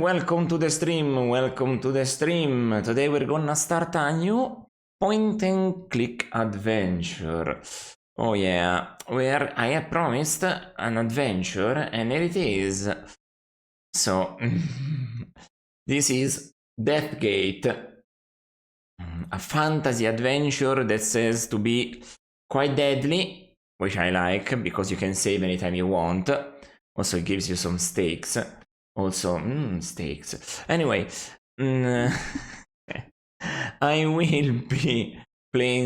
welcome to the stream, welcome to the stream. Today we're gonna start a new point and click adventure. Oh yeah, where I have promised an adventure and here it is. So, this is Deathgate, a fantasy adventure that says to be quite deadly, which I like because you can save anytime you want. Also, it gives you some stakes. Also, stakes. Anyway, I will be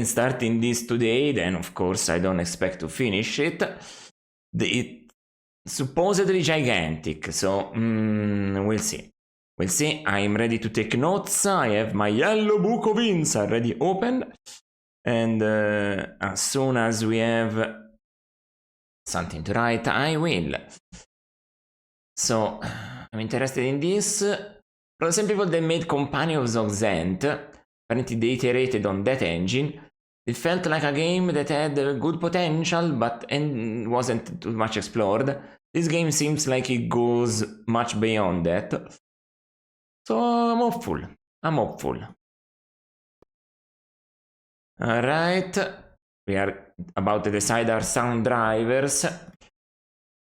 starting this today. Then, of course, I don't expect to finish it. It's supposedly gigantic, so we'll see. We'll see. I'm ready to take notes. I have my yellow book of hints already open. And as soon as we have something to write, I will. So, I'm interested in this. For the same people that made Companions of Zent, apparently they iterated on that engine. It felt like a game that had good potential, but wasn't too much explored. This game seems like it goes much beyond that. So I'm hopeful. Alright. We are about to decide our sound drivers.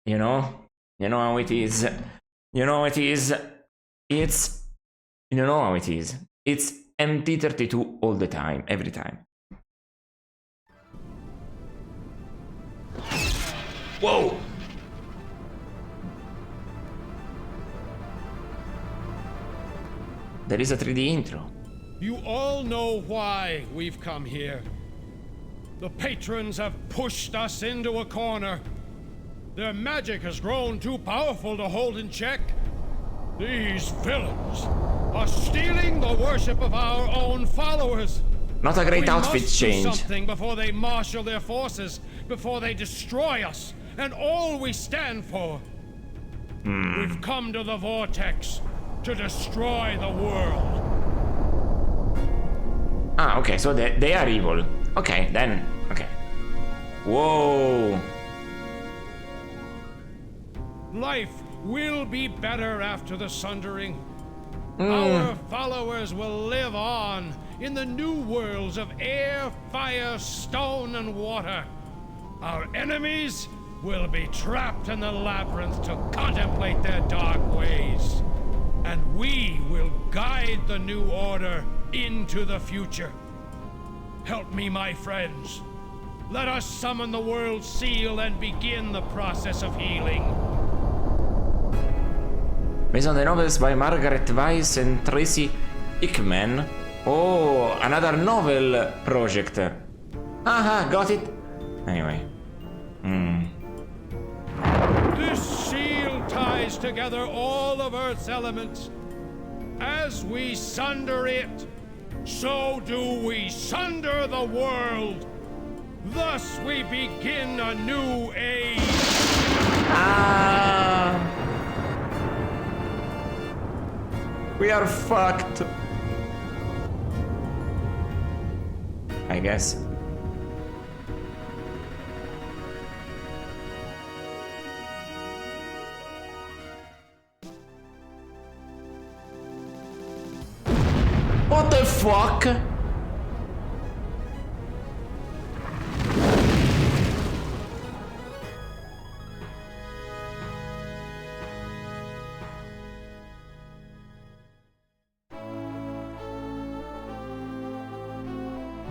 You know how it is. You know how it is. It's MT32 all the time, every time. Whoa! There is a 3D intro. You all know why we've come here. The patrons have pushed us into a corner. Their magic has grown too powerful to hold in check. These villains are stealing the worship of our own followers. Not a great outfit change. We must do something before they marshal their forces, before they destroy us and all we stand for. We've come to the vortex to destroy the world. Ah, okay, so they are evil. Okay, then, okay. Whoa. Life will be better after the sundering. Our followers will live on in the new worlds of air, fire, stone, and water. Our enemies will be trapped in the labyrinth to contemplate their dark ways. And we will guide the new order into the future. Help me, my friends. Let us summon the world seal and begin the process of healing. Based on the novels by Margaret Weiss and Tracy Hickman. Oh, another novel project. Aha, got it. Anyway. This seal ties together all of Earth's elements. As we sunder it, so do we sunder the world. Thus we begin a new age. We are fucked. I guess. What the fuck?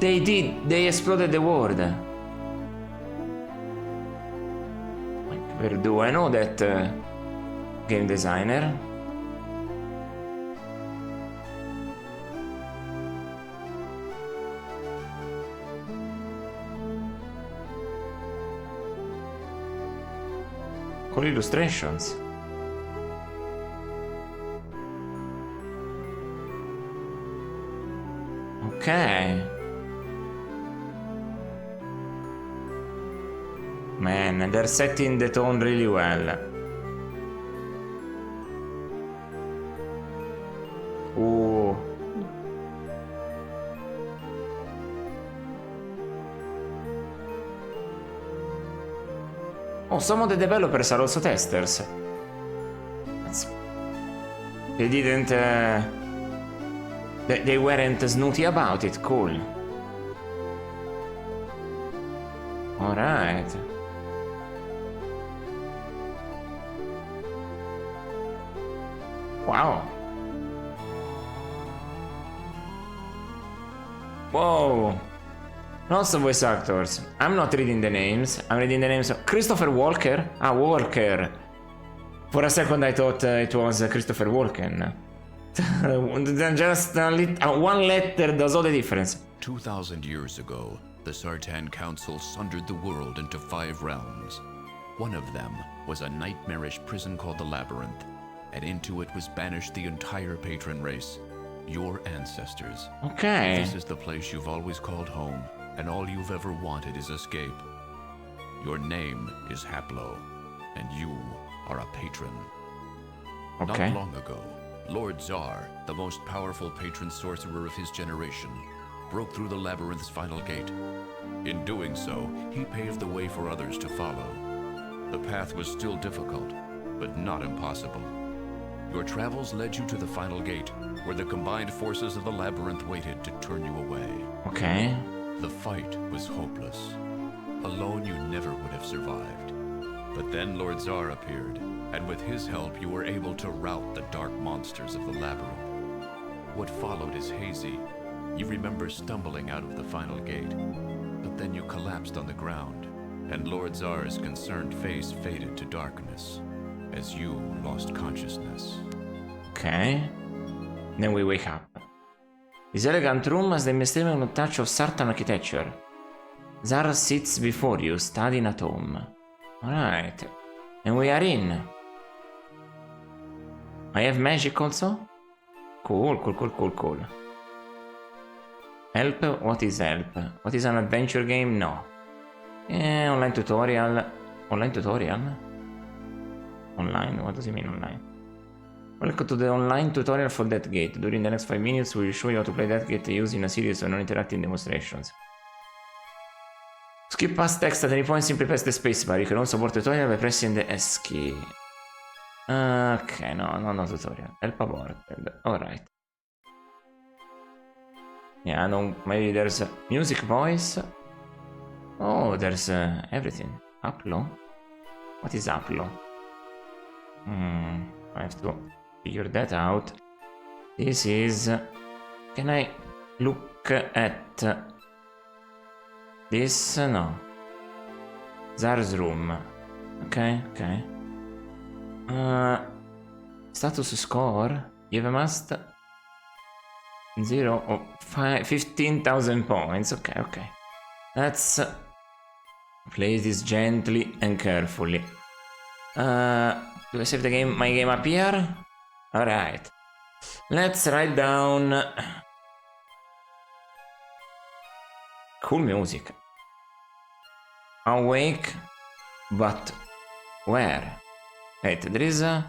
They exploded the world. Where do I know that game designer? Cool illustrations. Okay. Man, they're setting the tone really well. Ooh. Oh, some of the developers are also testers. They didn't, they weren't snooty about it, cool. Alright. Wow. Whoa. Lots of voice actors. I'm not reading the names. I'm reading the names of Christopher Walker. Ah, Walker. For a second I thought it was Christopher Walken. Just one letter does all the difference. 2,000 years ago, the Sartan Council sundered the world into 5 realms. One of them was a nightmarish prison called the Labyrinth, and into it was banished the entire patron race, your ancestors. Okay. This is the place you've always called home, and all you've ever wanted is escape. Your name is Haplo, and you are a patron. Okay. Not long ago, Lord Tsar, the most powerful patron sorcerer of his generation, broke through the labyrinth's final gate. In doing so, he paved the way for others to follow. The path was still difficult, but not impossible. Your travels led you to the final gate, where the combined forces of the labyrinth waited to turn you away. Okay. The fight was hopeless. Alone, you never would have survived. But then Lord Tsar appeared, and with his help, you were able to rout the dark monsters of the labyrinth. What followed is hazy. You remember stumbling out of the final gate, but then you collapsed on the ground, and Lord Tsar's concerned face faded to darkness as you lost consciousness. Okay. Then we wake up. This elegant room has the mysterious touch of Sartan architecture. Zara sits before you, studying at home. Alright. And we are in. I have magic also? Cool, cool, cool, cool, cool. Help? What is help? What is an adventure game? No. Online tutorial. Online tutorial? Online? What does it mean online? Welcome to the online tutorial for that gate. During the next 5 minutes we will show you how to play that gate using a series of non-interactive demonstrations. Skip past text at any point, simply press the spacebar. You can also support the tutorial by pressing the S key. Okay, no tutorial. Help aborted. Alright. Yeah, no, maybe there's music, voice. Oh, there's everything. Upload? What is upload? I have to figure that out. This is... Can I look at... This? No. Zar's room. Okay, okay. Status score? You have a must... 0 or 15,000 points. Okay, okay. Let's play this gently and carefully. Do I save the game? My game up here? Alright. Let's write down... Cool music. Awake, but where? Wait, there is a...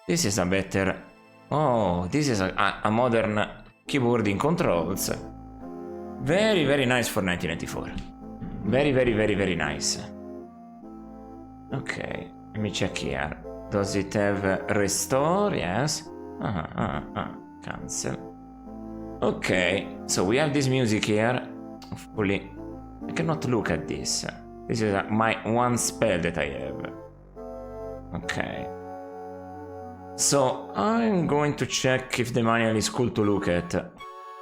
This is a better... Oh, this is a modern keyboarding controls. Very, very nice for 1994. Very, very, very, very nice. Okay, let me check here. Does it have restore? Yes. Cancel. Okay, so we have this music here. Hopefully, I cannot look at this. This is my one spell that I have. Okay. So, I'm going to check if the manual is cool to look at.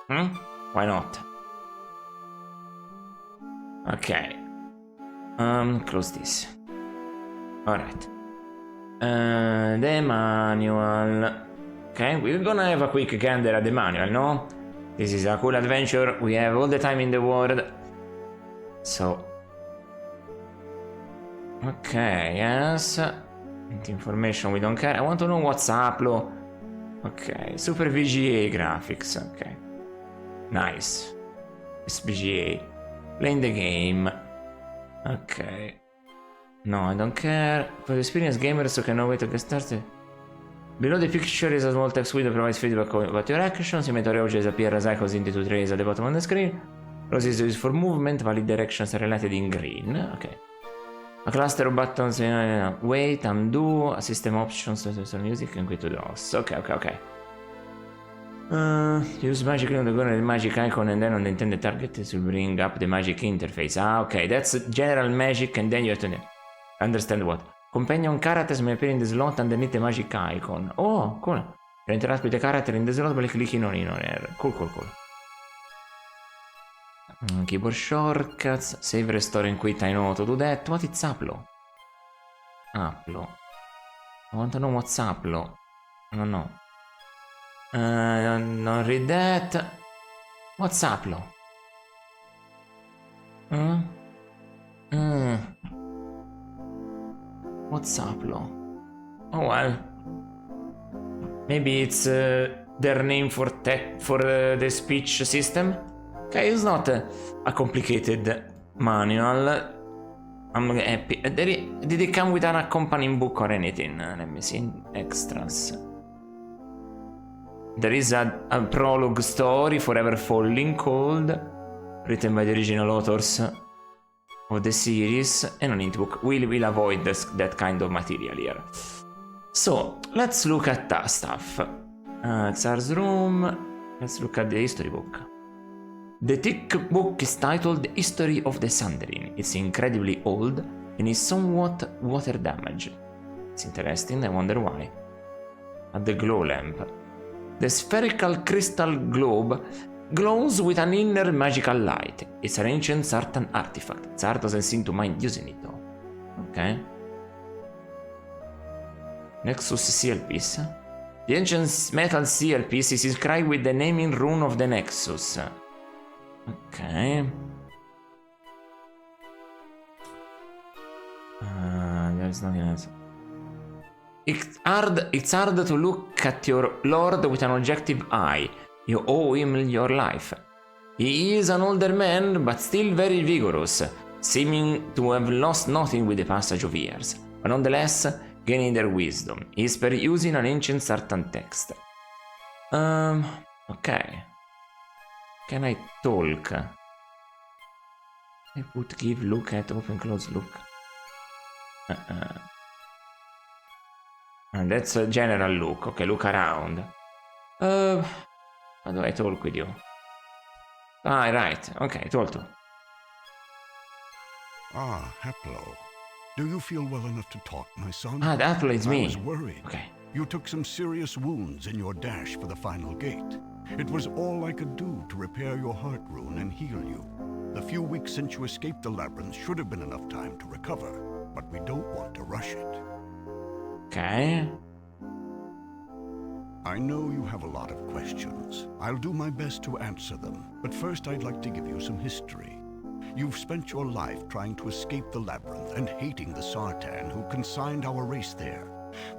Why not? Okay. Close this. Alright. The manual. Okay, we're gonna have a quick gander at the manual, no? This is a cool adventure, we have all the time in the world. So... Okay, yes. Information we don't care. I want to know what's upload. Okay, Super VGA graphics, okay. Nice. SVGA. Playing the game. Okay. No, I don't care. For the experienced gamers who cannot wait to get started. Below the picture is a small text window that provides feedback about your actions. Inventory objects appear as icons in the 2 trays at the bottom of the screen. Rose is used for movement, valid directions are highlighted in green. Okay. A cluster of buttons, wait, undo, a system options, music, and quit to DOS. Okay, okay, okay. Use magic on the corner of the magic icon and then on the intended target to bring up the magic interface. Ah, okay, that's general magic and then you have to understand what. Companion characters may appear in the slot underneath the magic icon. Oh, cool. You interact with the character in the slot by clicking on it on air. Cool, cool, cool. Keyboard shortcuts. Save, restore, and quit. I know how to do that. What is Aplo? Aplo. I want to know what's Aplo. I don't know. Don't read that. What's Aplo? What's Aplo? Oh well. Maybe it's their name for the speech system. Okay, it's not a complicated manual. I'm happy. Did it come with an accompanying book or anything? Let me see. Extras. There is a prologue story, Forever Falling, called, written by the original authors of the series, and an int book. We'll avoid that kind of material here. So, let's look at that stuff. Tsar's room. Let's look at the history book. The thick book is titled The History of the Sundering. It's incredibly old and is somewhat water damaged. It's interesting, I wonder why. At the glow lamp. The spherical crystal globe glows with an inner magical light. It's an ancient Sartan artifact. Tsar doesn't seem to mind using it though. Okay. Nexus seal piece. The ancient metal seal piece is inscribed with the naming rune of the Nexus. Okay. There's nothing else. It's hard to look at your lord with an objective eye. You owe him your life. He is an older man, but still very vigorous, seeming to have lost nothing with the passage of years, but nonetheless gaining their wisdom. He is perusing an ancient Sartan text. Okay. Can I talk? I would give look at open close look. And that's a general look. Okay, look around. How do I talk with you? Ah, right. Okay, talk to. Ah, Haplo. Do you feel well enough to talk, my son? Ah, Haplo, it's me. I was worried. Okay. You took some serious wounds in your dash for the final gate. It was all I could do to repair your heart rune and heal you. The few weeks since you escaped the labyrinth should have been enough time to recover, but we don't want to rush it. Okay. I know you have a lot of questions. I'll do my best to answer them, but first I'd like to give you some history. You've spent your life trying to escape the labyrinth and hating the Sartan who consigned our race there,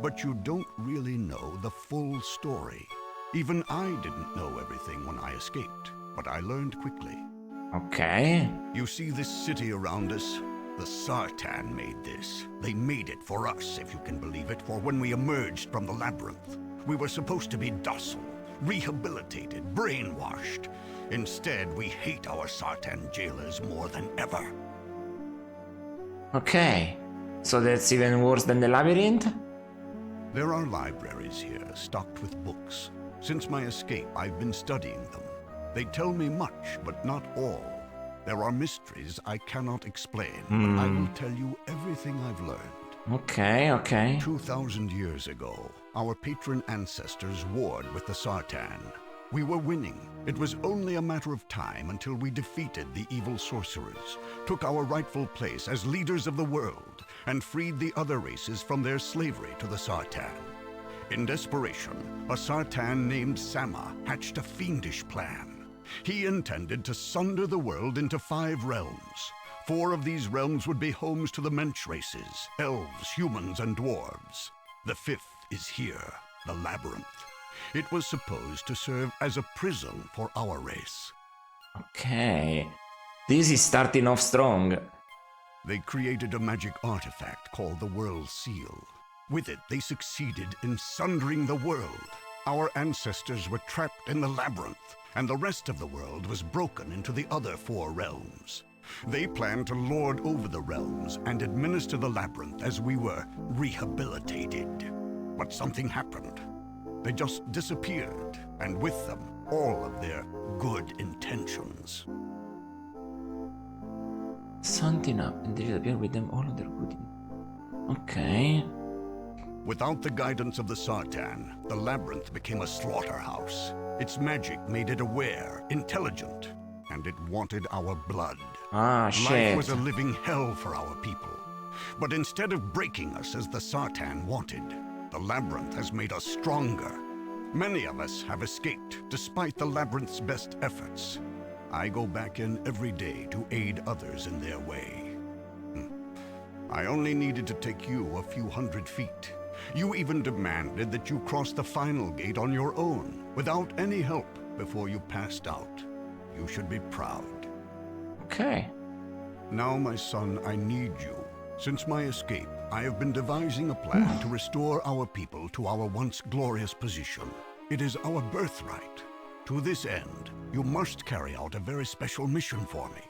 but you don't really know the full story. Even I didn't know everything when I escaped, but I learned quickly. Okay. You see this city around us? The Sartan made this. They made it for us, if you can believe it, for when we emerged from the labyrinth. We were supposed to be docile, rehabilitated, brainwashed. Instead, we hate our Sartan jailers more than ever. Okay. So that's even worse than the labyrinth? There are libraries here, stocked with books. Since my escape, I've been studying them. They tell me much, but not all. There are mysteries I cannot explain, but I will tell you everything I've learned. Okay, okay. 2,000 years ago, our patron ancestors warred with the Sartan. We were winning. It was only a matter of time until we defeated the evil sorcerers, took our rightful place as leaders of the world, and freed the other races from their slavery to the Sartan. In desperation, a Sartan named Sama hatched a fiendish plan. He intended to sunder the world into 5 realms. 4 of these realms would be homes to the Mensch races, elves, humans, and dwarves. The 5th is here, the Labyrinth. It was supposed to serve as a prison for our race. Okay. This is starting off strong. They created a magic artifact called the World Seal. With it, they succeeded in sundering the world. Our ancestors were trapped in the labyrinth, and the rest of the world was broken into the other 4 realms. They planned to lord over the realms and administer the labyrinth as we were rehabilitated. But something happened. They just disappeared. and with them, all of their good intentions. Something up and they appear with them all of their good. Okay. Without the guidance of the Sartan, the labyrinth became a slaughterhouse. Its magic made it aware, intelligent, and it wanted our blood. Ah, Life shit. was a living hell for our people. But instead of breaking us as the Sartan wanted, the labyrinth has made us stronger. Many of us have escaped, despite the labyrinth's best efforts. I go back in every day to aid others in their way. I only needed to take you a few hundred feet. You even demanded that you cross the final gate on your own, without any help, before you passed out. You should be proud. Okay. Now, my son, I need you. Since my escape, I have been devising a plan to restore our people to our once glorious position. It is our birthright. To this end, you must carry out a very special mission for me.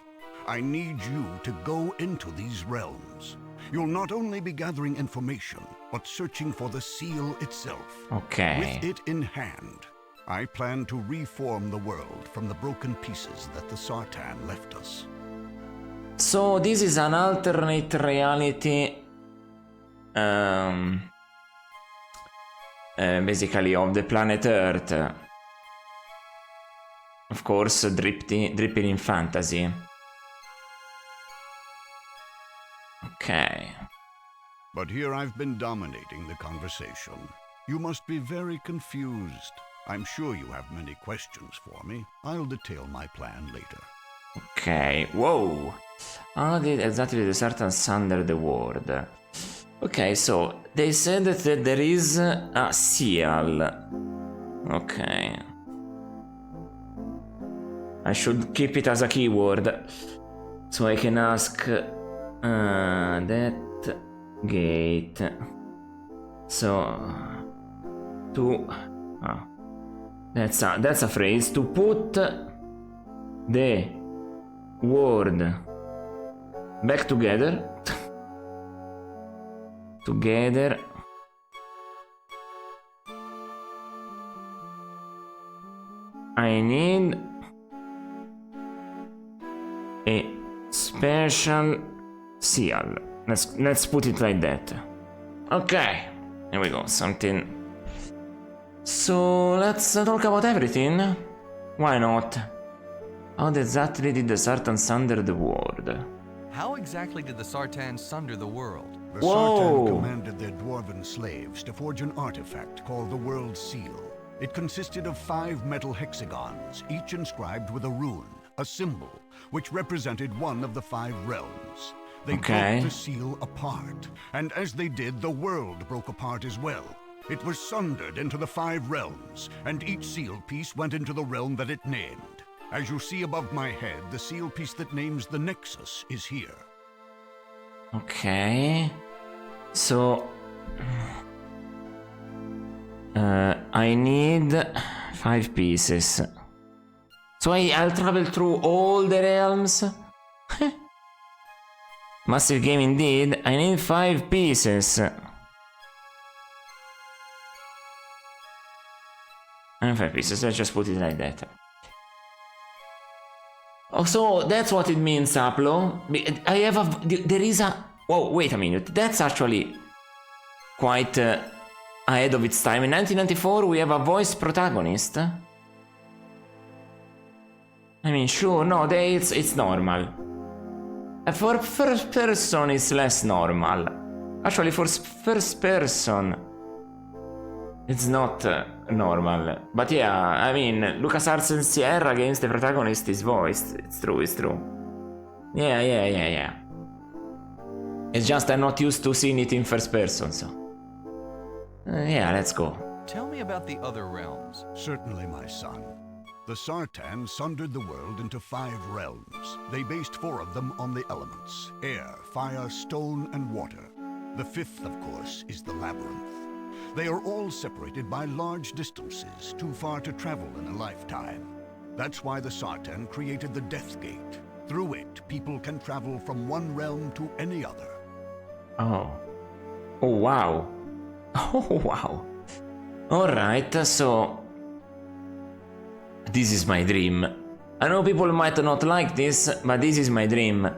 I need you to go into these realms. You'll not only be gathering information, but searching for the seal itself. Okay. With it in hand, I plan to reform the world from the broken pieces that the Sartan left us. So this is an alternate reality, basically of the planet Earth. Of course, dripping in fantasy. Okay. But here I've been dominating the conversation. You must be very confused. I'm sure you have many questions for me. I'll detail my plan later. Okay, whoa. How did exactly the Sartans under the world? Okay, so they said that there is a seal. Okay. I should keep it as a keyword. So I can ask that gate. So to that's a phrase, to put the word back together. Together. I need a special seal. Let's put it like that. Okay, here we go. Something. So let's talk about everything. Why not? How exactly did the Sartan sunder the world? How exactly did the Sartans sunder the world? The Whoa. Sartan commanded their dwarven slaves to forge an artifact called the World Seal. It consisted of 5 metal hexagons, each inscribed with a rune, a symbol, which represented one of the 5 realms. They Okay. broke the seal apart, and as they did, the world broke apart as well. It was sundered into the 5 realms, and each seal piece went into the realm that it named. As you see above my head, the seal piece that names the Nexus is here. Okay. So I need 5 pieces. So I'll travel through all the realms. Massive game indeed. I need 5 pieces. And 5 pieces. Let's just put it like that. Oh, so that's what it means, Aplo. I have a. There is a. Whoa, wait a minute. That's actually quite ahead of its time. In 1994, we have a voice protagonist. I mean, sure, no, it's normal. For first person, it's less normal. Actually, for first person, it's not normal. But yeah, I mean, LucasArts and Sierra games, the protagonist is voiced. It's true, it's true. Yeah. It's just I'm not used to seeing it in first person, so. Yeah, let's go. Tell me about the other realms. Certainly, my son. The Sartan sundered the world into 5 realms. They based 4 of them on the elements: air, fire, stone, and water. The 5th, of course, is the labyrinth. They are all separated by large distances, too far to travel in a lifetime. That's why the Sartan created the Death Gate. Through it, people can travel from one realm to any other. Oh. Oh, wow. Oh, wow. Alright, so. this is my dream. I know people might not like this, but this is my dream.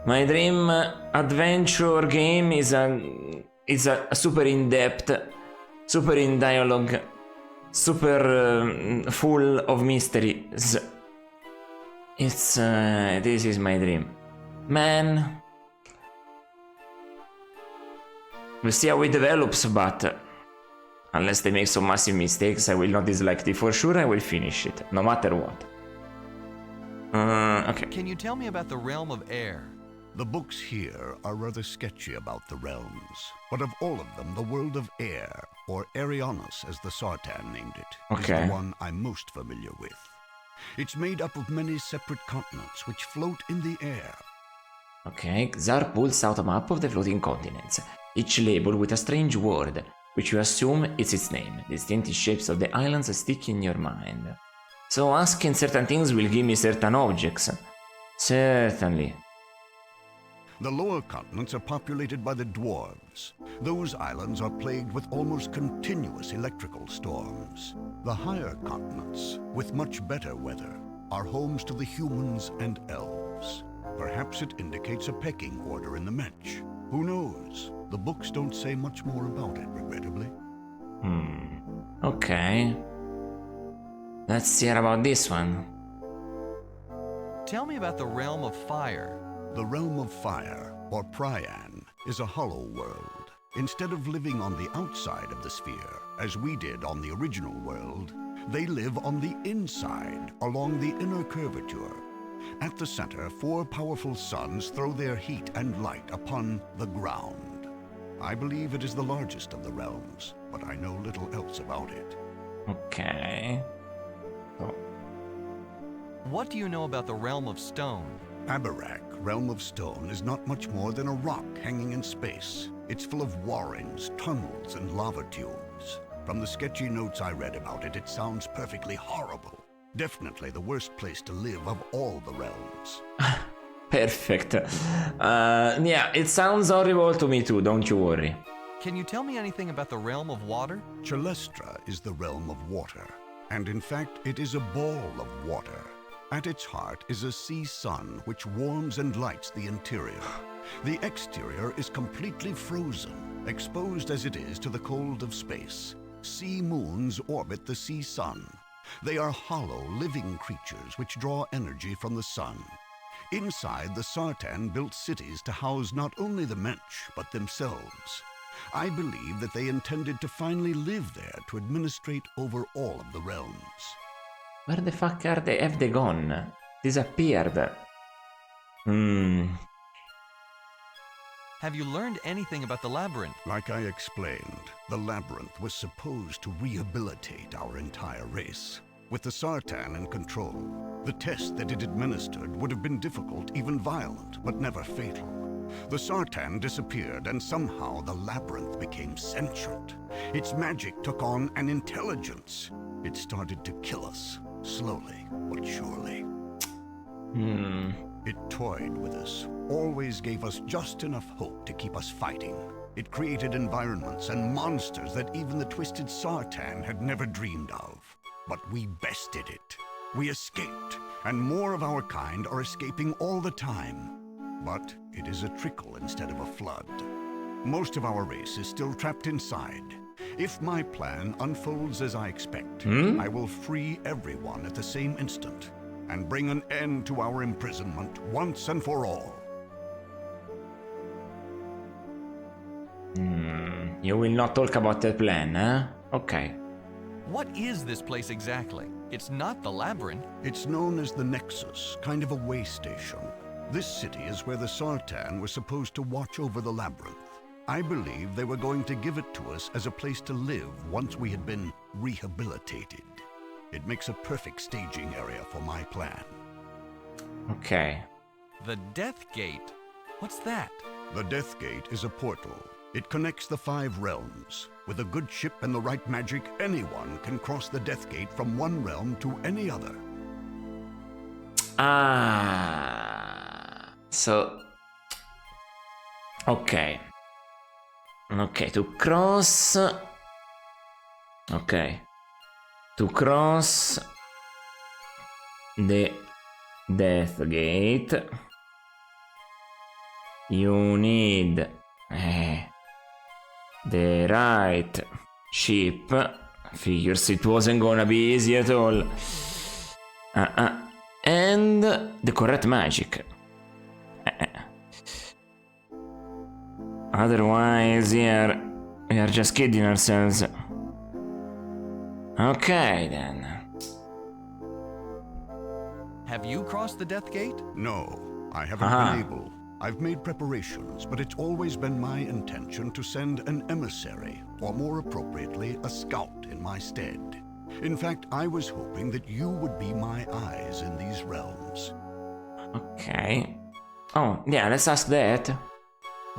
My dream adventure game is a super in-depth, super in dialogue, super full of mysteries. It's this is my dream. Man, we'll see how it develops, but unless they make some massive mistakes, I will not dislike it. For sure, I will finish it, no matter what. Okay. Can you tell me about the realm of air? The books here are rather sketchy about the realms, but of all of them, the world of air, or Arianus as the Sartan named it, is the one I'm most familiar with. It's made up of many separate continents which float in the air. Okay, Xar pulls out a map of the floating continents, each labeled with a strange word, which you assume is its name. Distinct shapes of the islands stick in your mind. So asking certain things will give me certain objects. Certainly. The lower continents are populated by the dwarves. Those islands are plagued with almost continuous electrical storms. The higher continents, with much better weather, are homes to the humans and elves. Perhaps it indicates a pecking order in the Mensch. Who knows? The books don't say much more about it, regrettably. Okay. Let's hear about this one. Tell me about the realm of fire. The realm of fire, or Pryan, is a hollow world. Instead of living on the outside of the sphere, as we did on the original world, they live on the inside, along the inner curvature. At the center, 4 powerful suns throw their heat and light upon the ground. I believe it is the largest of the realms, but I know little else about it. Okay. Oh. What do you know about the realm of stone? Abarak, realm of stone, is not much more than a rock hanging in space. It's full of warrens, tunnels, and lava tubes. From the sketchy notes I read about it, it sounds perfectly horrible. Definitely the worst place to live of all the realms. Perfect. Yeah, it sounds horrible to me too, don't you worry. Can you tell me anything about the realm of water? Chalestra is the realm of water, and in fact it is a ball of water. At its heart is a sea sun which warms and lights the interior. The exterior is completely frozen, exposed as it is to the cold of space. Sea moons orbit the sea sun. They are hollow, living creatures which draw energy from the sun. Inside, the Sartan built cities to house not only the Mensch, but themselves. I believe that they intended to finally live there to administrate over all of the realms. Where the fuck are they? Have they gone? Disappeared. Have you learned anything about the labyrinth? Like I explained, the labyrinth was supposed to rehabilitate our entire race. With the Sartan in control, the test that it administered would have been difficult, even violent, but never fatal. The Sartan disappeared, and somehow the labyrinth became sentient. Its magic took on an intelligence. It started to kill us, slowly but surely. It toyed with us, always gave us just enough hope to keep us fighting. It created environments and monsters that even the twisted Sartan had never dreamed of. But we bested it. We escaped, and more of our kind are escaping all the time. But it is a trickle instead of a flood. Most of our race is still trapped inside. If my plan unfolds as I expect, I will free everyone at the same instant and bring an end to our imprisonment once and for all. You will not talk about the plan, eh? Okay. What is this place exactly? It's not the labyrinth. It's known as the Nexus, kind of a way station. This city is where the Sartan were supposed to watch over the labyrinth. I believe they were going to give it to us as a place to live once we had been rehabilitated. It makes a perfect staging area for my plan. Okay. The Death Gate? What's that? The Death Gate is a portal. It connects the 5 realms. With a good ship and the right magic, anyone can cross the Death Gate from one realm to any other. Ah. So. Okay. Okay, to cross. Okay. To cross the Death Gate. You need the right ship. Figures it wasn't gonna be easy at all. And the correct magic. Otherwise, yeah, we are just kidding ourselves. Okay, then. Have you crossed the Death Gate? No, I haven't been able. I've made preparations, but it's always been my intention to send an emissary, or more appropriately, a scout in my stead. In fact, I was hoping that you would be my eyes in these realms. Okay. Oh, yeah, let's ask that.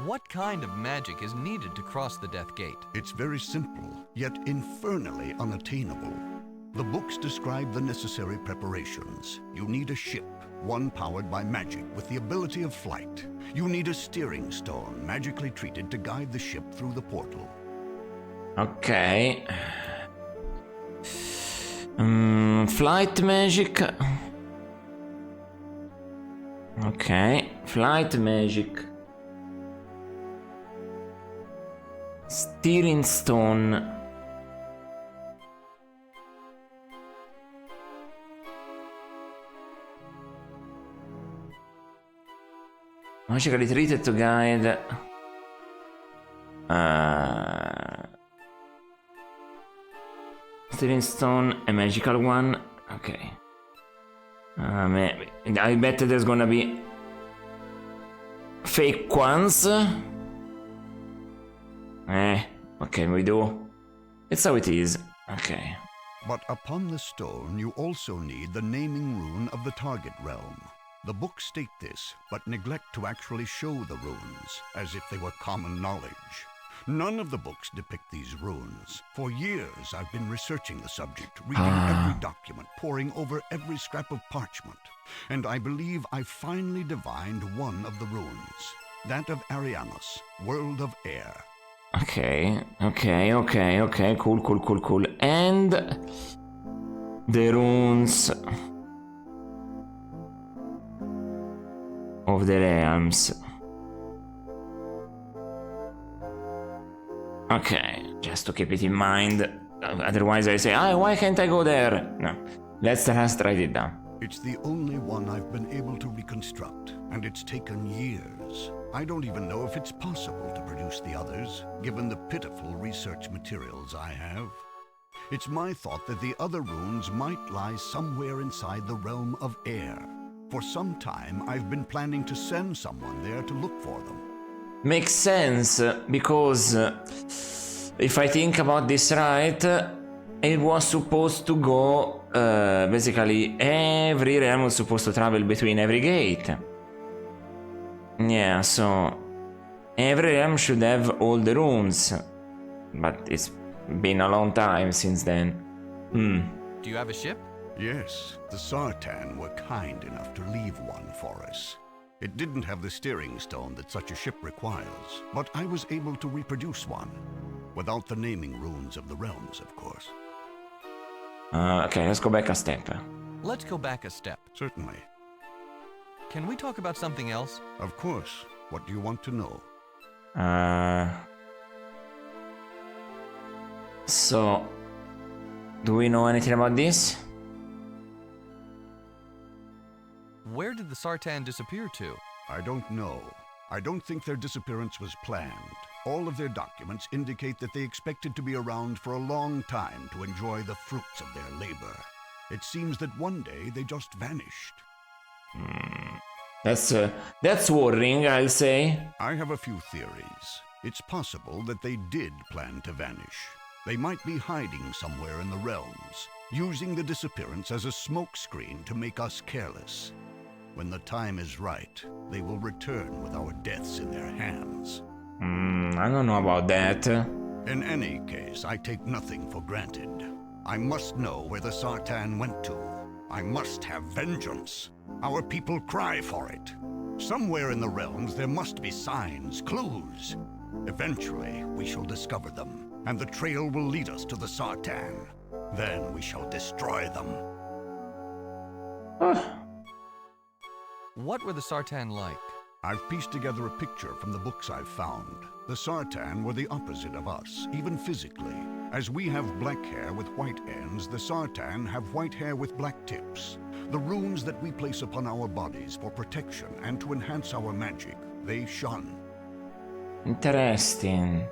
What kind of magic is needed to cross the Death Gate? It's very simple, yet infernally unattainable. The books describe the necessary preparations. You need a ship, one powered by magic with the ability of flight. You need a steering stone magically treated to guide the ship through the portal. Okay. Flight magic. Okay, flight magic. Steering stone. Magically treated to guide. Steering stone, a magical one. Okay. I bet there's gonna be fake ones. What can we do? It's how it is. Okay. But upon the stone, you also need the naming rune of the target realm. The books state this, but neglect to actually show the runes, as if they were common knowledge. None of the books depict these runes. For years, I've been researching the subject, reading every document, poring over every scrap of parchment. And I believe I finally divined one of the runes. That of Arianos, World of Air. Okay. Cool. And the runes of the realms. Okay, just to keep it in mind. Otherwise I say, why can't I go there? No, let's just write it down. It's the only one I've been able to reconstruct, and it's taken years. I don't even know if it's possible to produce the others, given the pitiful research materials I have. It's my thought that the other runes might lie somewhere inside the realm of air. For some time, I've been planning to send someone there to look for them. Makes sense, because if I think about this right, it was supposed to go, basically every realm was supposed to travel between every gate. Yeah, so every realm should have all the runes, but it's been a long time since then. Do you have a ship? Yes, the Sartan were kind enough to leave one for us. It didn't have the steering stone that such a ship requires, but I was able to reproduce one. Without the naming runes of the realms, of course. Okay, let's go back a step. Let's go back a step. Certainly. Can we talk about something else? Of course. What do you want to know? So, do we know anything about this? Where did the Sartan disappear to? I don't know. I don't think their disappearance was planned. All of their documents indicate that they expected to be around for a long time to enjoy the fruits of their labor. It seems that one day they just vanished. That's worrying, I'll say. I have a few theories. It's possible that they did plan to vanish. They might be hiding somewhere in the realms, using the disappearance as a smokescreen to make us careless. When the time is right, they will return with our deaths in their hands. I don't know about that. In any case, I take nothing for granted. I must know where the Sartan went to. I must have vengeance. Our people cry for it. Somewhere in the realms there must be signs, clues. Eventually, we shall discover them, and the trail will lead us to the Sartan. Then we shall destroy them. What were the Sartan like? I've pieced together a picture from the books I've found. The Sartan were the opposite of us, even physically. As we have black hair with white ends, the Sartan have white hair with black tips. The runes that we place upon our bodies for protection and to enhance our magic, they shun. Interesting.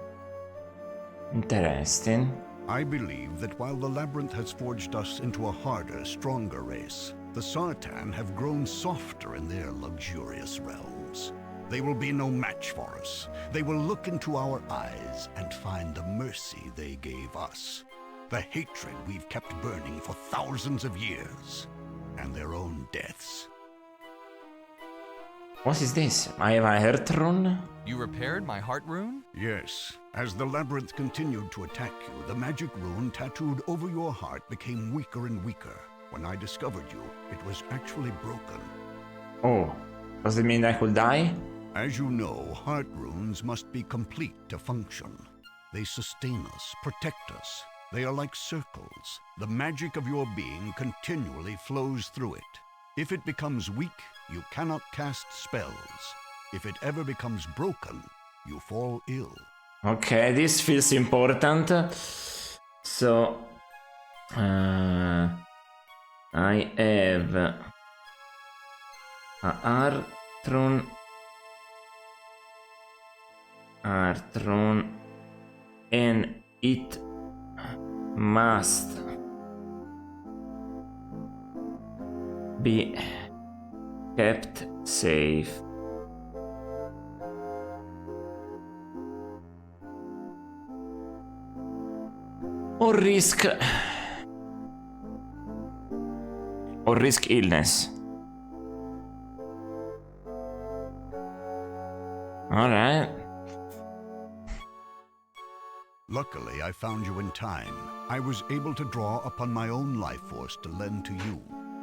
Interesting. I believe that while the Labyrinth has forged us into a harder, stronger race, the Sartan have grown softer in their luxurious realms. They will be no match for us. They will look into our eyes and find the mercy they gave us, the hatred we've kept burning for thousands of years, and their own deaths. What is this? I have a heart rune? You repaired my heart rune? Yes, as the Labyrinth continued to attack you, the magic rune tattooed over your heart became weaker and weaker. When I discovered you, it was actually broken. Oh, does it mean I could die? As you know, heart runes must be complete to function. They sustain us, protect us. They are like circles. The magic of your being continually flows through it. If it becomes weak, you cannot cast spells. If it ever becomes broken, you fall ill. Okay, this feels important. So, I have a heart rune, and it must be kept safe. Or risk illness. All right. Luckily, I found you in time. I was able to draw upon my own life force to lend to you.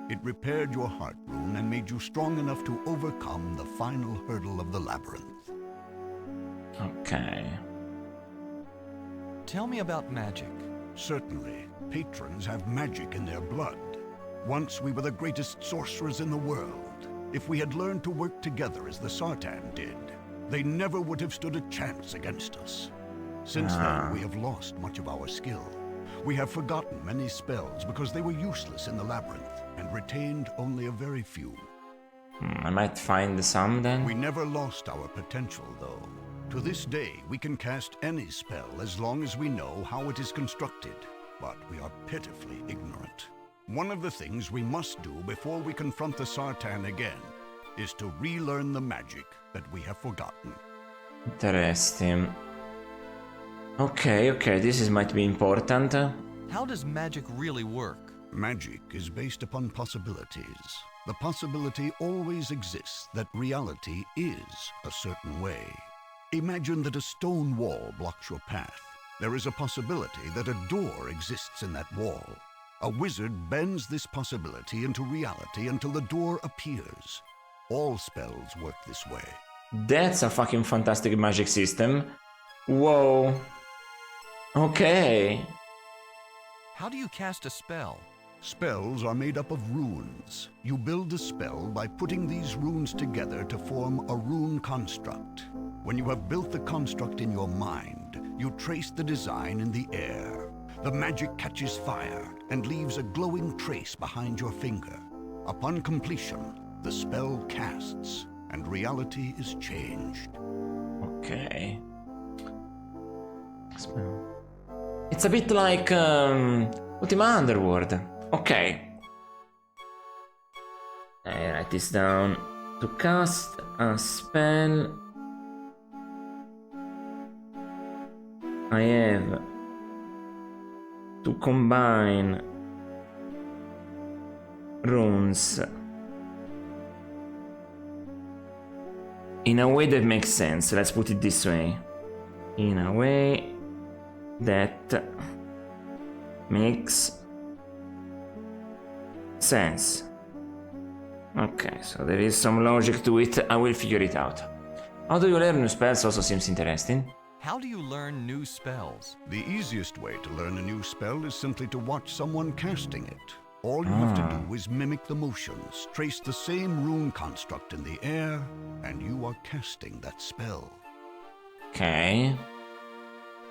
It repaired your heart rune and made you strong enough to overcome the final hurdle of the Labyrinth. Okay. Tell me about magic. Certainly, patrons have magic in their blood. Once we were the greatest sorcerers in the world. If we had learned to work together as the Sartan did, they never would have stood a chance against us. Since then, we have lost much of our skill. We have forgotten many spells because they were useless in the Labyrinth and retained only a very few. I might find some then. We never lost our potential, though. To this day, we can cast any spell as long as we know how it is constructed, but we are pitifully ignorant. One of the things we must do before we confront the Sartan again is to relearn the magic that we have forgotten. Interesting. Okay, this might be important. How does magic really work? Magic is based upon possibilities. The possibility always exists that reality is a certain way. Imagine that a stone wall blocks your path. There is a possibility that a door exists in that wall. A wizard bends this possibility into reality until the door appears. All spells work this way. That's a fucking fantastic magic system. Whoa. Okay. How do you cast a spell? Spells are made up of runes. You build a spell by putting these runes together to form a rune construct. When you have built the construct in your mind, you trace the design in the air. The magic catches fire and leaves a glowing trace behind your finger. Upon completion, the spell casts, and reality is changed. Okay. It's a bit like Ultima Underworld. Okay. I write this down. To cast a spell, I have to combine runes in a way that makes sense. Let's put it this way. In a way that makes sense. Okay, so there is some logic to it. I will figure it out. How do you learn new spells also seems interesting. How do you learn new spells? The easiest way to learn a new spell is simply to watch someone casting it. All you have to do is mimic the motions, trace the same rune construct in the air, and you are casting that spell. Ok.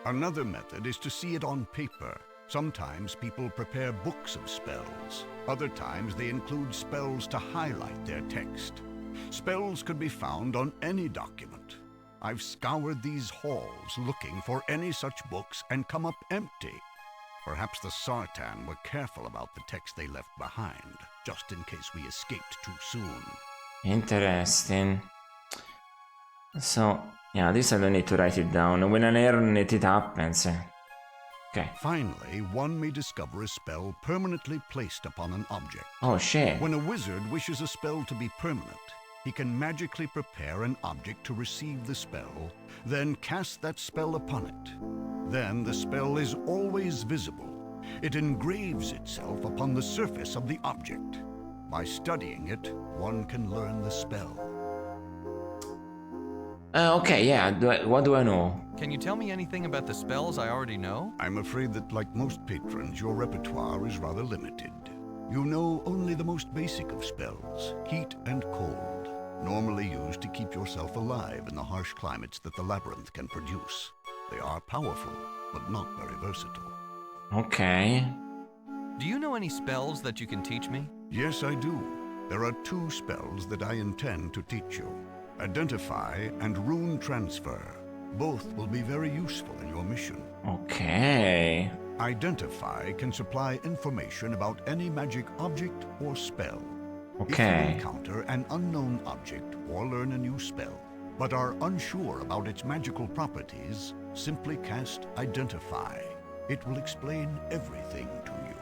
Another method is to see it on paper. Sometimes people prepare books of spells. Other times they include spells to highlight their text. Spells could be found on any document. I've scoured these halls looking for any such books and come up empty. Perhaps the Sartan were careful about the text they left behind, just in case we escaped too soon. Interesting. So, yeah, this I don't need to write it down. When I learn it, it happens. Okay. Finally, one may discover a spell permanently placed upon an object. Oh, shit. When a wizard wishes a spell to be permanent, he can magically prepare an object to receive the spell, then cast that spell upon it. Then the spell is always visible. It engraves itself upon the surface of the object. By studying it, one can learn the spell. Okay, yeah, what do I know? Can you tell me anything about the spells I already know? I'm afraid that, like most patrons, your repertoire is rather limited. You know only the most basic of spells, heat and cold, normally used to keep yourself alive in the harsh climates that the labyrinth can produce. They are powerful, but not very versatile. Okay. Do you know any spells that you can teach me? Yes, I do. There are 2 spells that I intend to teach you. Identify and Rune Transfer. Both will be very useful in your mission. Okay. Identify can supply information about any magic object or spell. If Okay. you encounter an unknown object or learn a new spell, but are unsure about its magical properties, simply cast Identify. It will explain everything to you.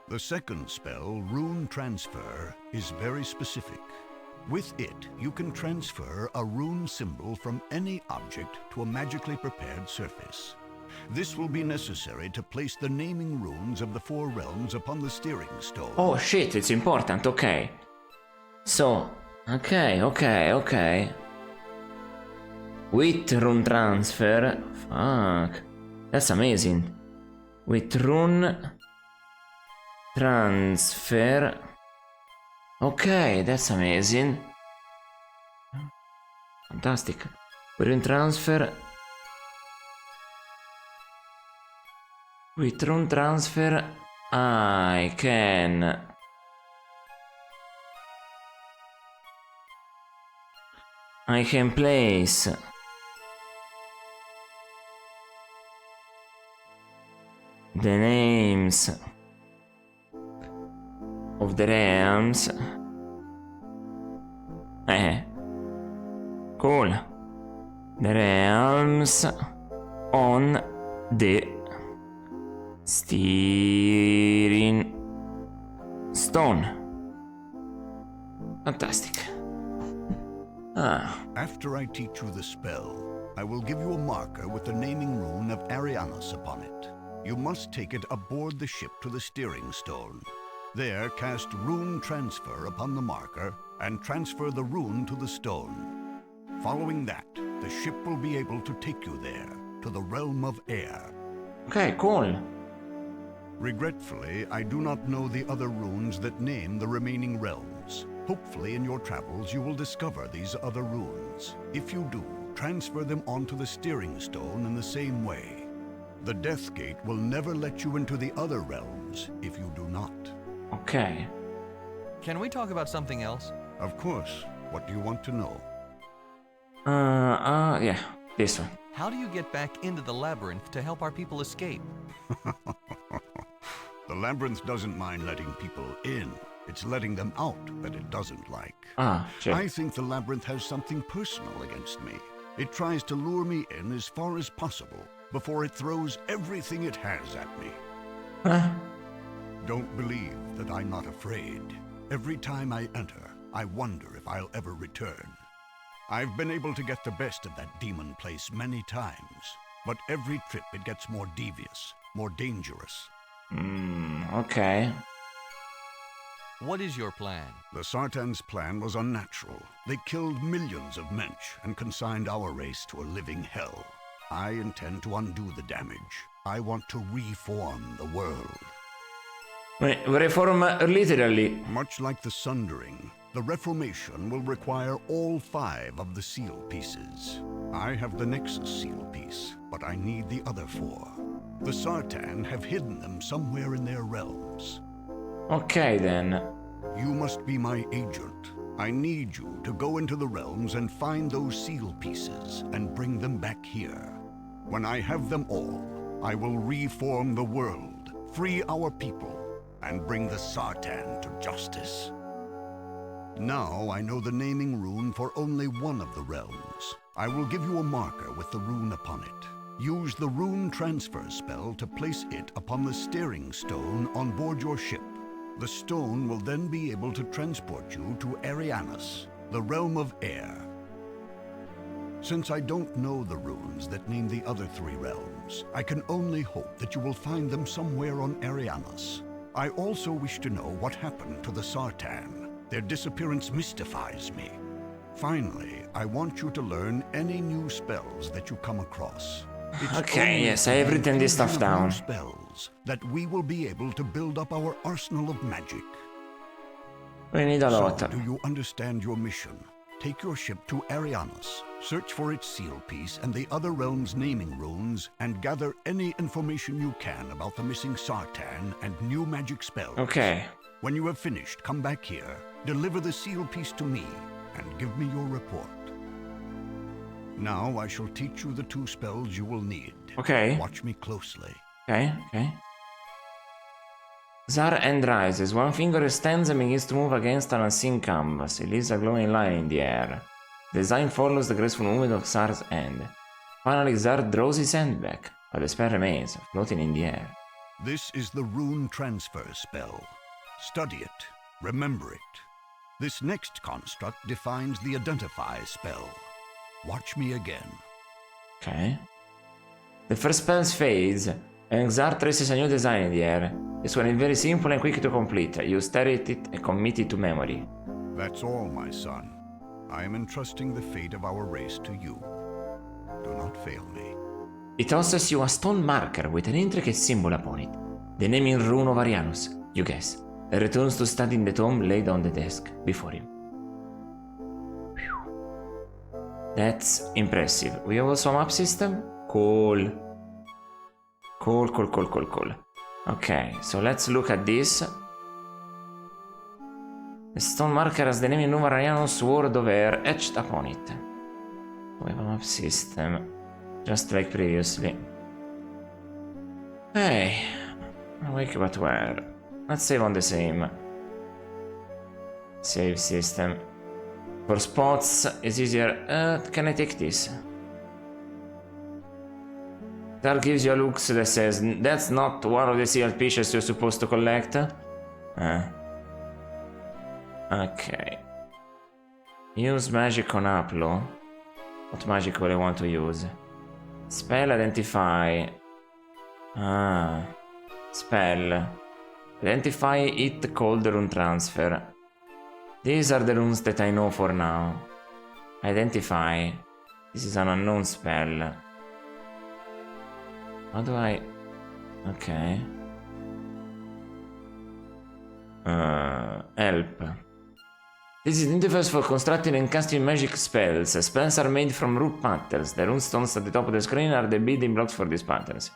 The second spell, Rune Transfer, is very specific. With it, you can transfer a rune symbol from any object to a magically prepared surface. This will be necessary to place the naming runes of the 4 realms upon the steering stone. Oh shit, it's important, okay. So, okay. With rune transfer. Fuck. That's amazing. With rune transfer. Okay, that's amazing. Fantastic. With rune transfer. With rune transfer, I can place the names of the realms. Cool. The realms on the steering stone. Fantastic. After I teach you the spell, I will give you a marker with the naming rune of Arianus upon it. You must take it aboard the ship to the steering stone. There, cast Rune Transfer upon the marker and transfer the rune to the stone. Following that, the ship will be able to take you there, to the realm of air. Okay, cool. Regretfully, I do not know the other runes that name the remaining realms. Hopefully in your travels you will discover these other runes. If you do, transfer them onto the steering stone in the same way. The Death Gate will never let you into the other realms if you do not. Okay. Can we talk about something else? Of course. What do you want to know? Yeah, this one. How do you get back into the labyrinth to help our people escape? The labyrinth doesn't mind letting people in. It's letting them out that it doesn't like. Sure. I think the labyrinth has something personal against me. It tries to lure me in as far as possible before it throws everything it has at me. Don't believe that I'm not afraid. Every time I enter, I wonder if I'll ever return. I've been able to get the best of that demon place many times, but every trip it gets more devious, more dangerous. Okay. What is your plan? The Sartan's plan was unnatural. They killed millions of mensch and consigned our race to a living hell. I intend to undo the damage. I want to reform the world. Reform literally. Much like the Sundering, the Reformation will require all 5 of the seal pieces. I have the Nexus seal piece, but I need the other 4. The Sartan have hidden them somewhere in their realms. Ok, then. You must be my agent. I need you to go into the realms and find those seal pieces and bring them back here. When I have them all, I will reform the world, free our people, and bring the Sartan to justice. Now I know the naming rune for only one of the realms. I will give you a marker with the rune upon it. Use the rune transfer spell to place it upon the steering stone on board your ship. The stone will then be able to transport you to Arianus, the realm of air. Since I don't know the runes that name the other 3 realms, I can only hope that you will find them somewhere on Arianus. I also wish to know what happened to the Sartan. Their disappearance mystifies me. Finally, I want you to learn any new spells that you come across. It's Okay, only yes, I through have the written this infusion stuff of new down. spells that we will be able to build up our arsenal of magic. We need a So, lot. do you understand your mission? Take your ship to Arianus, search for its seal piece and the other realms' naming runes, and gather any information you can about the missing Sartan and new magic spells. Ok. When you have finished, come back here, deliver the seal piece to me, and give me your report. Now I shall teach you the 2 spells you will need. Ok. Watch me closely. Ok, ok. Zar and rises. One finger extends and begins to move against an unseen canvas. It leaves a glowing line in the air. The design follows the graceful movement of Zar's hand. Finally, Zar draws his hand back, but the spell remains, floating in the air. This is the rune transfer spell. Study it. Remember it. This next construct defines the identify spell. Watch me again. Ok. The first spell fades, and Xar traces a new design in the air. This one is very simple and quick to complete. You stare at it and commit it to memory. That's all, my son. I am entrusting the fate of our race to you. Do not fail me. It tosses you a stone marker with an intricate symbol upon it. The naming rune of Arianus, you guess. And returns to studying the tome laid on the desk before him. That's impressive. We have also a map system? Cool. Cool. Okay, so let's look at this. The stone marker has the naming rune of Arianus word of air etched upon it. We have a map system, just like previously. Hey, awake but where? Let's save on the same save system. For spots, it's easier. Can I take this? That gives you a look that says, that's not one of the sealed pieces you're supposed to collect. Okay. Use magic on Aplo. What magic will I want to use? Spell identify. Spell. Identify it called rune transfer. These are the runes that I know for now. Identify. This is an unknown spell. How do I... Okay. Help. This is the interface for constructing and casting magic spells. Spells are made from root patterns. The rune stones at the top of the screen are the building blocks for these patterns.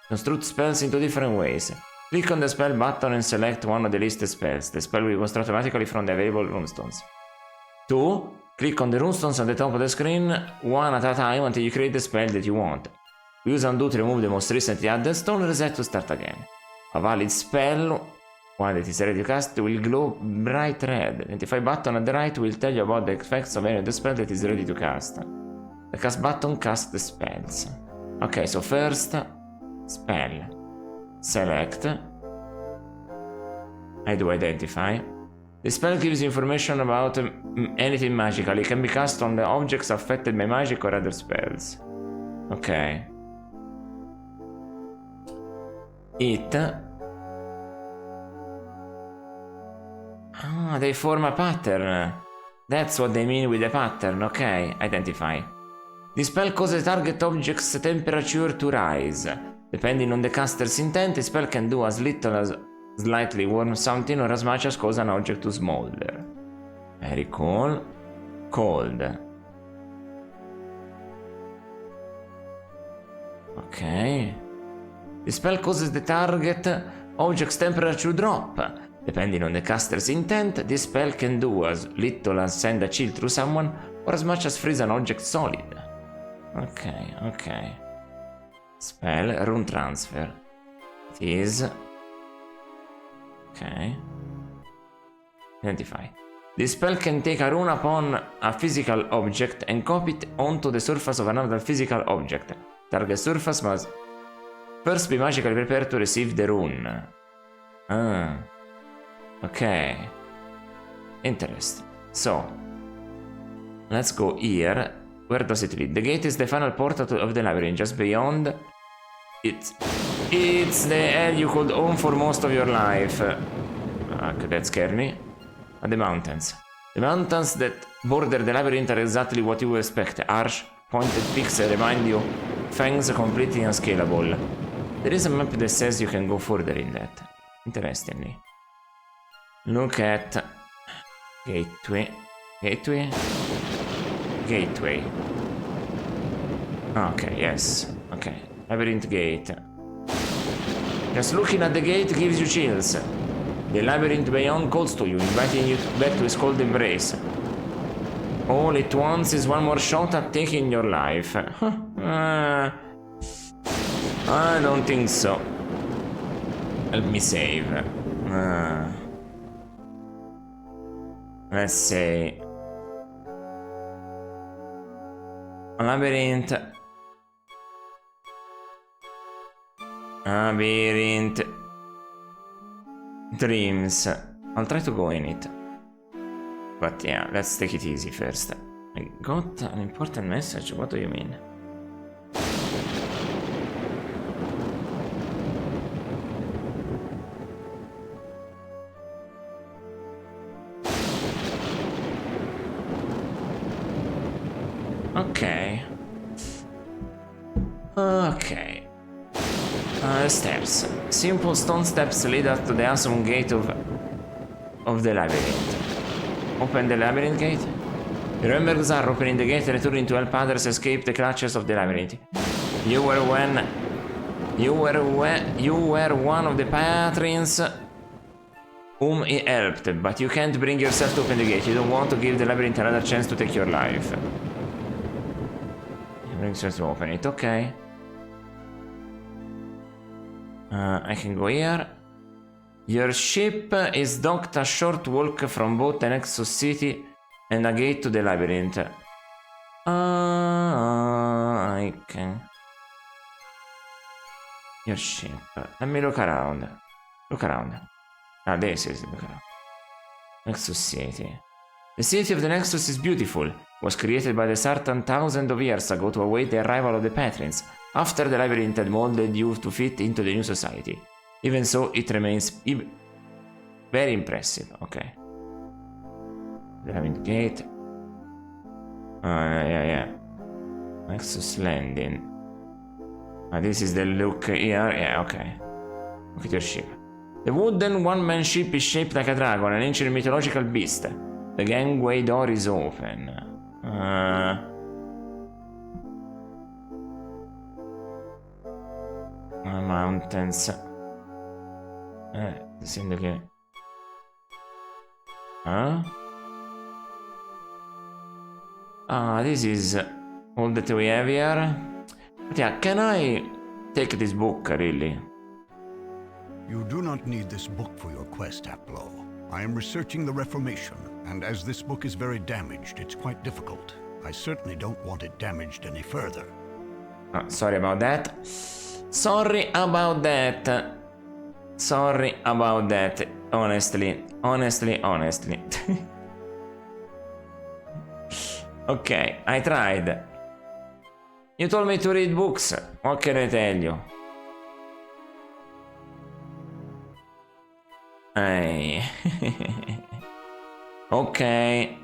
Construct spells in 2 different ways. Click on the spell button and select one of the listed spells. The spell will construct automatically from the available runestones. 2. Click on the runestones at the top of the screen, one at a time until you create the spell that you want. Use undo to remove the most recently added stone, reset to start again. A valid spell, one that is ready to cast, will glow bright red. The identify button at the right will tell you about the effects of any of the spell that is ready to cast. The cast button casts the spells. Okay, so first, spell. Select. I do identify. The spell gives you information about anything magical. It can be cast on the objects affected by magic or other spells. Okay. It. Ah, they form a pattern. That's what they mean with the pattern. Okay, identify. The spell causes target object's temperature to rise. Depending on the caster's intent, the spell can do as little as slightly warm something or as much as cause an object to smolder. Very cool. Cold. Okay. The spell causes the target object's temperature to drop. Depending on the caster's intent, this spell can do as little as send a chill through someone or as much as freeze an object solid. Okay, okay. Spell, rune transfer. It is... Okay. Identify. This spell can take a rune upon a physical object and copy it onto the surface of another physical object. Target surface must first be magically prepared to receive the rune. Ah. Okay. Interesting. So, let's go here. Where does it lead? The gate is the final portal of the labyrinth. Just beyond it. It's the hell you called home for most of your life. Fuck, that scared me. And the mountains. The mountains that border the labyrinth are exactly what you would expect. Harsh, pointed peaks that remind you fangs completely unscalable. There is a map that says you can go further in that. Interestingly. Look at... Gateway. Gateway? Gateway. Okay, yes. Okay. Labyrinth gate. Just looking at the gate gives you chills. The labyrinth beyond calls to you, inviting you back to his cold embrace. All it wants is one more shot at taking your life. I don't think so. Help me save. Let's say... Labyrinth. Labyrinth. Dreams. I'll try to go in it. But yeah, let's take it easy first. I got an important message. What do you mean? Okay. Okay. Steps. Simple stone steps lead up to the awesome gate of the labyrinth. Open the labyrinth gate. Remember Xar opening the gate and returning to help others escape the clutches of the labyrinth. You were one of the patrons whom he helped, but you can't bring yourself to open the gate. You don't want to give the labyrinth another chance to take your life. You bring yourself to open it, okay. I can go here. Your ship is docked a short walk from both the Nexus City and a gate to the labyrinth. I can... Your ship. Let me look around. Look around. Ah, this is look around. Nexus City. The city of the Nexus is beautiful. It was created by the Sartan thousands of years ago to await the arrival of the patrons. After the labyrinth had molded you to fit into the new society. Even so, it remains very impressive. Okay. The labyrinth gate. Yeah. Nexus Landing. This is the look here. Yeah, okay. Look at your ship. The wooden one-man ship is shaped like a dragon, an ancient mythological beast. The gangway door is open. Mountains. Sembra che... This is all that we have here. But yeah, can I take this book, really? You do not need this book for your quest, Aplo. I am researching the Reformation, and as this book is very damaged, it's quite difficult. I certainly don't want it damaged any further. Sorry about that. Sorry about that. Sorry about that. Honestly. Okay, I tried. You told me to read books. What can I tell you? Hey. Okay.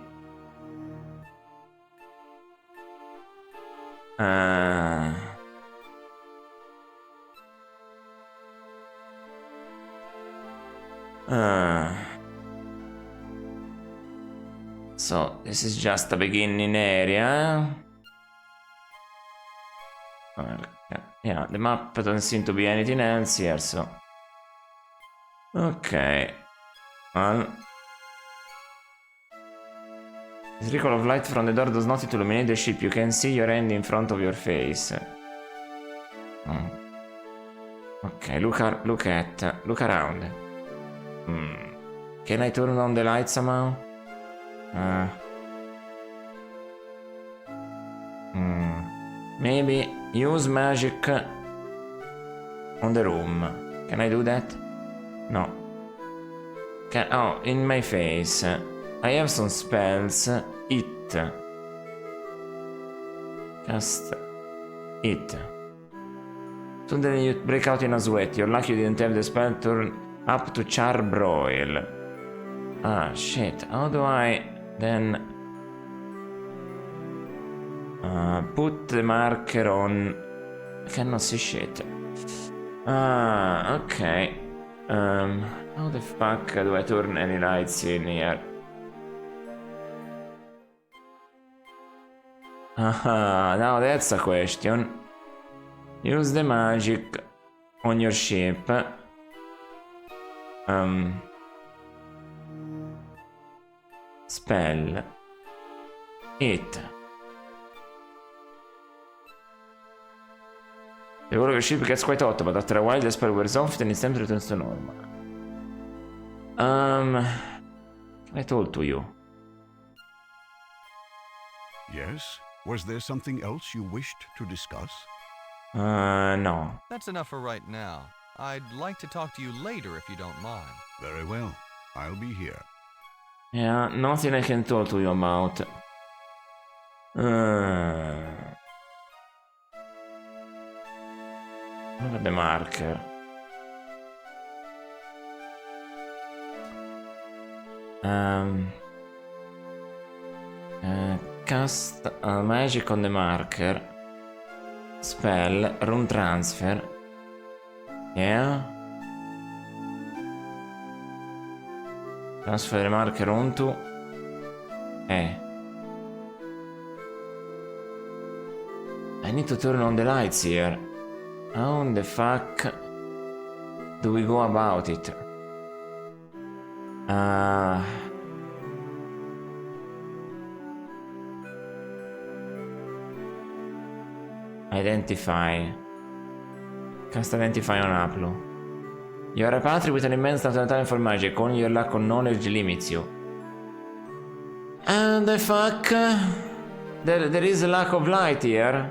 So this is just a beginning area. Yeah, the map doesn't seem to be anything else here, so... Okay. Well... The trickle of light from the door does not illuminate the ship. You can see your hand in front of your face. Okay, look around. Can I turn on the light somehow? Maybe use magic on the room. Can I do that? No. Oh, in my face. I have some spells. It. Cast it. Suddenly you break out in a sweat. You're lucky you didn't have the spell turn up to Charbroil. Ah, shit. How do I then put the marker on? I cannot see shit. Ah, okay. How the fuck do I turn any lights in here? Aha, now that's a question. Use the magic on your ship. Spell it. The water of your ship gets quite hot, but after a while the spell wears off and its temperature returns to normal. I told to you. Yes? Was there something else you wished to discuss? No. That's enough for right now. I'd like to talk to you later if you don't mind. Very well. I'll be here. Yeah, nothing I can talk to you about. Look at the marker. Cast magic on the marker. Spell, rune transfer. Yeah. Transfer the marker onto. I need to turn on the lights here. How in the fuck do we go about it? Identify. Cast identify on Aplo. You are a patri with an immense natural talent for magic. Only your lack of knowledge limits you. And the fuck? There is a lack of light here.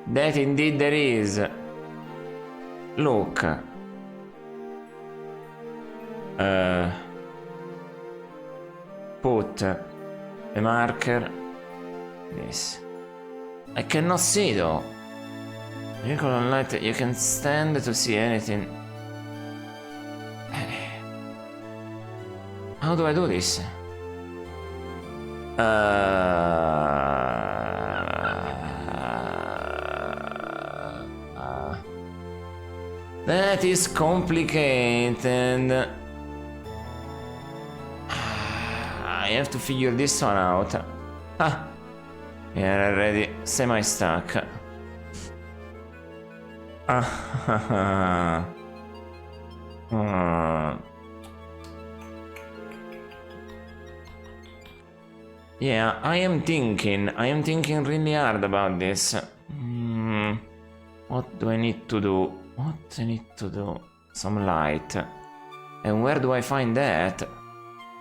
That indeed there is. Look. Put the marker. This. I cannot see though. You can light. You can stand to see anything. How do I do this? That is complicated. I have to figure this one out. We are already semi-stuck. Yeah, I am thinking really hard about this. What do I need to do? Some light. And where do I find that?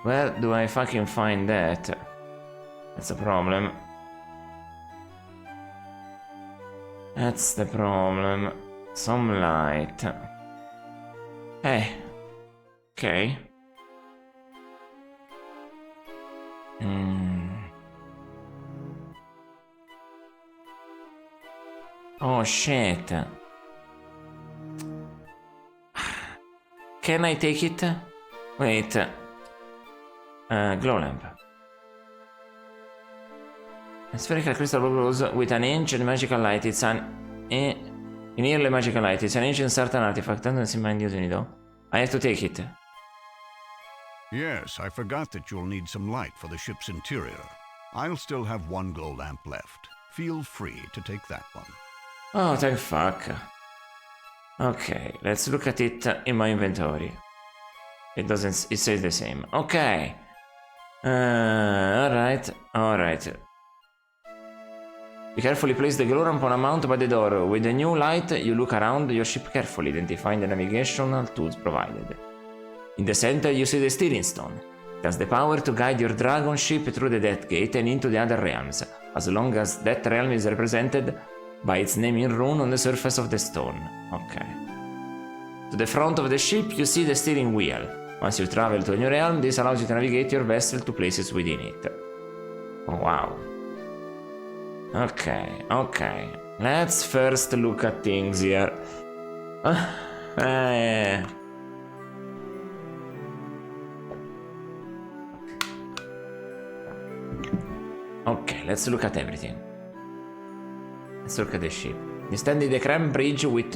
Where do I fucking find that? That's a problem. That's the problem. Some light. Hey. Okay. Oh shit. Can I take it? Wait. Glow lamp. A spherical crystal glows with an ancient magical light. It's an nearly magical light. It's an ancient certain artifact. Doesn't seem mind using it though. I have to take it. Yes, I forgot that you'll need some light for the ship's interior. I'll still have one glow lamp left. Feel free to take that one. Oh, thank fuck. Okay, let's look at it in my inventory. It doesn't, it says the same. Okay. Alright. You carefully place the glow lamp on a mount by the door. With the new light, you look around your ship carefully, identifying the navigational tools provided. In the center, you see the steering stone. It has the power to guide your dragon ship through the Death Gate and into the other realms, as long as that realm is represented by its naming rune on the surface of the stone. Okay. To the front of the ship, you see the steering wheel. Once you travel to a new realm, this allows you to navigate your vessel to places within it. Oh, wow. Okay. Let's first look at things here. Okay, let's look at everything. Let's look at the ship. You stand in the cramp bridge with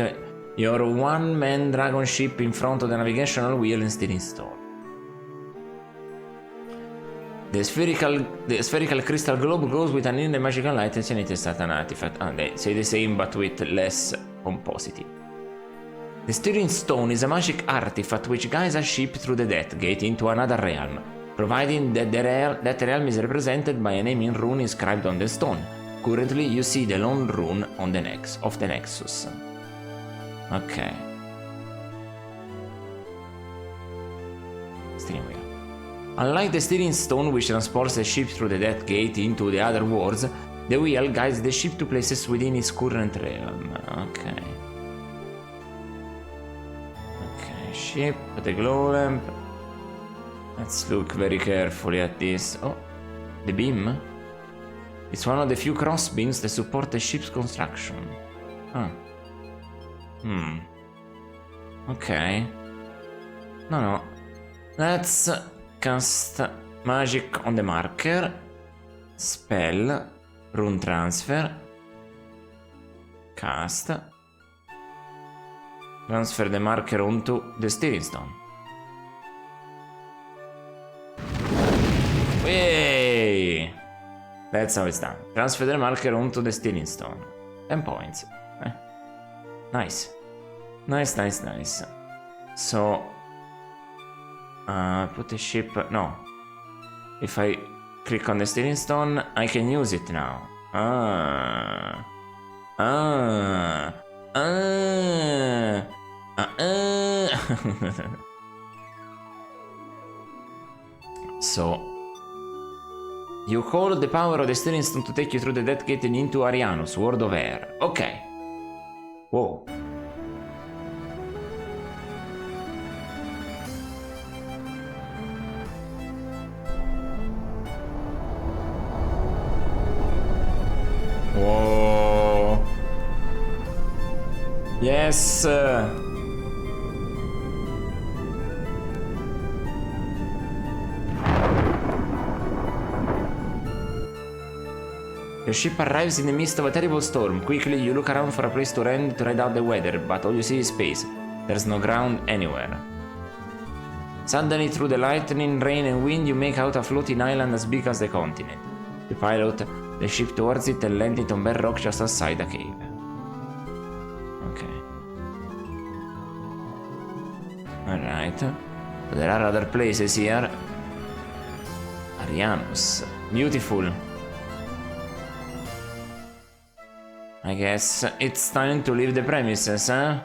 your one-man dragon ship in front of the navigational wheel and steering stone. The spherical crystal globe glows with an inner magical light and it is an artifact. They say the same but with less pomposity. The steering stone is a magic artifact which guides a ship through the Death Gate into another realm, providing that that realm is represented by a naming rune inscribed on the stone. Currently, you see the lone rune on the Nexus. Okay. Steering wheel. Unlike the steering stone which transports the ship through the Death Gate into the other worlds, the wheel guides the ship to places within its current realm. Okay. Ship, the glow lamp. Let's look very carefully at this. Oh, the beam. It's one of the few cross beams that support the ship's construction. Huh. Okay. No. Let's cast magic on the marker. Spell. Rune transfer. Cast. Transfer the marker onto the steering stone. Yay! That's how it's done. Transfer the marker onto the steering stone. 10 points. Nice. Nice. So... put the ship... No. If I click on the steering stone, I can use it now. So, you hold the power of the steering stone to take you through the Death Gate and into Arianus, World of Air. Okay. Whoa. Whoa. Yes. Your ship arrives in the midst of a terrible storm. Quickly, you look around for a place to land to ride out the weather, but all you see is space. There's no ground anywhere. Suddenly, through the lightning, rain and wind, you make out a floating island as big as the continent. You pilot the ship towards it and land it on bare rock just outside a cave. Okay. Alright. There are other places here. Arianus. Beautiful. I guess it's time to leave the premises, huh?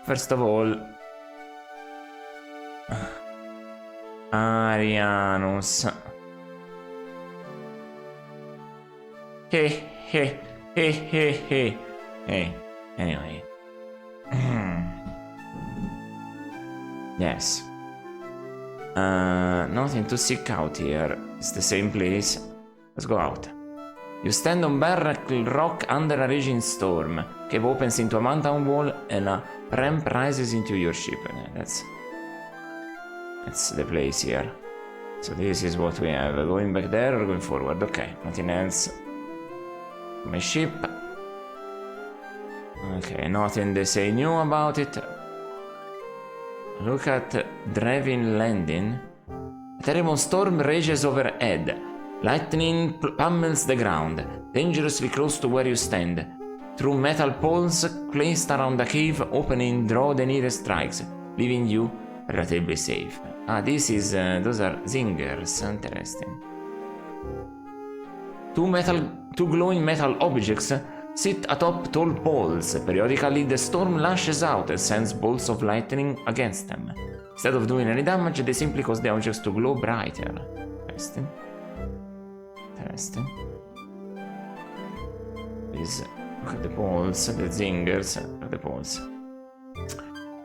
First of all... Arianus. Hey. Anyway. Yes. Nothing to seek out here. It's the same place. Let's go out. You stand on bare rock under a raging storm. Cave opens into a mountain wall and a ramp rises into your ship. That's the place here. So this is what we have. Going back there or going forward? Okay, nothing else. My ship. Okay, nothing they say new about it. Look at Drevin Landing. terrible storm rages overhead. Lightning pummels the ground, dangerously close to where you stand. Through metal poles placed around the cave opening, draw the nearest strikes, leaving you relatively safe. Ah, this is those are zingers. Interesting. Two glowing metal objects sit atop tall poles. Periodically, the storm lashes out and sends bolts of lightning against them. Instead of doing any damage, they simply cause the objects to glow brighter. Interesting. Interesting. Please look at the poles, the zingers, look at the poles.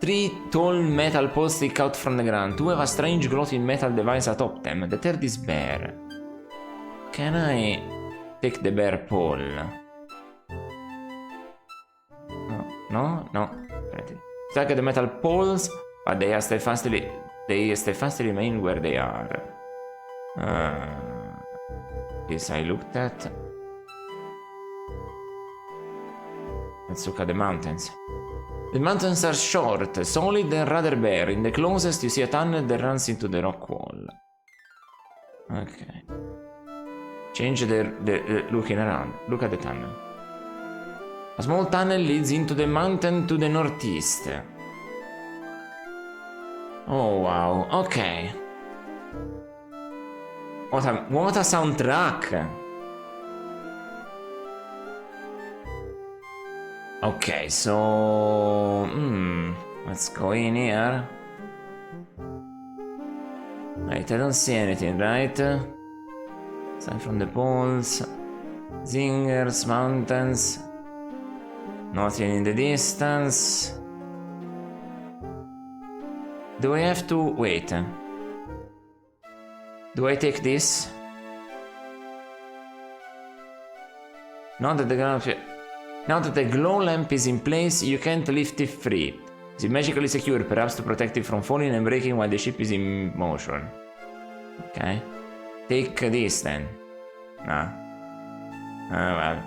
3 tall metal poles stick out from the ground. 2 have a strange gloating metal device atop them. The third is bare. Can I take the bare pole? No. Stack the metal poles, but they steadfastly remain where they are. This I looked at. Let's look at the mountains. The mountains are short, solid, and rather bare. In the closest, you see a tunnel that runs into the rock wall. Okay. Change the looking around. Look at the tunnel. A small tunnel leads into the mountain to the northeast. Oh wow, okay. What a soundtrack! Okay, so let's go in here. Right, I don't see anything, right? Aside from the poles, zingers, mountains. Nothing in the distance. Do I have to wait? Do I take this? Now that the glow lamp is in place, you can't lift it free. Is it magically secure, perhaps to protect it from falling and breaking while the ship is in motion? Okay. Take this then. Nah. Well.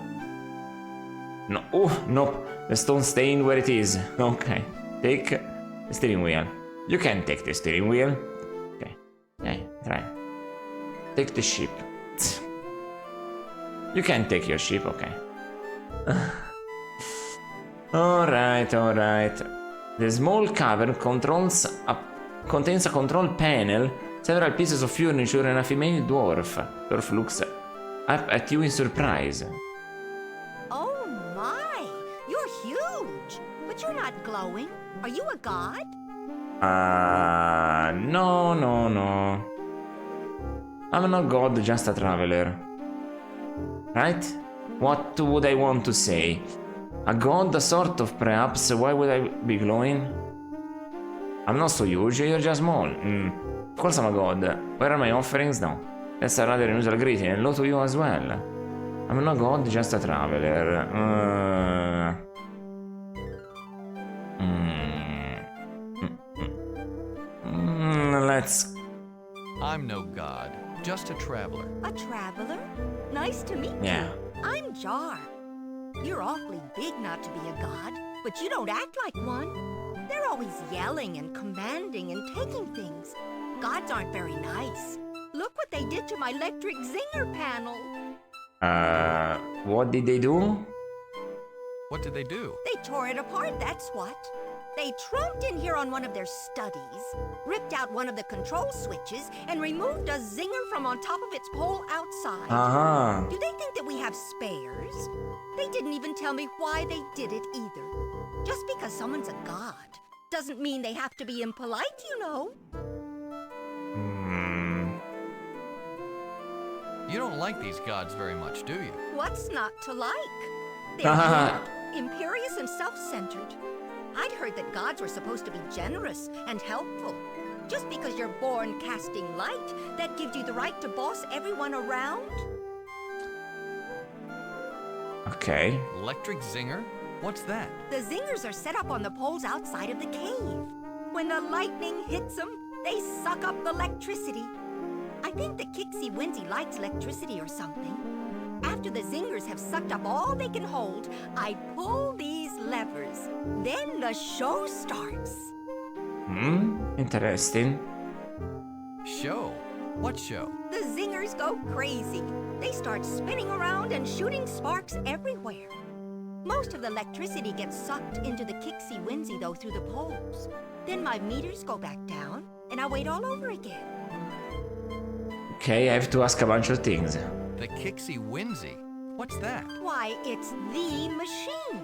No. Oh, nope. The stone's staying where it is. Okay. Take the steering wheel. You can take the steering wheel. Okay. Okay, try. Take the ship. You can take your ship, okay. Alright. The small cavern contains a control panel, several pieces of furniture, and a female dwarf. Dwarf looks up at you in surprise. Oh my! You're huge! But you're not glowing. Are you a god? No. I'm not god, just a traveler. Right? What would I want to say? A god, sort of, perhaps. Why would I be glowing? I'm not so huge, you're just small. Of course I'm a god. Where are my offerings? No. That's a rather unusual greeting, and hello to you as well. I'm not god, just a traveler. Let's... I'm no god, just a traveler. A traveler? Nice to meet Yeah. you. I'm Jar. You're awfully big not to be a god, but you don't act like one. They're always yelling and commanding and taking things. Gods aren't very nice. Look what they did to my electric zinger panel. What did they do? What did they do? They tore it apart, that's what. They trumped in here on one of their studies, ripped out one of the control switches, and removed a zinger from on top of its pole outside. Do they think that we have spares? They didn't even tell me why they did it either. Just because someone's a god doesn't mean they have to be impolite, you know. You don't like these gods very much, do you? What's not to like? They're rude, imperious, and self-centered. I'd heard that gods were supposed to be generous and helpful. Just because you're born casting light, that gives you the right to boss everyone around? Okay. Electric zinger? What's that? The zingers are set up on the poles outside of the cave. When the lightning hits them, they suck up the electricity. I think the Kixie Winsy likes electricity or something. After the zingers have sucked up all they can hold, I pull these levers. Then the show starts. Interesting. Show? What show? The zingers go crazy. They start spinning around and shooting sparks everywhere. Most of the electricity gets sucked into the Kixie Winsy, though, through the poles. Then my meters go back down, and I wait all over again. Okay, I have to ask a bunch of things. The Kixie Winsy? What's that? Why, it's the machine.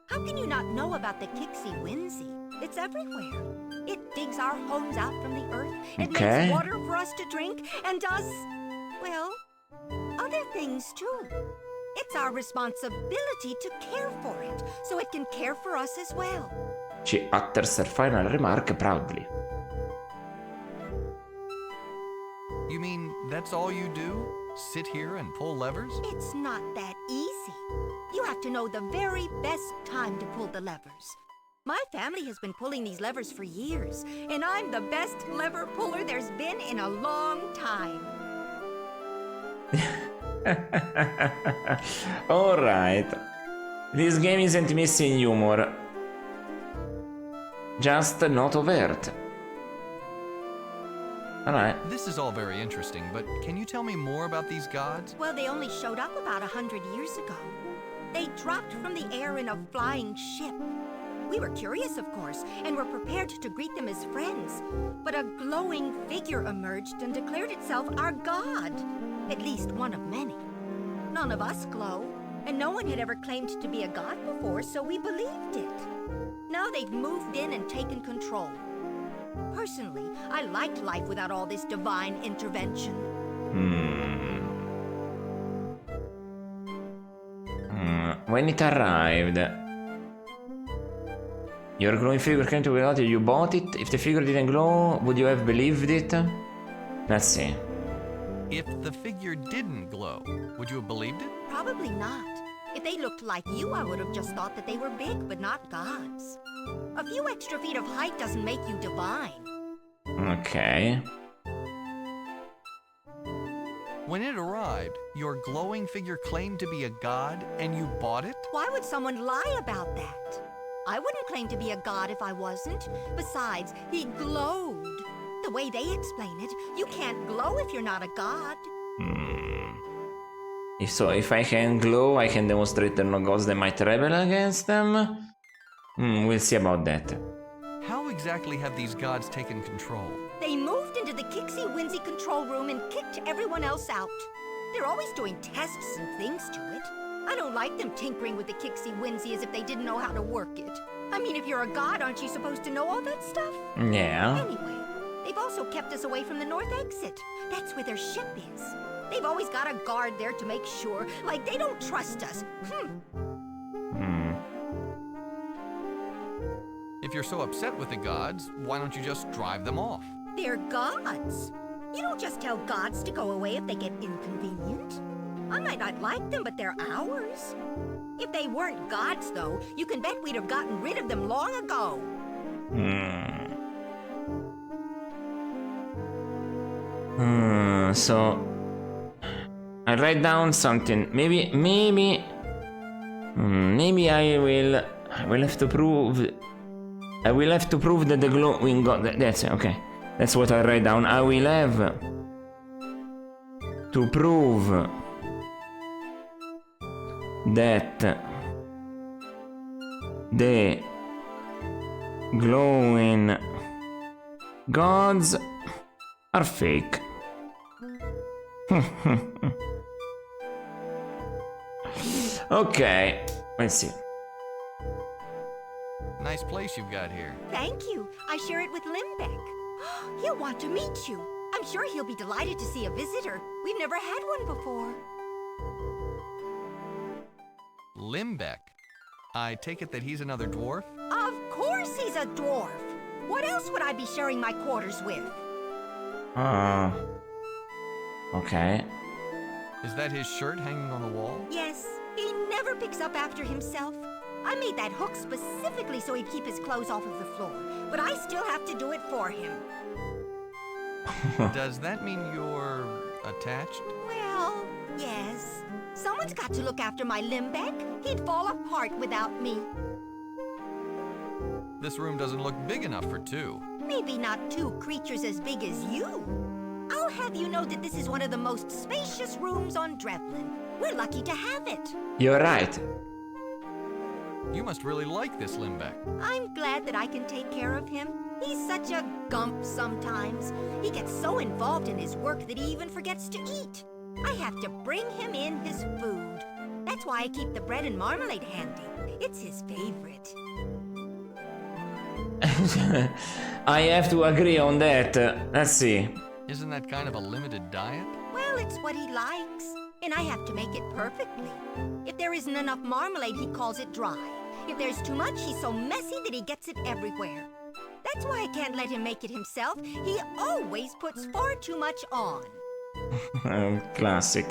How can you not know about the Kixie Winsy? It's everywhere. It digs our homes out from the earth. It Okay. makes water for us to drink and does, well, other things too. It's our responsibility to care for it, so it can care for us as well. She utters her final remark proudly. You mean that's all you do? Sit here and pull levers? It's not that easy. You have to know the very best time to pull the levers. My family has been pulling these levers for years, and I'm the best lever puller there's been in a long time. Alright. This game isn't missing humor. Just not overt. Alright. This is all very interesting, but can you tell me more about these gods? Well, they only showed up about 100 years ago. They dropped from the air in a flying ship. We were curious, of course, and were prepared to greet them as friends. But a glowing figure emerged and declared itself our god. At least one of many. None of us glow, and no one had ever claimed to be a god before, so we believed it. Now they've moved in and taken control. Personally, I liked life without all this divine intervention. When it arrived, your glowing figure came to without you bought it. If the figure didn't glow, would you have believed it? Let's see. If the figure didn't glow, would you have believed it? Probably not. If they looked like you, I would have just thought that they were big, but not gods. A few extra feet of height doesn't make you divine. Okay. When it arrived, your glowing figure claimed to be a god, and you bought it? Why would someone lie about that? I wouldn't claim to be a god if I wasn't. Besides, he glowed. The way they explain it, you can't glow if you're not a god. If I can glow, I can demonstrate there are no gods that might rebel against them. We'll see about that. How exactly have these gods taken control? They moved into the Kixie Winsy control room and kicked everyone else out. They're always doing tests and things to it. I don't like them tinkering with the Kixie Winsy as if they didn't know how to work it. I mean, if you're a god, aren't you supposed to know all that stuff? Yeah. Anyway, they've also kept us away from the north exit. That's where their ship is. They've always got a guard there to make sure, like they don't trust us. If you're so upset with the gods, why don't you just drive them off? They're gods. You don't just tell gods to go away if they get inconvenient. I might not like them, but they're ours. If they weren't gods, though, you can bet we'd have gotten rid of them long ago. So I write down something. Maybe I will have to prove. I will have to prove that the glowing god. That's it. Okay. That's what I write down. I will have to prove that the glowing gods are fake. Okay, let's see. Nice place you've got here. Thank you. I share it with Limbeck. He'll want to meet you. I'm sure he'll be delighted to see a visitor. We've never had one before. Limbeck. I take it that he's another dwarf? Of course he's a dwarf. What else would I be sharing my quarters with? Okay. Is that his shirt hanging on the wall? Yes, he never picks up after himself. I made that hook specifically so he'd keep his clothes off of the floor, but I still have to do it for him. Does that mean you're attached? Well, yes. Someone's got to look after my Limbeck. He'd fall apart without me. This room doesn't look big enough for two. Maybe not two creatures as big as you. I'll have you know that this is one of the most spacious rooms on Drevlin. We're lucky to have it. You're right. You must really like this Limbeck. I'm glad that I can take care of him. He's such a gump sometimes. He gets so involved in his work that he even forgets to eat. I have to bring him in his food. That's why I keep the bread and marmalade handy. It's his favorite. I have to agree on that. Let's see. Isn't that kind of a limited diet? Well, it's what he likes, and I have to make it perfectly. If there isn't enough marmalade, he calls it dry. If there's too much, he's so messy that he gets it everywhere. That's why I can't let him make it himself. He always puts far too much on. Classic.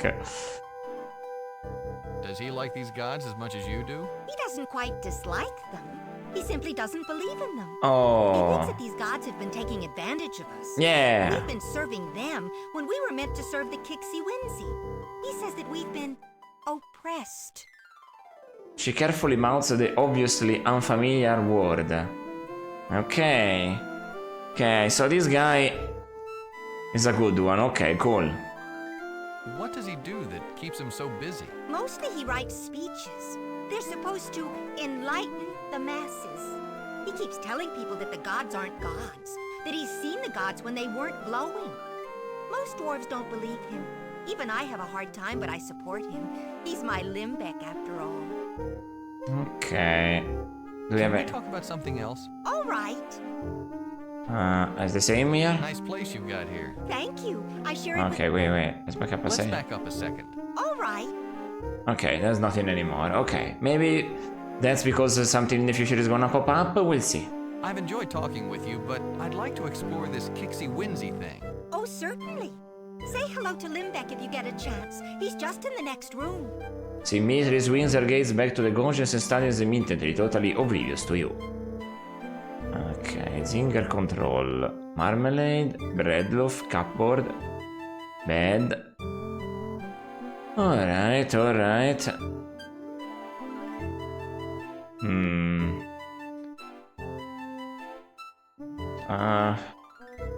Does he like these gods as much as you do? He doesn't quite dislike them. He simply doesn't believe in them. He thinks Oh. that these gods have been taking advantage of us. Yeah. We've been serving them when we were meant to serve the Kixie Winzy. He says that we've been oppressed. She carefully mouths the obviously unfamiliar word. Okay. Okay, so this guy is a good one. Okay, cool. What does he do that keeps him so busy? Mostly he writes speeches. They're supposed to enlighten the masses. He keeps telling people that the gods aren't gods, that he's seen the gods when they weren't glowing. Most dwarves don't believe him. Even I have a hard time, but I support him. He's my Limbeck after all. Okay. Do we have Can we a... talk about something else? All right. Is the same here? Nice place you've got here. Thank you. I share it Okay, wait. Let's back up a Let's second. back up a second. with... All right. Okay, there's nothing anymore. Okay, maybe that's because something in the future is gonna pop up. We'll see. I've enjoyed talking with you, but I'd like to explore this Kixie Winzy thing. Oh, certainly. Say hello to Limbeck if you get a chance. He's just in the next room. She immediately swings her gaze back to the gorgeous and studies immediately, totally oblivious to you. Okay, Zinger control. Marmalade, bread loaf, cupboard, bed. Alright.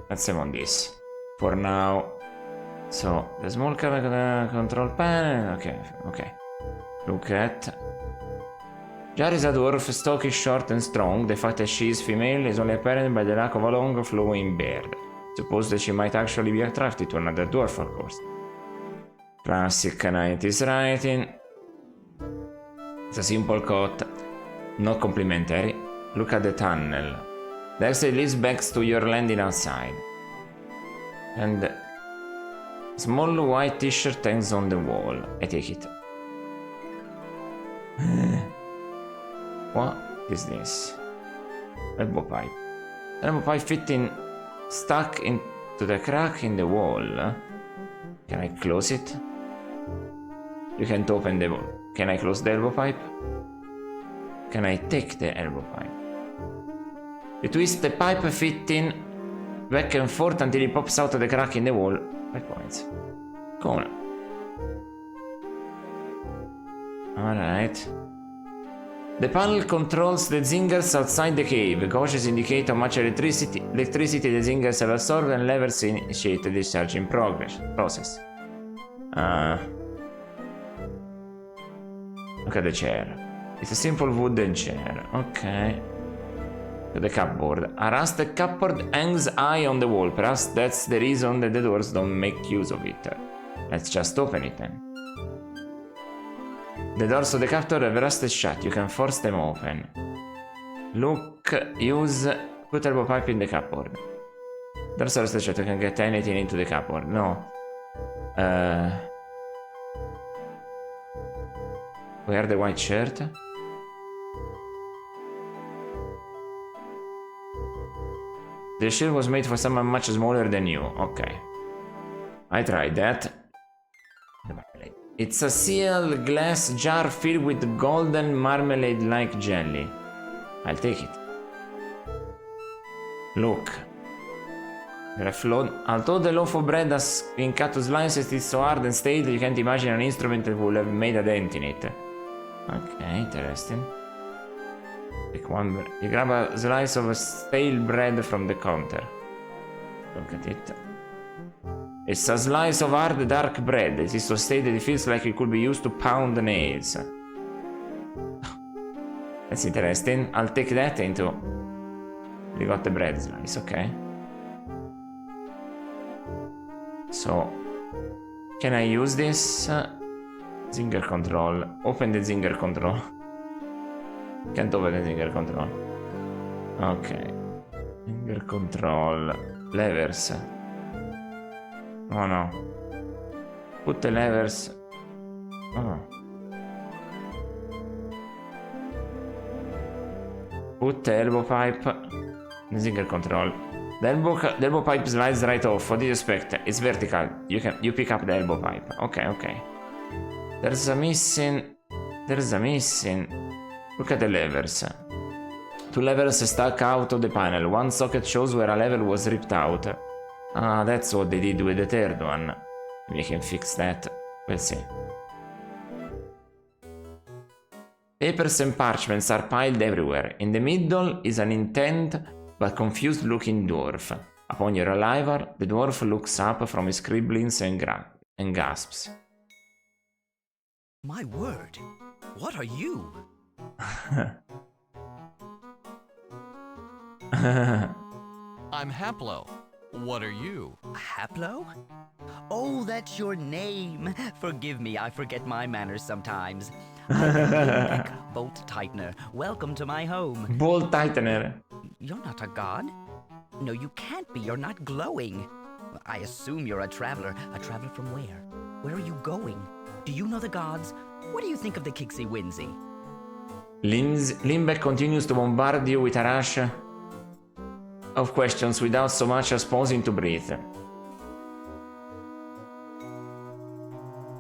Let's save on this. For now. So, the small control panel. Okay. Look at. Jar is a dwarf, stocky, short, and strong. The fact that she is female is only apparent by the lack of a long, flowing beard. Suppose that she might actually be attracted to another dwarf, of course. Classic 90s writing. It's a simple quote, not complimentary. Look at the tunnel. The exit leads back to your landing outside. And small white t-shirt hangs on the wall. I take it. What is this? Elbow pipe. Elbow pipe fitting stuck into the crack in the wall. Can I close it? You can't open the wall. Can I close the elbow pipe? Can I take the elbow pipe? You twist the pipe fitting back and forth until it pops out of the crack in the wall. 5 points. Cool. Alright. The panel controls the zingers outside the cave. Gauges indicate how much electricity the zingers have absorbed, and levers initiate the discharging process. Look at the chair. It's a simple wooden chair. Okay. To the cupboard. A rusted cupboard hangs high on the wall. Perhaps that's the reason that the doors don't make use of it. Let's just open it then. The doors of the cupboard have rusted shut. You can force them open. Look, put elbow pipe in the cupboard. Doors are rusted shut. You can get anything into the cupboard. No. Wear the white shirt. The shield was made for someone much smaller than you. Okay. I tried that. It's a sealed glass jar filled with golden marmalade-like jelly. I'll take it. Look. Although the loaf of bread has been cut to slices, it's so hard and stale that you can't imagine an instrument that would have made a dent in it. Okay, interesting. Take one. You grab a slice of stale bread from the counter. Look at it. It's a slice of hard, dark bread. It is so stated it feels like it could be used to pound nails. That's interesting. I'll take that into... We got the bread slice, okay. So... Can I use this? Zinger control. Open the Zinger control. Can't open the Zinger control. Okay. Zinger control. Levers. Oh no. Put the levers. Oh. Put the elbow pipe. The Zinger control. The elbow pipe slides right off. What do you expect? It's vertical. You pick up the elbow pipe. Okay, okay. There's a missing. Look at the levers. 2 levers stuck out of the panel. One socket shows where a level was ripped out. Ah, that's what they did with the third one. We can fix that. We'll see. Papers and parchments are piled everywhere. In the middle is an intent but confused looking dwarf. Upon your arrival, the dwarf looks up from his scribblings and gasps. My word, what are you? I'm Haplo. What are you? Haplo? Oh, that's your name. Forgive me, I forget my manners sometimes. I'm Bolt Tightener. Welcome to my home. Bolt Tightener. You're not a god? No, you can't be. You're not glowing. I assume you're a traveler. A traveler from where? Where are you going? Do you know the gods? What do you think of the Kixie Winsey? Limbeck continues to bombard you with a rush of questions without so much as pausing to breathe.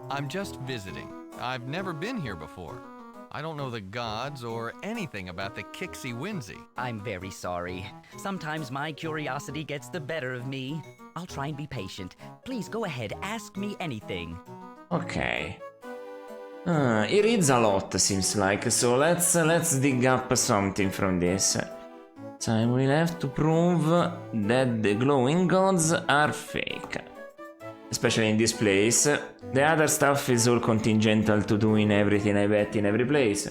I'm just visiting. I've never been here before. I don't know the gods or anything about the Kixie Winsey. I'm very sorry. Sometimes my curiosity gets the better of me. I'll try and be patient. Please go ahead, ask me anything. Okay. He reads a lot, seems like, so let's dig up something from this. So I will have to prove that the glowing gods are fake. Especially in this place. The other stuff is all contingental to doing everything, I bet, in every place.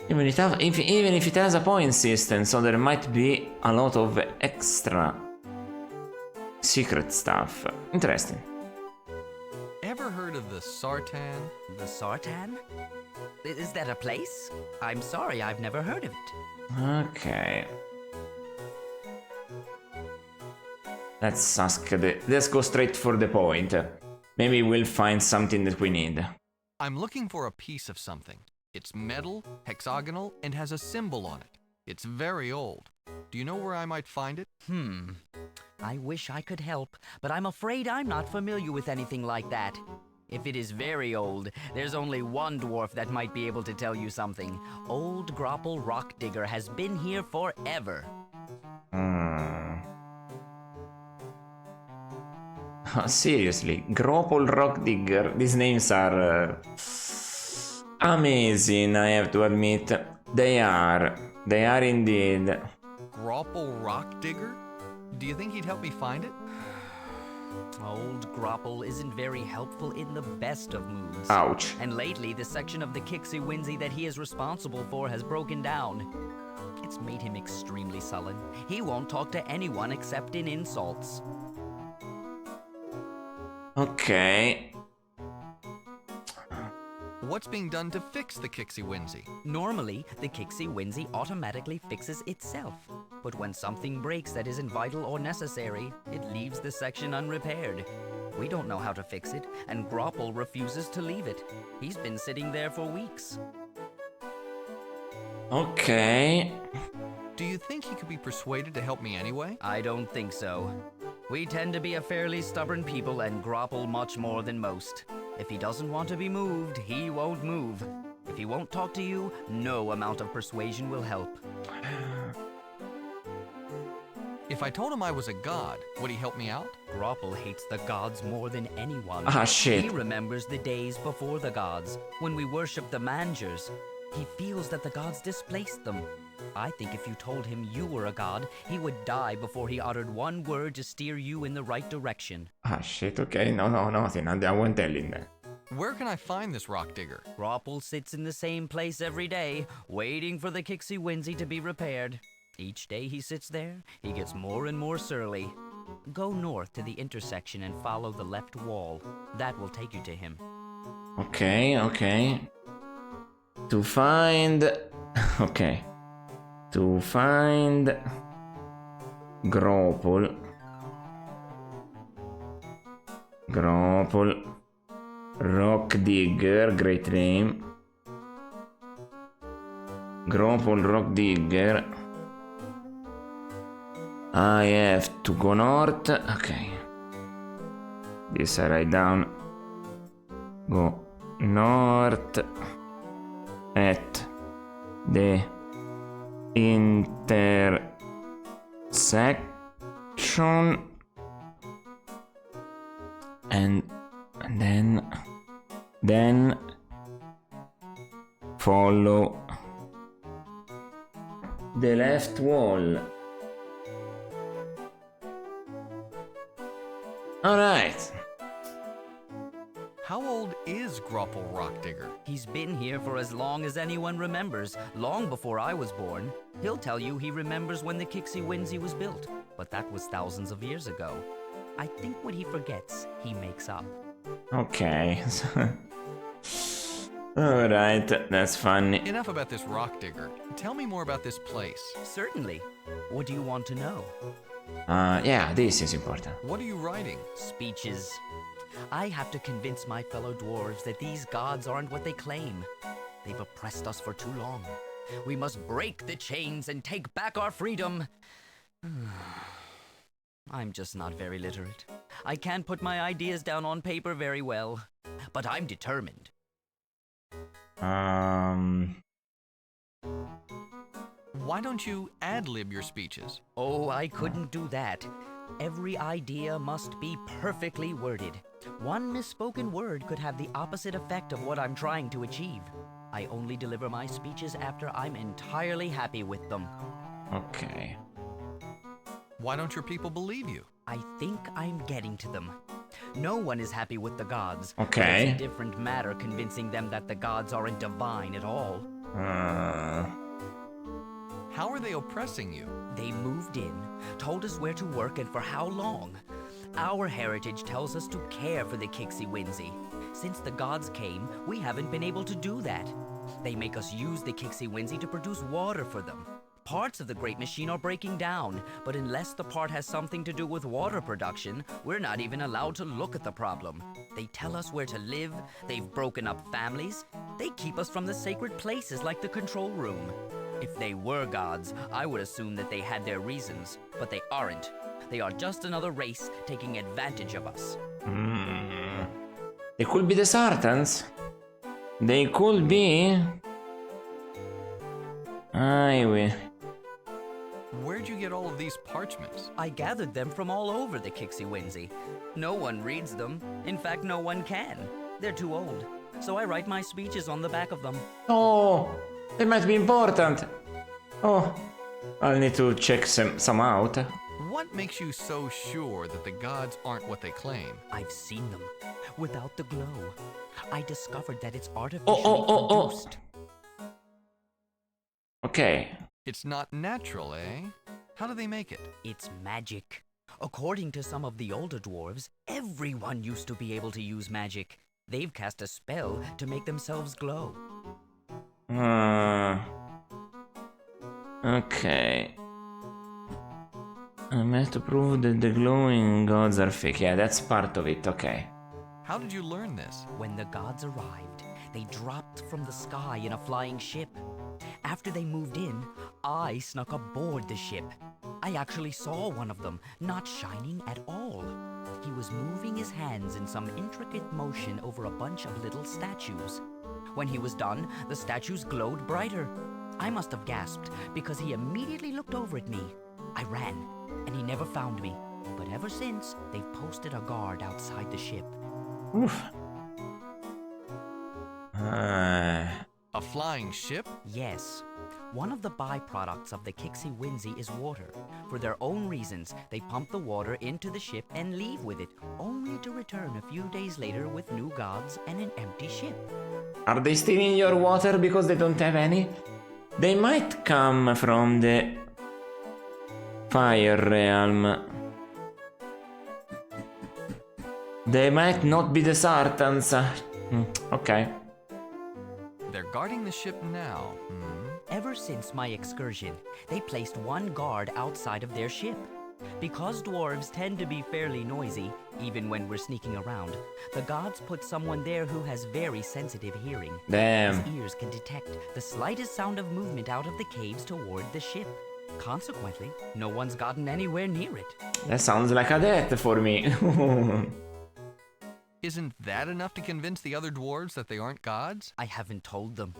Even if it has a point system, so there might be a lot of extra secret stuff. Interesting. Ever heard of the Sartan? The Sartan? Is that a place? I'm sorry, I've never heard of it. Okay. Let's go straight for the point. Maybe we'll find something that we need. I'm looking for a piece of something. It's metal, hexagonal, and has a symbol on it. It's very old. Do you know where I might find it? I wish I could help, but I'm afraid I'm not familiar with anything like that. If it is very old, there's only one dwarf that might be able to tell you something. Old Grapple Rock Digger has been here forever. Seriously, Grapple Rock Digger. These names are amazing, I have to admit. They are indeed. Grapple Rock Digger? Do you think he'd help me find it? Old Grapple isn't very helpful in the best of moods. Ouch. And lately, the section of the Kixie Winsey that he is responsible for has broken down. It's made him extremely sullen. He won't talk to anyone except in insults. Okay. What's being done to fix the Kixie Winsey? Normally, the Kixie Winsey automatically fixes itself. But when something breaks that isn't vital or necessary, it leaves the section unrepaired. We don't know how to fix it, and Grapple refuses to leave it. He's been sitting there for weeks. Okay. Do you think he could be persuaded to help me anyway? I don't think so. We tend to be a fairly stubborn people and Grapple much more than most. If he doesn't want to be moved, he won't move. If he won't talk to you, no amount of persuasion will help. If I told him I was a god, would he help me out? Grapple hates the gods more than anyone. Ah, shit. He remembers the days before the gods, when we worshipped the Mangers. He feels that the gods displaced them. I think if you told him you were a god, he would die before he uttered one word to steer you in the right direction. Ah, shit, okay. No, nothing. I won't tell him that. Where can I find this rock digger? Grapple sits in the same place every day, waiting for the Kixie Winsey to be repaired. Each day he sits there, he gets more and more surly. Go north to the intersection and follow the left wall. That will take you to him. Okay. To find... Okay. To find... Grapple. Rock digger, great name. Grapple, rock digger. I have to go north. Okay. This I write down. Go north at the intersection and then follow the left wall. All right. How old is Grapple Rock Digger? He's been here for as long as anyone remembers, long before I was born. He'll tell you he remembers when the Kixie Winsey was built, but that was thousands of years ago. I think what he forgets, he makes up. Okay. All right, that's funny. Enough about this rock digger. Tell me more about this place. Certainly. What do you want to know? Yeah, this is important. What are you writing? Speeches. I have to convince my fellow dwarves that these gods aren't what they claim. They've oppressed us for too long. We must break the chains and take back our freedom. I'm just not very literate. I can't put my ideas down on paper very well, but I'm determined. Why don't you ad-lib your speeches? Oh, I couldn't do that. Every idea must be perfectly worded. One misspoken word could have the opposite effect of what I'm trying to achieve. I only deliver my speeches after I'm entirely happy with them. Okay. Why don't your people believe you? I think I'm getting to them. No one is happy with the gods. Okay. But it's a different matter convincing them that the gods aren't divine at all. How are they oppressing you? They moved in, told us where to work and for how long. Our heritage tells us to care for the Kixie Winsey. Since the gods came, we haven't been able to do that. They make us use the Kixie Winsey to produce water for them. Parts of the great machine are breaking down, but unless the part has something to do with water production, we're not even allowed to look at the problem. They tell us where to live, they've broken up families, they keep us from the sacred places like the control room. If they were gods, I would assume that they had their reasons, but they aren't. They are just another race taking advantage of us. They could be the Sartans. They could be... Where'd you get all of these parchments? I gathered them from all over the Kixie Winsey. No one reads them. In fact, no one can. They're too old. So I write my speeches on the back of them. Oh, they might be important. Oh, I'll need to check some out. What makes you so sure that the gods aren't what they claim? I've seen them. Without the glow. I discovered that it's artificially produced. Okay. It's not natural, eh? How do they make it? It's magic. According to some of the older dwarves, everyone used to be able to use magic. They've cast a spell to make themselves glow. Okay. I have to prove that the glowing gods are fake. Yeah, that's part of it, okay. How did you learn this? When the gods arrived, they dropped from the sky in a flying ship. After they moved in, I snuck aboard the ship. I actually saw one of them, not shining at all. He was moving his hands in some intricate motion over a bunch of little statues. When he was done, the statues glowed brighter. I must have gasped because he immediately looked over at me. I ran, and he never found me. But ever since, they've posted a guard outside the ship. Oof. A flying ship? Yes. One of the byproducts of the Kixie Whimsy is water. For their own reasons, they pump the water into the ship and leave with it, only to return a few days later with new gods and an empty ship. Are they stealing your water because they don't have any? They might come from the Fire Realm. They might not be the Sartans. Okay. They're guarding the ship now. Ever since my excursion, they placed one guard outside of their ship. Because dwarves tend to be fairly noisy, even when we're sneaking around, the gods put someone there who has very sensitive hearing. Damn. His ears can detect the slightest sound of movement out of the caves toward the ship. Consequently, no one's gotten anywhere near it. That sounds like a death for me. Isn't that enough to convince the other dwarves that they aren't gods? I haven't told them.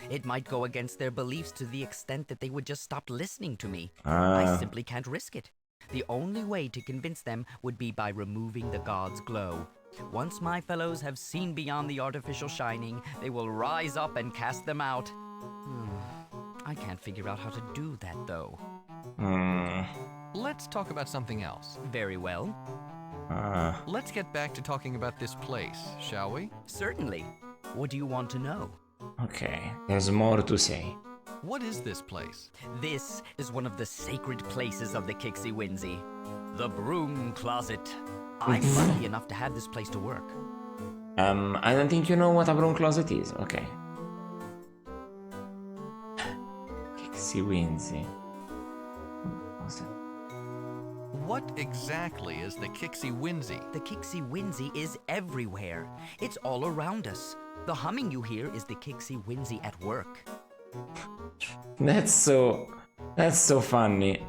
It might go against their beliefs to the extent that they would just stop listening to me. I simply can't risk it. The only way to convince them would be by removing the god's glow. Once my fellows have seen beyond the artificial shining, they will rise up and cast them out. I can't figure out how to do that, though. Let's talk about something else. Very well. Let's get back to talking about this place, shall we? Certainly. What do you want to know? Okay, there's more to say. What is this place? This is one of the sacred places of the Kixie Whimsy. The broom closet. I'm lucky enough to have this place to work. I don't think you know what a broom closet is. Okay. Kixie Whimsy. What exactly is the Kixie Whimsy? The Kixie Whimsy is everywhere. It's all around us. The humming you hear is the Kixie Whimsy at work. That's so funny.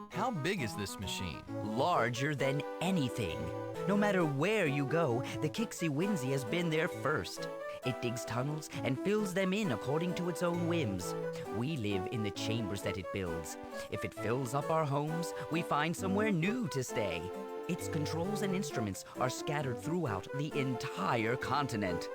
How big is this machine? Larger than anything. No matter where you go, the Kixie Whimsy has been there first. It digs tunnels and fills them in according to its own whims. We live in the chambers that it builds. If it fills up our homes, we find somewhere new to stay. Its controls and instruments are scattered throughout the entire continent.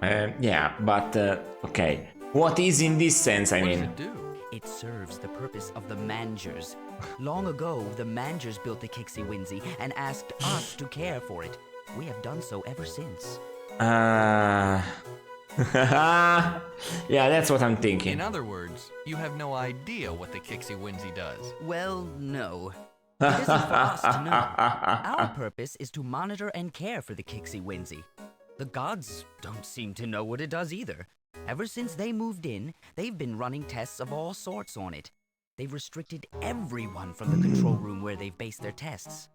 Yeah, but okay. What is in this sense, I What does mean? it do? It serves the purpose of the mangers. Long ago, the mangers built the Kixie Whimsy and asked us to care for it. We have done so ever since. Yeah, that's what I'm In thinking. other words, you have no idea what the Kixie Whimsy does. Well, no. It isn't for us to know. Our purpose is to monitor and care for the Kixie Whimsy. The gods don't seem to know what it does either. Ever since they moved in, they've been running tests of all sorts on it. They've restricted everyone from the control room where they've based their tests.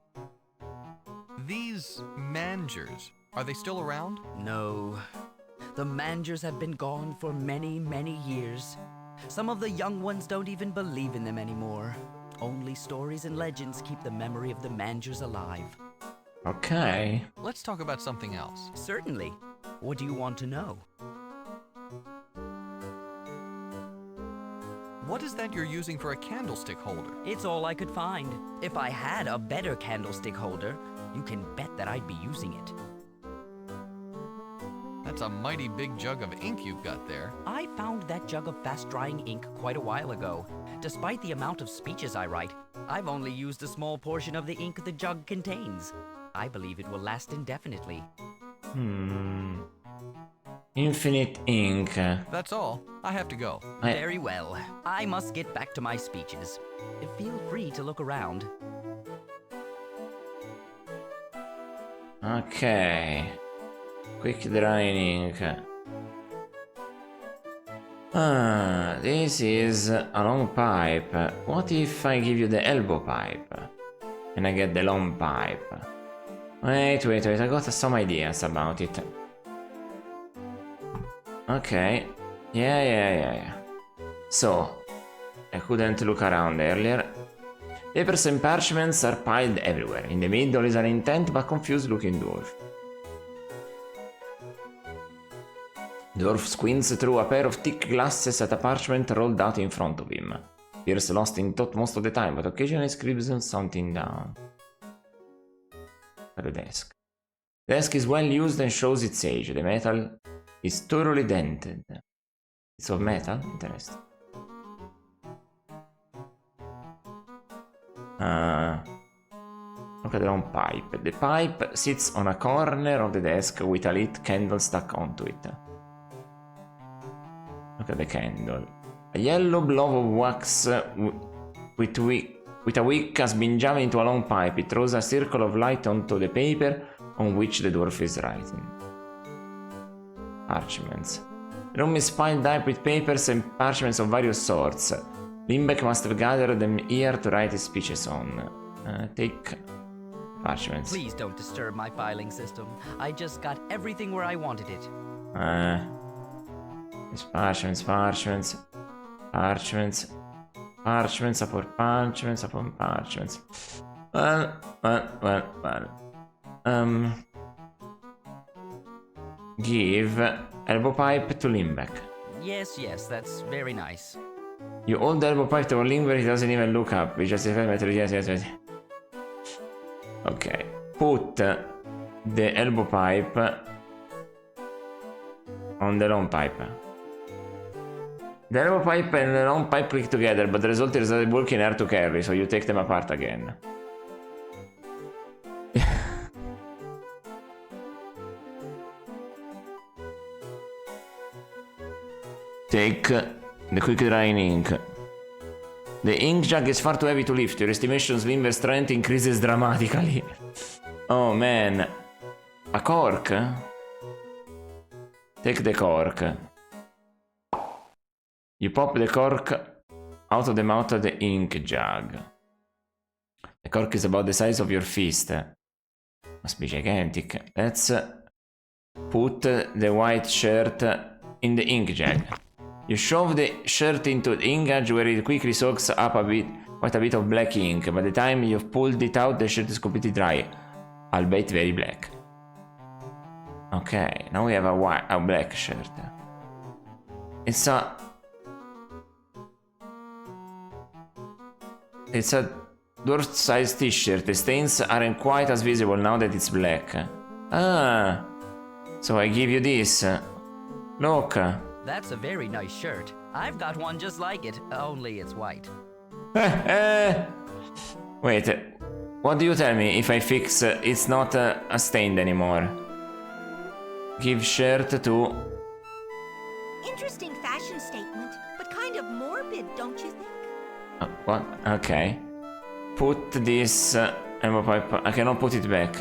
These mangers, are they still around? No. The mangers have been gone for many, many years. Some of the young ones don't even believe in them anymore. Only stories and legends keep the memory of the mangers alive. Okay. Let's talk about something else. Certainly. What do you want to know? What is that you're using for a candlestick holder? It's all I could find. If I had a better candlestick holder, you can bet that I'd be using it. That's a mighty big jug of ink you've got there. I found that jug of fast-drying ink quite a while ago. Despite the amount of speeches I write, I've only used a small portion of the ink the jug contains. I believe it will last indefinitely. Infinite ink. That's all. I have to go. Very well. I must get back to my speeches. Feel free to look around. Okay. Quick drying ink. This is a long pipe. What if I give you the elbow pipe? And I get the long pipe? Wait, I got some ideas about it. Okay. Yeah. So, I couldn't look around earlier. Papers and parchments are piled everywhere. In the middle is an intent but confused looking dwarf. Dwarf squints through a pair of thick glasses at a parchment rolled out in front of him. Appears lost in thought most of the time, but occasionally scribbles something down. At the desk. The desk is well used and shows its age. The metal is thoroughly dented. It's of metal? Interesting. Look at the long pipe. The pipe sits on a corner of the desk with a lit candle stuck onto it. Look at the candle. A yellow blob of wax with a wick has been jammed into a long pipe. It throws a circle of light onto the paper on which the dwarf is writing. Parchments. The room is piled up with papers and parchments of various sorts. Limbeck must have gathered them here to write his speeches on. Take parchments. Please don't disturb my filing system. I just got everything where I wanted it. It's parchments upon parchments. Well. Give elbow pipe to Limbeck. Yes, that's very nice. You hold the elbow pipe to Limbeck, he doesn't even look up. He just yes. Okay. Put the elbow pipe on the long pipe. The elbow pipe and the long pipe click together, but the result is a bulky air to carry, so you take them apart again. Take the quick drying ink. The ink jug is far too heavy to lift. Your estimation's Limber's strength increases dramatically. Oh man. A cork? Take the cork. You pop the cork out of the mouth of the ink jug. The cork is about the size of your fist. Must be gigantic. Let's put the white shirt in the ink jug. You shove the shirt into the ink jug where it quickly soaks up quite a bit of black ink. By the time you've pulled it out, the shirt is completely dry, albeit very black. Okay, now we have a black shirt. It's a dwarf-sized t-shirt. The stains aren't quite as visible now that it's black. Ah, so I give you this. Look. That's a very nice shirt. I've got one just like it, only it's white. Wait, what do you tell me if I fix it's not a stained anymore? Give shirt to... Interesting fashion statement, but kind of morbid, don't you think? What? Okay. Put this elbow pipe... I cannot put it back.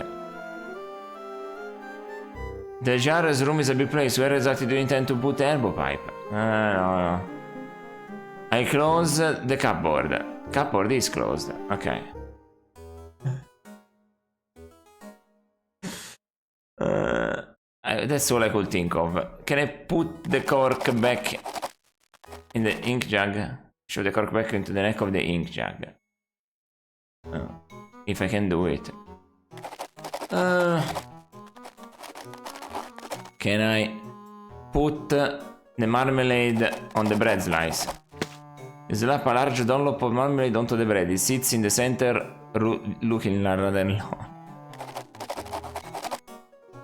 The jar's room is a big place. Where exactly do you intend to put the elbow pipe? No. I close the cupboard. Cupboard is closed. Okay. That's all I could think of. Can I put the cork back in the ink jug? Shove the cork back into the neck of the ink jug. If I can do it. Can I put the marmalade on the bread slice? You slap a large dollop of marmalade onto the bread. It sits in the center, looking rather long.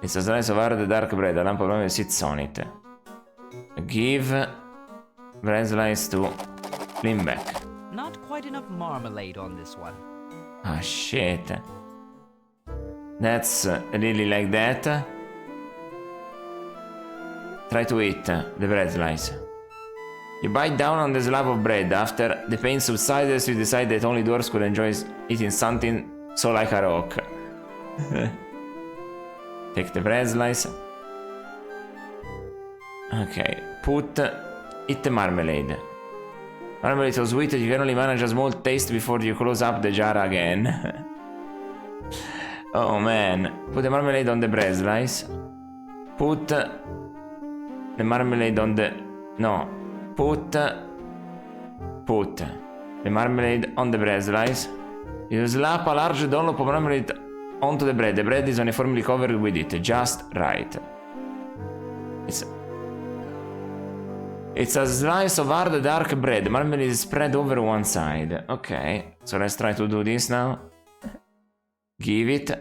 It's a slice of hard dark bread. A lump of marmalade sits on it. Give bread slice to Limbeck. Not quite enough marmalade on this one. Ah, shit. That's really like that. Try to eat the bread slice. You bite down on the slab of bread. After the pain subsides, you decide that only dwarves could enjoy eating something so like a rock. Take the bread slice. Okay, eat the marmalade. Marmalade so sweet that you can only manage a small taste before you close up the jar again. Oh man. Put the marmalade on the bread slice. Put the marmalade on the... No. Put the marmalade on the bread slice. You slap a large dollop of marmalade onto the bread. The bread is uniformly covered with it. Just right. It's a slice of hard dark bread. Marmalade is spread over one side. Okay. So let's try to do this now. Give it.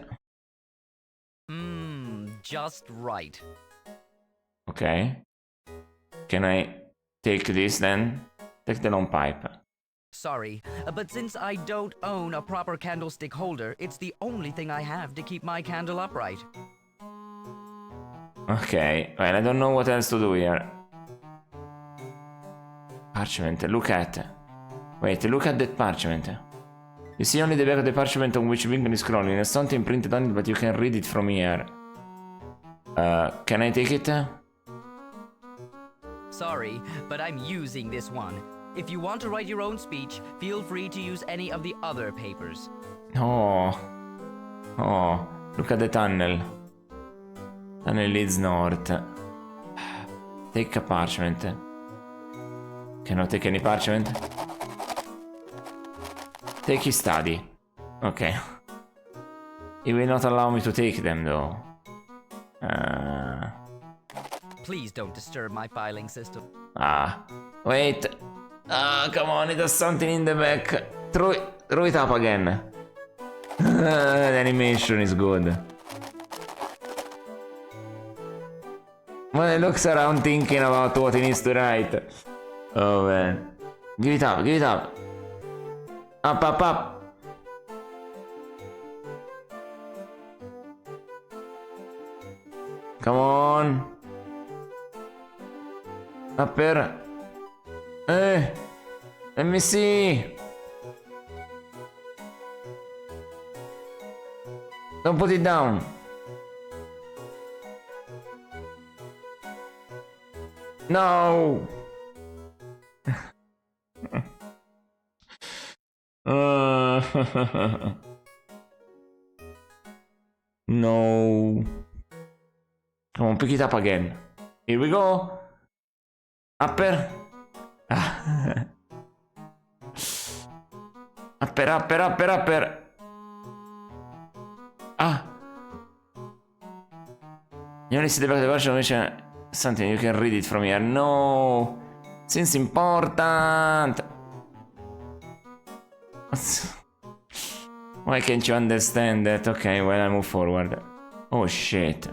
Just right. Okay. Can I take this then? Take the long pipe. Sorry, but since I don't own a proper candlestick holder, it's the only thing I have to keep my candle upright. Okay, well, I don't know what else to do here. Parchment, look at. Wait, look at that parchment. You see only the back of the parchment on which Winkle is scrolling. There's something printed on it, but you can read it from here. Can I take it? Sorry, but I'm using this one. If you want to write your own speech, feel free to use any of the other papers. Oh. Oh, look at the tunnel. Tunnel leads north. Take a parchment. Cannot take any parchment. Take his study. Okay. He will not allow me to take them though. Please don't disturb my filing system. Wait. Come on, it has something in the back. Throw it up again. The animation is good. Well, he looks around thinking about what he needs to write. Oh man. Give it up, give it up. Up, up, up. Come on. Upper. Let me see. Don't put it down. No. No. Come on, pick it up again. Here we go. Upper. Upper, upper, upper, upper. You only see the back of the version which something you can read it from here. No. Seems important. Why can't you understand that? Okay, well, I move forward. Oh shit.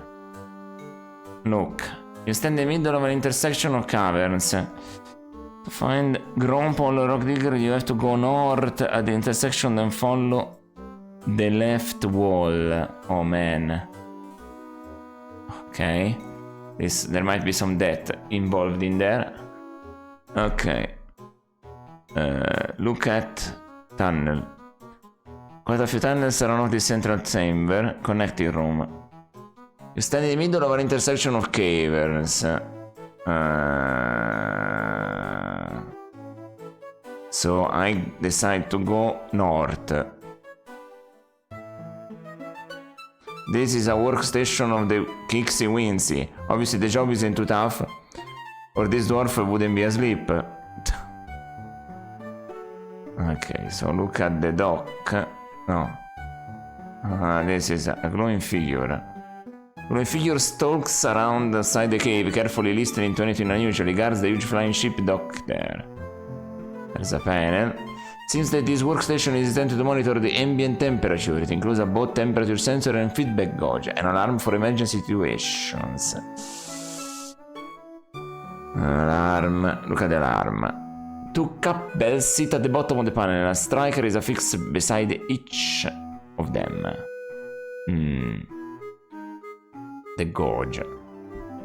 Look. You stand in the middle of an intersection of caverns. To find Grompol or Rock Digger, you have to go north at the intersection, then follow the left wall. Oh man. Okay. There might be some death involved in there. Okay. Look at tunnel. Quite a few tunnels around the central chamber, connecting room. You stand in the middle of an intersection of caverns. So I decide to go north. This is a workstation of the Kixie Wincy. Obviously the job isn't too tough, or this dwarf wouldn't be asleep. Okay, so look at the dock. No. This is a glowing figure. Glowing figure stalks around outside the cave, carefully listening to anything unusual. He guards the huge flying ship docked there. There's a panel. Seems that this workstation is intended to monitor the ambient temperature. It includes a both temperature sensor and feedback gauge, an alarm for emergency situations. Alarm. Look at the alarm. Two cup bells sit at the bottom of the panel. A striker is affixed beside each of them. The gauge.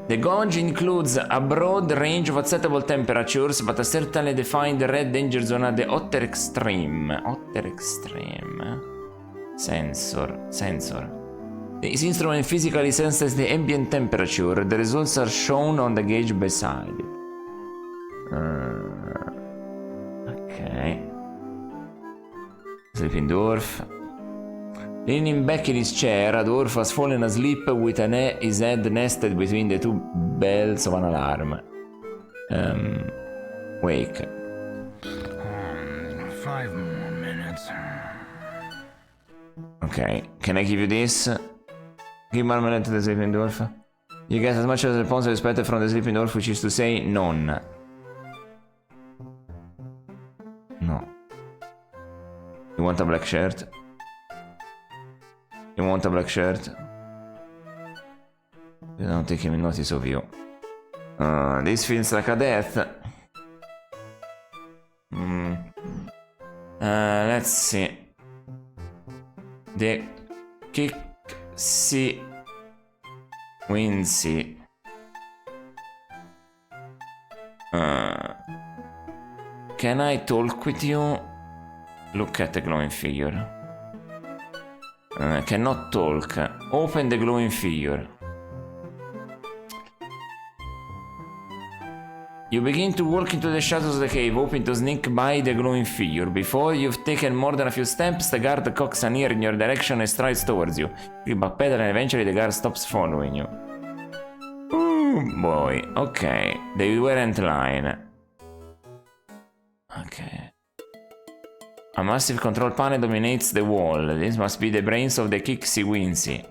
The gauge includes a broad range of acceptable temperatures, but a certainly defined red danger zone at the hotter extreme. Hotter extreme. Sensor. This instrument physically senses the ambient temperature. The results are shown on the gauge beside it. Okay. Sleeping dwarf. Leaning back in his chair, a dwarf has fallen asleep with his head nested between the two bells of an alarm. Wake. 5 more minutes. Okay, can I give you this? Give marmalade to the sleeping dwarf. You get as much as possible expected from the sleeping dwarf, which is to say, none. No. You want a black shirt? You want a black shirt? You don't take him notice of you. This feels like a death. Let's see. The Kixie Wincy. Can I talk with you? Look at the glowing figure. Cannot talk. Open the glowing figure. You begin to walk into the shadows of the cave, hoping to sneak by the glowing figure. Before you've taken more than a few steps, the guard cocks an ear in your direction and strides towards you. You backpedal and eventually the guard stops following you. Oh boy, okay. They weren't lying. Okay. A massive control panel dominates the wall. This must be the brains of the Kixie Wincy.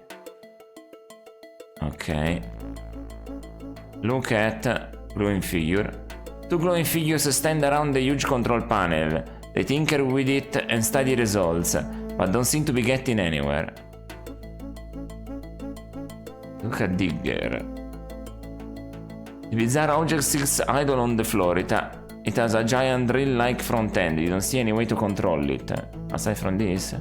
Okay. Look at glowing figure. Two glowing figures stand around the huge control panel. They tinker with it and study results, but don't seem to be getting anywhere. Look at Digger. The bizarre object sits idle on the floor. It has a giant drill-like front end. You don't see any way to control it. Aside from this.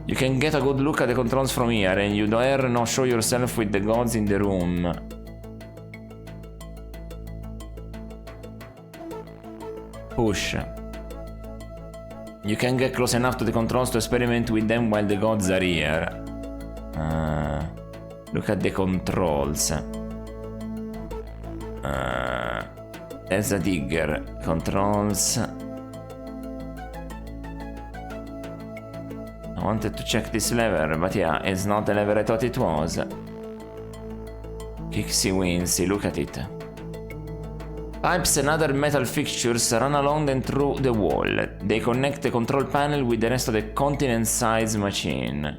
You can get a good look at the controls from here, and you dare not show yourself with the gods in the room. Push. You can get close enough to the controls to experiment with them while the gods are here. Look at the controls. There's a Digger. Controls. I wanted to check this lever, but yeah, it's not the lever I thought it was. Kixie Wincy, look at it. Pipes and other metal fixtures run along and through the wall. They connect the control panel with the rest of the continent-sized machine.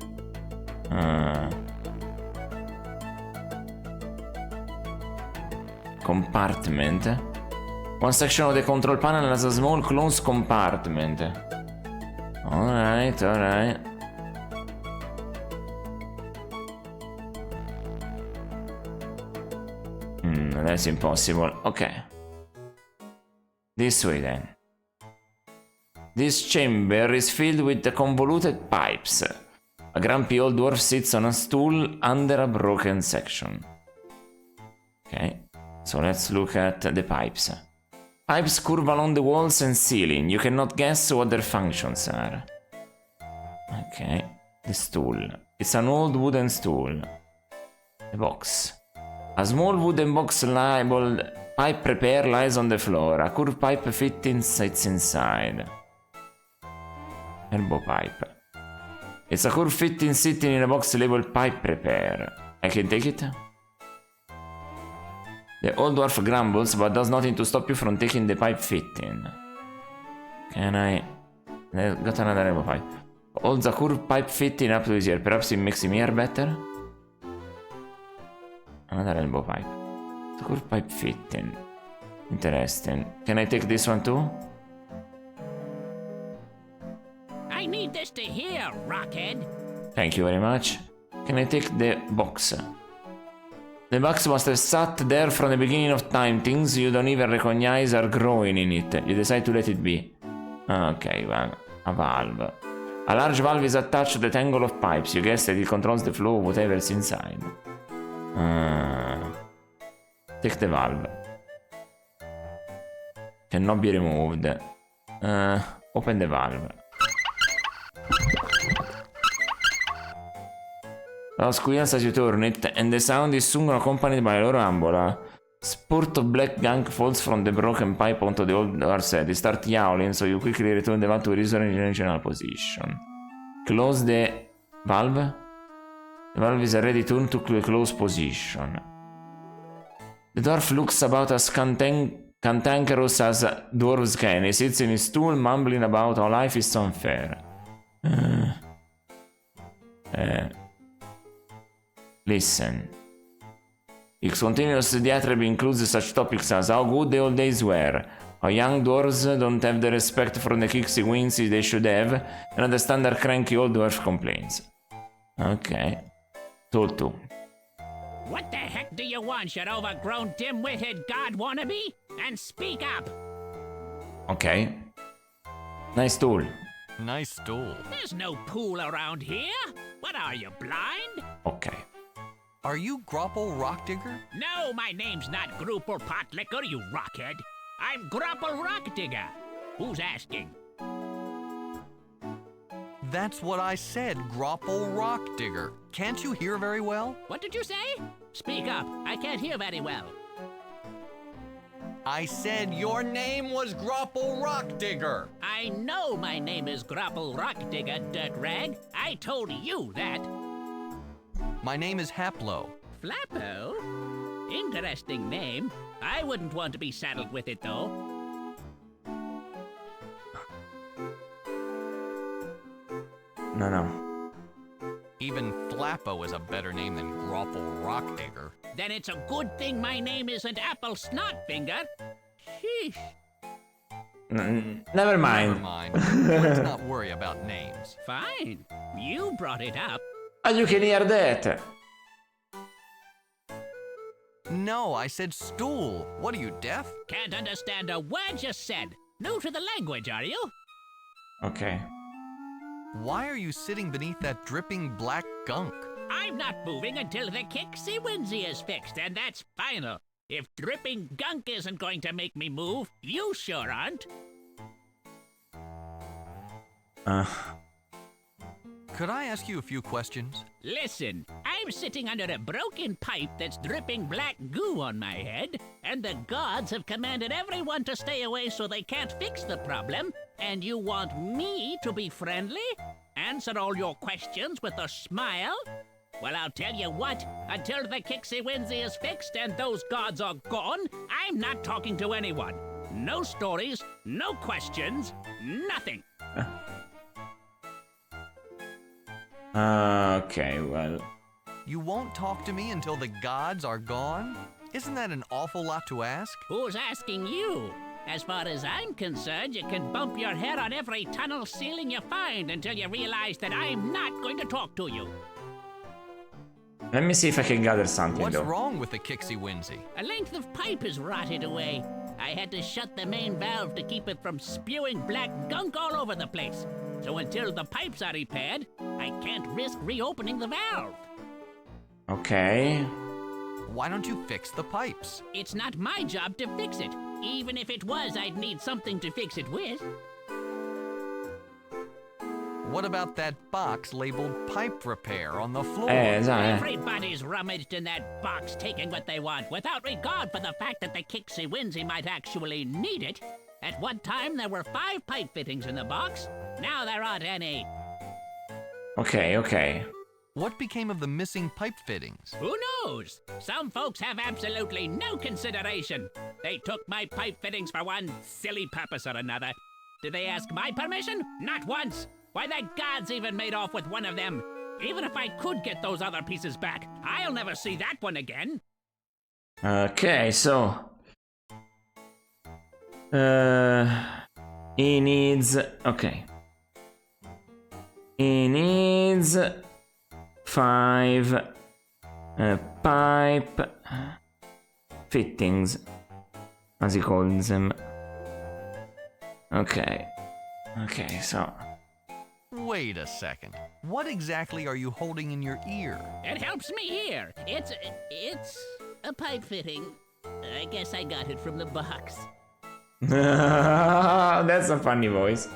Compartment. One section of the control panel has a small closed compartment. Alright, alright. That's impossible. Okay. This way then. This chamber is filled with the convoluted pipes. A grumpy old dwarf sits on a stool under a broken section. Okay, so let's look at the pipes. Pipes curve along the walls and ceiling. You cannot guess what their functions are. Okay, the stool. It's an old wooden stool. The box. A small wooden box labeled Pipe Repair lies on the floor. A curved pipe fitting sits inside. Elbow pipe. It's a curved fitting sitting in a box labeled Pipe Repair. I can take it? The old dwarf grumbles, but does nothing to stop you from taking the pipe fitting. Can I... Got another elbow pipe. Holds a curved pipe fitting up to his ear. Perhaps it makes him hear better? Another elbow pipe. The curved pipe fitting. Interesting. Can I take this one too? I need this to hear, Rockhead. Thank you very much. Can I take the box? The box must have sat there from the beginning of time. Things you don't even recognize are growing in it. You decide to let it be. Okay, well, a valve. A large valve is attached to the tangle of pipes. You guess that it controls the flow of whatever's inside. Take the valve. Cannot be removed. Open the valve. Squeals as you turn it, and the sound is soon accompanied by a low rumble. A spurt of black gunk falls from the broken pipe onto the old dwarf's head. They start yowling, so you quickly return the valve to its original position. Close the valve. The valve is already turned to a closed position. The dwarf looks about as cantankerous as dwarves can. He sits in his stool, mumbling about how life is so unfair. Listen. Its continuous diatribe includes such topics as how good the old days were, how young dwarves don't have the respect for the Kixie Wincy they should have, and other standard cranky old dwarf complaints. Okay. Tutu. What the heck do you want, you overgrown, dim-witted god wannabe? And speak up! Okay. Nice tool. Nice stool. There's no pool around here. What are you, blind? Ok. Are you Grapple Rock Digger? No, my name's not Grooper Potlicker, you rockhead. I'm Grapple Rock Digger. Who's asking? That's what I said, Grapple Rock Digger. Can't you hear very well? What did you say? Speak up. I can't hear very well. I said your name was Grapple Rock Digger. I know my name is Grapple Rock Digger, dirt rag. I told you that. My name is Haplo. Flappo? Interesting name. I wouldn't want to be saddled with it, though. No. Even Flappo is a better name than Grapple Rock Digger. Then it's a good thing my name isn't Apple Snotfinger. Sheesh. Never mind. Never mind. Let's not worry about names. Fine. You brought it up. And you can hear that. No, I said stool. What are you, deaf? Can't understand a word you said. New to the language, are you? Ok. Why are you sitting beneath that dripping black gunk? I'm not moving until the Kixie Winsy is fixed, and that's final. If dripping gunk isn't going to make me move, you sure aren't. Could I ask you a few questions? Listen, I'm sitting under a broken pipe that's dripping black goo on my head, and the gods have commanded everyone to stay away so they can't fix the problem, and you want me to be friendly? Answer all your questions with a smile? Well, I'll tell you what, until the Kixie Winsy is fixed and those gods are gone, I'm not talking to anyone. No stories, no questions, nothing. Ok, well. You won't talk to me until the gods are gone? Isn't that an awful lot to ask? Who's asking you? As far as I'm concerned, you can bump your head on every tunnel ceiling you find until you realize that I'm not going to talk to you. Let me see if I can gather something What's though. wrong with the Kixie Winsy? A length of pipe is rotted away. I had to shut the main valve to keep it from spewing black gunk all over the place. So until the pipes are repaired, I can't risk reopening the valve. Ok. Why don't you fix the pipes? It's not my job to fix it. Even if it was, I'd need something to fix it with. What about that box labeled pipe repair on the floor? Everybody's rummaged in that box taking what they want without regard for the fact that the Kixie Winsy might actually need it. At one time, there were 5 pipe fittings in the box. Now there aren't any. Ok. What became of the missing pipe fittings? Who knows? Some folks have absolutely no consideration. They took my pipe fittings for one silly purpose or another. Did they ask my permission? Not once. Why, the gods even made off with one of them. Even if I could get those other pieces back, I'll never see that one again. Ok, so... he needs... Ok. He needs... 5... pipe... fittings. As he calls them. Ok. Ok, so... Wait a second. What exactly are you holding in your ear? It helps me hear. It's a pipe fitting. I guess I got it from the box. That's a funny voice.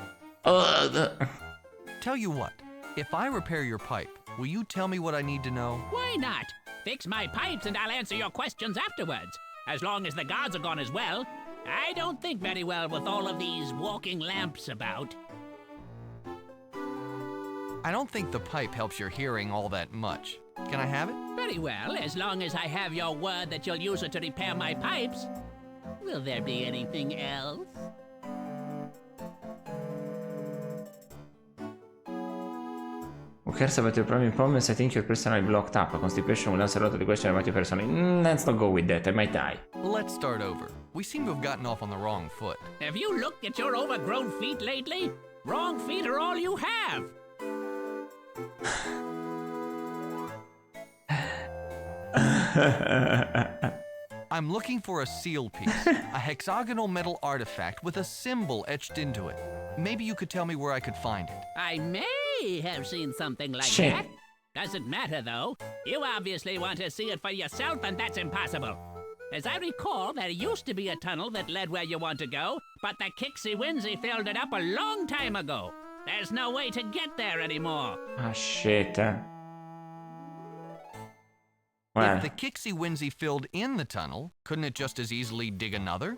Tell you what, if I repair your pipe, will you tell me what I need to know? Why not? Fix my pipes and I'll answer your questions afterwards. As long as the gods are gone as well. I don't think very well with all of these walking lamps about. I don't think the pipe helps your hearing all that much. Can I have it? Very well, as long as I have your word that you'll use it to repair my pipes. Will there be anything else? Who cares about your private problems? I think you're personally blocked up. Constipation will answer a lot of the questions about you personally. Let's not go with that, I might die. Let's start over. We seem to have gotten off on the wrong foot. Have you looked at your overgrown feet lately? Wrong feet are all you have. I'm looking for a seal piece, a hexagonal metal artifact with a symbol etched into it. Maybe you could tell me where I could find it. I may have seen something like Shit. that. Doesn't matter, though. You obviously want to see it for yourself, and that's impossible. As I recall, there used to be a tunnel that led where you want to go, but the Kixie Winsy filled it up a long time ago. There's no way to get there anymore. Ah, shit. Well, If the Kixie Winsy filled in the tunnel, couldn't it just as easily dig another?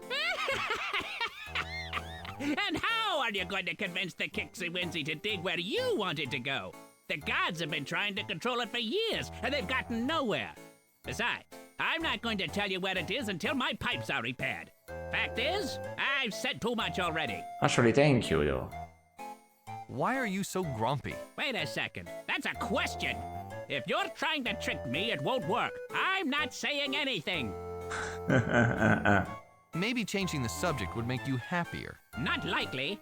And how are you going to convince the Kixie Winsy to dig where you want it to go? The gods have been trying to control it for years, and they've gotten nowhere. Besides, I'm not going to tell you where it is until my pipes are repaired. Fact is, I've said too much already. actually, thank you, though. Why are you so grumpy? Wait a second. That's a question. If you're trying to trick me, it won't work. I'm not saying anything. Maybe changing the subject would make you happier. Not likely.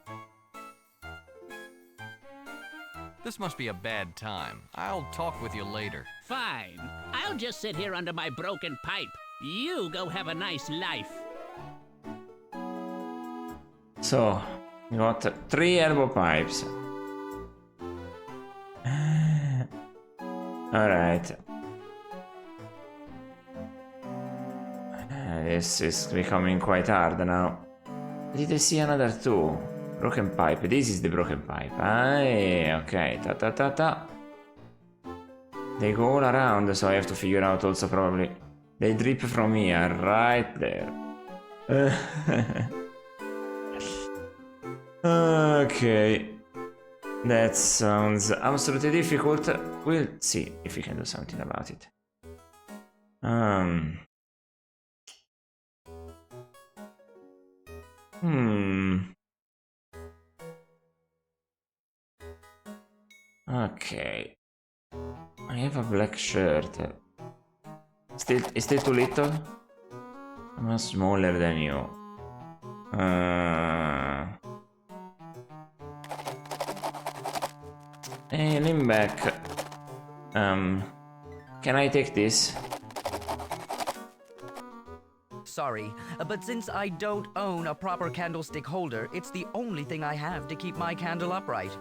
This must be a bad time. I'll talk with you later. Fine. I'll just sit here under my broken pipe. You go have a nice life. So, we got 3 elbow pipes. Alright. This is becoming quite hard now. Did I see another 2? Broken pipe. This is the broken pipe. Ah, okay. Ta ta ta ta. They go all around, so I have to figure out also probably. They drip from here, right there. Okay. That sounds absolutely difficult. We'll see if we can do something about it. Okay. I have a black shirt. Is still too little? I'm smaller than you. Hey, lean back. Can I take this? Sorry, but since I don't own a proper candlestick holder, it's the only thing I have to keep my candle upright.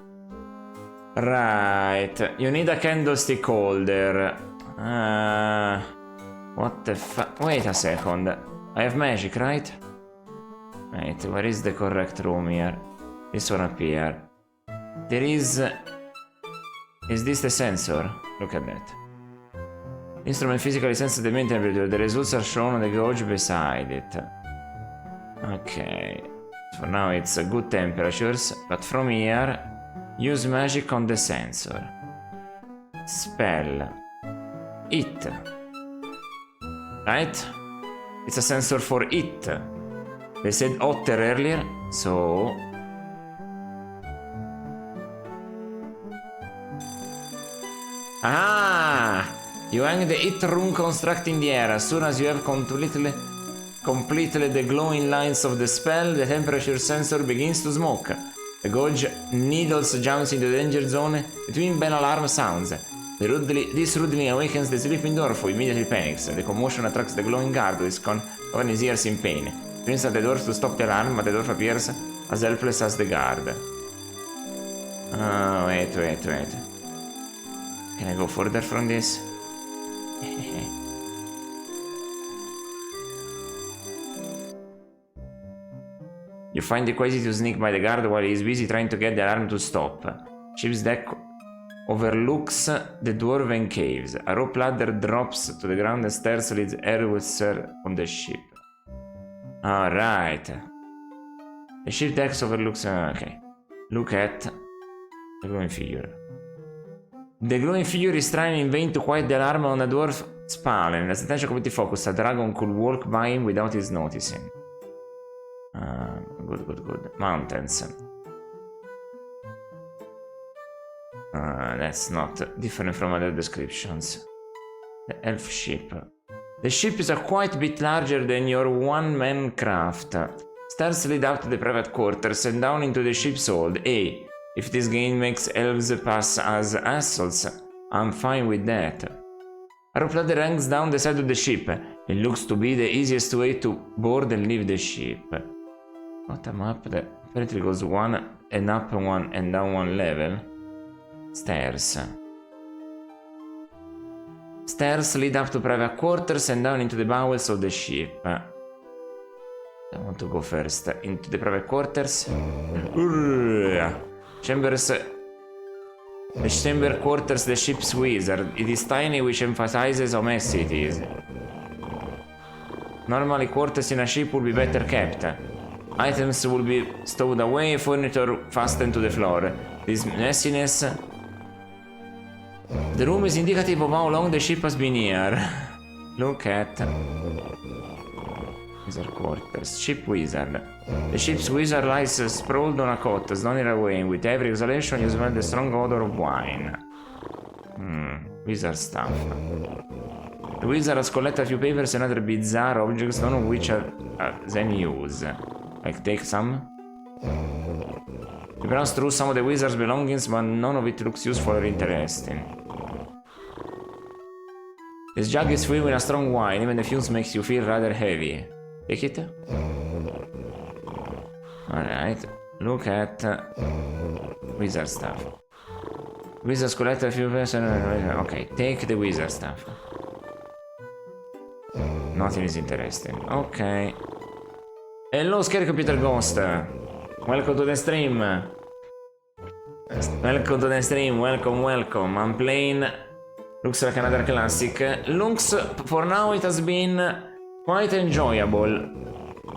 Right, you need a candlestick holder. What the fuck? Wait a second. I have magic, right? Wait, where is the correct room here? This one up here. There is... Is this the sensor? Look at that. Instrument physically senses the main temperature. The results are shown on the gauge beside it. Okay. For now it's good temperatures, but from here, use magic on the sensor. Spell. It. Right? It's a sensor for it. They said otter earlier, so... Ah! You hang the it rune construct in the air. As soon as you have completed the glowing lines of the spell, the temperature sensor begins to smoke. The gauge needles jumps into the danger zone between bell alarm sounds. This rudely awakens the sleeping dwarf, who immediately panics. The commotion attracts the glowing guard, who is covering his ears in pain. He screams at the dwarf to stop the alarm, but the dwarf appears as helpless as the guard. Oh, wait. Can I go further from this? You find it easy to sneak by the guard while he is busy trying to get the alarm to stop. Ship's deck overlooks the dwarven caves. A rope ladder drops to the ground and stairs leads airways on the ship. Alright. The ship deck overlooks... okay. Look at the glowing figure. The glowing figure is trying in vain to quiet the alarm on a dwarf spawn, and as attention completely focused, a dragon could walk by him without his noticing. Good. Mountains. That's not different from other descriptions. The elf ship. The ship is a quite bit larger than your one-man craft. Stairs lead out to the private quarters and down into the ship's hold. Hey, if this game makes elves pass as assholes, I'm fine with that. A rope ladder hangs down the side of the ship. It looks to be the easiest way to board and leave the ship. What a map Apparently goes one and up one and down one level. Stairs. Stairs lead up to private quarters and down into the bowels of the ship. I want to go first into the private quarters. Chambers. The chamber quarters the ship's wizard. It is tiny, which emphasizes how messy it is. Normally quarters in a ship would be better kept. Items will be stowed away, furniture fastened to the floor. This messiness... The room is indicative of how long the ship has been here. Look at... Wizard quarters. Ship wizard. The ship's wizard lies sprawled on a cot, snoring away. With every exhalation you smell the strong odor of wine. Wizard stuff. The wizard has collected a few papers and other bizarre objects, none of which are any use. Like, take some. You browse through some of the wizard's belongings, but none of it looks useful or interesting. This jug is filled with a strong wine, even the fumes makes you feel rather heavy. Take it. Alright, look at wizard stuff. Wizards collect a few papers. Okay, take the wizard stuff. Nothing is interesting. Okay. Hello, Scary Computer Ghost. Welcome to the stream. Welcome to the stream. Welcome, welcome. I'm playing. Looks like another classic. Looks, for now, it has been quite enjoyable.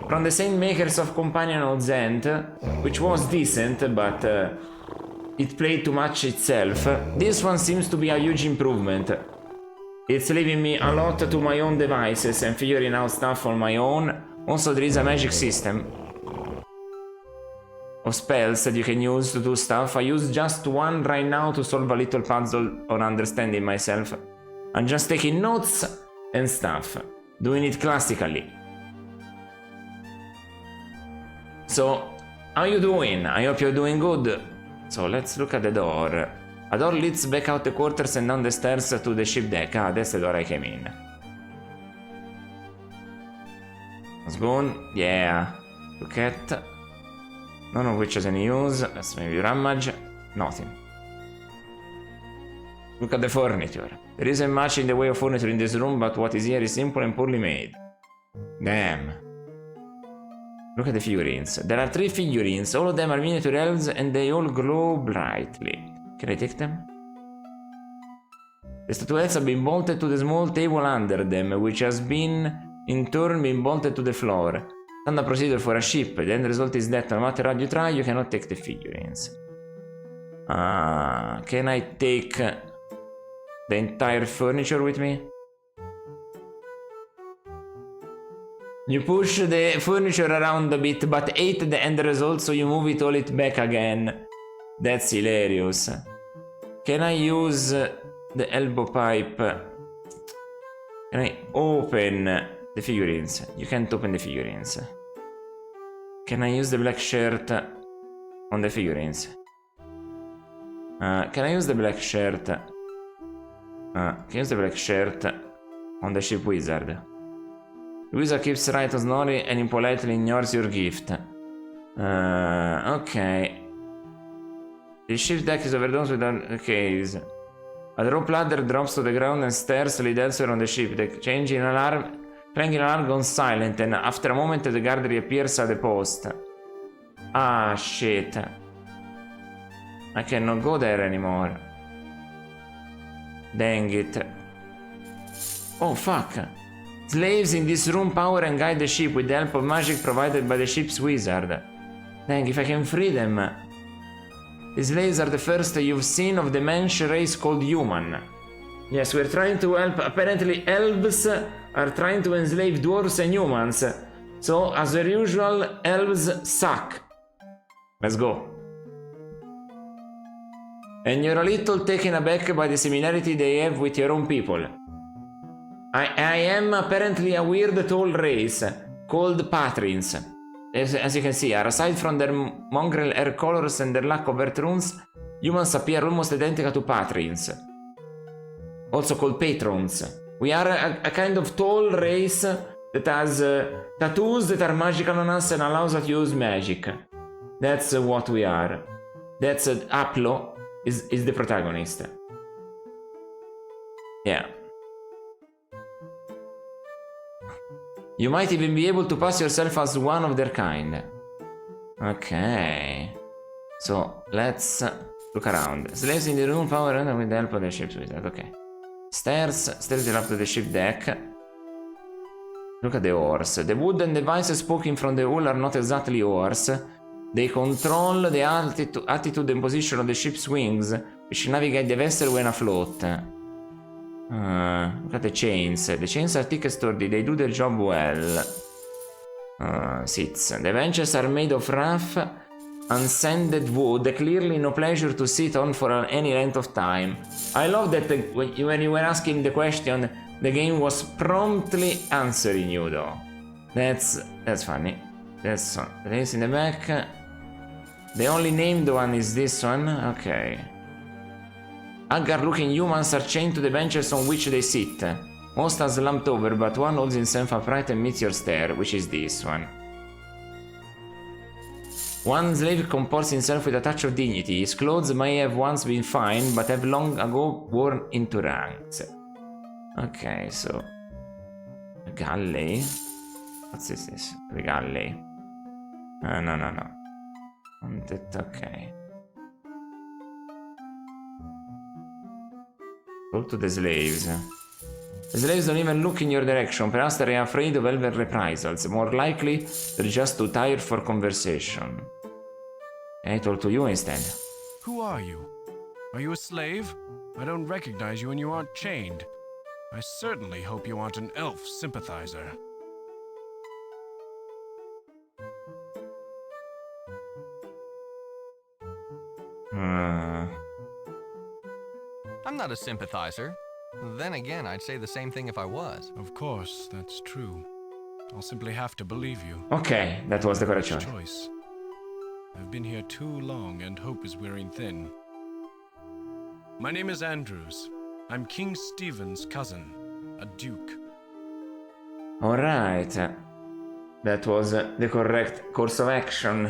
From the same makers of Companion of Zent, which was decent, but it played too much itself. This one seems to be a huge improvement. It's leaving me a lot to my own devices and figuring out stuff on my own. Also, there is a magic system of spells that you can use to do stuff. I use just one right now to solve a little puzzle on understanding myself. I'm just taking notes and stuff, doing it classically. So, how you doing? I hope you're doing good. So, let's look at the door. A door leads back out the quarters and down the stairs to the ship deck. Ah, that's the door I came in. Spoon, yeah. Look at. None of which has any use. Let's maybe rummage. Nothing. Look at the furniture. There isn't much in the way of furniture in this room, but what is here is simple and poorly made. Damn. Look at the figurines. There are 3 figurines. All of them are miniature elves and they all glow brightly. Can I take them? The statuettes have been bolted to the small table under them, which has been in turn been bolted to the floor. Standard procedure for a ship. The end result is that no matter how you try, you cannot take the figurines. Can I take the entire furniture with me? You push the furniture around a bit, but ate the end result, so you move it all back again. That's hilarious. Can I use the elbow pipe? Can I open the figurines? You can't open the figurines. Can I use the black shirt on the figurines? Can I use the black shirt? Can I use the black shirt on the ship wizard? The wizard keeps right on snoring and impolitely ignores your gift. Okay. The ship deck is overdone with a case. A rope ladder drops to the ground and stairs lead elsewhere on the ship. The clanging alarm goes silent, and after a moment the guard reappears at the post. Ah, shit. I cannot go there anymore. Dang it. Oh, fuck. Slaves in this room power and guide the ship with the help of magic provided by the ship's wizard. Dang, if I can free them. The slaves are the first you've seen of the mensch race called human. Yes, we're trying to help. Apparently elves are trying to enslave dwarves and humans. So, as per usual, elves suck. Let's go. And you're a little taken aback by the similarity they have with your own people. I am apparently a weird tall race called Patrins. As you can see, aside from their mongrel hair colors and their lack of earth runes, humans appear almost identical to Patrins, also called Patrons. We are a kind of tall race that has tattoos that are magical on us and allows us to use magic. That's what we are. That's Aplo is the protagonist. Yeah. You might even be able to pass yourself as one of their kind. Okay. So, let's look around. Slaves in the room, power and with the help of the ship's wizard. Okay. Stairs lead up to the ship deck. Look at the oars. The wooden devices poking from the hull are not exactly oars. They control the attitude and position of the ship's wings, which navigate the vessel when afloat. Look at the chains. The chains are thick and sturdy. They do their job well. Sits. The benches are made of rough, unsanded wood. Clearly no pleasure to sit on for any length of time. I love that when you were asking the question, the game was promptly answering you though. That's funny. That's one. The names in the back. The only named one is this one. Okay. Haggard-looking humans are chained to the benches on which they sit. Most are slumped over, but one holds himself upright and meets your stare, which is this one. One slave comports himself with a touch of dignity. His clothes may have once been fine, but have long ago worn into rags. Okay, so... Galley? What's this? The galley. No. Okay. Talk to the slaves. The slaves don't even look in your direction. Perhaps they're afraid of elven reprisals. More likely, they're just too tired for conversation. I talk to you instead. Who are you? Are you a slave? I don't recognize you and you aren't chained. I certainly hope you aren't an elf sympathizer. I'm not a sympathizer. Then again, I'd say the same thing if I was. Of course, that's true. I'll simply have to believe you. Okay, that was the correct choice. I've been here too long and hope is wearing thin. My name is Andrews. I'm King Stephen's cousin, a duke. Alright. That was the correct course of action.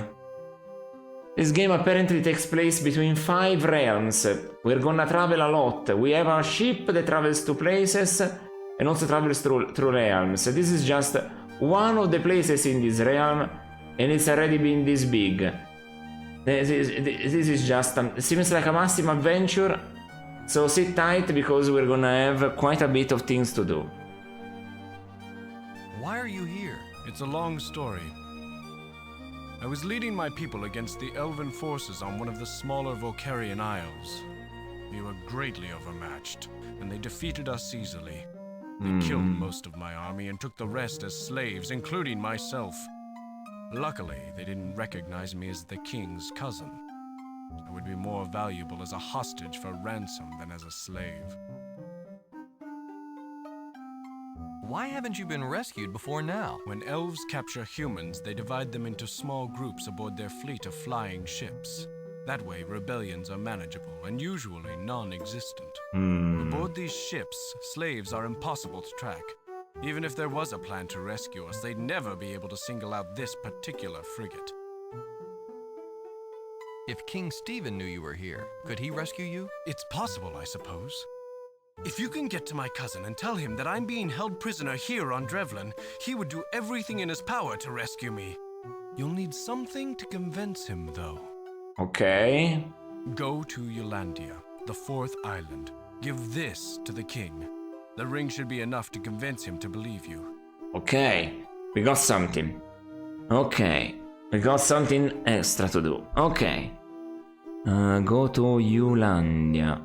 This game apparently takes place between 5 realms. We're gonna travel a lot. We have a ship that travels to places and also travels through realms. This is just one of the places in this realm and it's already been this big. This is just, seems like a massive adventure. So sit tight because we're gonna have quite a bit of things to do. Why are you here? It's a long story. I was leading my people against the elven forces on one of the smaller Volcarian isles. We were greatly overmatched, and they defeated us easily. They killed most of my army and took the rest as slaves, including myself. Luckily, they didn't recognize me as the king's cousin. I would be more valuable as a hostage for ransom than as a slave. Why haven't you been rescued before now? When elves capture humans, they divide them into small groups aboard their fleet of flying ships. That way, rebellions are manageable and usually non-existent. Aboard these ships, slaves are impossible to track. Even if there was a plan to rescue us, they'd never be able to single out this particular frigate. If King Stephen knew you were here, could he rescue you? It's possible, I suppose. If you can get to my cousin and tell him that I'm being held prisoner here on Drevlin, he would do everything in his power to rescue me. You'll need something to convince him, though. Okay. Go to Yollandia, the 4th island. Give this to the king. The ring should be enough to convince him to believe you. Okay, we got something. Okay, we got something extra to do. Okay. Go to Yollandia.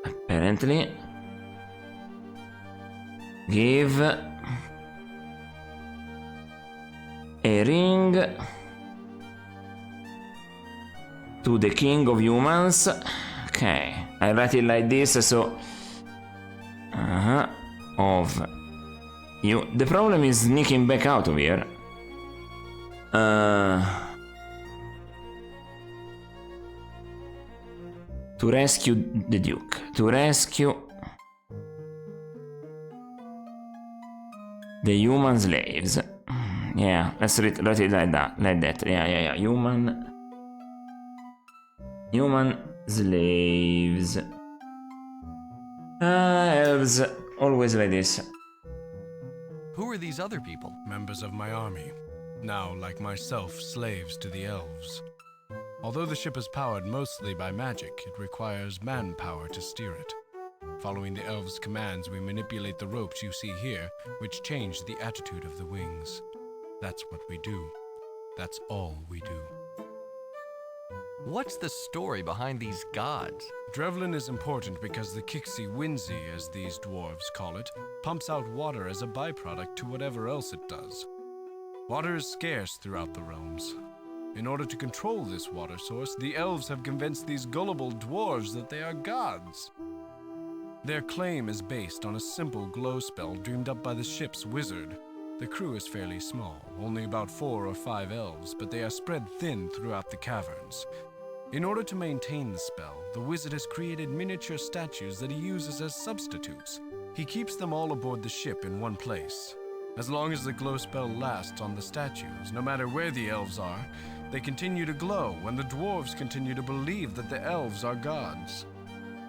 Apparently give a ring to the king of humans. Okay, I write it like this, so of you. The problem is sneaking back out of here. To rescue the Duke. To rescue The human slaves. Yeah, let's write it like that. Yeah. Human slaves. Elves. Always like this. Who are these other people? Members of my army. Now, like myself, slaves to the elves. Although the ship is powered mostly by magic, it requires manpower to steer it. Following the elves' commands, we manipulate the ropes you see here, which change the attitude of the wings. That's what we do. That's all we do. What's the story behind these gods? Drevlin is important because the Kixi Winzi, as these dwarves call it, pumps out water as a byproduct to whatever else it does. Water is scarce throughout the realms. In order to control this water source, the elves have convinced these gullible dwarves that they are gods. Their claim is based on a simple glow spell dreamed up by the ship's wizard. The crew is fairly small, only about 4 or 5 elves, but they are spread thin throughout the caverns. In order to maintain the spell, the wizard has created miniature statues that he uses as substitutes. He keeps them all aboard the ship in one place. As long as the glow spell lasts on the statues, no matter where the elves are, they continue to glow, and the dwarves continue to believe that the elves are gods.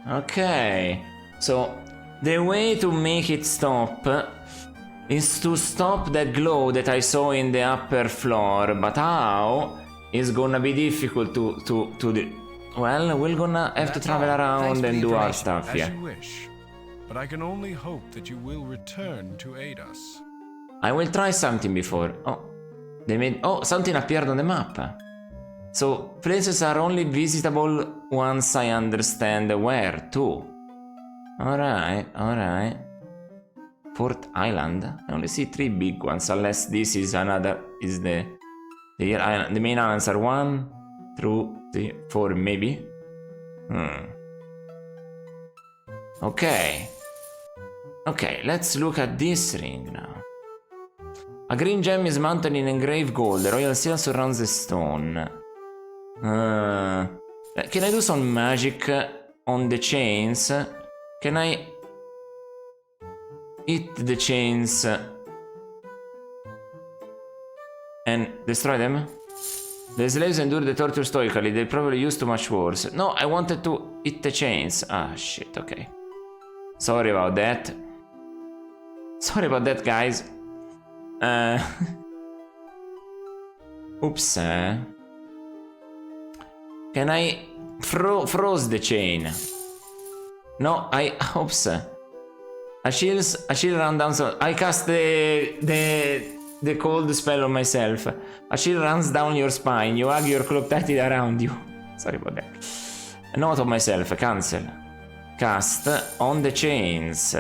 Okay, so the way to make it stop is to stop that glow that I saw in the upper floor, but how is gonna be difficult to do. Well, we're gonna have to travel around and do our stuff, as yeah. you wish. But I can only hope that you will return to aid us. I will try something before. Oh, they made. Oh, something appeared on the map. So places are only visitable once I understand where to. Alright. Fort Island. I only see 3 big ones, unless this is another. Is the island. The main islands are 1, 2, 3, 4, maybe. Okay, let's look at this ring now. A green gem is mounted in engraved gold. The royal seal surrounds the stone. Can I do some magic on the chains? Can I hit the chains and destroy them? The slaves endure the torture stoically. They probably used too much worse. No, I wanted to hit the chains. Ah, shit, okay. Sorry about that. Sorry about that, guys. Oops. Can I froze the chain? No, oops. A chill run down. So I cast the cold spell on myself. A chill runs down your spine. You hug your cloak tightly around you. Sorry about that. Note of myself. Cancel. Cast on the chains.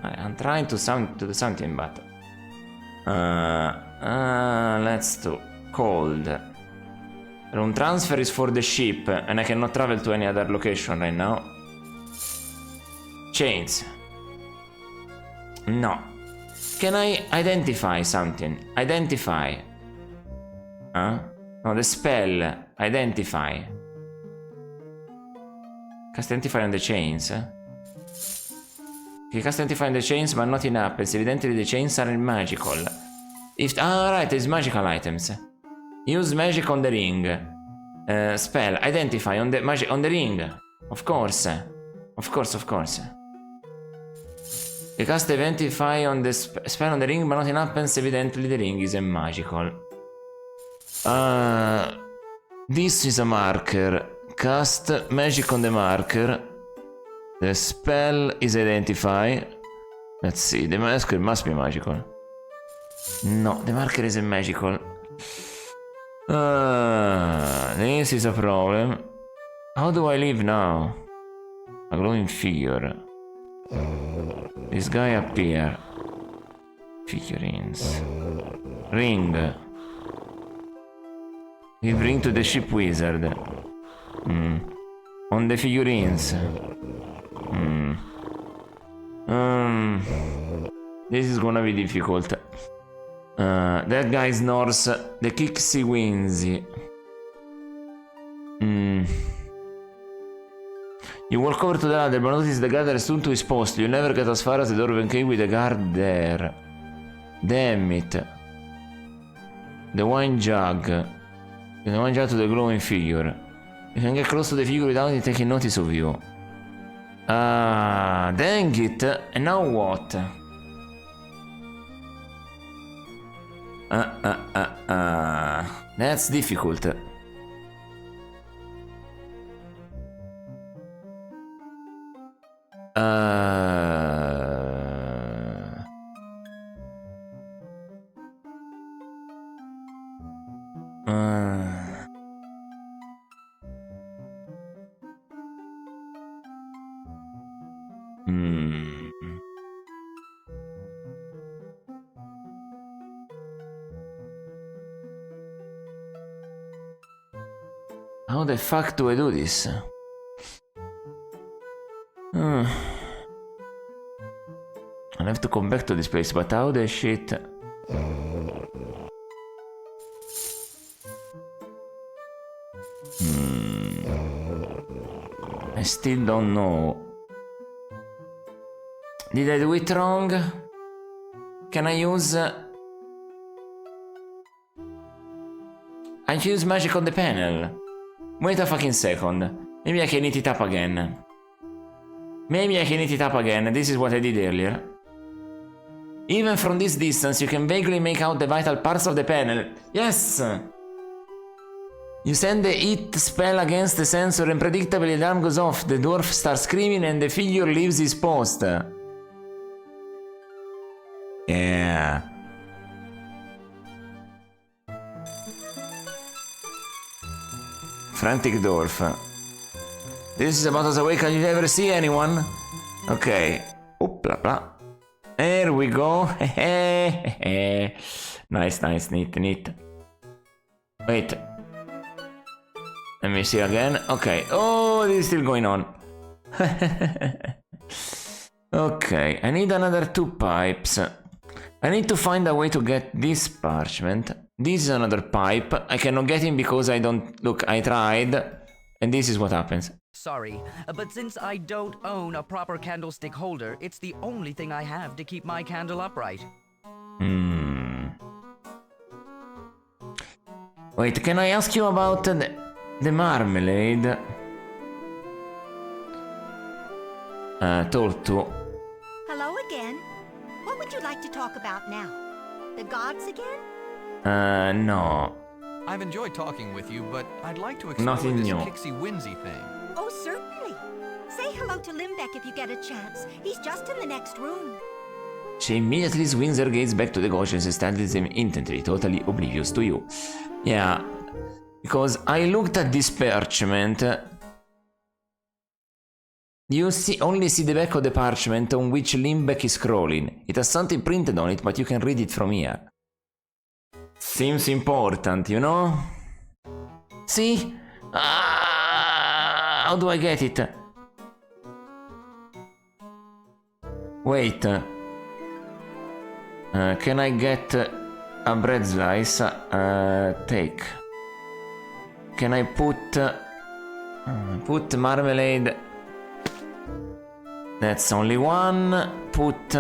I'm trying to do something, but let's do cold. Room transfer is for the ship, and I cannot travel to any other location right now. Chains. No. Can I identify something? Identify. Huh? No, the spell. Identify. Cast Identify on the chains. Okay, cast Identify on the chains, but not in apples. Evidently the chains are magical. Right, it's magical items. Use magic on the ring. Spell. Identify on the magic on the ring. Of course. Of course. You cast Identify on the spell on the ring, but not in apples. Evidently the ring is a magical. This is a marker. Cast magic on the marker. The spell is Identify. Let's see. The marker must be magical. No, the marker isn't magical. This is a problem. How do I leave now? A glowing figure. This guy appear. Figurines. Ring. Give ring to the ship wizard. On the figurines. This is gonna be difficult. That guy snores the Kixi Winzi. You walk over to the ladder, but notice the guard is soon to his post. You never get as far as the door of the cave with the guard there. Damn it. The wine jug. The wine jug to the glowing figure. You can get close to the figure without it taking notice of you. Ah, dang it. And now what? That's difficult. How the fuck do I do this? I'll have to come back to this place, but how the shit? I still don't know. Did I do it wrong? Can I use... I use magic on the panel. Wait a fucking second. Maybe I can hit it up again. Maybe I can hit it up again. This is what I did earlier. Even from this distance, you can vaguely make out the vital parts of the panel. Yes! You send the hit spell against the sensor and predictably the alarm goes off. The dwarf starts screaming and the figure leaves his post. Yeah. Frantic dwarf. This is about as awake as you ever see anyone. Okay. Oopla blah. There we go. Nice, nice, neat, neat. Wait. Let me see again. Okay. Oh, this is still going on. Okay, I need another 2 pipes. I need to find a way to get this parchment. This is another pipe. I cannot get in because I don't... Look, I tried. And this is what happens. Sorry, but since I don't own a proper candlestick holder, it's the only thing I have to keep my candle upright. Wait, can I ask you about the marmalade? Tortu. Hello again. What would you like to talk about now? The gods again? No. I've enjoyed talking with you, but I'd like to explore Nothing this new. Kixie-Winsy thing. Oh, certainly. Say hello to Limbeck if you get a chance. He's just in the next room. She immediately swings her gaze back to the gauches and studies them intently, totally oblivious to you. Yeah, because I looked at this parchment. You only see the back of the parchment on which Limbeck is scrolling. It has something printed on it, but you can read it from here. Seems important, you know? See? How do I get it? Wait. Can I get a bread slice? Take. Can I put marmalade? That's only one. Put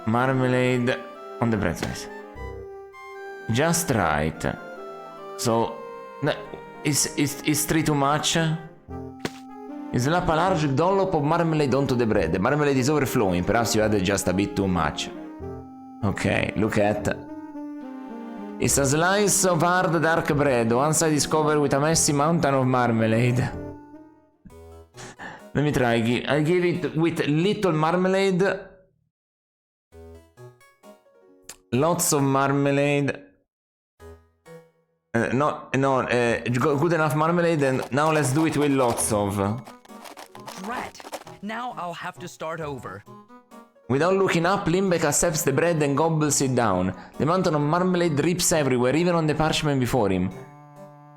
marmalade on the bread slice. Just right. So, is 3 too much? Slap a large dollop of marmalade onto the bread. The marmalade is overflowing. Perhaps you added just a bit too much. Okay, look at. It's a slice of hard dark bread. One side is covered with a messy mountain of marmalade. Let me try. I give it with little marmalade. Lots of marmalade. Good enough marmalade, and now let's do it with lots of. Drat! Now I'll have to start over. Without looking up, Limbeck accepts the bread and gobbles it down. The mountain of marmalade drips everywhere, even on the parchment before him.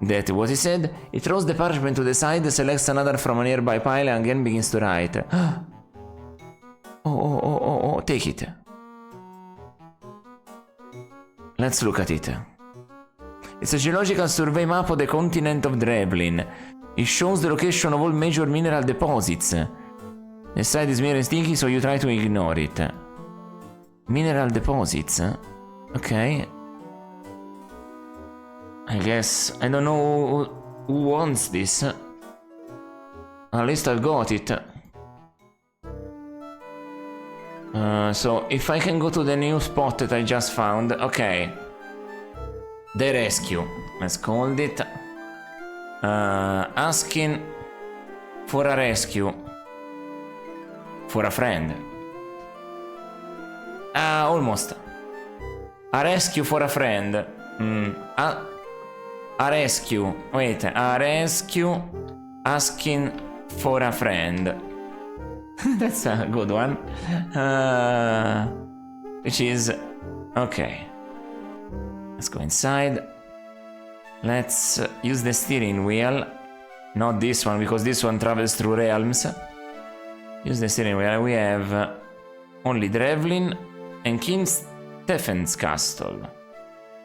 That's what he said. He throws the parchment to the side, selects another from a nearby pile, and again begins to write. Oh, take it. Let's look at it. It's a geological survey map of the continent of Drevlin. It shows the location of all major mineral deposits. The site is mere and sticky, so you try to ignore it. Mineral deposits. Okay. I guess I don't know who wants this. At least I got it. So if I can go to the new spot that I just found, okay. The rescue, let's call it. Asking for a rescue for a friend. Almost. A rescue for a friend. A rescue. Wait, a rescue asking for a friend. That's a good one. Which is okay. Let's go inside. Let's use the steering wheel. Not this one, because this one travels through realms. Use the steering wheel. We have only Drevlin and King Stephen's castle.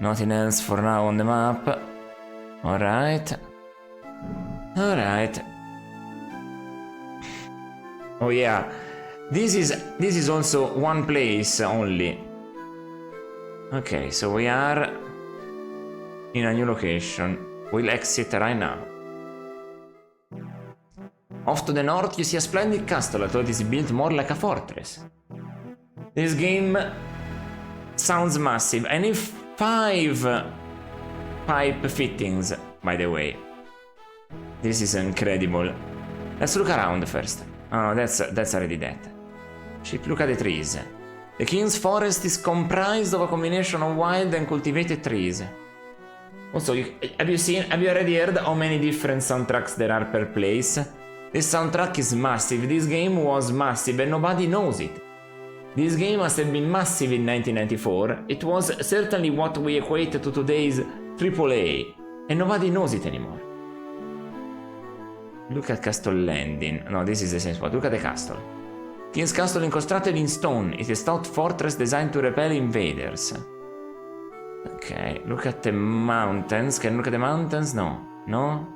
Nothing else for now on the map. Alright. Alright. Oh yeah. This is also one place only. Okay, so we are in a new location. We'll exit right now. Off to the north you see a splendid castle, although it is built more like a fortress. This game sounds massive. I need 5 pipe fittings, by the way. This is incredible. Let's look around first. Oh, that's already that. Sheep, look at the trees. The king's forest is comprised of a combination of wild and cultivated trees. Also, have you already heard how many different soundtracks there are per place? This soundtrack is massive. This game was massive and nobody knows it. This game must have been massive in 1994. It was certainly what we equate to today's AAA, and nobody knows it anymore. Look at Castle Landing. No, this is the same spot. Look at the castle. King's Castle is constructed in stone. It is a stout fortress designed to repel invaders. Okay, look at the mountains. Can you look at the mountains? No. No.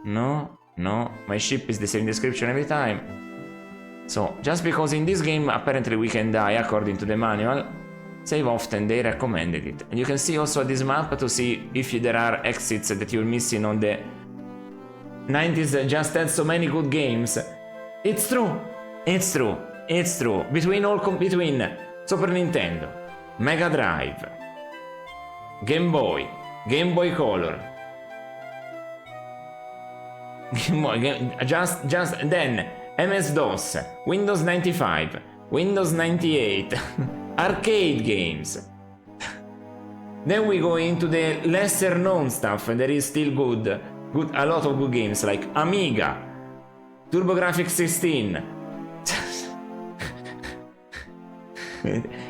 No. No. My ship is the same description every time. So, just because in this game apparently we can die according to the manual, save often, they recommended it. And you can see also this map to see if there are exits that you're missing on the 90s that just had so many good games. It's true. It's true. It's true. Between Super Nintendo, Mega Drive, Game Boy, Game Boy Color, just then MS-DOS, Windows 95, Windows 98, arcade games. Then we go into the lesser known stuff, and there is still a lot of good games like Amiga, TurboGrafx 16.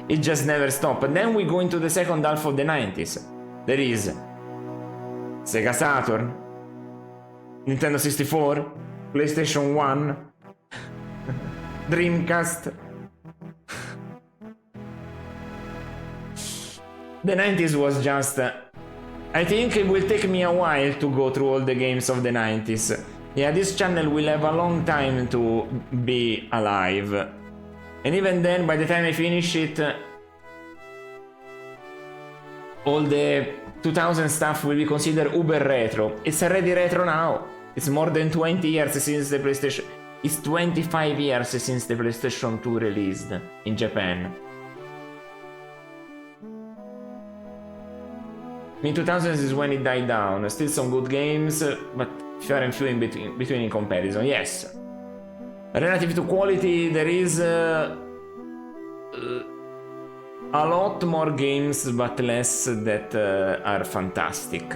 It just never stopped. And then we go into the second half of the 90s. There is Sega Saturn, Nintendo 64, PlayStation 1, Dreamcast. The 90s was just... I think it will take me a while to go through all the games of the 90s. Yeah, this channel will have a long time to be alive. And even then, by the time I finish it, all the 2000 stuff will be considered uber retro. It's already retro now. It's more than 20 years since the PlayStation... It's 25 years since the PlayStation 2 released in Japan. Mid-2000s is when it died down. Still some good games, but fewer and few in between in comparison. Yes. Relative to quality, there is a lot more games, but less that are fantastic.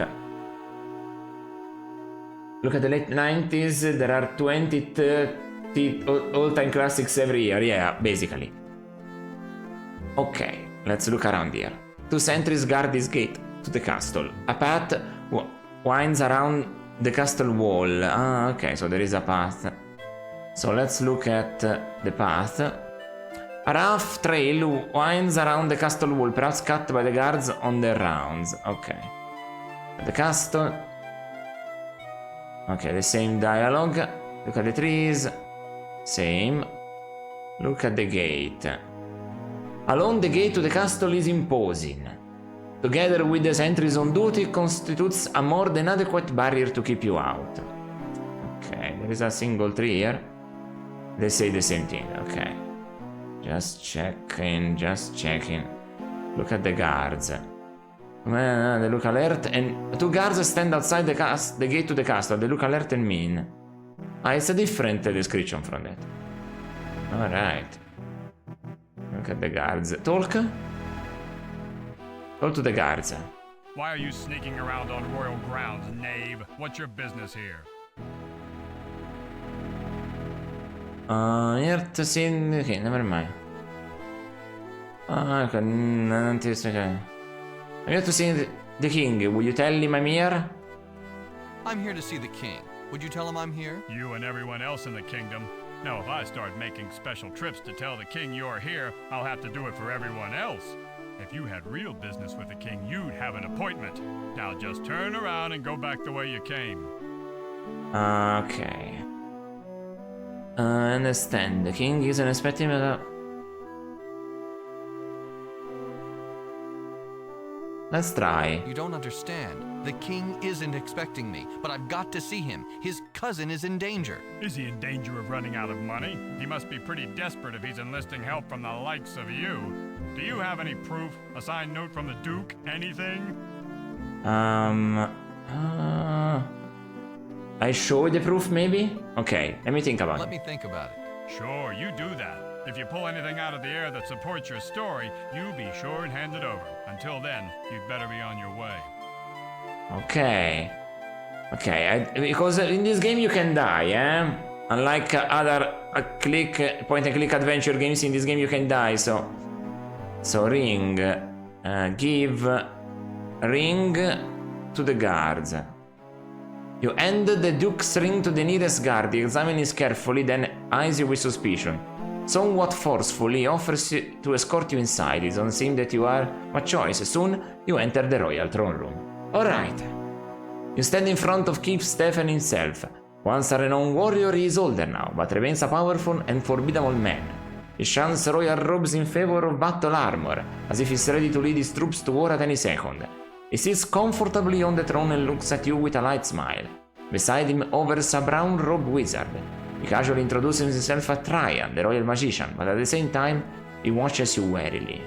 Look at the late 90s, there are 20, 30 all-time classics every year, yeah, basically. Okay, let's look around here. 2 sentries guard this gate to the castle. A path winds around the castle wall. Ah, okay, so there is a path. So let's look at the path. A rough trail winds around the castle wall, perhaps cut by the guards on their rounds. Okay. The castle. Okay, the same dialogue. Look at the trees. Same. Look at the gate. Alone, the gate to the castle is imposing. Together with the sentries on duty, it constitutes a more than adequate barrier to keep you out. Okay, there is a single tree here. They say the same thing, okay. Just checking, just checking. Look at the guards. They look alert, and 2 guards stand outside the gate to the castle. They look alert and mean. Ah, it's a different description from that. Alright. Look at the guards. Talk? Talk to the guards. Why are you sneaking around on royal grounds, knave? What's your business here? Here to see... Okay, never mind. Okay, I'm here to see the king. Will you tell him I'm here? I'm here to see the king. Would you tell him I'm here? You and everyone else in the kingdom. Now, if I start making special trips to tell the king you're here, I'll have to do it for everyone else. If you had real business with the king, you'd have an appointment. Now just turn around and go back the way you came. Okay. I understand. The king isn't expecting me. Let's try. You don't understand. The king isn't expecting me, but I've got to see him. His cousin is in danger. Is he in danger of running out of money? He must be pretty desperate if he's enlisting help from the likes of you. Do you have any proof? A signed note from the Duke? Anything? I show you the proof, maybe? Okay, let me think about it. Let me think about it. Sure, you do that. If you pull anything out of the air that supports your story, you be sure and hand it over. Until then, you'd better be on your way. Okay. Okay, because in this game you can die, eh? Unlike other point-and-click adventure games, in this game you can die, so... So, ring. Give... Ring to the guards. You hand the Duke's ring to the nearest guard. He examines it carefully, then eyes you with suspicion. Somewhat forcefully, he offers to escort you inside. It doesn't seem that you are a choice. Soon, you enter the royal throne room. Alright. You stand in front of King Stephen himself. Once a renowned warrior, he is older now, but remains a powerful and formidable man. He shines royal robes in favor of battle armor, as if he's ready to lead his troops to war at any second. He sits comfortably on the throne and looks at you with a light smile. Beside him hovers a brown-robed wizard. He casually introduces himself as Trian, the royal magician, but at the same time, he watches you warily.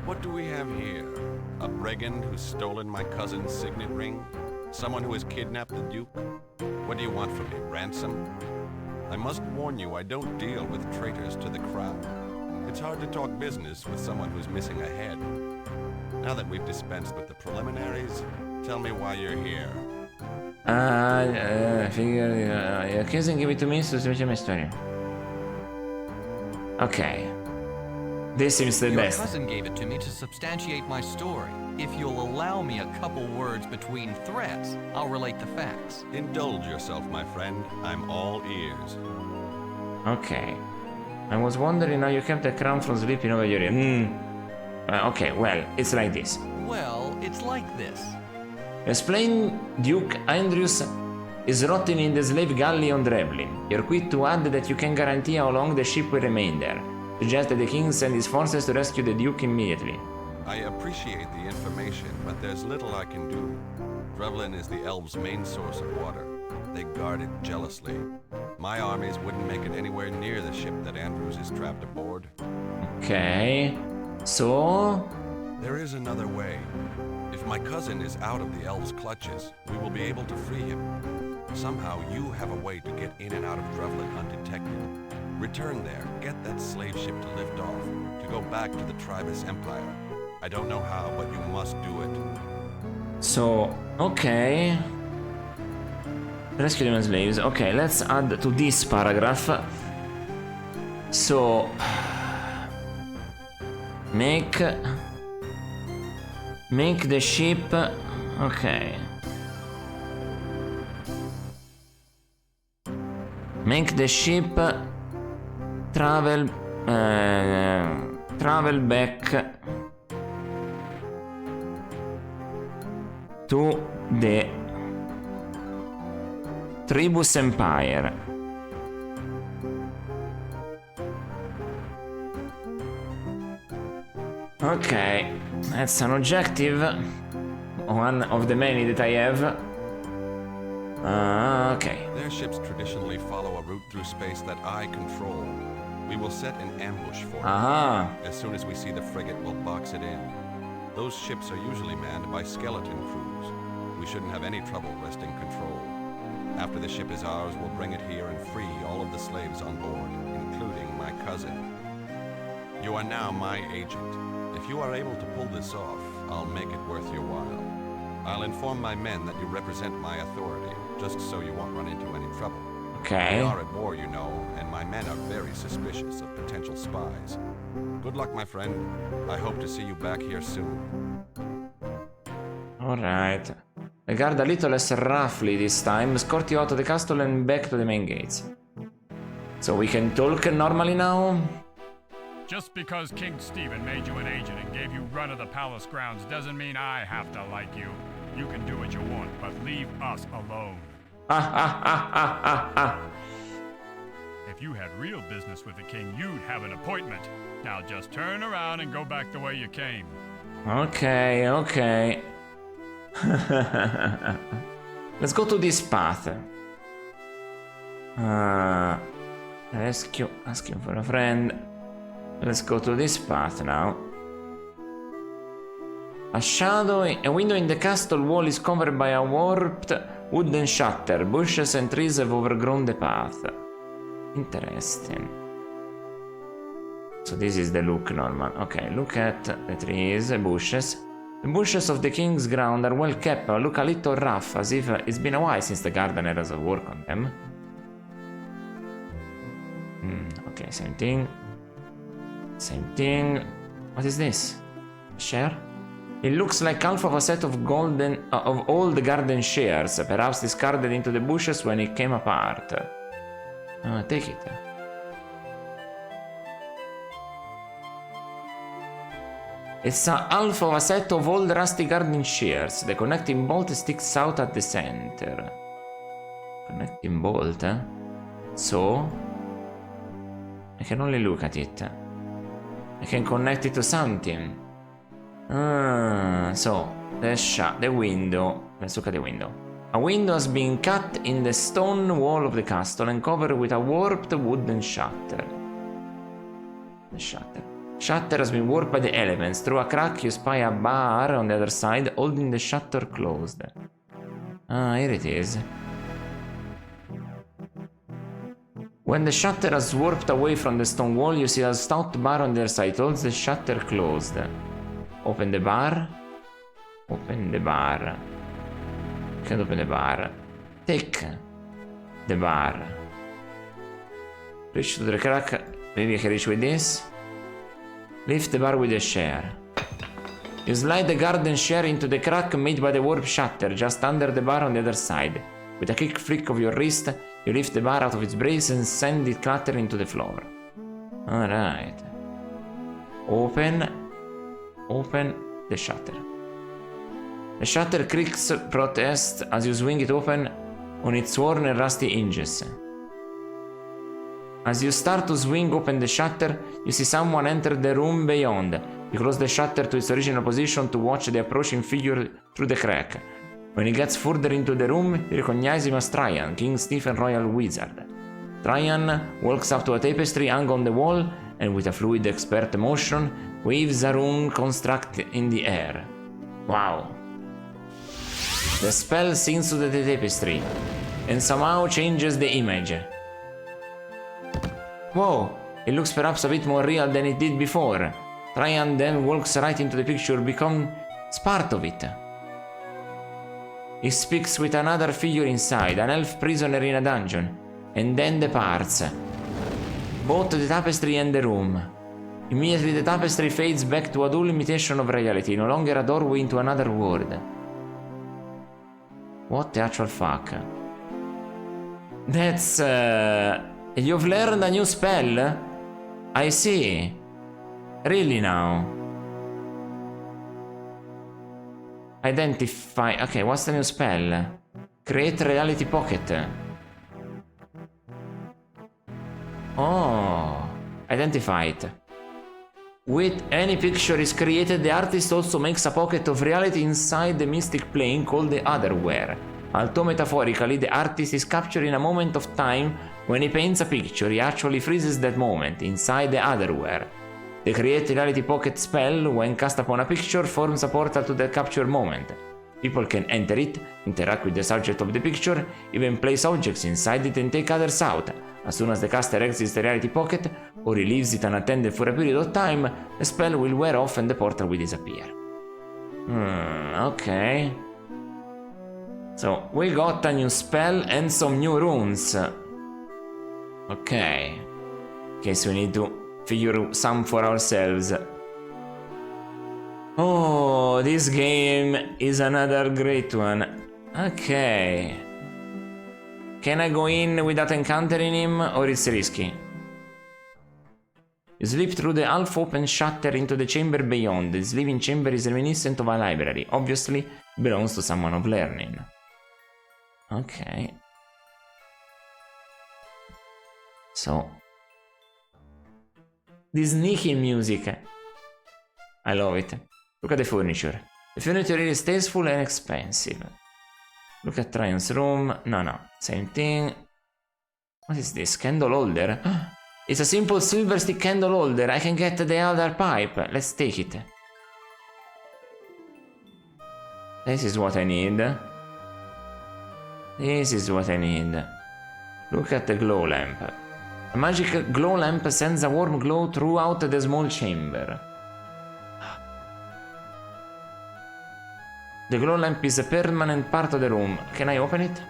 What do we have here? A brigand who's stolen my cousin's signet ring? Someone who has kidnapped the Duke? What do you want from me, ransom? I must warn you, I don't deal with traitors to the crown. It's hard to talk business with someone who's missing a head. Now that we've dispensed with the preliminaries, tell me why you're here. Accusing give it to me to switch my story. Okay. This seems the best. Your cousin gave it to me to substantiate my story. If you'll allow me a couple words between threats, I'll relate the facts. Indulge yourself, my friend. I'm all ears. Okay. I was wondering how you kept the crown from slipping over your ear. Okay, well, it's like this. Well, it's like this. Explain Duke Andrews is rotting in the slave galley on Drevlin. You're quick to add that you can guarantee how long the ship will remain there. Suggest that the king send his forces to rescue the Duke immediately. I appreciate the information, but there's little I can do. Drevlin is the elves' main source of water. They guard it jealously. My armies wouldn't make it anywhere near the ship that Andrews is trapped aboard. Okay, so... There is another way. If my cousin is out of the elves' clutches, we will be able to free him. Somehow you have a way to get in and out of Drevlin undetected. Return there, get that slave ship to lift off, to go back to the Tribus Empire. I don't know how, but you must do it. So, okay. Rescue the slaves. Okay, let's add to this paragraph. So... Make the ship... Okay. Make the ship travel back to the Tribus Empire. Okay, that's an objective. One of the many that I have. Okay. Their ships traditionally follow a route through space that I control. We will set an ambush for it. As soon as we see the frigate, we'll box it in. Those ships are usually manned by skeleton crews. We shouldn't have any trouble wresting control. After the ship is ours, we'll bring it here and free all of the slaves on board, including my cousin. You are now my agent. If you are able to pull this off, I'll make it worth your while. I'll inform my men that you represent my authority, just so you won't run into any trouble. Okay. We are at war, you know, and my men are very suspicious of potential spies. Good luck, my friend. I hope to see you back here soon. Alright. Regard a little less roughly this time. Escort you out of the castle and back to the main gates. So we can talk normally now? Just because King Stephen made you an agent and gave you run of the palace grounds doesn't mean I have to like you. You can do what you want, but leave us alone. If you had real business with the king, you'd have an appointment. Now just turn around and go back the way you came. Okay, okay. Let's go to this path. Rescue, asking for a friend. Let's go to this path now. A window in the castle wall is covered by a warped wooden shutter. Bushes and trees have overgrown the path. Interesting. So this is the look normal. Okay, look at the trees, the bushes. The bushes of the king's ground are well kept, but look a little rough, as if it's been a while since the gardener has worked on them. Okay, same thing. Same thing. What is this? Share? It looks like half of a set of old garden shares, perhaps discarded into the bushes when it came apart. Take it. It's a half of a set of old rusty garden shears. The connecting bolt sticks out at the center. Connecting bolt, eh? So? I can only look at it. I can connect it to something. So, the window. Let's look at the window. A window has been cut in the stone wall of the castle and covered with a warped wooden shutter. The shutter. Shutter has been warped by the elements. Through a crack you spy a bar on the other side, holding the shutter closed. Here it is. When the shutter has warped away from the stone wall, you see a stout bar on the other side. It holds the shutter closed. Open the bar. Open the bar. Can't open the bar. Take the bar. Reach to the crack. Maybe I can reach with this. Lift the bar with a chair. You slide the garden chair into the crack made by the warp shutter, just under the bar on the other side. With a quick flick of your wrist, you lift the bar out of its brace and send it clattering to the floor. Alright. Open the shutter. The shutter creaks protest as you swing it open on its worn and rusty hinges. As you start to swing open the shutter, you see someone enter the room beyond. You close the shutter to its original position to watch the approaching figure through the crack. When he gets further into the room, you recognize him as Traian, King Stephen Royal Wizard. Traian walks up to a tapestry hung on the wall and with a fluid expert motion, waves a rune construct in the air. Wow. The spell sinks to the tapestry and somehow changes the image. Whoa, it looks perhaps a bit more real than it did before. Traian then walks right into the picture, becomes part of it. He speaks with another figure inside, an elf prisoner in a dungeon, and then departs. Both the tapestry and the room. Immediately the tapestry fades back to a dull imitation of reality, no longer a doorway into another world. What the actual fuck? That's... You've learned a new spell? I see. Really now? Identify... Okay, what's the new spell? Create reality pocket. Oh. Identify it. with any picture is created, the artist also makes a pocket of reality inside the mystic plane called the Otherwhere. Although metaphorically, the artist is capturing a moment of time when he paints a picture, he actually freezes that moment inside the Otherwhere. The Create Reality Pocket spell, when cast upon a picture, forms a portal to the captured moment. People can enter it, interact with the subject of the picture, even place objects inside it and take others out. As soon as the caster exits the reality pocket, or he leaves it unattended for a period of time, the spell will wear off and the portal will disappear. Okay. So, we got a new spell and some new runes. Okay. In case we need to figure some for ourselves. Oh, this game is another great one. Okay. Can I go in without encountering him, or it's risky? You slip through the half-open shutter into the chamber beyond. This living chamber is reminiscent of a library. Obviously, it belongs to someone of learning. Okay. So. This sneaky music. I love it. Look at the furniture. The furniture is tasteful and expensive. Look at Trion's room. No. Same thing. What is this? Candle holder? It's a simple silver stick candle holder. I can get the other pipe. Let's take it. This is what I need. This is what I need. Look at the glow lamp. A magic glow lamp sends a warm glow throughout the small chamber. The glow lamp is a permanent part of the room. Can I open it?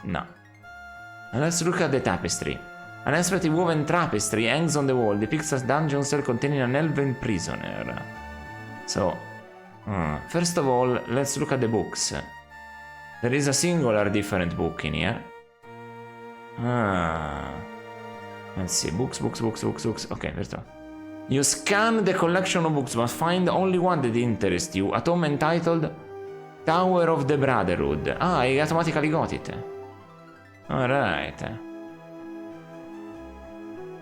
No. Now let's look at the tapestry. An expertly woven tapestry hangs on the wall, depicts a dungeon cell containing an elven prisoner. So, first of all, let's look at the books. There is a singular different book in here. Let's see, books. Okay, let's go. You scan the collection of books, but find only one that interests you. A tome entitled Tower of the Brotherhood. I automatically got it. Alright.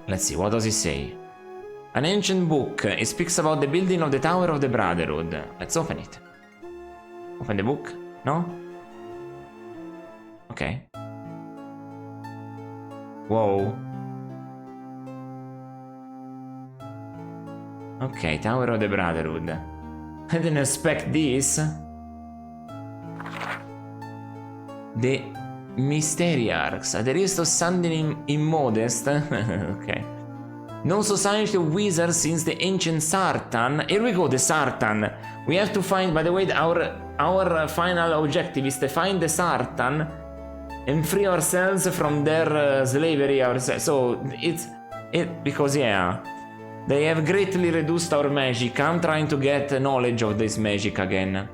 Let's see, what does it say? An ancient book. It speaks about the building of the Tower of the Brotherhood. Let's open it. Open the book? No? Okay. Whoa. Okay, Tower of the Brotherhood. I didn't expect this. The Mysteriarchs. There is something immodest. Okay. No society of wizards since the ancient Sartan. Here we go, the Sartan. We have to find, by the way, our final objective is to find the Sartan and free ourselves from their slavery ourselves. So because yeah, they have greatly reduced our magic. I'm trying to get knowledge of this magic again.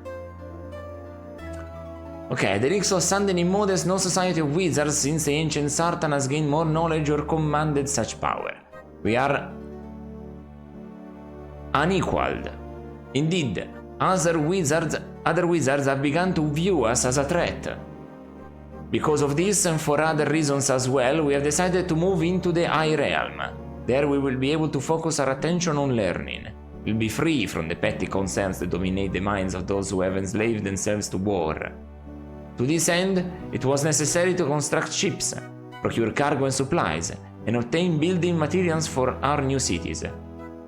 Okay, the Rix of Sanden immodest, no society of wizards since the ancient Sartan has gained more knowledge or commanded such power. We are unequaled. Indeed, other wizards have begun to view us as a threat. Because of this and for other reasons as well, we have decided to move into the High Realm. There we will be able to focus our attention on learning. We'll be free from the petty concerns that dominate the minds of those who have enslaved themselves to war. To this end, it was necessary to construct ships, procure cargo and supplies, and obtain building materials for our new cities.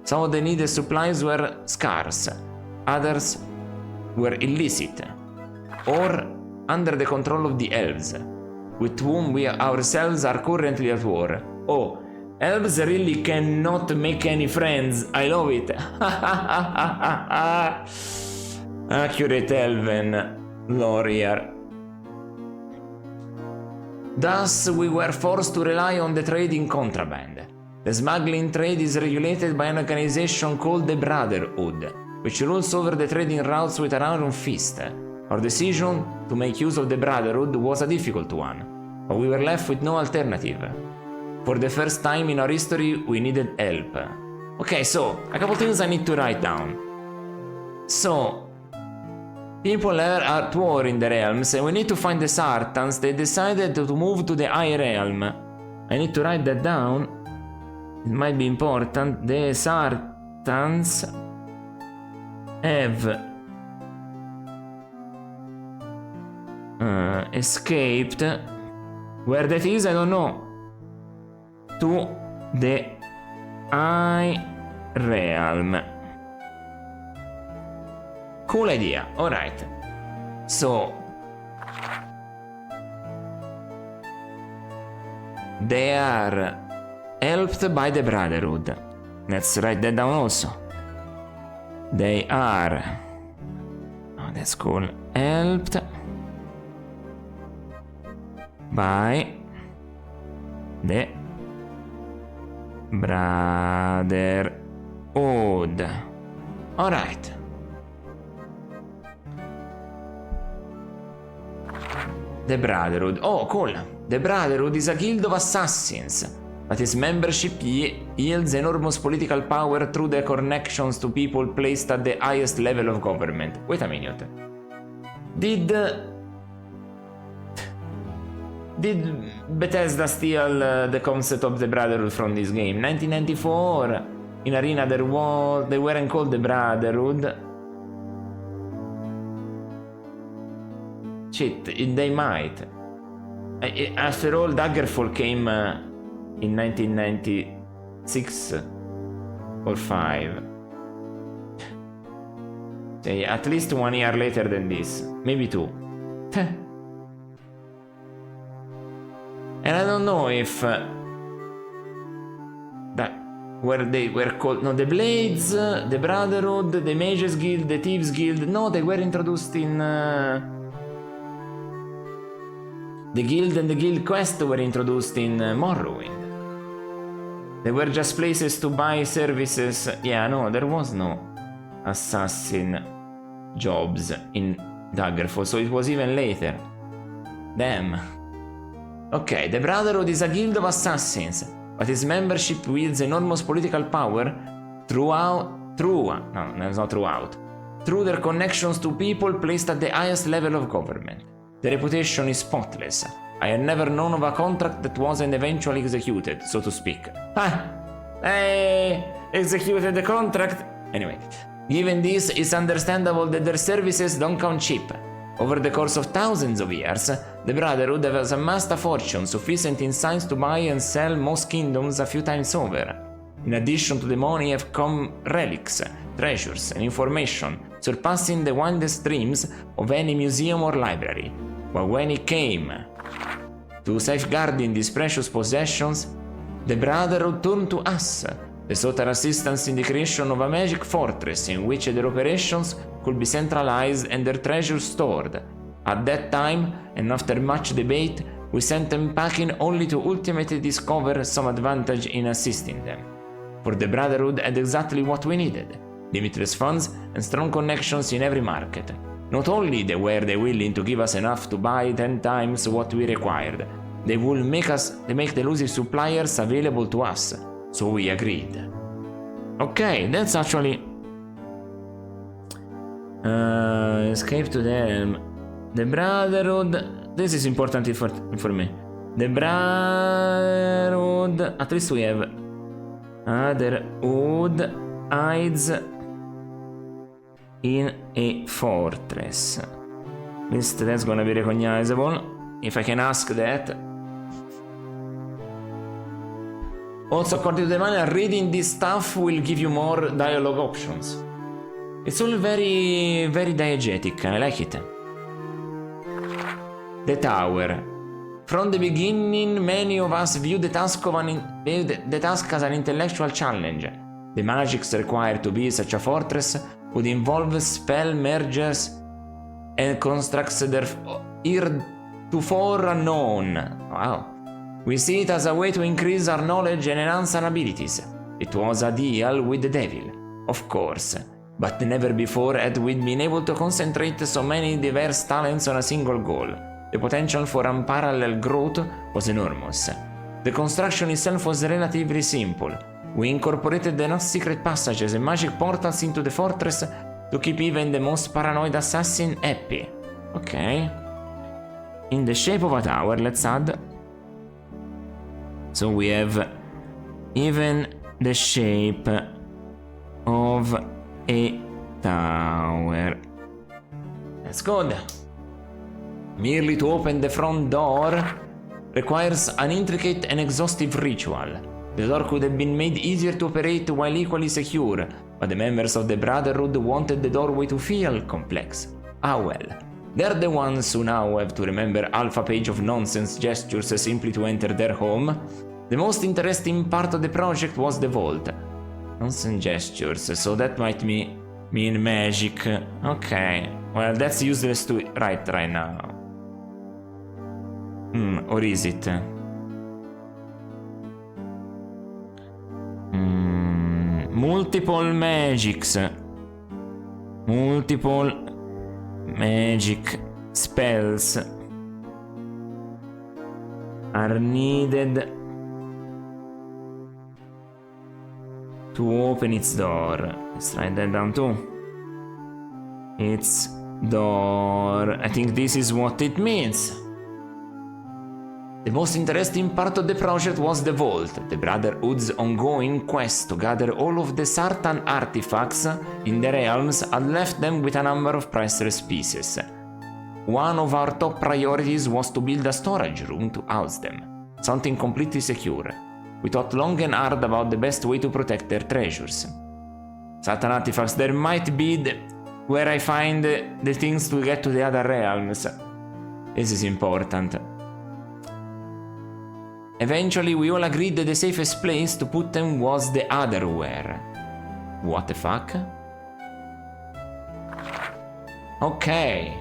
Some of the needed supplies were scarce, others were illicit, or under the control of the elves, with whom we ourselves are currently at war. Oh, elves really cannot make any friends. I love it. Accurate elven lore here. Thus, we were forced to rely on the trade in contraband. The smuggling trade is regulated by an organization called the Brotherhood, which rules over the trading routes with an iron fist. Our decision to make use of the Brotherhood was a difficult one, but we were left with no alternative. For the first time in our history, we needed help. Okay, so, a couple things I need to write down. So, people are at war in the realms, and we need to find the Sartans. They decided to move to the High Realm. I need to write that down. It might be important. The Spartans have escaped. Where that is, I don't know. To the High Realm. Cool idea. Alright. So they are helped by the Brotherhood. Let's write that down also. They are, oh, that's cool, helped by the Brotherhood. Alright. The Brotherhood. Oh, cool. The Brotherhood is a guild of assassins, but its membership yields enormous political power through their connections to people placed at the highest level of government. Wait a minute. Did Bethesda steal the concept of the Brotherhood from this game? 1994, in Arena they weren't called the Brotherhood. Shit, they might. After all, Daggerfall came in 1996 or 5. Say, at least 1 year later than this. Maybe 2. And I don't know if that where they were called. No, the Blades, the Brotherhood, the Mages Guild, the Thieves Guild. No, they were introduced in the Guild and the Guild Quest were introduced in Morrowind. They were just places to buy services. Yeah, no, there was no assassin jobs in Daggerfall, so it was even later. Damn. Okay, the Brotherhood is a guild of assassins, but its membership wields enormous political power through their connections to people placed at the highest level of government. The reputation is spotless. I had never known of a contract that wasn't eventually executed, so to speak. Executed the contract? Anyway, given this, it's understandable that their services don't come cheap. Over the course of thousands of years, the Brotherhood has amassed a fortune sufficient in size to buy and sell most kingdoms a few times over. In addition to the money have come relics, treasures, and information, surpassing the wildest dreams of any museum or library. But when it came to safeguarding these precious possessions, the Brotherhood turned to us. They sought our assistance in the creation of a magic fortress in which their operations could be centralized and their treasures stored. At that time, and after much debate, we sent them packing only to ultimately discover some advantage in assisting them. For the Brotherhood had exactly what we needed: limitless funds and strong connections in every market. Not only were they willing to give us enough to buy 10 times what we required, they would make the elusive suppliers available to us, so we agreed. Okay, that's actually... escape to them. The Brotherhood... This is important for me. The Brotherhood... At least we have... Brotherhood hides in a fortress. At least that's gonna be recognizable, if I can ask that. Also, according to the manual, reading this stuff will give you more dialogue options. It's all very, very diegetic, I like it. The Tower. From the beginning, many of us viewed the task as an intellectual challenge. The magics required to build such a fortress would involve spell mergers and constructs that are heretofore unknown. Wow. We see it as a way to increase our knowledge and enhance our abilities. It was a deal with the devil, of course, but never before had we been able to concentrate so many diverse talents on a single goal. The potential for unparalleled growth was enormous. The construction itself was relatively simple. We incorporated enough secret passages and magic portals into the fortress to keep even the most paranoid assassin happy. Okay. In the shape of a tower, let's add. So we have even the shape of of a tower. That's good. Merely to open the front door requires an intricate and exhaustive ritual. The door could have been made easier to operate while equally secure, but the members of the Brotherhood wanted the doorway to feel complex. Ah well. They're the ones who now have to remember half a page of nonsense gestures simply to enter their home. The most interesting part of the project was the vault. Nonsense gestures, so that might mean magic. Okay, well that's useless to write right now. Or is it? Multiple magics. Multiple magic spells are needed to open its door. Let's write that down too. Its door. I think this is what it means. The most interesting part of the project was the vault, the Brotherhood's ongoing quest to gather all of the Sartan artifacts in the realms had left them with a number of priceless pieces. One of our top priorities was to build a storage room to house them, something completely secure. We thought long and hard about the best way to protect their treasures. Sartan artifacts, there might be where I find the things to get to the other realms. This is important. Eventually, we all agreed that the safest place to put them was the Otherwhere. What the fuck? Okay.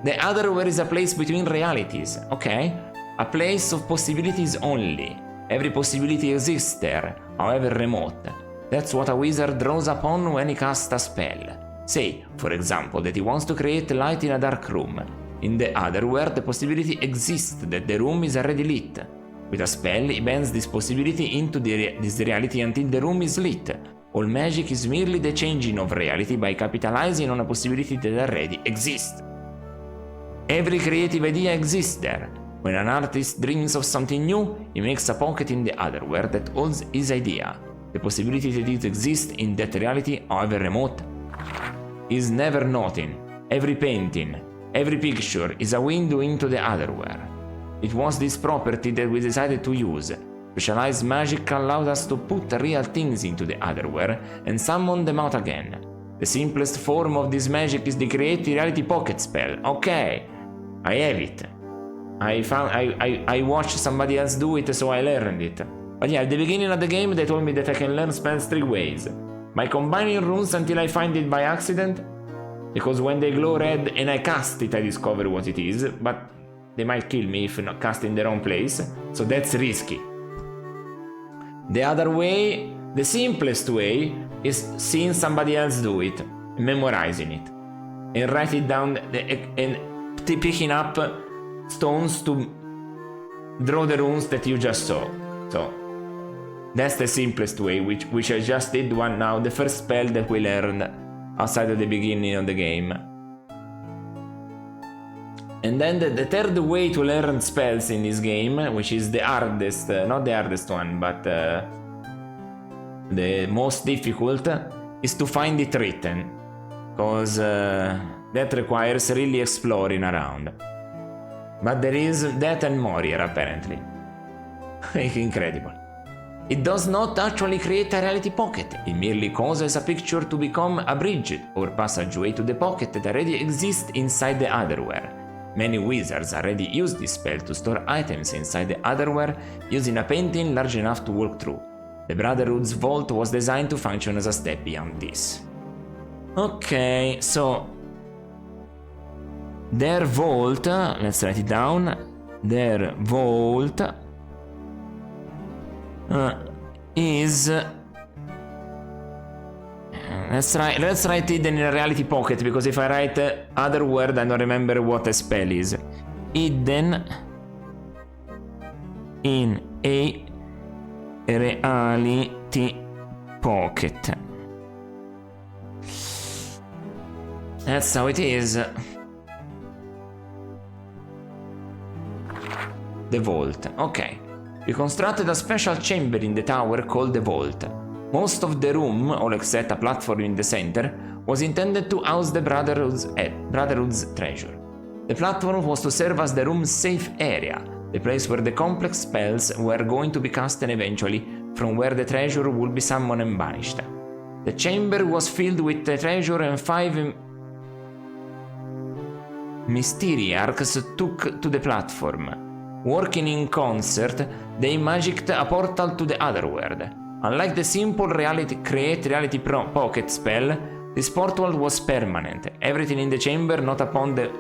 The Otherwhere is a place between realities, okay? A place of possibilities only. Every possibility exists there, however remote. That's what a wizard draws upon when he casts a spell. Say, for example, that he wants to create light in a dark room. In the Otherwhere, the possibility exists that the room is already lit. With a spell, he bends this possibility into this reality until the room is lit. All magic is merely the changing of reality by capitalizing on a possibility that already exists. Every creative idea exists there. When an artist dreams of something new, he makes a pocket in the Otherwhere that holds his idea. The possibility that it exists in that reality, however remote, is never nothing. Every painting, every picture is a window into the Otherwhere. It was this property that we decided to use. Specialized magic allowed us to put real things into the Otherwhere and summon them out again. The simplest form of this magic is the Create Reality Pocket spell. Okay, I have it. I watched somebody else do it, so I learned it. But yeah, at the beginning of the game they told me that I can learn spells 3 ways. By combining runes until I find it by accident, because when they glow red and I cast it I discover what it is, but they might kill me if not cast in the wrong place, so that's risky. The other way, the simplest way, is seeing somebody else do it, memorizing it, and write it down and picking up stones to draw the runes that you just saw. So that's the simplest way, which I just did one now, the first spell that we learned outside of the beginning of the game. And then the third way to learn spells in this game, which is the hardest, not the hardest one, but the most difficult, is to find it written, because that requires really exploring around. But there is that and more here, apparently. Incredible. It does not actually create a reality pocket, it merely causes a picture to become a bridge or passageway to the pocket that already exists inside the Otherwhere. Many wizards already use this spell to store items inside the Otherwhere using a painting large enough to walk through. The Brotherhood's vault was designed to function as a step beyond this. Okay, so their vault, let's write it down, their vault is... Let's write it in a reality pocket, because if I write other word I don't remember what a spell is. Hidden in a reality pocket. That's how it is. The vault. Okay. We constructed a special chamber in the tower called the vault. Most of the room, all except a platform in the center, was intended to house the Brotherhood's treasure. The platform was to serve as the room's safe area, the place where the complex spells were going to be cast and eventually from where the treasure would be summoned and banished. The chamber was filled with the treasure and 5 Mysteriarchs took to the platform. Working in concert, they magicked a portal to the other world. Unlike the simple create reality pocket spell, this portal was permanent. Everything in the chamber, not upon the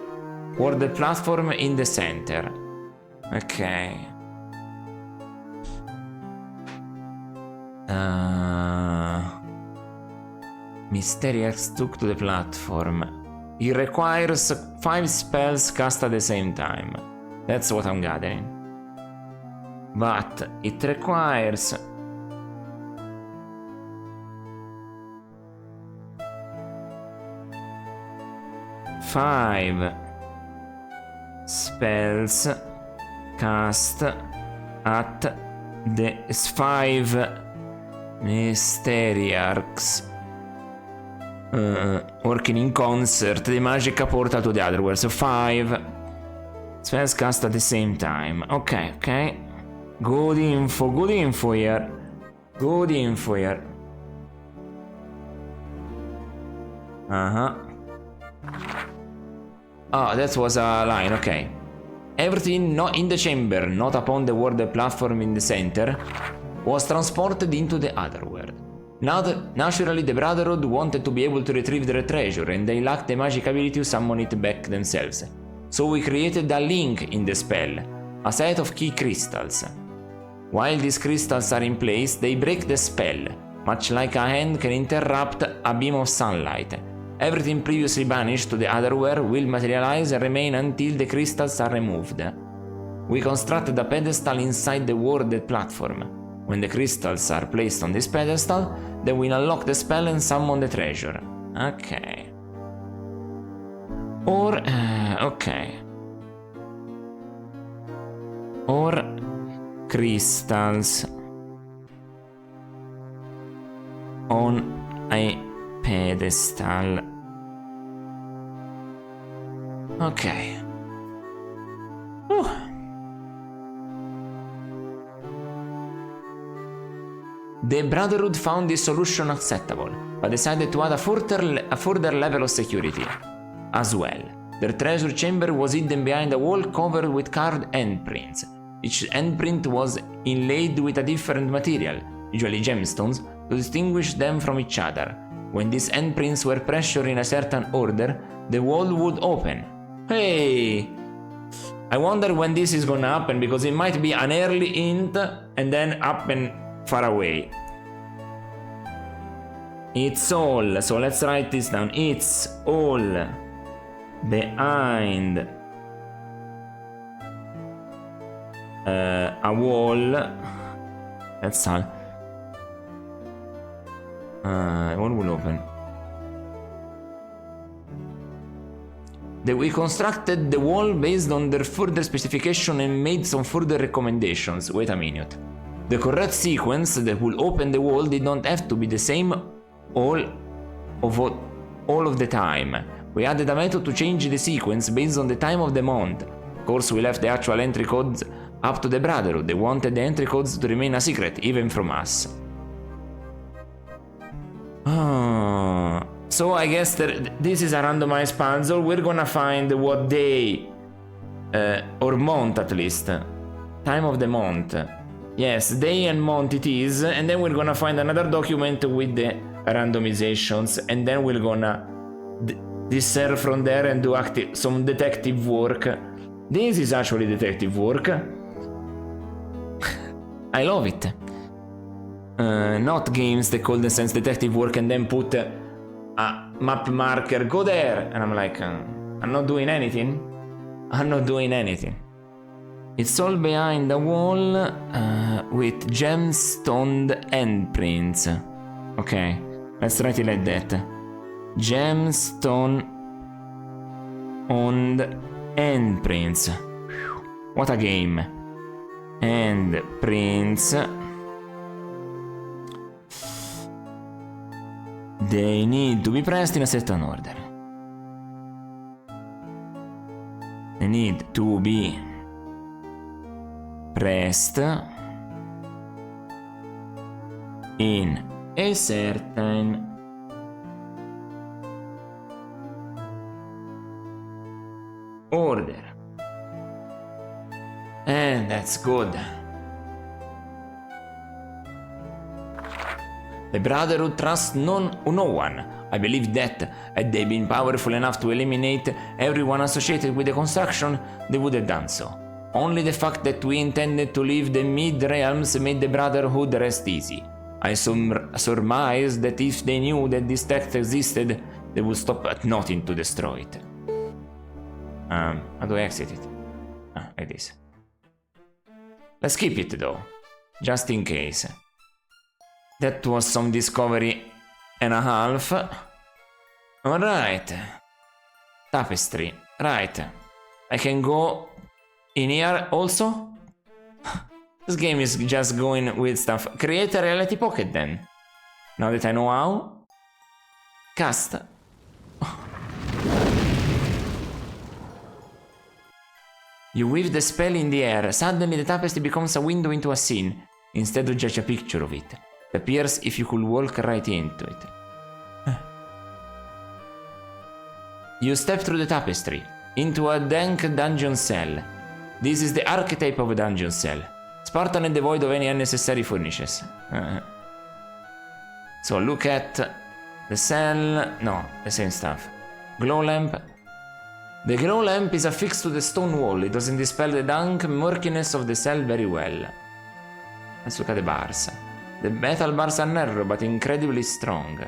worded platform in the center. Okay. Mysteriax took to the platform. It requires 5 spells cast at the same time. That's what I'm gathering. But it requires... five spells cast at the 5 Mysteriarchs working in concert, the magic portal to the other world. So 5 spells cast at the same time. Okay, okay. Good info here. Good info here. Oh, that was a line, okay. Everything not in the chamber, not upon the worded platform in the center, was transported into the other world. Naturally, the Brotherhood wanted to be able to retrieve their treasure, and they lacked the magic ability to summon it back themselves. So we created a link in the spell, a set of key crystals. While these crystals are in place, they break the spell, much like a hand can interrupt a beam of sunlight. Everything previously banished to the other world will materialize and remain until the crystals are removed. We constructed a pedestal inside the worded platform. When the crystals are placed on this pedestal, they will unlock the spell and summon the treasure. Okay. Or, okay. Or crystals on a pedestal. Okay. The Brotherhood found this solution acceptable, but decided to add a further level of security as well. Their treasure chamber was hidden behind a wall covered with carved handprints. Each handprint was inlaid with a different material, usually gemstones, to distinguish them from each other. When these handprints were pressured in a certain order, the wall would open. Hey! I wonder when this is gonna happen, because it might be an early hint and then happen far away. It's all, so let's write this down. It's all behind a wall. That's all. Wall will open. We constructed the wall based on their further specification and made some further recommendations. Wait a minute. The correct sequence that will open the wall did not have to be the same all of the time. We added a method to change the sequence based on the time of the month. Of course, we left the actual entry codes up to the Brotherhood. They wanted the entry codes to remain a secret, even from us. So I guess this is a randomized puzzle. We're gonna find what day, or month at least. Time of the month. Yes, day and month it is, and then we're gonna find another document with the randomizations, and then we're gonna discern from there and do some detective work. This is actually detective work. I love it. Not games that call themselves detective work and then put a map marker, go there, and I'm like, I'm not doing anything. I'm not doing anything. It's all behind a wall with gemstoned handprints. Okay, let's write it like that. Gemstone on handprints. What a game. Handprints They need to be pressed in a certain order. They need to be pressed in a certain order. And that's good. The Brotherhood trusts no one. I believe that, had they been powerful enough to eliminate everyone associated with the construction, they would have done so. Only the fact that we intended to leave the mid-realms made the Brotherhood rest easy. I surmise that if they knew that this text existed, they would stop at nothing to destroy it. How do I exit it? Like this. Let's keep it though, just in case. That was some discovery and a half. Alright. Tapestry. Right. I can go in here also? This game is just going with stuff. Create a reality pocket then. Now that I know how. Cast. You weave the spell in the air. Suddenly the tapestry becomes a window into a scene, instead of just a picture of it. It appears if you could walk right into it. You step through the tapestry, into a dank dungeon cell. This is the archetype of a dungeon cell. Spartan and devoid of any unnecessary furnishes. So look at the cell. No, the same stuff. Glow lamp. The glow lamp is affixed to the stone wall. It doesn't dispel the dank murkiness of the cell very well. Let's look at the bars. The metal bars are narrow but incredibly strong.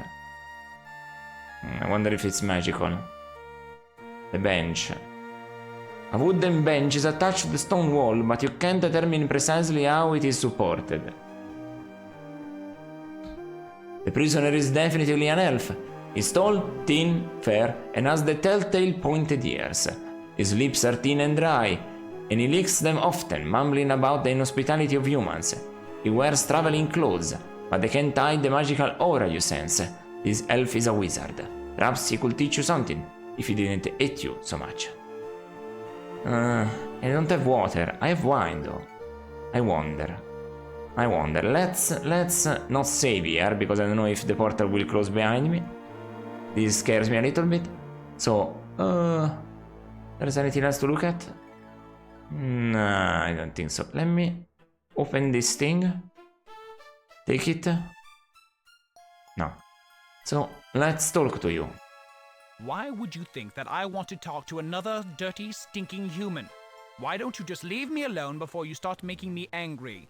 I wonder if it's magical. The bench. A wooden bench is attached to the stone wall, but you can't determine precisely how it is supported. The prisoner is definitely an elf. He's tall, thin, fair, and has the telltale pointed ears. His lips are thin and dry, and he licks them often, mumbling about the inhospitality of humans. He wears traveling clothes, but they can't hide the magical aura you sense. This elf is a wizard. Perhaps he could teach you something, if he didn't hate you so much. I don't have water. I have wine though. I wonder. Let's not save here, because I don't know if the portal will close behind me. This scares me a little bit. So, there's anything else to look at? Nah, I don't think so. Let me open this thing. Take it. No. So, let's talk to you. Why would you think that I want to talk to another dirty, stinking human? Why don't you just leave me alone before you start making me angry?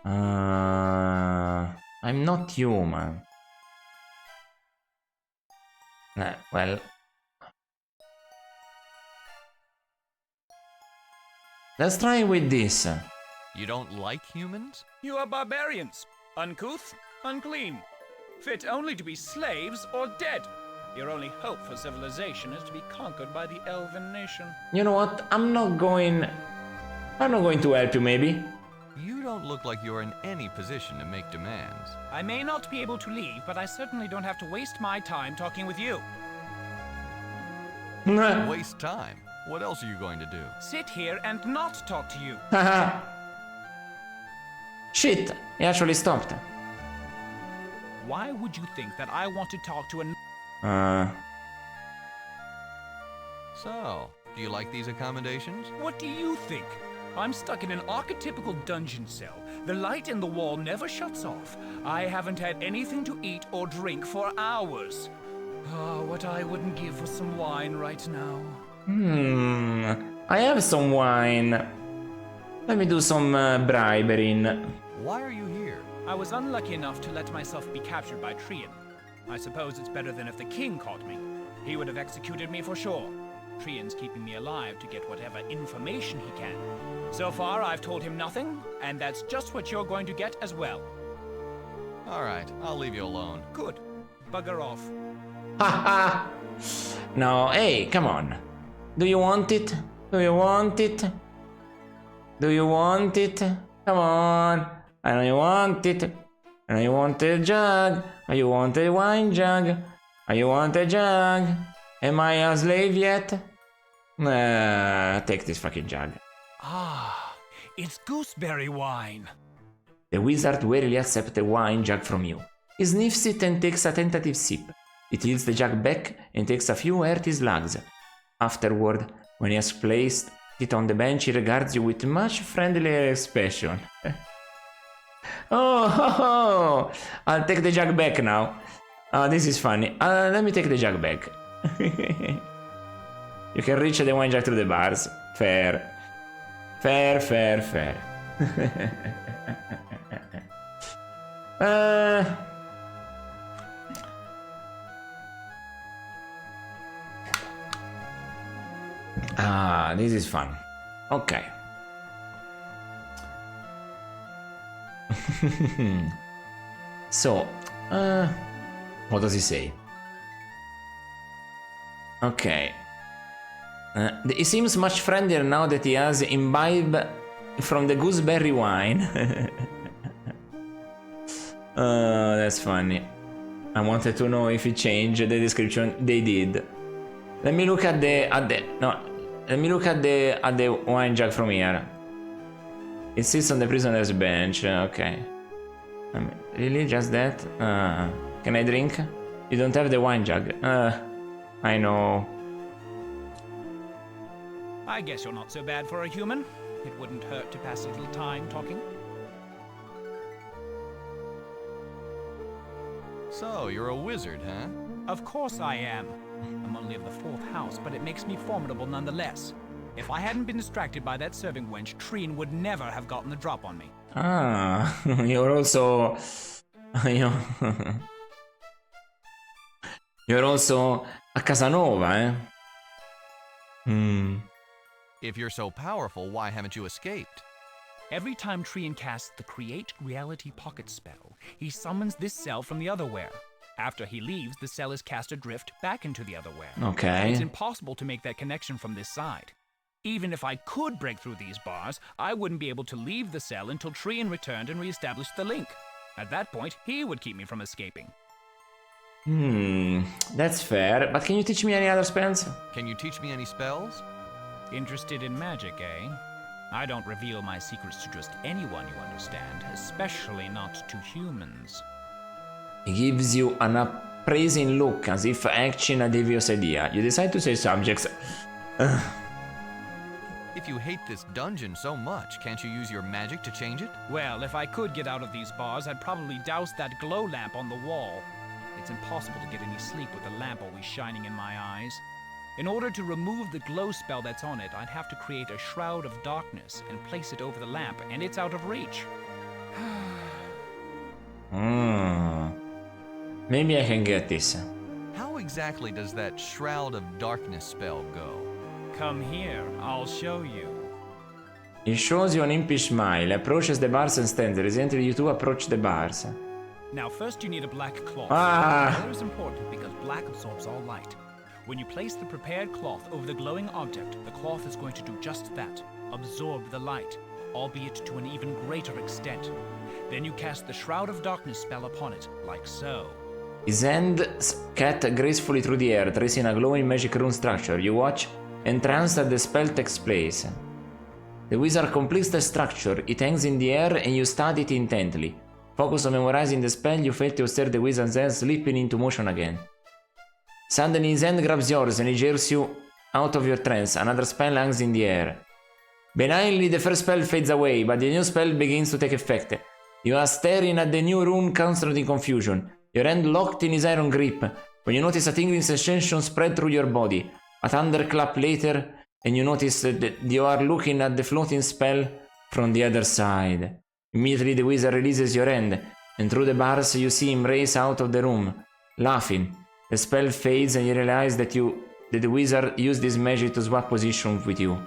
I'm not human. Well... Let's try with this. You don't like humans? You are barbarians. Uncouth, unclean. Fit only to be slaves or dead. Your only hope for civilization is to be conquered by the elven nation. You know what? I'm not going to help you, maybe. You don't look like you're in any position to make demands. I may not be able to leave, but I certainly don't have to waste my time talking with you. Waste time? What else are you going to do? Sit here and not talk to you. Shit, he actually stopped. Why would you think that I want to talk to an... So, do you like these accommodations? What do you think? I'm stuck in an archetypical dungeon cell. The light in the wall never shuts off. I haven't had anything to eat or drink for hours. Oh, what I wouldn't give for some wine right now. I have some wine. Let me do some bribering. Why are you here? I was unlucky enough to let myself be captured by Trian. I suppose it's better than if the king caught me. He would have executed me for sure. Trian's keeping me alive to get whatever information he can. So far, I've told him nothing, and that's just what you're going to get as well. Alright, I'll leave you alone. Good. Bugger off. Haha! No, hey, come on. Do you want it? Do you want it? Do you want it? Come on. I know you want it. I want a jug. I want a wine jug. I want a jug. Am I a slave yet? Take this fucking jug. Ah, it's gooseberry wine. The wizard warily accepts the wine jug from you. He sniffs it and takes a tentative sip. He tilts the jug back and takes a few hearty slugs. Afterward, when he has placed it on the bench, he regards you with much friendlier expression. Oh, I'll take the jug back now. This is funny. Let me take the jug back. You can reach the wine jug through the bars. Fair. Fair, fair, fair. This is fun. Okay. So, what does he say? Okay. He seems much friendlier now that he has imbibed from the gooseberry wine. That's funny. I wanted to know if he changed the description. They did. Let me look at the wine jug from here. It sits on the prisoner's bench. Okay. Really, just that? Can I drink? You don't have the wine jug. I know. I guess you're not so bad for a human. It wouldn't hurt to pass a little time talking. So, you're a wizard, huh? Of course I am. I'm only of the 4th house, but it makes me formidable nonetheless. If I hadn't been distracted by that serving wench, Trine would never have gotten the drop on me. You're also... You're also a Casanova, eh? If you're so powerful, why haven't you escaped? Every time Trine casts the Create Reality Pocket spell, he summons this cell from the otherwhere. After he leaves, the cell is cast adrift back into the otherwhere. Okay. It's impossible to make that connection from this side. Even if I could break through these bars, I wouldn't be able to leave the cell until Trine returned and reestablished the link. At that point, he would keep me from escaping. That's fair, but can you teach me any other spells? Can you teach me any spells? Interested in magic, eh? I don't reveal my secrets to just anyone, you understand, especially not to humans. He gives you an appraising look, as if hatching a devious idea. You decide to say subjects. If you hate this dungeon so much, can't you use your magic to change it? Well, if I could get out of these bars, I'd probably douse that glow lamp on the wall. It's impossible to get any sleep with the lamp always shining in my eyes. In order to remove the glow spell that's on it, I'd have to create a shroud of darkness and place it over the lamp, and it's out of reach. Maybe I can get this. How exactly does that shroud of darkness spell go? Come here, I'll show you. He shows you an impish smile, approaches the bars and stands. Recently you two approach the bars. Now first you need a black cloth. Color is important because black absorbs all light. When you place the prepared cloth over the glowing object, the cloth is going to do just that, absorb the light, albeit to an even greater extent. Then you cast the Shroud of Darkness spell upon it, like so. His hands cut gracefully through the air, tracing a glowing magic rune structure. You watch, entranced as the spell takes place. The wizard completes the structure, it hangs in the air and you study it intently. Focus on memorizing the spell, you fail to stir the wizard's hand slipping into motion again. Suddenly his hand grabs yours and he jerks you out of your trance. Another spell hangs in the air. Benignly the first spell fades away, but the new spell begins to take effect. You are staring at the new rune constant in confusion, your hand locked in his iron grip, when you notice a tingling sensation spread through your body. A thunderclap later, and you notice that you are looking at the floating spell from the other side. Immediately the wizard releases your hand, and through the bars you see him race out of the room, laughing. The spell fades and you realize that the wizard used his magic to swap position with you.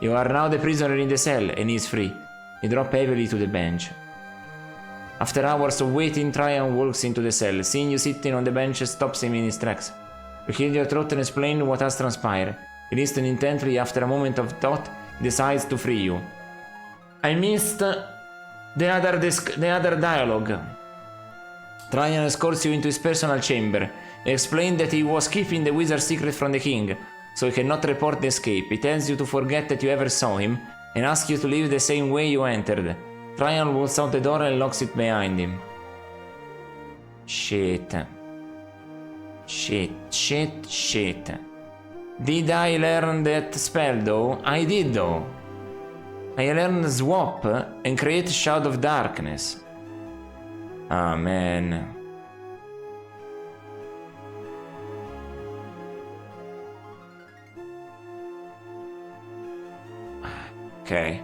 You are now the prisoner in the cell and he is free. You drop heavily to the bench. After hours of waiting, Tryon walks into the cell. Seeing you sitting on the bench stops him in his tracks. You clear your throat and explain what has transpired. He listens intently. After a moment of thought, he decides to free you. I missed the other dialogue. Traian escorts you into his personal chamber. He explained that he was keeping the wizard's secret from the king, so he cannot report the escape. He tells you to forget that you ever saw him, and asks you to leave the same way you entered. Traian walks out the door and locks it behind him. Shit. Shit. Did I learn that spell though? I did though. I learned swap and create Shroud of Darkness. Ah, man. Okay.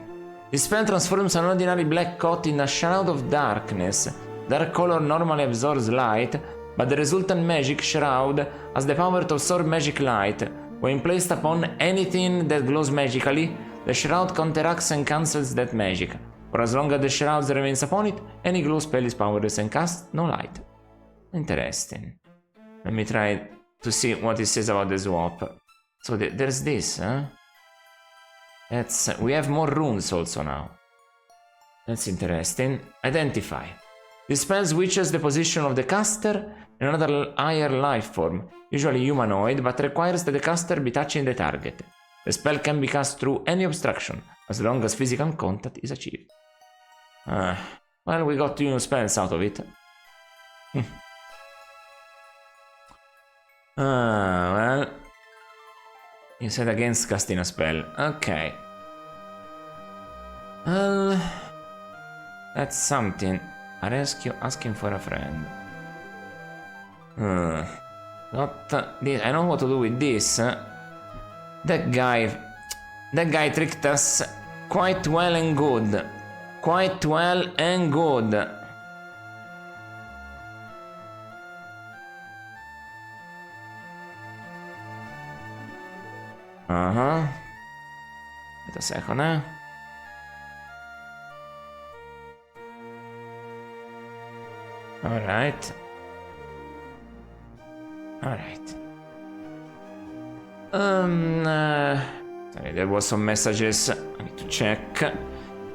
This spell transforms an ordinary black coat in a Shroud of Darkness. Dark color normally absorbs light, but the resultant magic shroud has the power to absorb magic light. When placed upon anything that glows magically, the shroud counteracts and cancels that magic. For as long as the shroud remains upon it, any glow spell is powerless and casts no light. Interesting. Let me try to see what it says about the swap. So there's this, huh? We have more runes also now. That's interesting. Identify. This spell switches the position of the caster and another higher life form, usually humanoid, but requires that the caster be touching the target. The spell can be cast through any obstruction, as long as physical contact is achieved. Well, we got 2 new spells out of it. Well... You said against casting a spell. Okay. Well... That's something. A rescue asking for a friend. Not this. I know what to do with this. That guy tricked us quite well and good. Quite well and good. Wait a second, Alright. Sorry, there was some messages. I need to check.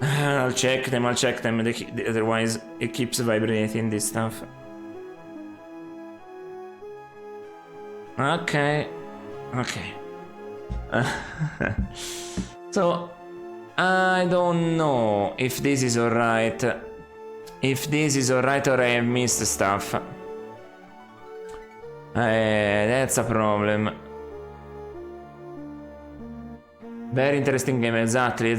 I'll check them. Otherwise, it keeps vibrating, this stuff. Okay. So, I don't know if this is alright. Or I have missed stuff. That's a problem. Very interesting game, exactly.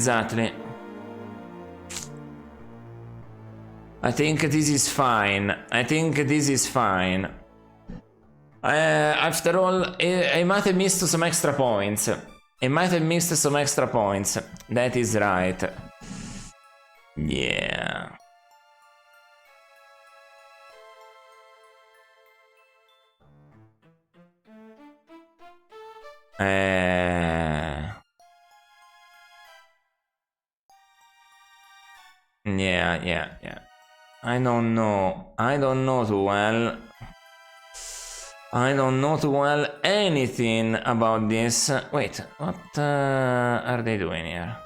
I think this is fine. After all, I might have missed some extra points. That is right. Yeah. Yeah. I don't know too well. Anything about this. Wait, what are they doing here?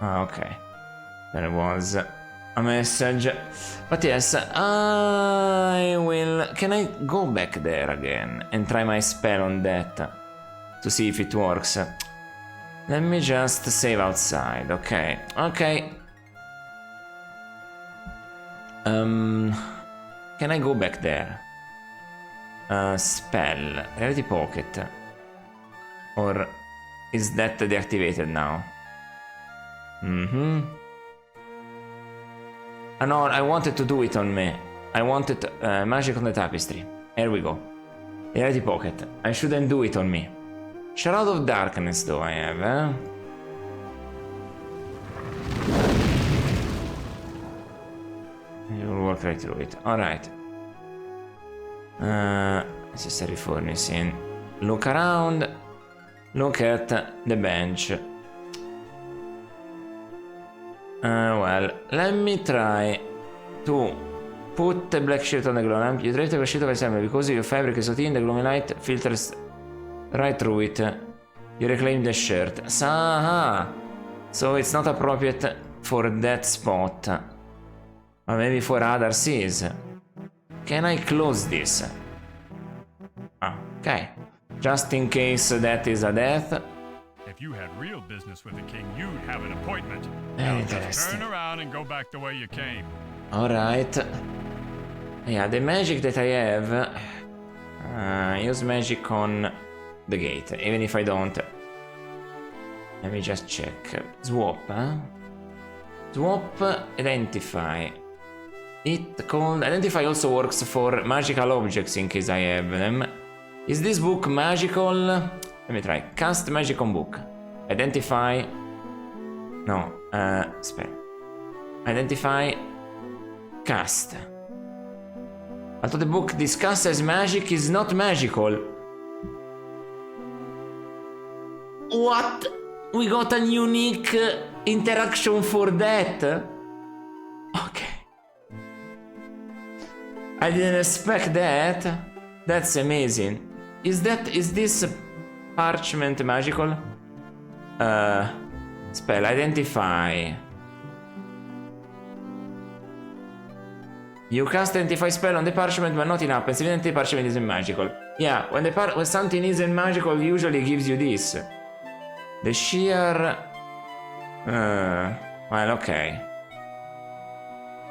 Okay. There was a message. But yes, I will... Can I go back there again and try my spell on that to see if it works? Let me just save outside, okay. Can I go back there? Spell, Rarity Pocket. Or is that deactivated now? No, I wanted to do it on me. I wanted magic on the tapestry. Here we go. Rarity Pocket. I shouldn't do it on me. Shroud of Darkness though I have, You will walk right through it. Alright. Necessary furnishing. Look around. Look at the bench. Well, let me try to put the black sheet on the glow lamp. You drape the sheet of assembly because your fabric is so thin, the glowing light filters right through it. You reclaim the shirt. So it's not appropriate for that spot. But maybe for others is. Can I close this? Ah, okay. Just in case that is a death. If you had real business with the king, you'd have an appointment. Very Now just interesting. turn around and go back the way you came. Alright. Yeah, the magic that I have... use magic on the gate, even if I don't. Let me just check. Swap, huh? Swap, identify. It called... Identify also works for magical objects in case I have them. Is this book magical? Let me try. Cast magic on book. Identify... No, spell. Identify... Cast. Although the book discusses magic is not magical. What? We got a unique interaction for that? Okay. I didn't expect that. That's amazing. Is this parchment magical? Spell identify. You cast identify spell on the parchment, but not in happens. Evidently, the parchment isn't magical. Yeah, when something isn't magical, usually gives you this. The sheer. Well, okay.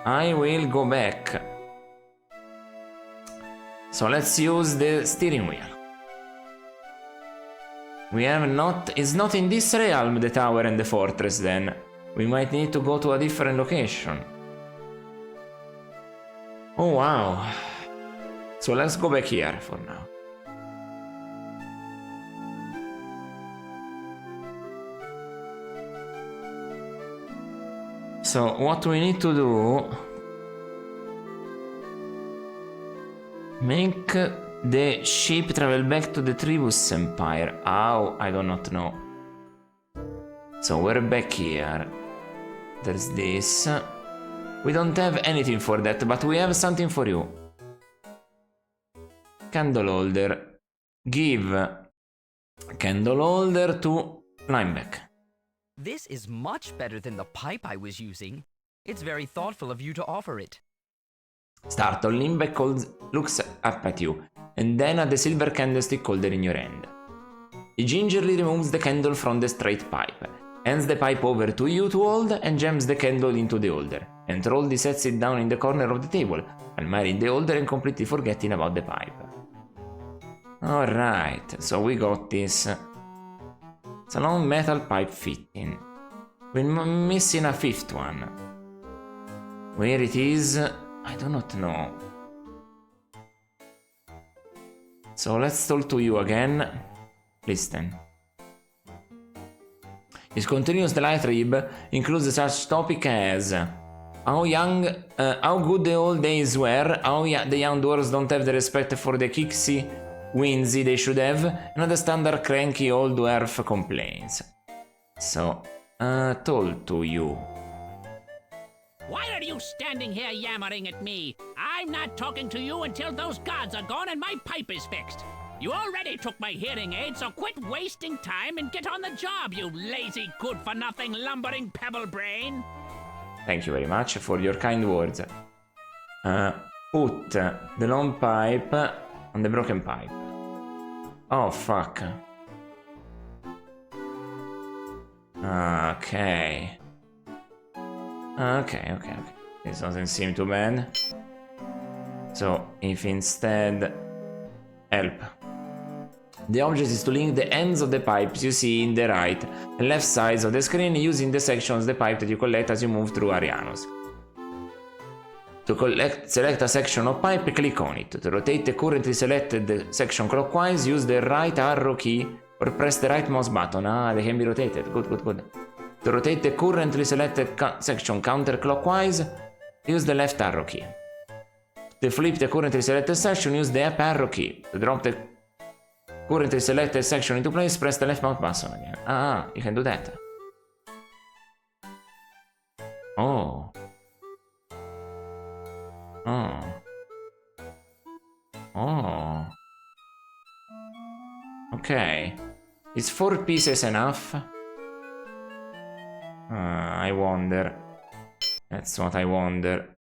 I will go back. So let's use the steering wheel. We have not. It's not in this realm, the tower and the fortress. Then we might need to go to a different location. Oh wow. So let's go back here for now. So what we need to do... Make the ship travel back to the Tribus Empire. How? I do not know. So we're back here. There's this. We don't have anything for that, but we have something for you. Candle holder. Give candle holder to Lineback. This is much better than the pipe I was using. It's very thoughtful of you to offer it. Startled, Lineback looks up at you, and then at the silver candlestick holder in your hand. He gingerly removes the candle from the straight pipe, hands the pipe over to you to hold, and jams the candle into the holder, and Trolldy sets it down in the corner of the table, admiring the holder and completely forgetting about the pipe. Alright, so we got this. It's a long metal pipe fitting. We're missing a fifth one. Where it is, I do not know. So let's talk to you again. Listen. His continuous diatribe includes such topic as how good the old days were, how the young dwarves don't have the respect for the Kixie Winsy they should have, and other standard cranky old dwarf complaints. So, told to you. Why are you standing here yammering at me? I'm not talking to you until those gods are gone and my pipe is fixed. You already took my hearing aid, so quit wasting time and get on the job, you lazy, good-for-nothing, lumbering pebble brain. Thank you very much for your kind words. Put the long pipe on the broken pipe. Oh, fuck. Okay. Okay. This doesn't seem too bad. So, if instead... Help. The object is to link the ends of the pipes you see in the right and left sides of the screen using the sections of the pipe that you collect as you move through Arianos. To select a section of pipe, click on it. To rotate the currently selected section clockwise, use the right arrow key or press the right mouse button. Ah, they can be rotated. Good. To rotate the currently selected section counterclockwise, use the left arrow key. To flip the currently selected section, use the up arrow key. To drop the currently selected section into place, press the left mouse button again. Ah, you can do that. Oh. Okay. Is 4 pieces enough? I wonder. That's what I wonder.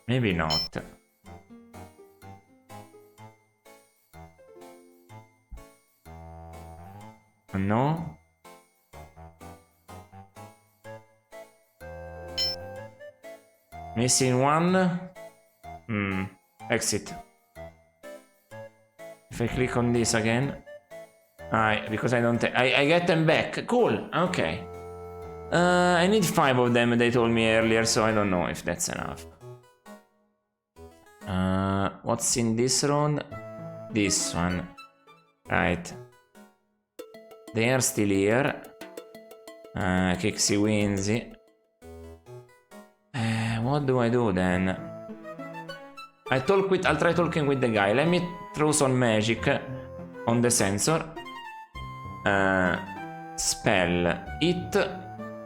Maybe not. No? Missing one? Exit. If I click on this again... because I don't... I get them back. Cool, okay. I need 5 of them, they told me earlier, so I don't know if that's enough. What's in this round? This one. Right. They are still here. Kixie Winzy. What do I do then? I'll try talking with the guy. Let me throw some magic on the sensor. Spell. Eat.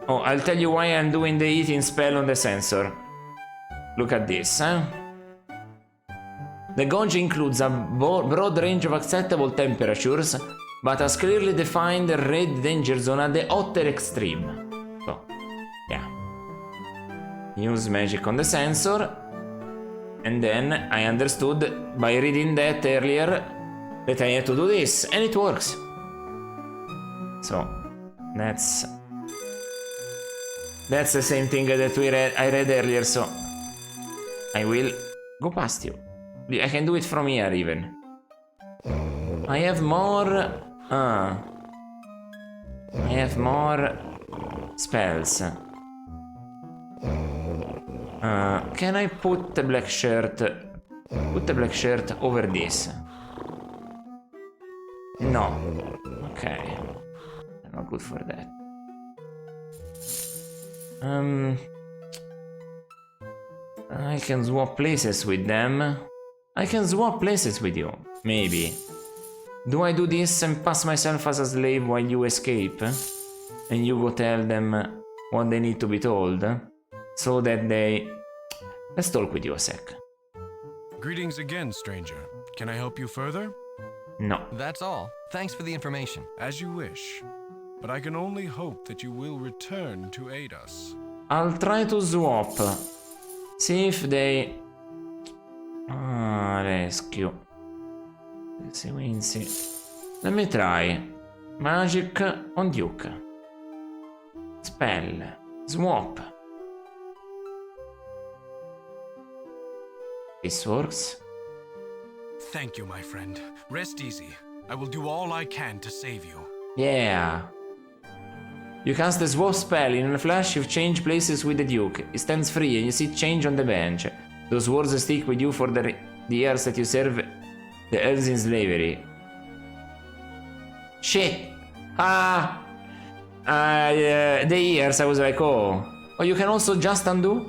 Oh, I'll tell you why I'm doing the eating spell on the sensor. Look at this, The gauge includes a broad range of acceptable temperatures, but has clearly defined a red danger zone at the hotter extreme. So, yeah. Use magic on the sensor. And then I understood by reading that earlier that I had to do this, and it works. So, that's the same thing that I read earlier, so I will go past you. I can do it from here even. I have more... I have more spells. Can I put the black shirt... Put the black shirt over this? No. Okay. I'm not good for that. I can swap places with them. I can swap places with you, maybe. Do I do this and pass myself as a slave while you escape? And you go tell them what they need to be told? So that they... Let's talk with you a sec. Greetings again, stranger. Can I help you further? No. That's all. Thanks for the information. As you wish. But I can only hope that you will return to aid us. I'll try to swap. See if they... rescue. Let me try. Magic on Duke. Spell. Swap. This works. Thank you, my friend. Rest easy. I will do all I can to save you. Yeah. You cast the swap spell. In a flash, you've changed places with the Duke. He stands free and you see change on the bench. Those words stick with you for the years that you serve the elves in slavery. Shit! The years, I was like, oh. Oh, you can also just undo?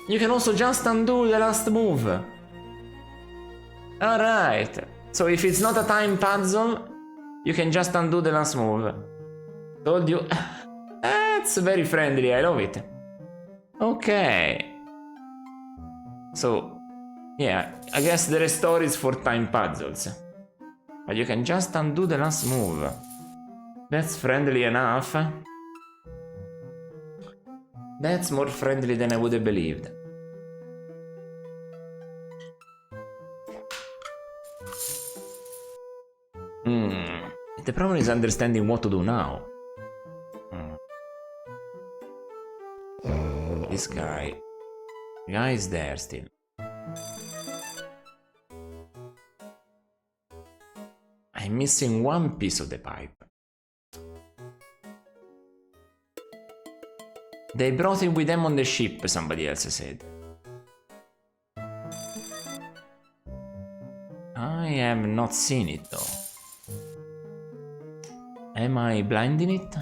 You can also just undo the last move. Alright. So if it's not a time puzzle, you can just undo the last move. Told you. That's very friendly, I love it. Okay. So, yeah, I guess the restore is for time puzzles. But you can just undo the last move. That's friendly enough. That's more friendly than I would have believed. The problem is understanding what to do now. This guy. The guy is there still. I'm missing one piece of the pipe. They brought him with them on the ship, somebody else said. I have not seen it though. Am I blind in it?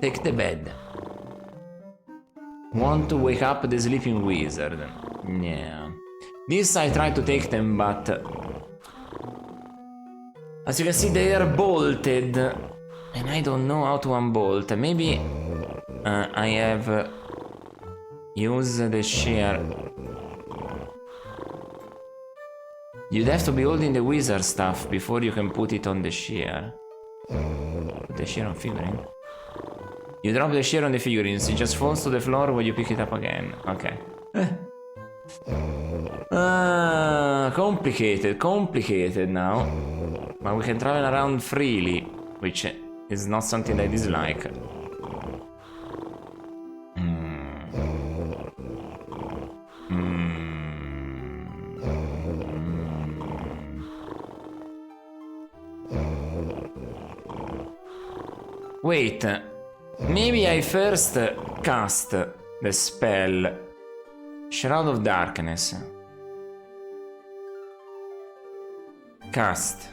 Take the bed. Want to wake up the sleeping wizard. Yeah. This I tried to take them, but... as you can see, they are bolted. And I don't know how to unbolt. Maybe... I have... used the shear... You'd have to be holding the wizard stuff before you can put it on the shear. The share on figurine? You drop the share on the figurines, it just falls to the floor when you pick it up again. Okay. Complicated now. But we can travel around freely, which is not something I dislike. Wait, maybe I first cast the spell Shroud of Darkness. Cast.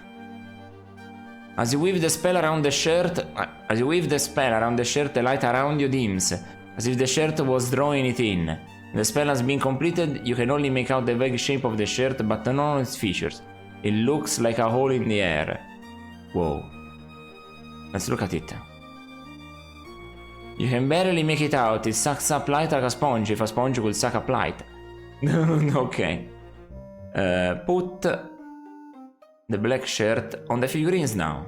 As you weave the spell around the shirt, the light around you dims, as if the shirt was drawing it in. The spell has been completed, you can only make out the vague shape of the shirt, but not its features. It looks like a hole in the air. Whoa. Let's look at it. You can barely make it out, it sucks up light like a sponge, if a sponge could suck up light. Okay. Put the black shirt on the figurines now.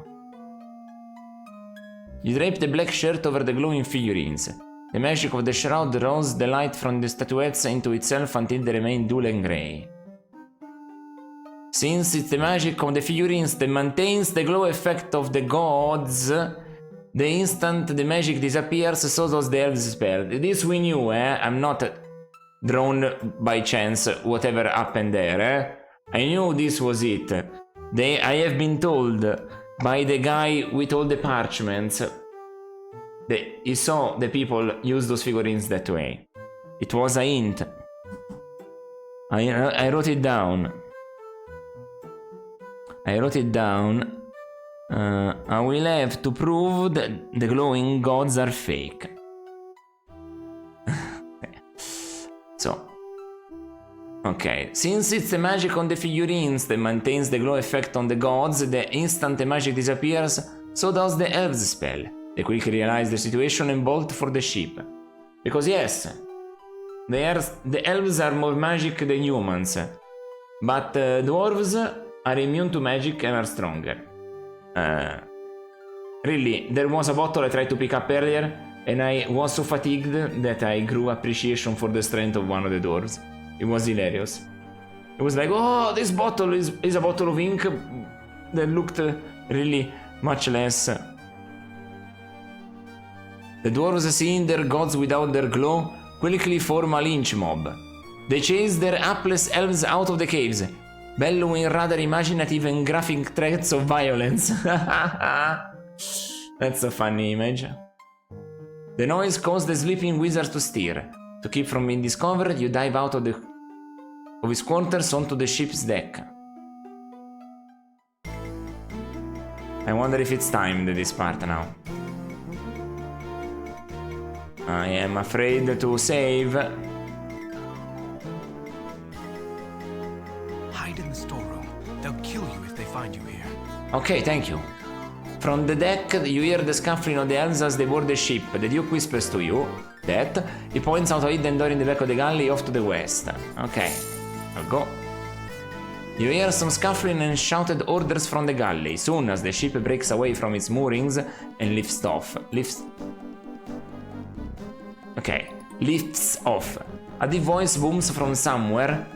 You drape the black shirt over the glowing figurines. The magic of the shroud draws the light from the statuettes into itself until they remain dull and grey. Since it's the magic of the figurines that maintains the glow effect of the gods, the instant the magic disappears, so does the elves spell. This we knew, I'm not drawn by chance, whatever happened there, I knew this was it. I have been told by the guy with all the parchments that he saw the people use those figurines that way. It was a hint. I wrote it down. I will have to prove that the glowing gods are fake. So. Okay, since it's the magic on the figurines that maintains the glow effect on the gods, the instant the magic disappears, so does the elves spell. They quickly realize the situation and bolt for the ship. Because yes, the elves are more magic than humans, but dwarves are immune to magic and are stronger. Really, there was a bottle I tried to pick up earlier, and I was so fatigued that I grew appreciation for the strength of one of the dwarves. It was hilarious. It was like, oh, this bottle is a bottle of ink that looked really much less. The dwarves, seeing their gods without their glow, quickly form a lynch mob. They chase their hapless elves out of the caves, bellowing rather imaginative and graphic threats of violence. That's a funny image. The noise caused the sleeping wizards to stir. To keep from being discovered, you dive out of his quarters onto the ship's deck. I wonder if it's timed, this part now. I am afraid to save. Hide in the storeroom. They'll kill you if they find you here. Okay, thank you. From the deck, you hear the scuffling of the elves as they board the ship. The Duke whispers to you that he points out a hidden door in the back of the galley off to the west. Okay, I'll go. You hear some scuffling and shouted orders from the galley, soon as the ship breaks away from its moorings and lifts off. Lifts off. A deep voice booms from somewhere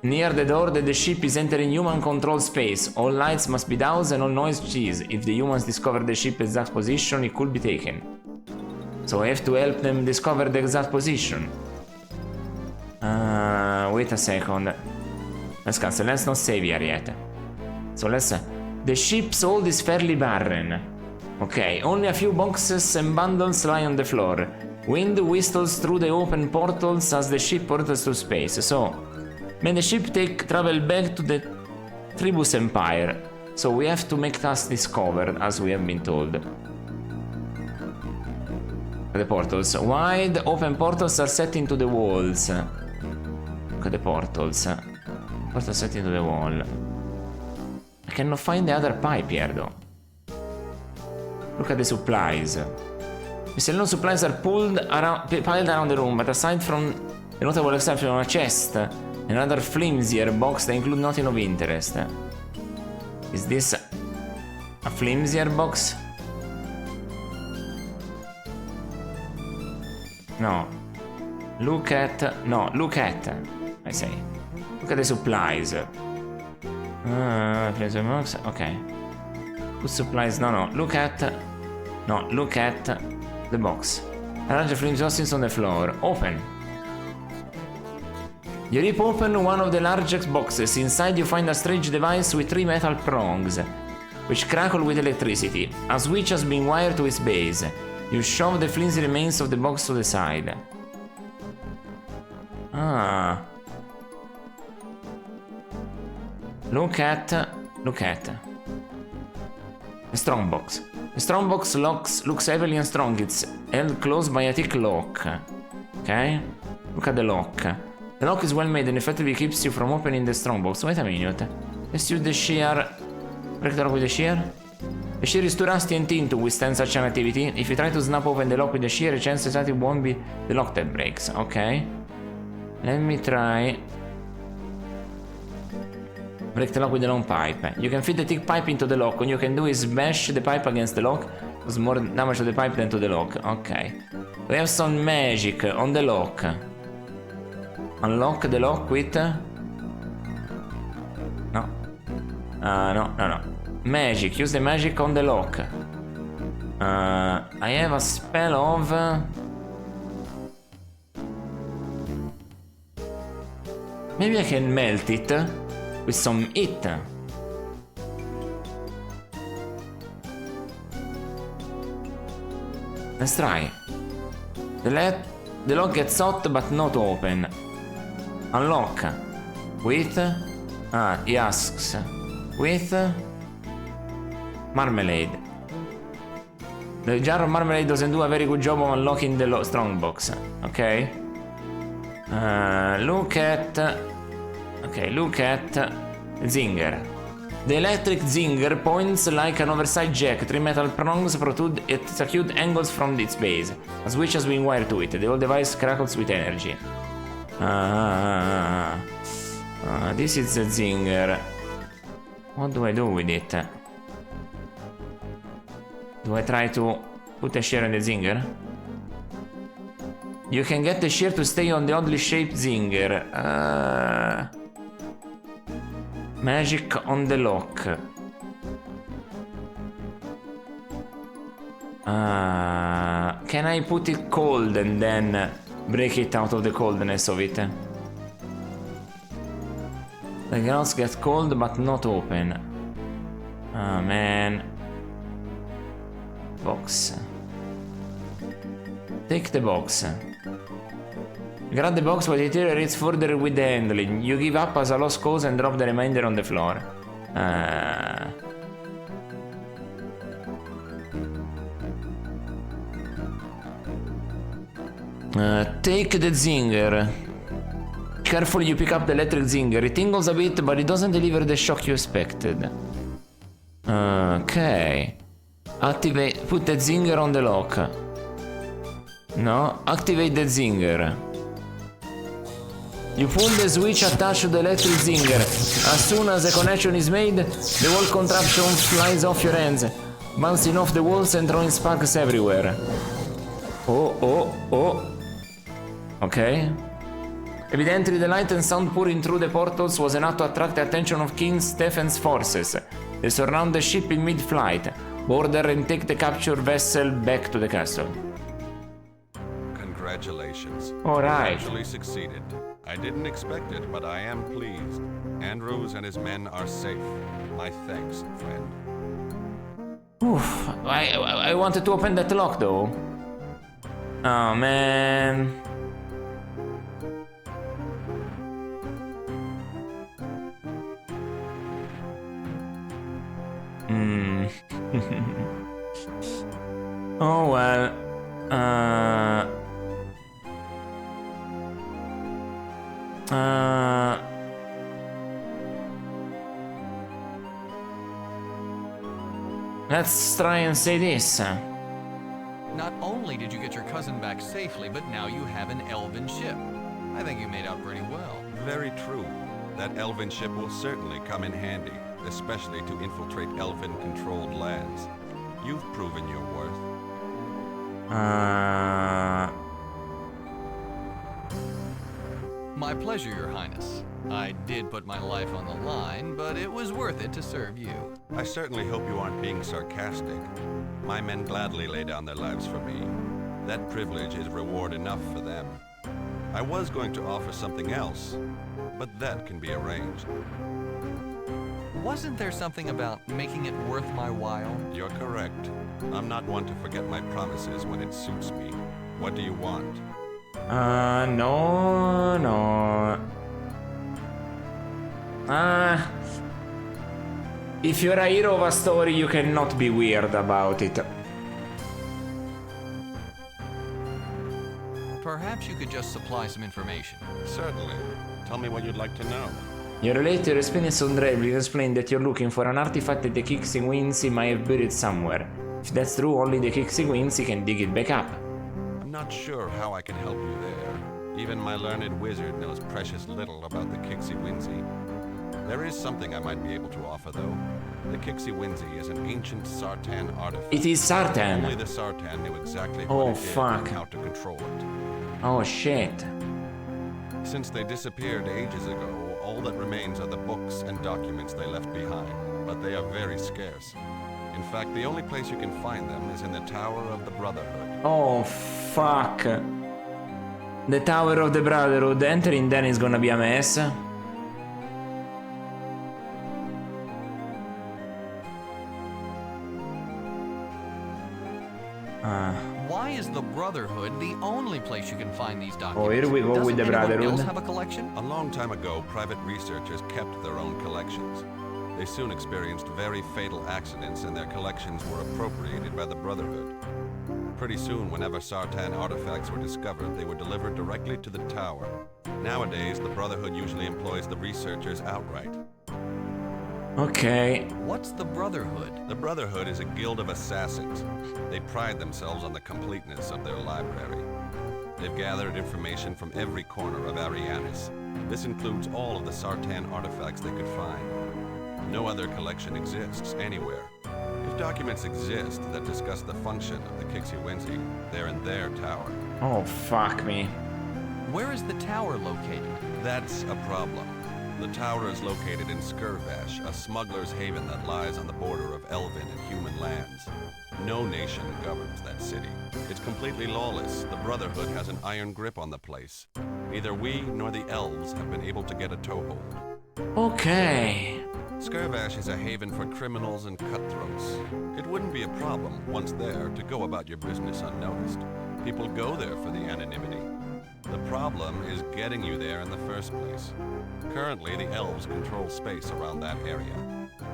near the door that the ship is entering human-controlled space. All lights must be doused and all noise cease. If the humans discover the ship's exact position, it could be taken. So I have to help them discover the exact position. Wait a second. Let's cancel. Let's not save here yet. So let's... The ship's hold is fairly barren. Okay, only a few boxes and bundles lie on the floor. Wind whistles through the open portals as the ship portals through space. So, may the ship travel back to the Tribus Empire. So we have to make us discovered, as we have been told. The portals. Wide open portals are set into the walls. Look at the portals. Portals set into the wall. I cannot find the other pipe here though. Look at the supplies. Miscellaneous supplies are piled around the room, but aside from the notable exception of a chest, another flimsier box that include nothing of interest. Is this a flimsier box? No. Look at... No, look at. I say. Look at the supplies. Flimsier box, ok. Put supplies, no. Look at... No, look at the box. Arrange flimsy hostings on the floor. Open. You rip open one of the largest boxes. Inside you find a strange device with 3 metal prongs, which crackle with electricity. A switch has been wired to its base. You shove the flimsy remains of the box to the side. Ah. Look at. A strong box. The strong box looks heavily and strong. It's held closed by a thick lock. Okay? Look at the lock. The lock is well made and effectively keeps you from opening the strong box. Wait a minute. Let's use the shear. Break the lock with the shear. The shear is too rusty and thin to withstand such an activity. If you try to snap open the lock with the shear, chances are it won't be the lock that breaks. Okay. Let me try. Break the lock with the long pipe. You can fit the thick pipe into the lock. What you can do is bash the pipe against the lock. Cause more damage to the pipe than to the lock. Okay. We have some magic on the lock. Unlock the lock with... No. No. Magic. Use the magic on the lock. I have a spell of... Maybe I can melt it with some heat. Let's try. The lock gets hot but not open. Unlock. With... he asks. With... marmalade. The jar of marmalade doesn't do a very good job of unlocking the strong box. Okay? Look at... Okay, look at... Zinger. The electric zinger points like an oversized jack. 3 metal prongs protrude at acute angles from its base. A switch has been wired to it. The whole device crackles with energy. This is the zinger. What do I do with it? Do I try to put a shear in the zinger? You can get the shear to stay on the oddly shaped zinger. Magic on the lock. Can I put it cold and then break it out of the coldness of it? The grounds get cold but not open. Oh man. Box. Take the box. Grab the box but it deteriorates further with the handling. You give up as a lost cause and drop the remainder on the floor. Take the zinger. Carefully you pick up the electric zinger. It tingles a bit but it doesn't deliver the shock you expected. Okay. Activate. Put the zinger on the lock. No. Activate the zinger. You pull the switch attached to the electric zinger. As soon as the connection is made, the whole contraption flies off your hands, bouncing off the walls and throwing sparks everywhere. Oh. Okay. Evidently the light and sound pouring through the portals was enough to attract the attention of King Stephen's forces. They surround the ship in mid-flight, board her and take the captured vessel back to the castle. Congratulations. Alright. You actually succeeded. I didn't expect it, but I am pleased. Andrews and his men are safe. My thanks, friend. Oof. I wanted to open that lock though. Oh man. Oh well. Let's try and say this. Not only did you get your cousin back safely, but now you have an elven ship. I think you made out pretty well. Very true. That elven ship will certainly come in handy. especially to infiltrate elven-controlled lands. You've proven your worth. My pleasure, Your Highness. I did put my life on the line, but it was worth it to serve you. I certainly hope you aren't being sarcastic. My men gladly lay down their lives for me. That privilege is reward enough for them. I was going to offer something else, but that can be arranged. Wasn't there something about making it worth my while? You're correct. I'm not one to forget my promises when it suits me. What do you want? No. If you're a hero of a story, you cannot be weird about it. Perhaps you could just supply some information. Certainly. Tell me what you'd like to know. You relate to your experience on Drive, you explain that you're looking for an artifact that the Kixie Wincy might have buried somewhere. If that's true, only the Kixie Wincy can dig it back up. I'm not sure how I can help you there. Even my learned wizard knows precious little about the Kixie Wincy. There is something I might be able to offer, though. The Kixie Wincy is an ancient Sartan artifact. It is Sartan! Only the Sartan knew exactly what it is and how to control it. Oh shit. Since they disappeared ages ago, all that remains are the books and documents they left behind, but they are very scarce. In fact, the only place you can find them is in the Tower of the Brotherhood. Oh fuck. The Tower of the Brotherhood. Entering then is gonna be a mess. Why is the Brotherhood the only place you can find these documents? Oh, here we go with the Brotherhood. Else have a collection? A long time ago, private researchers kept their own collections. They soon experienced very fatal accidents and their collections were appropriated by the Brotherhood. Pretty soon, whenever Sartan artifacts were discovered, they were delivered directly to the tower. Nowadays, the Brotherhood usually employs the researchers outright. Okay. What's the Brotherhood? The Brotherhood is a guild of assassins. They pride themselves on the completeness of their library. They've gathered information from every corner of Arianis. This includes all of the Sartan artifacts they could find. No other collection exists anywhere. If documents exist that discuss the function of the Kixie Wincy, they're in their tower. Oh, fuck me. Where is the tower located? That's a problem. The tower is located in Skirvash, a smuggler's haven that lies on the border of elven and human lands. No nation governs that city. It's completely lawless. The Brotherhood has an iron grip on the place. Neither we nor the elves have been able to get a toehold. Okay. Skirvash is a haven for criminals and cutthroats. It wouldn't be a problem, once there, to go about your business unnoticed. People go there for the anonymity. The problem is getting you there in the first place. Currently, the elves control space around that area.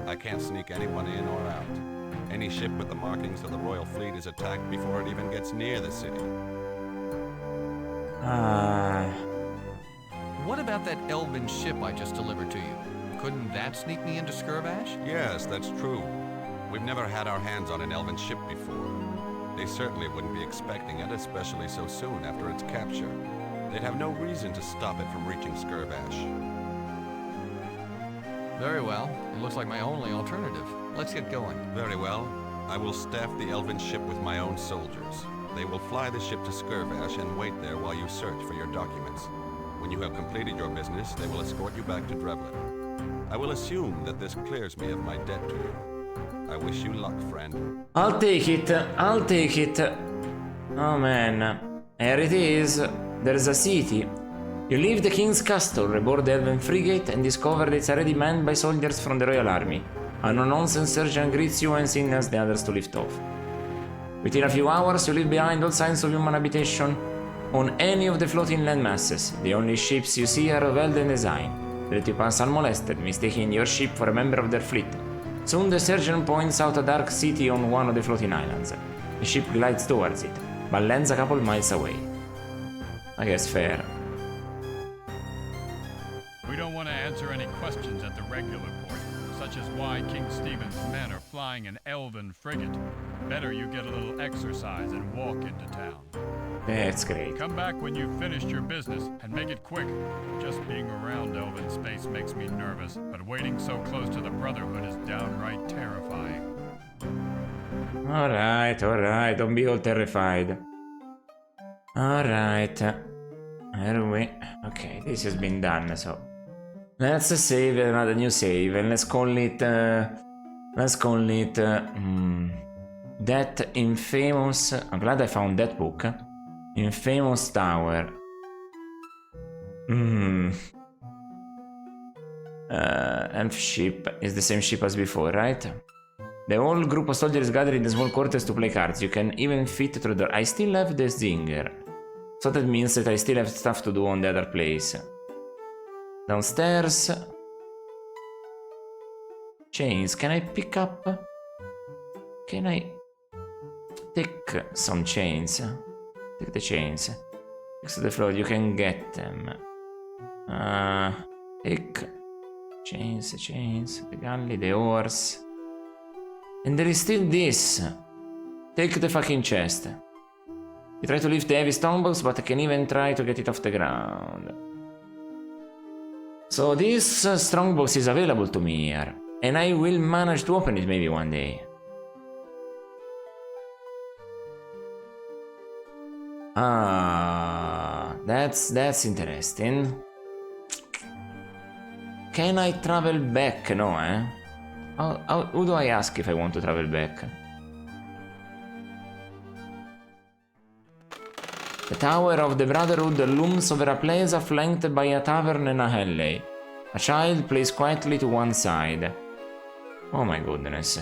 I can't sneak anyone in or out. Any ship with the markings of the Royal Fleet is attacked before it even gets near the city. What about that elven ship I just delivered to you? Couldn't that sneak me into Skirvash? Yes, that's true. We've never had our hands on an elven ship before. They certainly wouldn't be expecting it, especially so soon after its capture. They'd have no reason to stop it from reaching Skirvash. Very well. It looks like my only alternative. Let's get going. Very well. I will staff the elven ship with my own soldiers. They will fly the ship to Skirvash and wait there while you search for your documents. When you have completed your business, they will escort you back to Drevlin. I will assume that this clears me of my debt to you. I wish you luck, friend. I'll take it. I'll take it. Oh man. Here it is. There's a city. You leave the king's castle, reboard the elven frigate, and discover that it's already manned by soldiers from the royal army. A no-nonsense sergeant greets you and signals the others to lift off. Within a few hours, you leave behind all signs of human habitation on any of the floating land masses. The only ships you see are of elven design. They let you pass unmolested, mistaking your ship for a member of their fleet. Soon the sergeant points out a dark city on one of the floating islands. The ship glides towards it, but lands a couple miles away. I guess fair. We don't want to answer any questions at the regular port, such as why King Stephen's men are flying an elven frigate. Better you get a little exercise and walk into town. That's great. Come back when you've finished your business, and make it quick. Just being around Elven space makes me nervous, but waiting so close to the Brotherhood is downright terrifying. Alright, don't be all terrified. Alright. Here we... Okay, this has been done, so... Let's save another new save, and let's call it... that infamous... I'm glad I found that book. Infamous Tower. Elf ship is the same ship as before, right? The whole group of soldiers gathered in the small quarters to play cards. You can even fit through the door. I still have the zinger. So that means that I still have stuff to do on the other place. Downstairs. Chains. Can I pick up? Can I take some chains? Take the chains. Next to the floor, you can get them. Take chains, the galley, the horse. And there is still this. Take the fucking chest. You try to lift the heavy strongbox, but I can even try to get it off the ground. So this strongbox is available to me here. And I will manage to open it maybe one day. That's interesting. Can I travel back? No, eh? Who do I ask if I want to travel back? The Tower of the Brotherhood looms over a plaza flanked by a tavern and a alley. A child plays quietly to one side. Oh my goodness.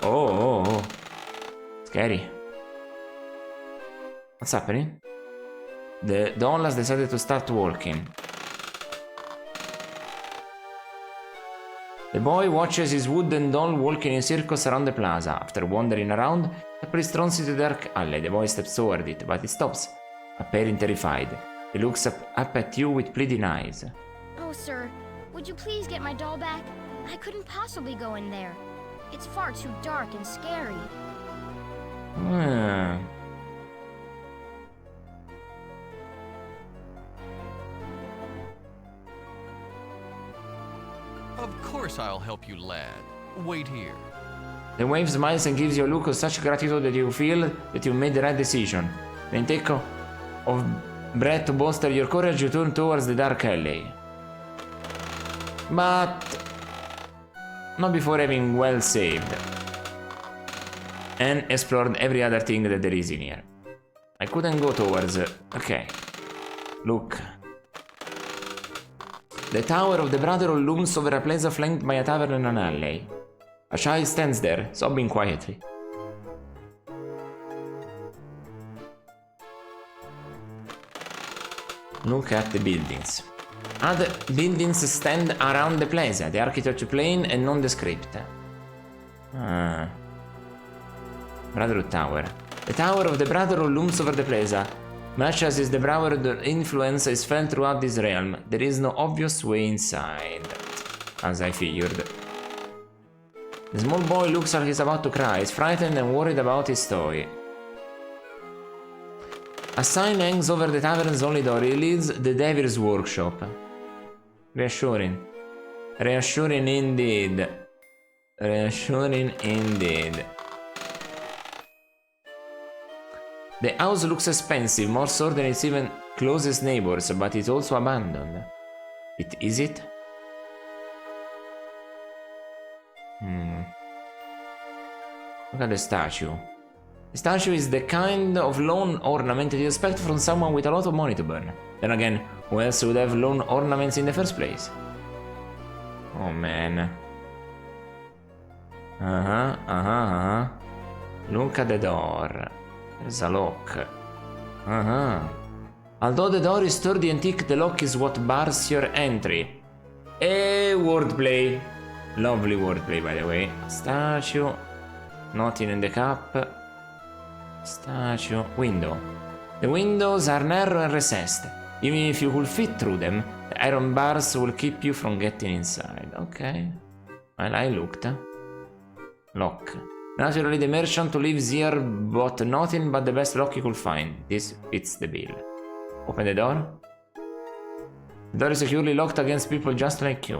Oh. Scary. What's happening? The doll has decided to start walking. The boy watches his wooden doll walking in circles around the plaza. After wandering around, the priest runs into the dark alley. The boy steps toward it, but it stops, appearing terrified. He looks up at you with pleading eyes. Oh, sir, would you please get my doll back? I couldn't possibly go in there. It's far too dark and scary. Of course I'll help you, lad. Wait here. The wave smiles and gives you a look of such gratitude that you feel that you made the right decision. Then take of breath to bolster your courage, you turn towards the dark alley. But not before having well saved and explored every other thing that there is in here. I couldn't go towards... Okay. Look. The Tower of the Brotherhood looms over a plaza flanked by a tavern and an alley. A child stands there, sobbing quietly. Look at the buildings. Other buildings stand around the plaza, the architecture plain and nondescript. Brotherhood Tower. The Tower of the Brotherhood looms over the plaza. Much as is the Brotherhood influence is felt throughout this realm, there is no obvious way inside. As I figured. The small boy looks like he's about to cry. He's frightened and worried about his toy. A sign hangs over the tavern's only door. It leads the Devil's Workshop. Reassuring. Reassuring indeed. Reassuring indeed. The house looks expensive, more so than its even closest neighbors, but it's also abandoned. Is it? Look at the statue. The statue is the kind of lawn ornament that you expect from someone with a lot of money to burn. Then again, who else would have lawn ornaments in the first place? Oh man. Look at the door. There's a lock. Although the door is sturdy and thick, the lock is what bars your entry. Wordplay. Lovely wordplay, by the way. Statue. Nothing in the cup. Statue. Window. The windows are narrow and recessed. Even if you could fit through them, the iron bars will keep you from getting inside. Okay. Well, I looked. Lock. Lock. Window. The windows are narrow and recessed. Even if you could fit through them, the iron bars will keep you from getting inside. Okay. Well, I looked. Lock. Naturally, the merchant who lives here bought nothing but the best lock he could find. This fits the bill. Open the door. The door is securely locked against people just like you.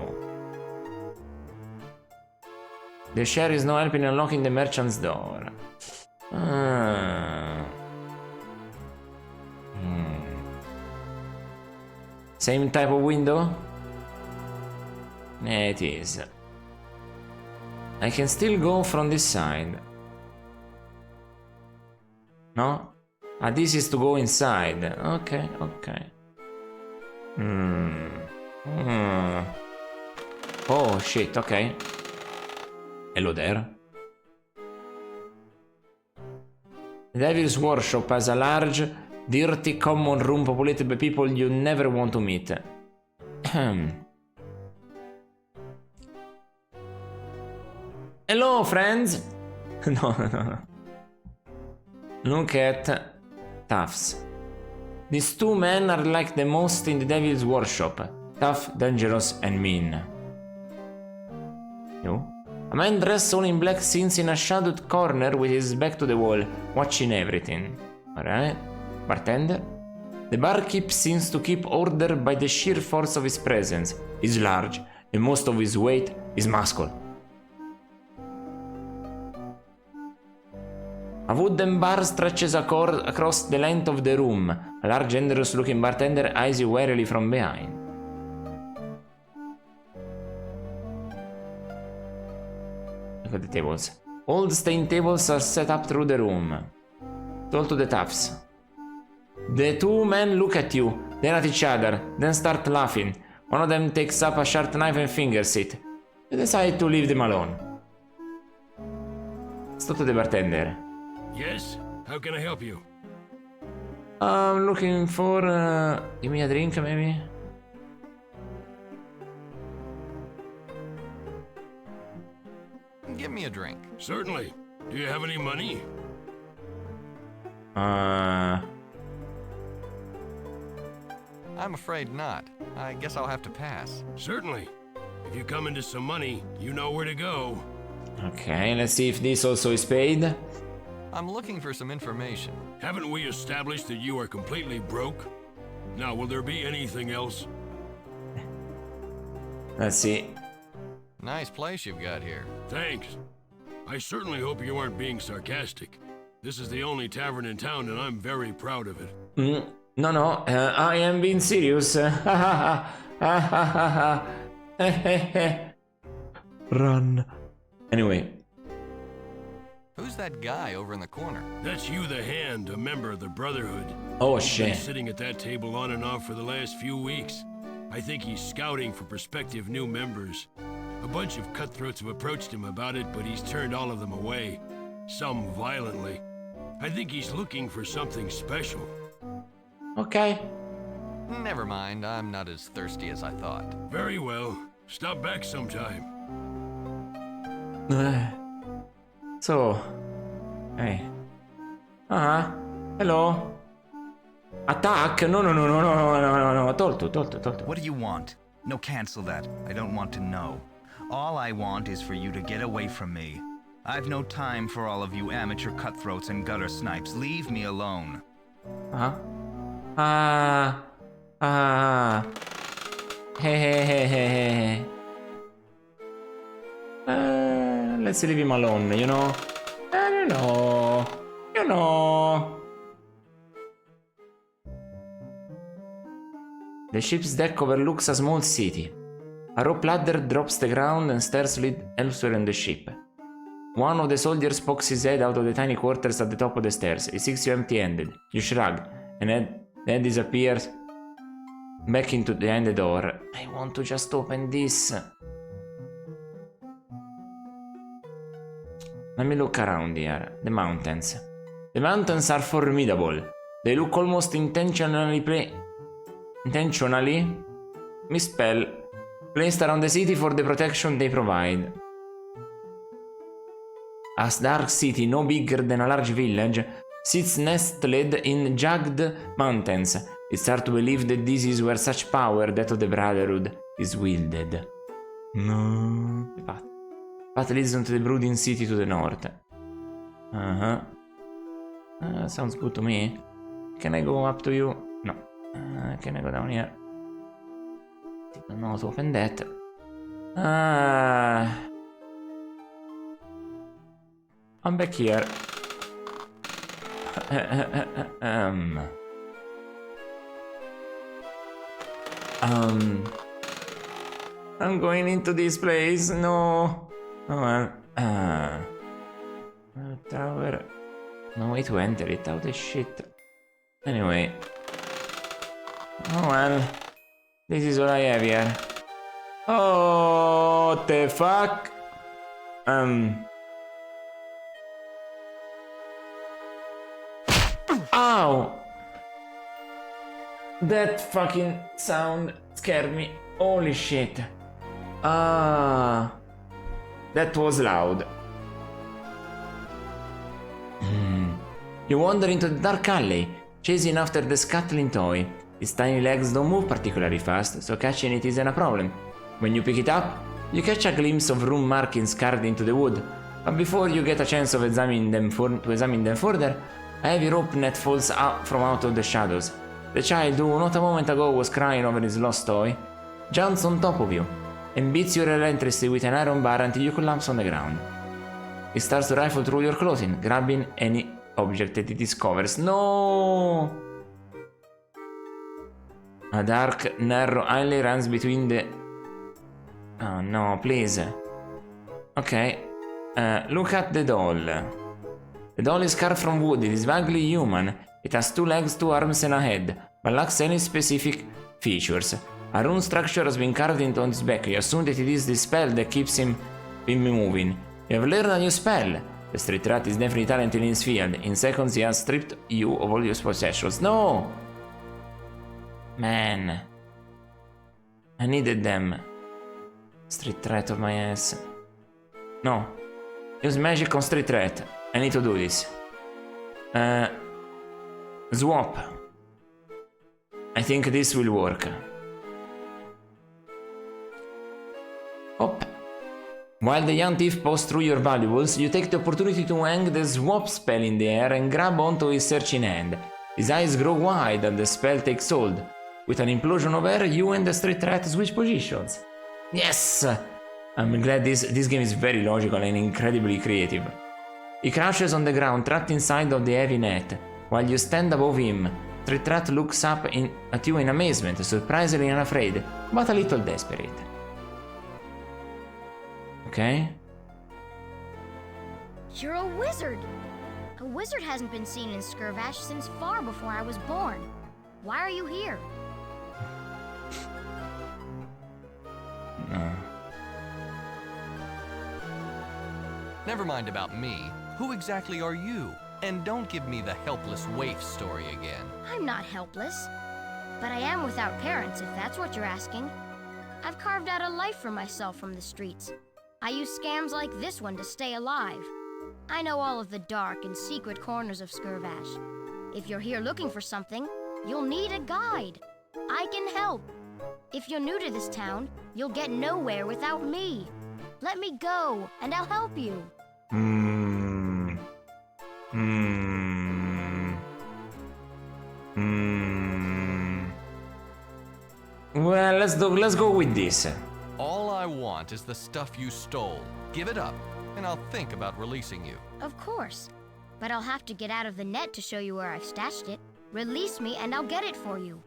The share is no help in unlocking the merchant's door. Same type of window? It is. I can still go from this side. No? Ah, this is to go inside. Okay, okay. Oh shit, okay. Hello there. The Devil's Workshop has a large, dirty, common room populated by people you never want to meet. Hello, friends! No. Look at Toughs. These two men are like the most in the Devil's Workshop. Tough, dangerous, and mean. You? A man dressed all in black sits in a shadowed corner with his back to the wall, watching everything. Alright. Bartender? The barkeep seems to keep order by the sheer force of his presence. He's large, and most of his weight is muscle. A wooden bar stretches across the length of the room. A large, dangerous-looking bartender eyes you warily from behind. Look at the tables. Old stained tables are set up through the room. Told to the Toughs. The two men look at you, then at each other, then start laughing. One of them takes up a sharp knife and fingers it. You decide to leave them alone. Sto to the bartender. Yes? How can I help you? I'm looking for... give me a drink, maybe? Give me a drink. Certainly. Do you have any money? I'm afraid not. I guess I'll have to pass. Certainly. If you come into some money, you know where to go. Okay, let's see if this also is paid. I'm looking for some information. Haven't we established that you are completely broke? Now, will there be anything else? Let's see. Nice place you've got here. Thanks. I certainly hope you aren't being sarcastic. This is the only tavern in town and I'm very proud of it. No, I am being serious. Run. Anyway. Who's that guy over in the corner? That's you, the Hand, a member of the Brotherhood. Oh, He's shit. been sitting at that table on and off for the last few weeks. I think he's scouting for prospective new members. A bunch of cutthroats have approached him about it, but he's turned all of them away. Some violently. I think he's looking for something special. Okay. Never mind, I'm not as thirsty as I thought. Very well. Stop back sometime. So, hey. Hello. Attack? No. Tolto. What do you want? No, cancel that. I don't want to know. All I want is for you to get away from me. I've no time for all of you amateur cutthroats and gutter snipes. Leave me alone. Hey. Let's leave him alone, you know? I don't know. You know. The ship's deck overlooks a small city. A rope ladder drops the ground and stairs lead elsewhere in the ship. One of the soldiers pokes his head out of the tiny quarters at the top of the stairs. He sees you empty-handed. You shrug, and then disappears back into behind the door. I want to just open this. Let me look around here. The mountains. The mountains are formidable. They look almost intentionally placed around the city for the protection they provide. A dark city no bigger than a large village sits nestled in jagged mountains. It's hard to believe that this is where such power, that of the Brotherhood, is wielded. No. The path leads into the brooding city to the north. Sounds good to me. Can I go up to you? No. Can I go down here? Don't know how to open that. I'm back here. I'm going into this place. No. Oh well. Tower. No way to enter it. How the shit. Anyway. Oh well. This is all I have here. Oh, what the fuck? Ow! That fucking sound scared me. Holy shit. That was loud. You wander into the dark alley, chasing after the scuttling toy. Its tiny legs don't move particularly fast, so catching it isn't a problem. When you pick it up, you catch a glimpse of rune markings carved into the wood, but before you get a chance of examining them further, a heavy rope net falls out from out of the shadows. The child who not a moment ago was crying over his lost toy jumps on top of you and beats you relentlessly with an iron bar until you collapse on the ground. It starts to rifle through your clothing, grabbing any object that it discovers. No! A dark, narrow alley runs between the... Oh no, please. Okay. Look at the doll. The doll is carved from wood. It is vaguely human. It has 2 legs, 2 arms and a head, but lacks any specific features. A rune structure has been carved into its back. You assume that it is the spell that keeps him moving. You have learned a new spell. The street rat is definitely talented in his field. In seconds he has stripped you of all your possessions. No! Man. I needed them. Street rat of my ass. No. Use magic on street rat. I need to do this. Swap. I think this will work. Hop. While the young thief posts through your valuables, you take the opportunity to hang the swap spell in the air and grab onto his searching hand. His eyes grow wide and the spell takes hold. With an implosion of air, you and the street rat switch positions. Yes! I'm glad this game is very logical and incredibly creative. He crouches on the ground, trapped inside of the heavy net. While you stand above him, Street Rat looks up at you in amazement, surprisingly unafraid, but a little desperate. Okay. You're a wizard! A wizard hasn't been seen in Skirvash since far before I was born. Why are you here? No. Never mind about me. Who exactly are you? And don't give me the helpless waif story again. I'm not helpless. But I am without parents, if that's what you're asking. I've carved out a life for myself from the streets. I use scams like this one to stay alive. I know all of the dark and secret corners of Skirvash. If you're here looking for something, you'll need a guide. I can help. If you're new to this town, you'll get nowhere without me. Let me go, and I'll help you. Well, let's go with this. All I want is the stuff you stole. Give it up, and I'll think about releasing you. Of course. But I'll have to get out of the net to show you where I've stashed it. Release me, and I'll get it for you.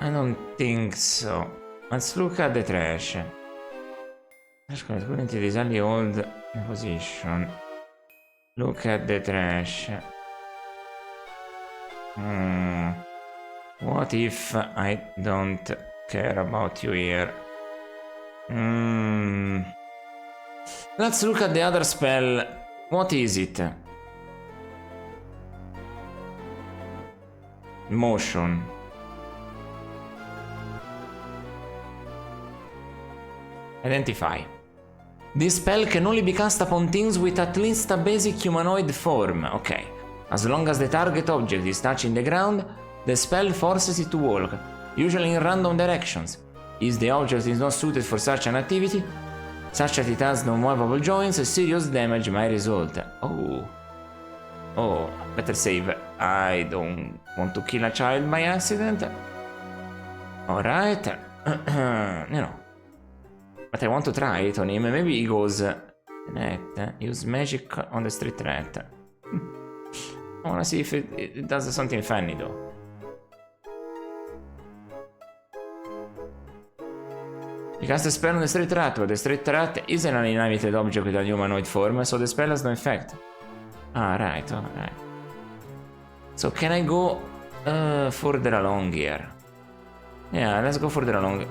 I don't think so. Let's look at the trash. Currently this only hold position. Look at the trash. What if I don't care about you here? Let's look at the other spell. What is it? Motion. Identify. This spell can only be cast upon things with at least a basic humanoid form. Okay. As long as the target object is touching the ground, The spell forces it to walk, usually in random directions. If the object is not suited for such an activity, such that it has no movable joints, serious damage may result. Oh. Oh, better save. I don't want to kill a child by accident. Alright. You know. But I want to try it on him. Maybe he goes... use magic on the street rat. I wanna see if it does something funny though. You cast a spell on the street rat, but the street rat is an inanimate object with a humanoid form, so the spell has no effect. Ah, right, alright. So can I go further along here? Yeah, let's go further along.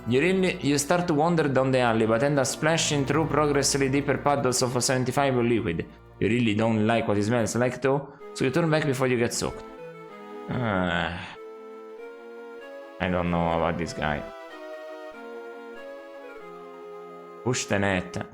You start to wander down the alley, but end up splashing through progressively deeper puddles of 75 liquid. You really don't like what it smells like though, so you turn back before you get soaked. I don't know about this guy. Push the net.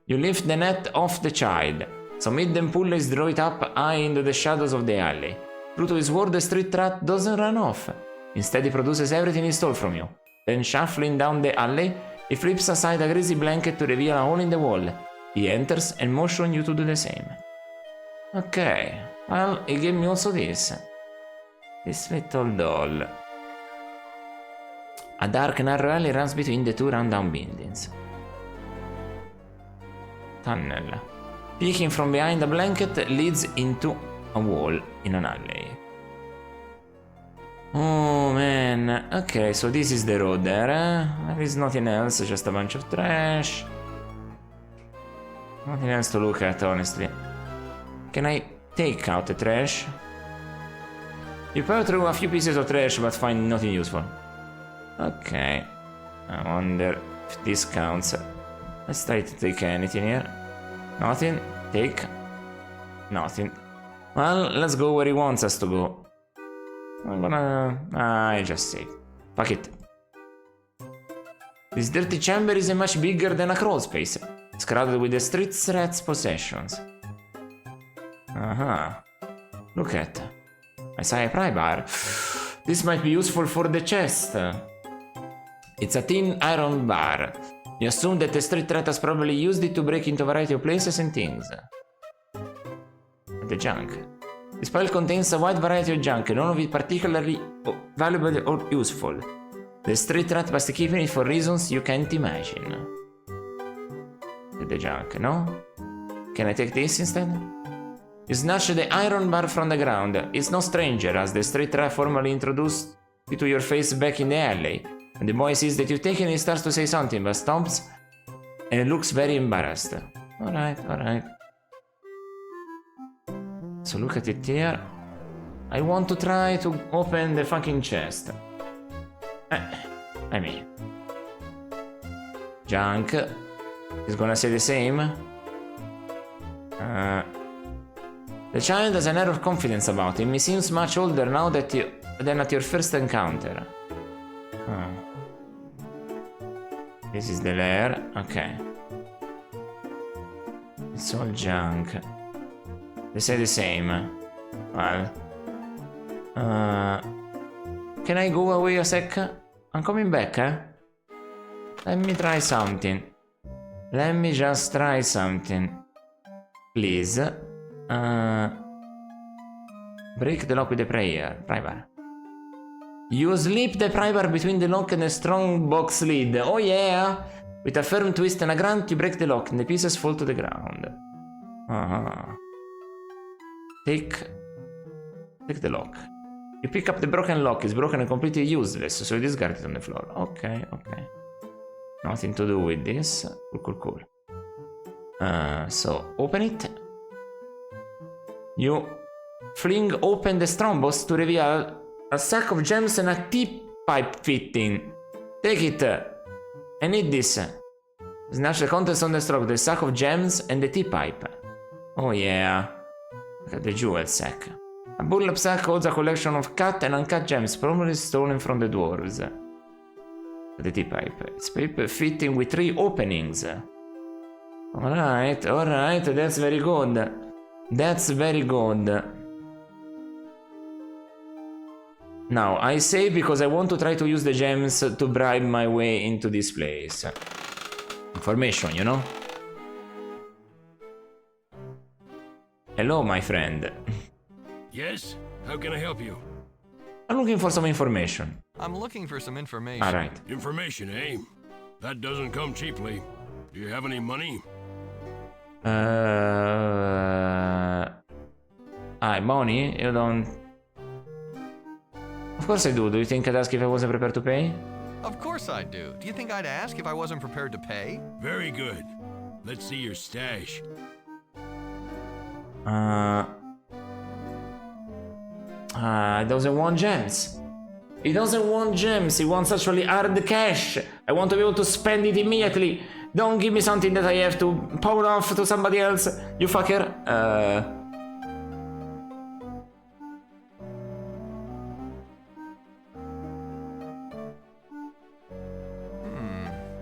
You lift the net off the child. So mid and pull is draw it up high into the shadows of the alley. True to his word, the street rat doesn't run off. Instead, he produces everything he stole from you. Then, shuffling down the alley, he flips aside a greasy blanket to reveal a hole in the wall. He enters and motions you to do the same. Okay, well, he gave me also this. This little doll. A dark narrow alley runs between the two rundown buildings. Tunnel. Peeking from behind a blanket leads into a wall in an alley. Oh man, okay, so this is the road there, There is nothing else, just a bunch of trash. Nothing else to look at, honestly. Can I take out the trash? You power through a few pieces of trash, but find nothing useful. Okay, I wonder if this counts. Let's try to take anything here. Nothing. Take. Nothing. Well, let's go where he wants us to go. I'm gonna... I just saved. Fuck it. This dirty chamber is much bigger than a crawl space. It's crowded with the street rat's possessions. Look at. I saw a pry bar. This might be useful for the chest. It's a thin iron bar. You assume that the street rat has probably used it to break into a variety of places and things. The junk. This pile contains a wide variety of junk, none of it particularly valuable or useful. The street rat must keep it for reasons you can't imagine. The junk, no? Can I take this instead? You snatch the iron bar from the ground. It's no stranger, as the street rat formally introduced it to your face back in the alley. When the boy sees that you've taken it, he starts to say something, but stomps and looks very embarrassed. Alright, alright. So look at it here. I want to try to open the fucking chest. I mean... Junk. Is gonna say the same? The child has an air of confidence about him. He seems much older now than at your first encounter. This is the lair. Okay. It's all junk. They say the same. Well. Can I go away a sec? I'm coming back, Let me try something. Let me just try something. Please. Break the lock with the pry bar. You slip the pry bar between the lock and the strong box lid. Oh yeah! With a firm twist and a grunt, you break the lock and the pieces fall to the ground. Take the lock. You pick up the broken lock. It's broken and completely useless, so you discard it on the floor. Okay, okay. Nothing to do with this. Cool. So, open it. You fling open the strong box to reveal a sack of gems and a tea-pipe fitting. Take it. I need this. Snatch the contents on the stroke, the sack of gems and the tea-pipe. Oh yeah. Look at the jewel sack. A burlap sack holds a collection of cut and uncut gems, probably stolen from the dwarves. The tea-pipe. It's paper fitting with 3 openings. Alright, that's very good. That's very good. Now, I save because I want to try to use the gems to bribe my way into this place. Information, you know? Hello, my friend. Yes? How can I help you? I'm looking for some information. I'm looking for some information. Alright. Information, eh? That doesn't come cheaply. Do you have any money? Money? You don't... Of course I do. Do you think I'd ask if I wasn't prepared to pay? Of course I do. Do you think I'd ask if I wasn't prepared to pay? Very good. Let's see your stash. He doesn't want gems. He doesn't want gems. He wants actually hard cash. I want to be able to spend it immediately. Don't give me something that I have to pawn off to somebody else, you fucker.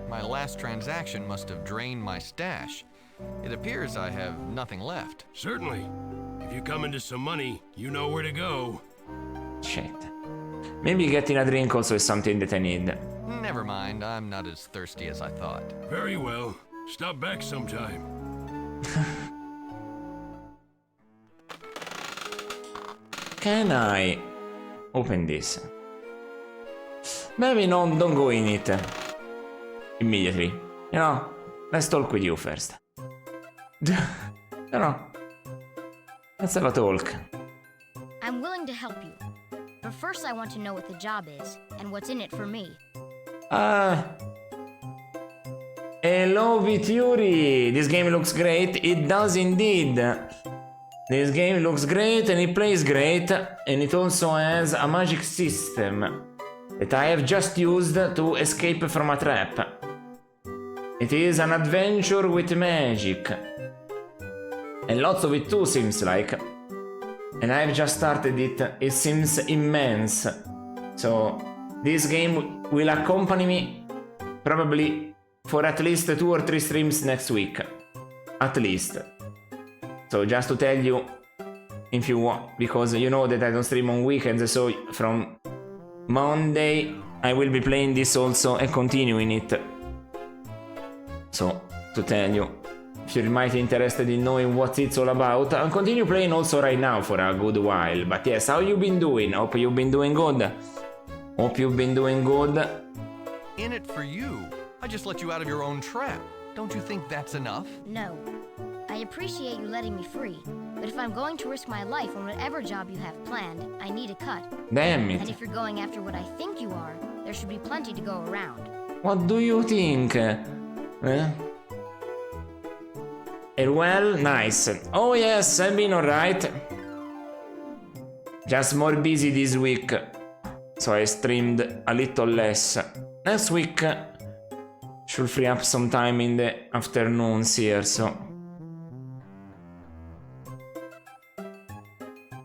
My last transaction must have drained my stash. It appears I have nothing left. Certainly. If you come into some money, you know where to go. Shit. Maybe getting a drink also is something that I need. Never mind, I'm not as thirsty as I thought. Very well. Stop back sometime. Can I open this? Maybe no, don't go in it immediately. You know, let's talk with you first. You know, let's have a talk. I'm willing to help you. But first I want to know what the job is, and what's in it for me. Hello, Vituri! This game looks great. It does indeed. This game looks great and it plays great. And it also has a magic system that I have just used to escape from a trap. It is an adventure with magic. And lots of it too, seems like. And I've just started it. It seems immense. So, this game will accompany me probably for at least 2 or 3 streams next week. At least. So, just to tell you, if you want, because you know that I don't stream on weekends, so from Monday I will be playing this also and continuing it. So, to tell you, if you're might interested in knowing what it's all about, I'll continue playing also right now for a good while. But yes, how you been doing? Hope you've been doing good. Hope you've been doing good. In it for you. I just let you out of your own trap. Don't you think that's enough? No. I appreciate you letting me free, but if I'm going to risk my life on whatever job you have planned, I need a cut. Damn it. And if you're going after what I think you are, there should be plenty to go around. What do you think? Well, nice. Oh yes, I've been alright. Just more busy this week, so I streamed a little less. Next week should free up some time in the afternoons here, so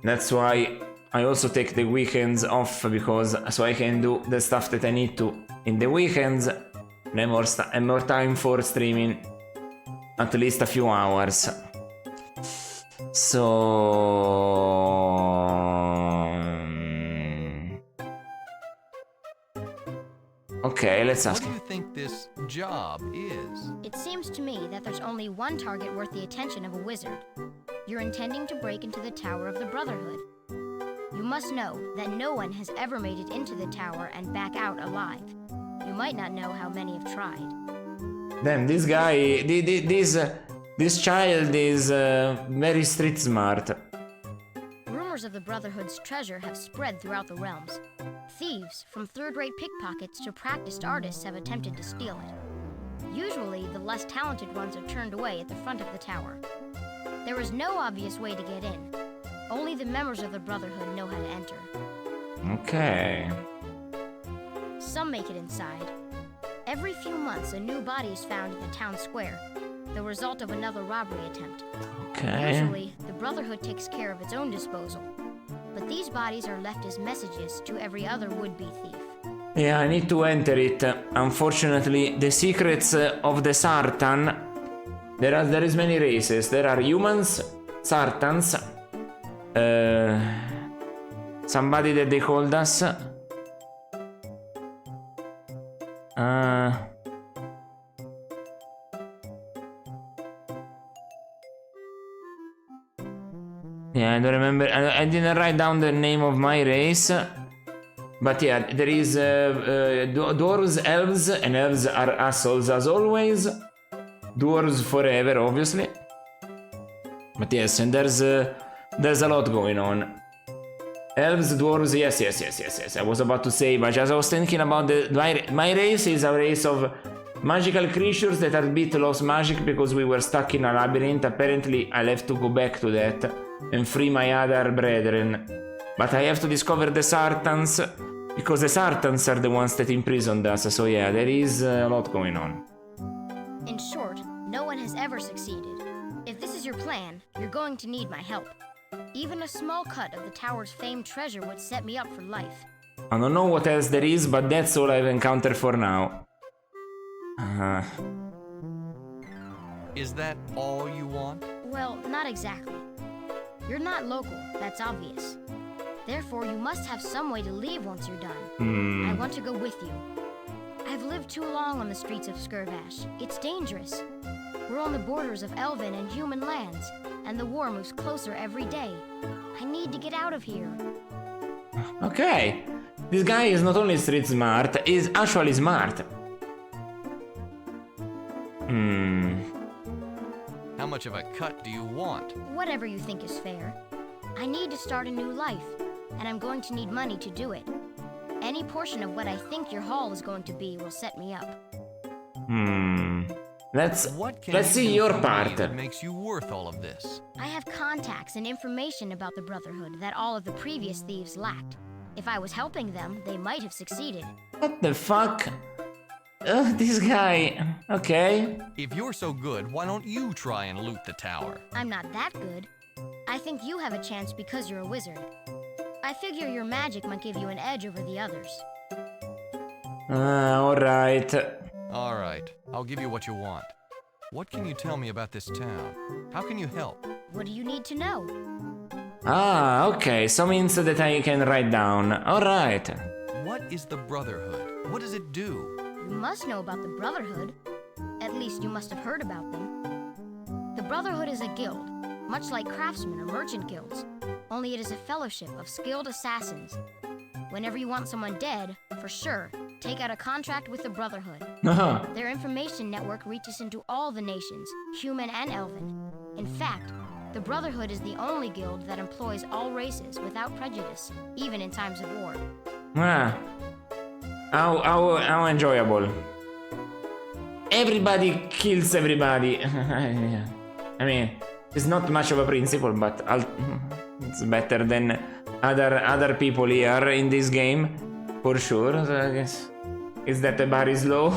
that's why I also take the weekends off, because so I can do the stuff that I need to in the weekends and more time for streaming. At least a few hours. So... Okay, let's ask. What do you think this job is? It seems to me that there's only one target worth the attention of a wizard. You're intending to break into the Tower of the Brotherhood. You must know that no one has ever made it into the tower and back out alive. You might not know how many have tried. Damn, this guy, this child is very street smart. Rumors of the Brotherhood's treasure have spread throughout the realms. Thieves, from third-rate pickpockets to practiced artists, have attempted to steal it. Usually, the less talented ones are turned away at the front of the tower. There is no obvious way to get in. Only the members of the Brotherhood know how to enter. Okay. Some make it inside. Every few months, a new body is found in the town square, the result of another robbery attempt. Okay. Usually, the Brotherhood takes care of its own disposal, but these bodies are left as messages to every other would-be thief. Yeah, I need to enter it. Unfortunately, the secrets of the Sartan. There is many races. There are humans, Sartans, Somebody that they called us. Yeah, I don't remember. I didn't write down the name of my race. But yeah, there is dwarves, elves, and elves are assholes as always. Dwarves forever, obviously. But yes, and there's a lot going on. Elves, dwarves, yes. I was about to say, but as I was thinking about my race is a race of magical creatures that are bit lost magic because we were stuck in a labyrinth. Apparently, I'll have to go back to that and free my other brethren. But I have to discover the Sartans, because the Sartans are the ones that imprisoned us. So yeah, there is a lot going on. In short, no one has ever succeeded. If this is your plan, you're going to need my help. Even a small cut of the tower's famed treasure would set me up for life. I don't know what else there is, but that's all I've encountered for now. Is that all you want? Well, not exactly. You're not local, that's obvious. Therefore, you must have some way to leave once you're done. I want to go with you. I've lived too long on the streets of Skirvash. It's dangerous. We're on the borders of elven and human lands, and the war moves closer every day. I need to get out of here. Okay. This guy is not only street smart, he's actually smart. How much of a cut do you want? Whatever you think is fair. I need to start a new life, and I'm going to need money to do it. Any portion of what I think your haul is going to be will set me up. Let's see your part. That makes you worth all of this. I have contacts and information about the Brotherhood that all of the previous thieves lacked. If I was helping them, they might have succeeded. What the fuck? This guy. Okay. If you're so good, why don't you try and loot the tower? I'm not that good. I think you have a chance because you're a wizard. I figure your magic might give you an edge over the others. Alright. Alright, I'll give you what you want. What can you tell me about this town? How can you help? What do you need to know? Okay, so means that I can write down. Alright. What is the Brotherhood? What does it do? You must know about the Brotherhood. At least you must have heard about them. The Brotherhood is a guild, much like craftsmen or merchant guilds, only it is a fellowship of skilled assassins. Whenever you want someone dead, for sure, take out a contract with the Brotherhood. Their information network reaches into all the nations, human and elven. In fact, the Brotherhood is the only guild that employs all races without prejudice, even in times of war. How enjoyable. Everybody kills everybody. I mean, it's not much of a principle, but it's better than other people here in this game, for sure. So I guess is that the bar is low.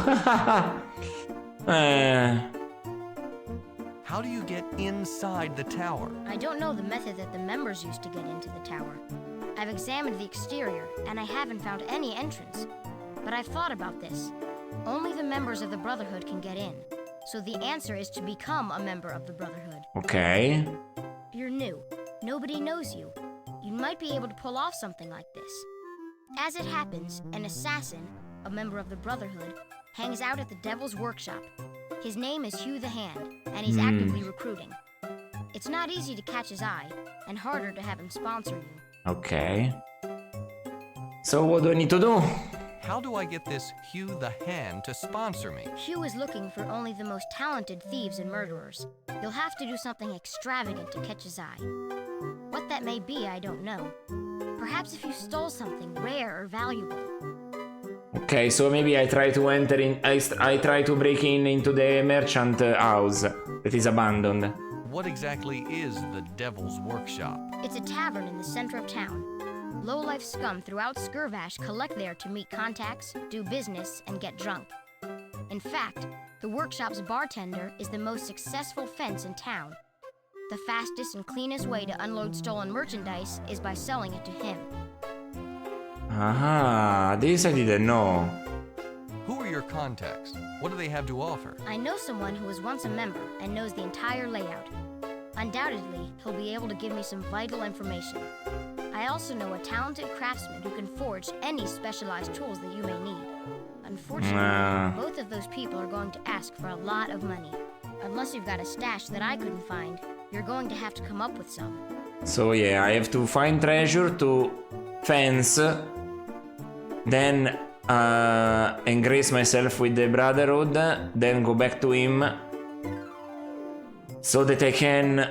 How do you get inside the tower? I don't know the method that the members used to get into the tower. I've examined the exterior, and I haven't found any entrance. But I've thought about this. Only the members of the Brotherhood can get in. So the answer is to become a member of the Brotherhood. Okay. You're new. Nobody knows you. You might be able to pull off something like this. As it happens, an assassin, a member of the Brotherhood, hangs out at the Devil's Workshop. His name is Hugh the Hand, and he's actively recruiting. It's not easy to catch his eye, and harder to have him sponsor you. Okay. So what do I need to do? How do I get this Hugh the Hand to sponsor me? Hugh is looking for only the most talented thieves and murderers. You'll have to do something extravagant to catch his eye. What that may be, I don't know. Perhaps if you stole something rare or valuable. Okay, so maybe I try to enter in. I try to break into the merchant house that is abandoned. What exactly is the Devil's Workshop? It's a tavern in the center of town. Low-life scum throughout Skirvash collect there to meet contacts, do business, and get drunk. In fact, the workshop's bartender is the most successful fence in town. The fastest and cleanest way to unload stolen merchandise is by selling it to him. This I didn't know. Who are your contacts? What do they have to offer? I know someone who was once a member and knows the entire layout. Undoubtedly, he'll be able to give me some vital information. I also know a talented craftsman who can forge any specialized tools that you may need. Unfortunately, both of those people are going to ask for a lot of money. Unless you've got a stash that I couldn't find, you're going to have to come up with some. So yeah, I have to find treasure to fence, then engrace myself with the Brotherhood, then go back to him, so that I can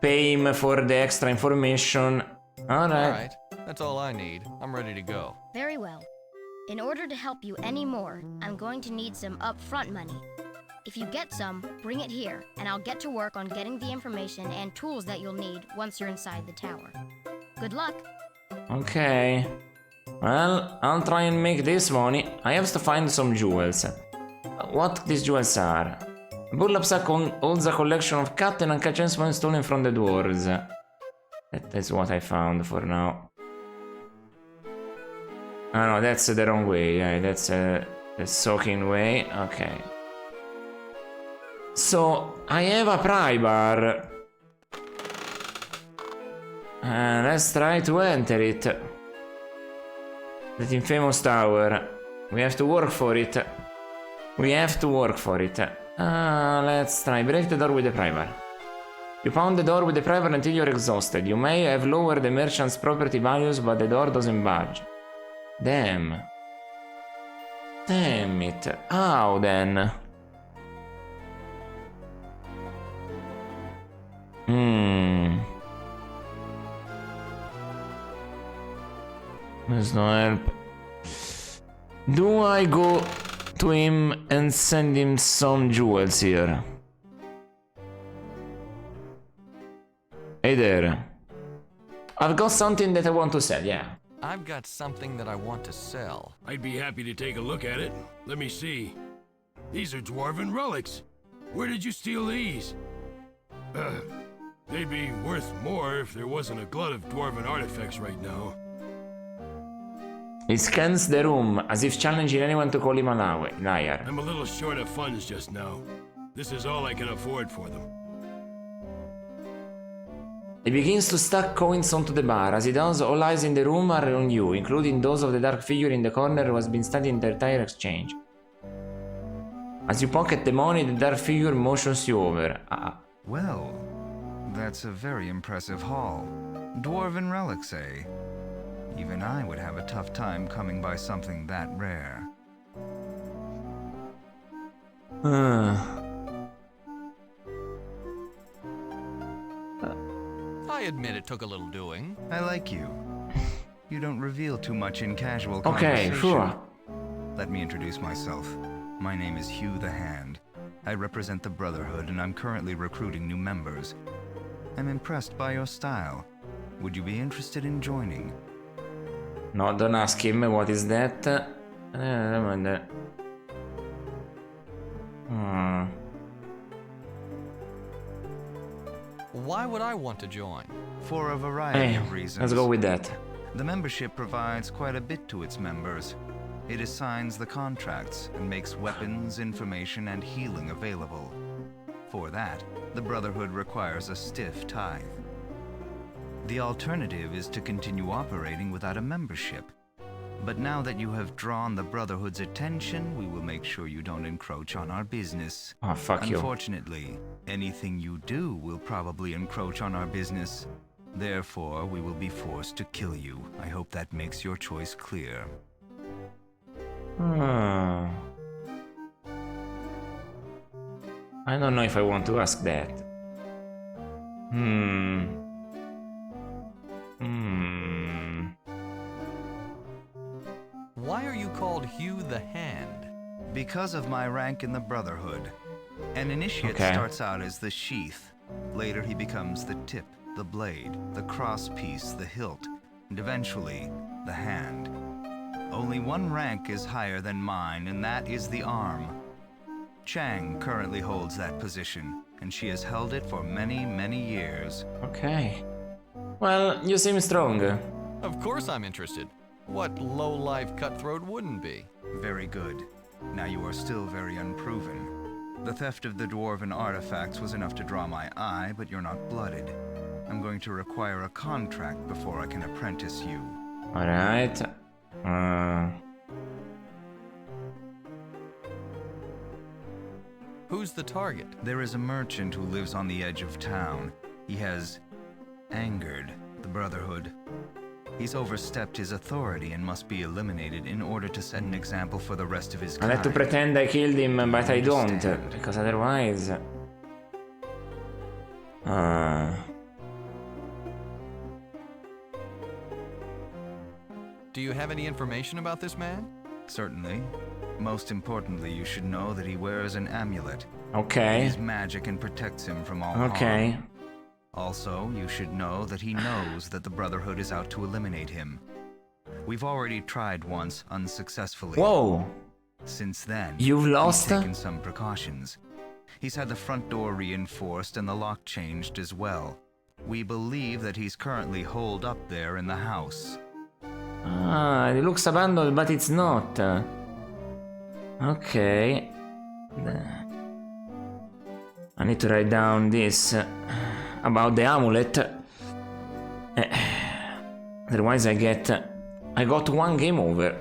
pay him for the extra information. Alright. That's all I need. I'm ready to go. Very well. In order to help you any more, I'm going to need some upfront money. If you get some, bring it here, and I'll get to work on getting the information and tools that you'll need once you're inside the tower. Good luck! Okay. Well, I'll try and make this money. I have to find some jewels. What these jewels are? Burlapsack holds a collection of cut and uncut gems stolen from the dwarves. That is what I found for now. Oh no, that's the wrong way. Yeah, that's the soaking way. Okay. So, I have a pry bar. Let's try to enter it. That infamous tower. We have to work for it. We have to work for it. Let's try. Break the door with the pry bar. You pound the door with the pry bar until you're exhausted. You may have lowered the merchant's property values, but the door doesn't budge. Damn. Damn it. How then? There's no help. Do I go to him and send him some jewels here? Hey there. I've got something that I want to sell, yeah. I've got something that I want to sell. I'd be happy to take a look at it. Let me see. These are dwarven relics. Where did you steal these? They'd be worth more if there wasn't a glut of dwarven artifacts right now. He scans the room as if challenging anyone to call him a liar. I'm a little short of funds just now. This is all I can afford for them. He begins to stack coins onto the bar. As he does, all eyes in the room are on you, including those of the dark figure in the corner who has been studying the entire exchange. As you pocket the money, the dark figure motions you over. Well, that's a very impressive haul. Dwarven relics, eh? Even I would have a tough time coming by something that rare. I admit it took a little doing. I like you. You don't reveal too much in casual conversation. Okay, sure. Let me introduce myself. My name is Hugh the Hand. I represent the Brotherhood and I'm currently recruiting new members. I'm impressed by your style. Would you be interested in joining? No, don't ask him what is that. Why would I want to join? For a variety of reasons. Let's go with that. The membership provides quite a bit to its members. It assigns the contracts and makes weapons, information, and healing available. For that, the Brotherhood requires a stiff tithe. The alternative is to continue operating without a membership. But now that you have drawn the Brotherhood's attention, we will make sure you don't encroach on our business. Oh, fuck you. Unfortunately, anything you do will probably encroach on our business. Therefore, we will be forced to kill you. I hope that makes your choice clear. I don't know if I want to ask that. Why are you called Hugh the Hand? Because of my rank in the Brotherhood. An initiate starts out as the sheath. Later he becomes the tip, the blade, the crosspiece, the hilt, and eventually, the hand. Only one rank is higher than mine, and that is the arm. Chang currently holds that position, and she has held it for many, many years. Okay. Well, you seem strong. Of course I'm interested. What low-life cutthroat wouldn't be? Very good. Now you are still very unproven. The theft of the dwarven artifacts was enough to draw my eye, but you're not blooded. I'm going to require a contract before I can apprentice you. Alright. Who's the target? There is a merchant who lives on the edge of town. He has angered the Brotherhood. He's overstepped his authority and must be eliminated in order to set an example for the rest of his I kind. like to pretend I killed him, but I don't, because otherwise... Do you have any information about this man? Certainly. Most importantly, you should know that he wears an amulet. Okay. It is magic and protects him from all harm. Okay. Also, you should know that he knows that the Brotherhood is out to eliminate him. We've already tried once unsuccessfully. Whoa! Since then, you've lost? He's taken some precautions. He's had the front door reinforced and the lock changed as well. We believe that he's currently holed up there in the house. Ah, it looks abandoned, but it's not. Okay. I need to write down this about the amulet. Otherwise I got one game over.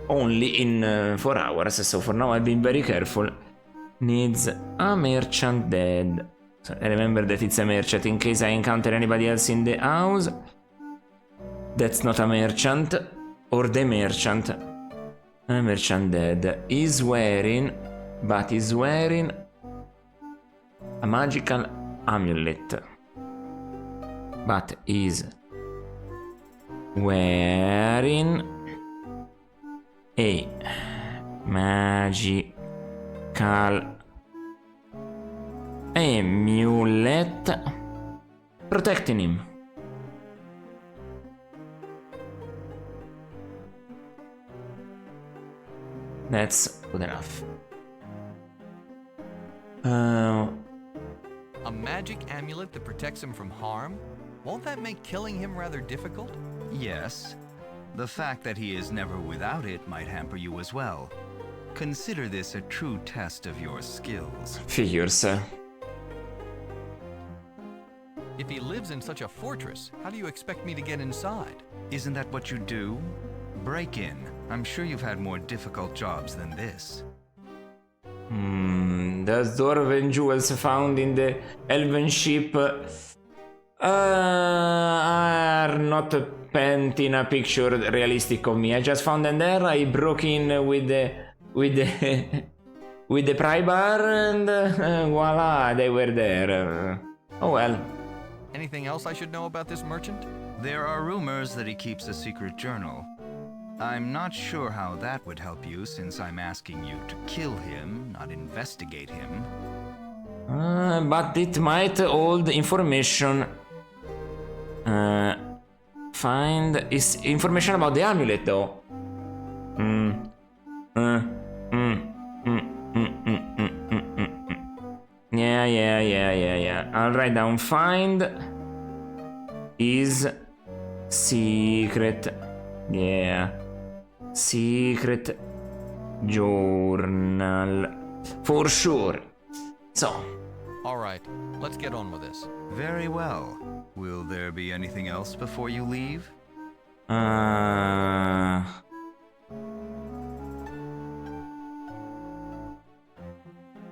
Only in 4 hours, so for now I've been very careful. Needs a merchant dead. So I remember that it's a merchant in case I encounter anybody else in the house. That's not a merchant. Or the merchant. A merchant dead. He's wearing a magical amulet. But is wearing a magical amulet protecting him. That's good enough. A magic amulet that protects him from harm? Won't that make killing him rather difficult? Yes. The fact that he is never without it might hamper you as well. Consider this a true test of your skills. Figures. If he lives in such a fortress, how do you expect me to get inside? Isn't that what you do? Break in. I'm sure you've had more difficult jobs than this. The dwarven jewels found in the elven ship are not painting a picture realistic of me. I just found them there. I broke in with the pry bar, and voila, they were there. Oh well. Anything else I should know about this merchant? There are rumors that he keeps a secret journal. I'm not sure how that would help you, since I'm asking you to kill him, not investigate him. But it might hold information. Find is information about the amulet, though. Yeah. I'll write down find is secret. Yeah. Secret journal. For sure. So. Alright, let's get on with this. Very well. Will there be anything else before you leave?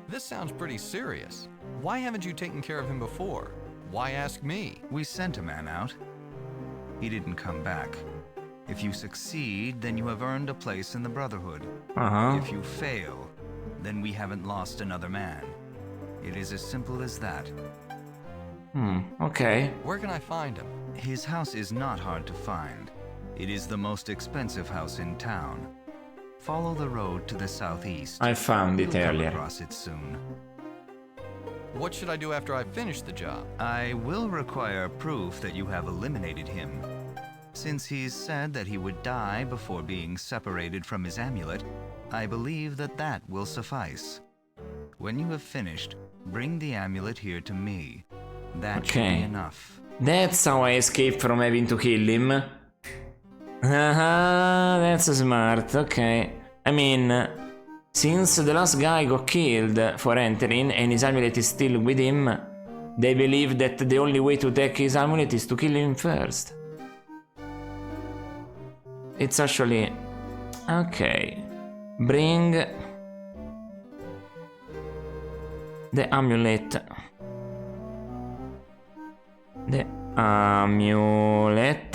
This sounds pretty serious. Why haven't you taken care of him before? Why ask me? We sent a man out. He didn't come back. If you succeed, then you have earned a place in the Brotherhood. If you fail, then we haven't lost another man. It is as simple as that. Okay. Where can I find him? His house is not hard to find. It is the most expensive house in town. Follow the road to the southeast. I found it You'll come earlier. across it soon. What should I do after I finish the job? I will require proof that you have eliminated him. Since he's said that he would die before being separated from his amulet, I believe that that will suffice. When you have finished, bring the amulet here to me. That should be enough. That's how I escaped from having to kill him. That's smart, okay. I mean, since the last guy got killed for entering and his amulet is still with him, They believe that the only way to take his amulet is to kill him first. It's actually... Okay. Bring... the amulet. The amulet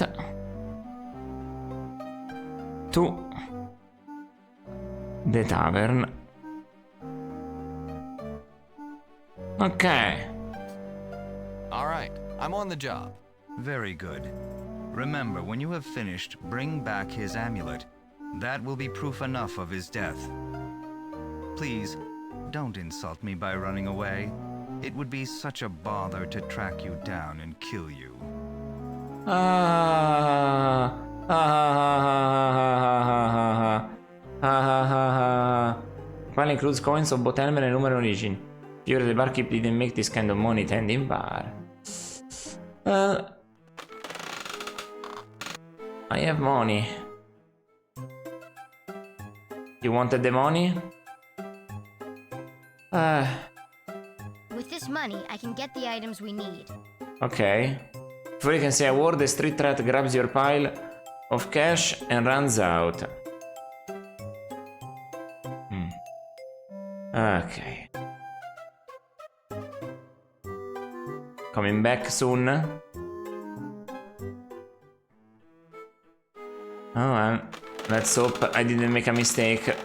to the tavern. Okay. All right, I'm on the job. Very good. Remember, when you have finished, bring back his amulet. That will be proof enough of his death. Please, don't insult me by running away. It would be such a bother to track you down and kill you. File includes coins of both Elmer and Numer origin. You're the barkeep didn't make this kind of money tending bar. Well, I have money. You wanted the money? With this money, I can get the items we need. Okay. Before you can say a word, the street rat grabs your pile of cash and runs out. Okay. Coming back soon. Oh well. Let's hope I didn't make a mistake.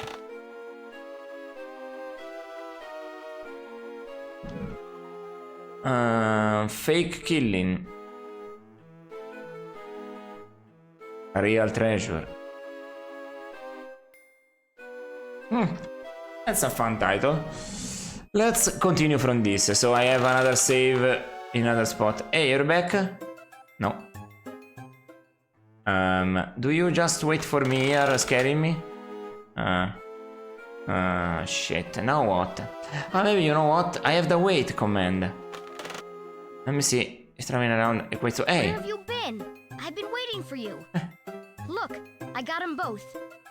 Fake killing. A real treasure. That's a fun title. Let's continue from this. So I have another save in another spot. Hey, you're back? No. Do you just wait for me here, scaring me? Shit. Now what? Maybe you know what? I have the wait command. Let me see. He's traveling around. Wait, so hey. Where have you been? I've been waiting for you. Look, I got them both.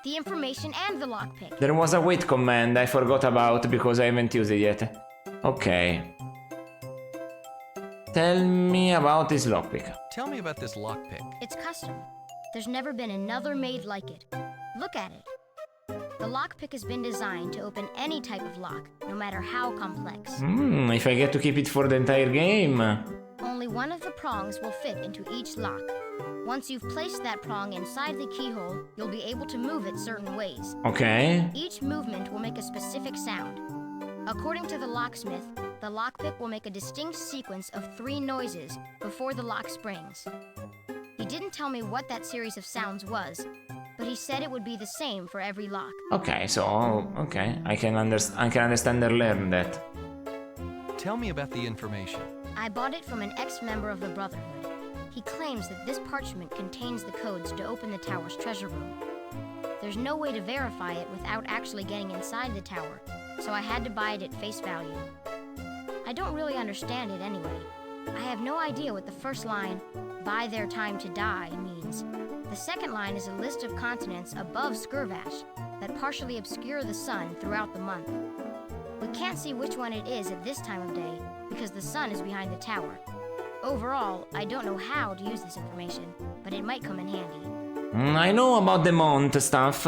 The information and the lockpick. There was a wait command I forgot about because I haven't used it yet. Okay. Tell me about this lockpick. Tell me about this lockpick. It's custom. There's never been another made like it. Look at it. The lockpick has been designed to open any type of lock, no matter how complex. If I get to keep it for the entire game. Only one of the prongs will fit into each lock. Once you've placed that prong inside the keyhole, you'll be able to move it certain ways. Okay. Each movement will make a specific sound. According to the locksmith, the lockpick will make a distinct sequence of 3 noises before the lock springs. He didn't tell me what that series of sounds was, but he said it would be the same for every lock. Okay, so okay, I can understand and learn that. Tell me about the information. I bought it from an ex-member of the Brotherhood. He claims that this parchment contains the codes to open the tower's treasure room. There's no way to verify it without actually getting inside the tower, so I had to buy it at face value. I don't really understand it anyway. I have no idea what the first line, "by their time to die," means. The second line is a list of continents above Skirvash that partially obscure the sun throughout the month. We can't see which one it is at this time of day because the sun is behind the tower. Overall, I don't know how to use this information, but it might come in handy. I know about the Mont stuff.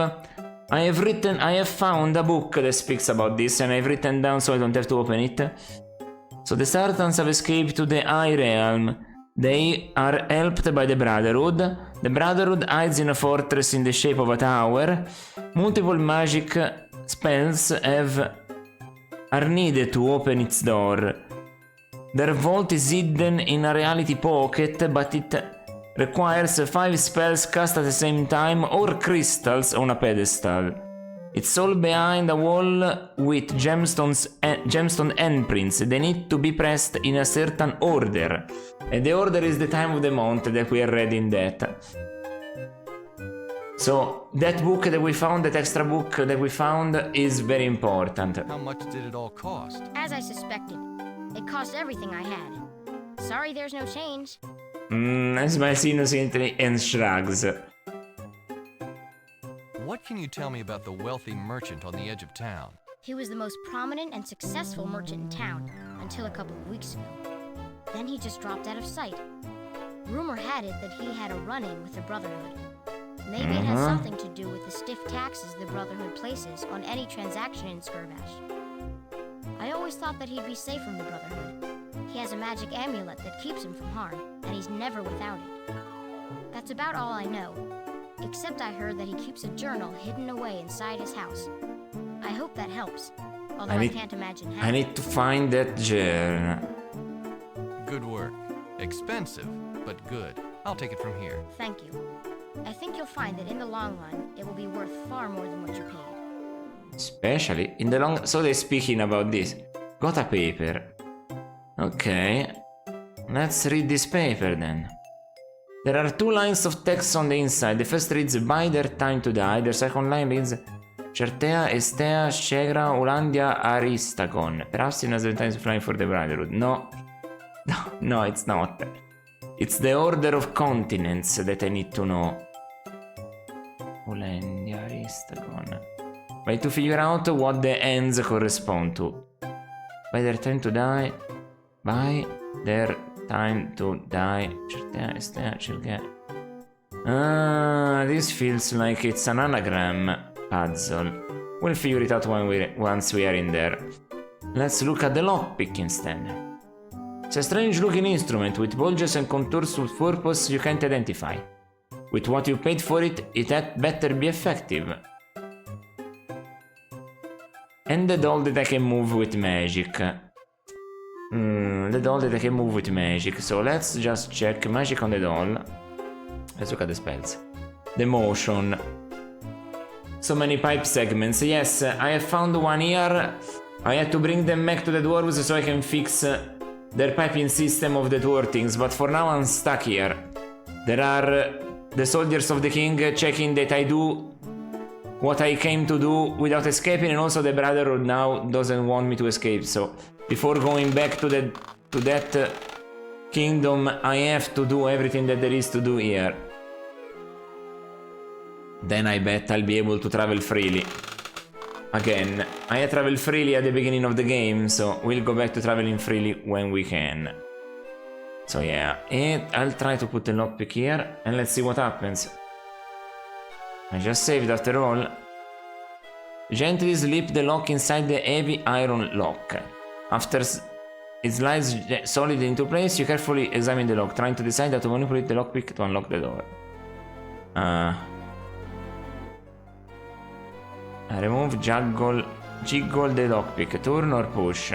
I have found a book that speaks about this and I've written down so I don't have to open it. So the Sartans have escaped to the High Realm. They are helped by the Brotherhood. The Brotherhood hides in a fortress in the shape of a tower. Multiple magic spells are needed to open its door. Their vault is hidden in a reality pocket, but it requires 5 spells cast at the same time or crystals on a pedestal. It's all behind a wall with gemstone endprints. They need to be pressed in a certain order. And the order is the time of the month that we are reading that. So that book that we found, that extra book that we found is very important. How much did it all cost? As I suspected, it cost everything I had. Sorry there's no change. Smiles innocently and shrugs. What can you tell me about the wealthy merchant on the edge of town? He was the most prominent and successful merchant in town until a couple of weeks ago. Then he just dropped out of sight. Rumor had it that he had a run-in with the Brotherhood. Maybe it has something to do with the stiff taxes the Brotherhood places on any transaction in Skirvash. I always thought that he'd be safe from the Brotherhood. He has a magic amulet that keeps him from harm, and he's never without it. That's about all I know, except I heard that he keeps a journal hidden away inside his house. I hope that helps, although I can't imagine how. I need to find that journal. Good work. Expensive, but good. I'll take it from here. Thank you. I think you'll find that in the long run, it will be worth far more than what you paid. Especially in the long... So they're speaking about this. Got a paper. Okay. Let's read this paper then. There are 2 lines of text on the inside. The first reads By their time to die. The second line reads Certea Estea Shegra Ulandia Aristagon. Perhaps it has the time to fly for the Brotherhood. No. No, it's not. It's the order of continents that I need to know. Ulandia Aristagon. By to figure out what the ends correspond to. By their time to die. By their time to die. Certea Estea Shegra. This feels like it's an anagram puzzle. We'll figure it out once we are in there. Let's look at the lockpick instead. It's a strange looking instrument with bulges and contours with purpose you can't identify. With what you paid for it, it had better be effective. And the doll that I can move with magic. The doll that I can move with magic. So let's just check magic on the doll. Let's look at the spells. The motion. So many pipe segments. Yes, I have found one here. I had to bring them back to the dwarves so I can fix their piping system of the thwartings, but for now I'm stuck here. There are the soldiers of the king checking that I do what I came to do without escaping, and also the Brotherhood now doesn't want me to escape, so before going back to that kingdom, I have to do everything that there is to do here. Then I bet I'll be able to travel freely. Again, I traveled freely at the beginning of the game, so we'll go back to traveling freely when we can. So yeah, and I'll try to put the lockpick here, and let's see what happens. I just saved after all. Gently slip the lock inside the heavy iron lock. After it slides solidly into place, you carefully examine the lock, trying to decide how to manipulate the lockpick to unlock the door. Remove, jiggle the lockpick. Turn or push.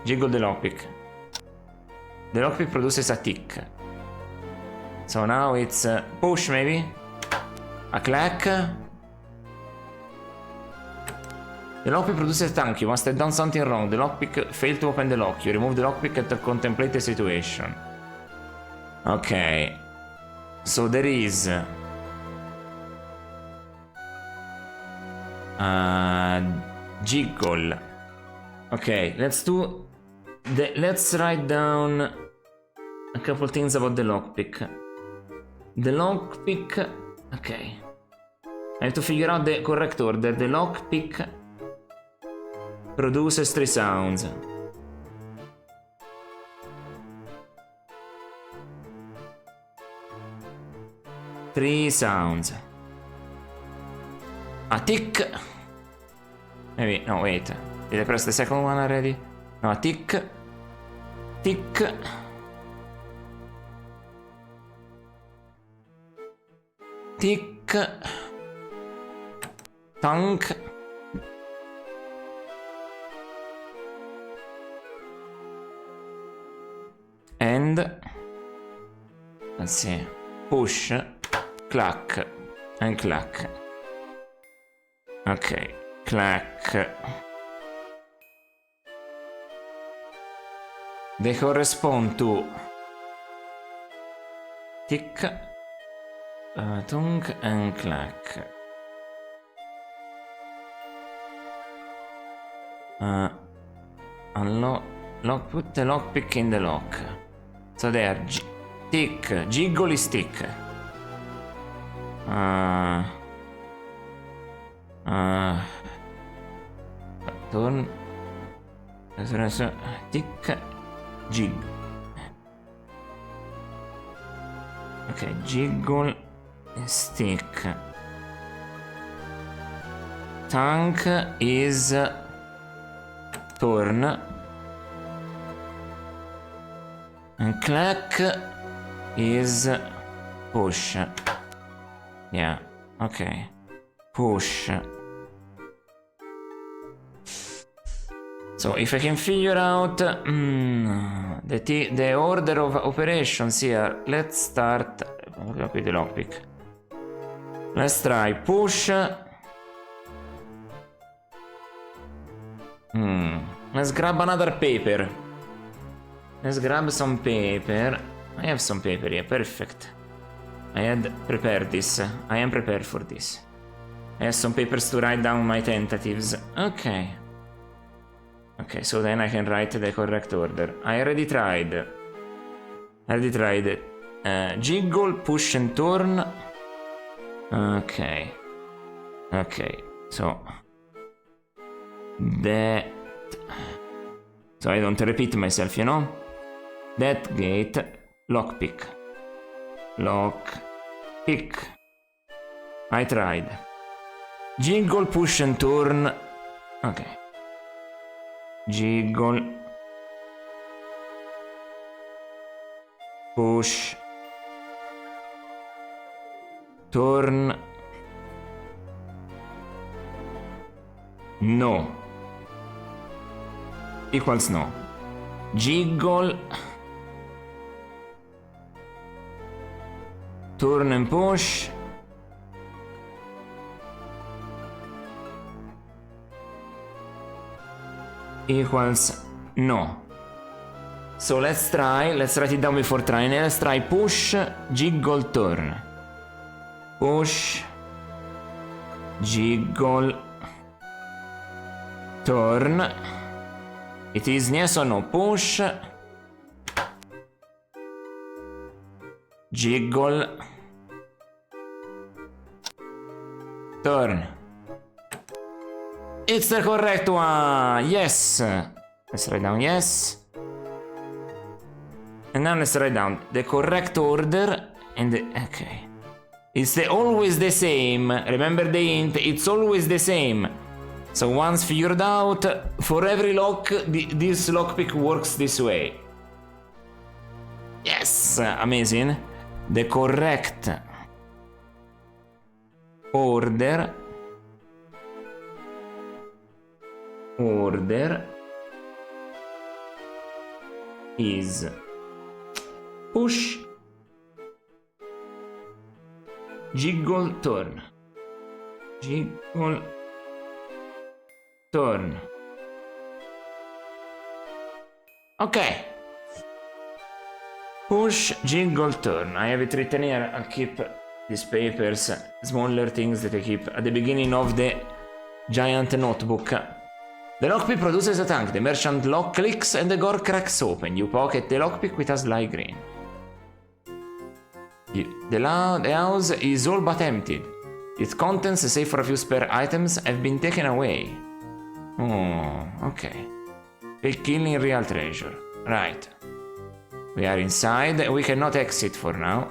Jiggle the lockpick. The lockpick produces a tick. So now it's push maybe? A clack. The lockpick produces a tank. You must have done something wrong. The lockpick failed to open the lock. You remove the lockpick and contemplate the situation. Okay. So there is... jiggle. Okay, let's write down a couple things about the lockpick. The lockpick. Okay. I have to figure out the correct order. The lockpick produces 3 sounds. A tick. Maybe, no, wait. Did I press the second one already? No, a tick. Tick. Tick. Tank. And let's see. Push, clack, and clack. Okay, clack. They correspond to tick, tongue, and clack. Put the lockpick in the lock. So there, tick, jiggle is tick. Turn. Tick, jig. Okay, jiggle stick. Tank is turn. And clack is push. Yeah, okay. Push. So if I can figure out the order of operations here, let's start. Copy the lockpick. Let's try push. Let's grab another paper. Let's grab some paper. I have some paper here, perfect. I had prepared this. I am prepared for this. I have some papers to write down my tentatives. Okay. Okay, so then I can write the correct order. I already tried. Jiggle, push and turn. Okay. Okay, so that. So I don't repeat myself, you know? That gate, lockpick. Lockpick. I tried. Jiggle, push and turn. Okay. Jiggle. Push. Turn. No. Equals no. Jiggle. Turn and push. Equals no. So let's write it down before trying. Let's try push, jiggle, turn. Push, jiggle, turn. It is yes or no? Push, jiggle, turn. It's the correct one! Yes! Let's write down yes. And now let's write down the correct order and the... Okay. It's always the same. Remember the hint, it's always the same. So once figured out, for every lock, this lockpick works this way. Yes! Amazing. The correct order is push, jiggle, turn. Jiggle, turn. Okay. Push, jiggle, turn. I have it written here. I'll keep these papers, smaller things that I keep at the beginning of the giant notebook. The lockpick produces a tank. The merchant lock clicks and the door cracks open. You pocket the lockpick with a sly grin. The house is all but emptied. Its contents, save for a few spare items, have been taken away. Oh, okay. Fake killing real treasure. Right. We are inside. We cannot exit for now.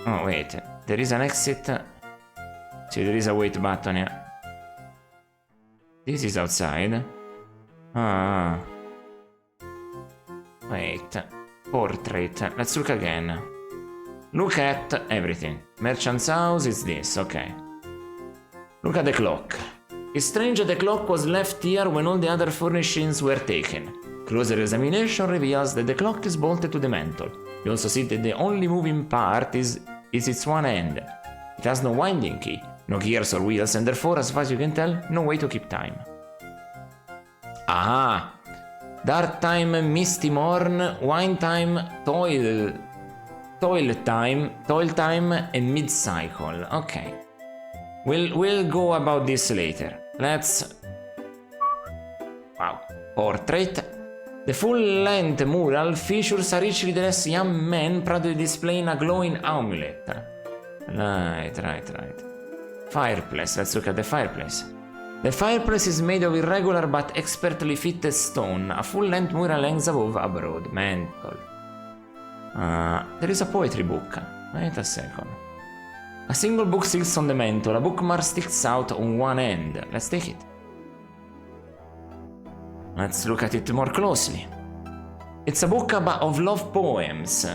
Oh, wait. There is an exit. See, there is a wait button here. This is outside. Ah. Wait. Portrait. Let's look again. Look at everything. Merchant's house is this, okay. Look at the clock. It's strange that the clock was left here when all the other furnishings were taken. Closer examination reveals that the clock is bolted to the mantle. You also see that the only moving part is its one end. It has no winding key, no gears or wheels, and therefore, as far as you can tell, no way to keep time. Ah! Dark time, misty morn, wine time, toil time, and mid-cycle. Okay. We'll go about this later. Let's... Wow. Portrait. The full-length mural features a richly dressed young man proudly displaying a glowing amulet. Right. Fireplace. Let's look at the fireplace. The fireplace is made of irregular but expertly fitted stone. A full-length mural hangs above a broad mantle. There is a poetry book. Wait a second. A single book sits on the mantle. A bookmark sticks out on one end. Let's take it. Let's look at it more closely. It's a book of love poems.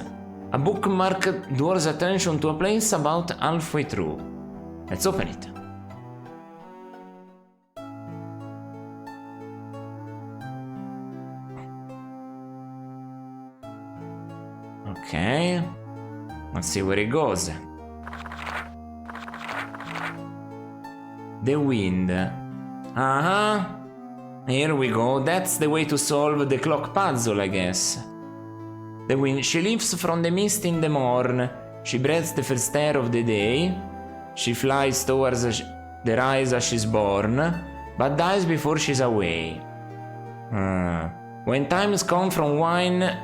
A bookmark draws attention to a place about halfway through. Let's open it. Okay. Let's see where it goes. The wind. Here we go. That's the way to solve the clock puzzle, I guess. The wind. She leaves from the mist in the morn. She breathes the first air of the day. She flies towards the rise as she's born, but dies before she's away. When times come from wine,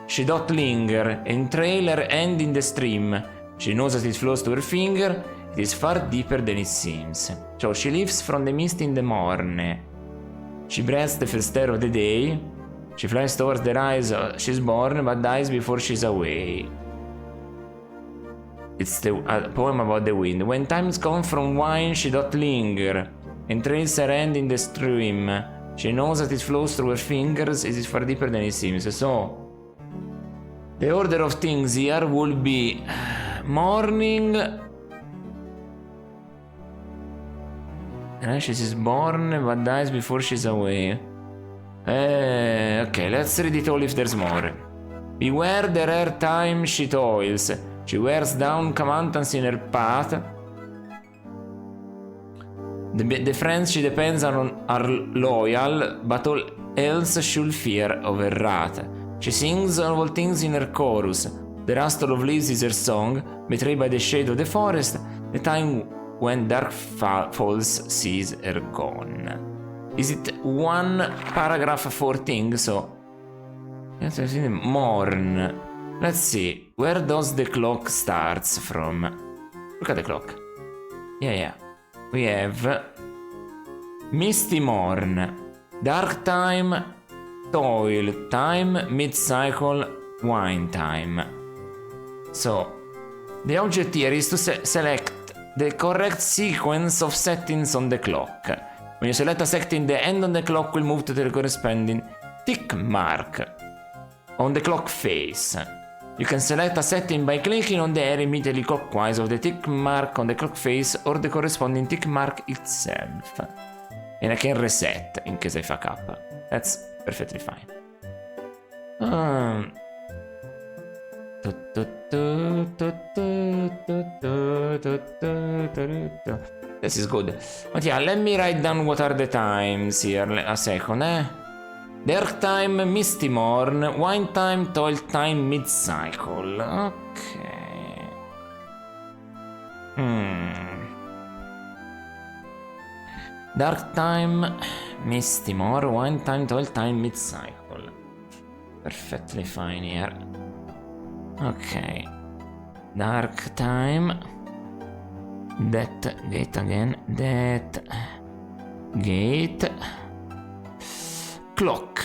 she doth linger, and trail her hand in the stream. She knows as it flows to her finger, it is far deeper than it seems. So she leaves from the mist in the morn. She breathes the first air of the day. She flies towards the rise she's born, but dies before she's away. It's a poem about the wind. When times come from wine, she doth linger, and trails her hand in the stream. She knows that it flows through her fingers, it is far deeper than it seems. So, the order of things here will be morning. She's born, but dies before she's away. Okay, let's read it all if there's more. Beware the rare time she toils. She wears down commands in her path. The friends she depends on are loyal, but all else should fear of her wrath. She sings of all things in her chorus. The rustle of leaves is her song, betrayed by the shade of the forest. The time when dark falls sees her gone. Is it one paragraph for things? So, morn. Let's see. Where does the clock starts from? Look at the clock. Yeah. We have misty morn, dark time, toil time, mid-cycle, wine time. So, the object here is to select the correct sequence of settings on the clock. When you select a setting, the end on the clock will move to the corresponding tick mark on the clock face. You can select a setting by clicking on the arrow immediately clockwise of the tick mark on the clock face or the corresponding tick mark itself. And I can reset in case I fuck up. That's perfectly fine. This is good. But yeah, let me write down what are the times here. A second, Dark time, misty morn, wine time, toil time, mid-cycle. Okay. Dark time, misty morn, wine time, toil time, mid-cycle. Perfectly fine here. Okay. Dark time. That gate again. That gate. Clock.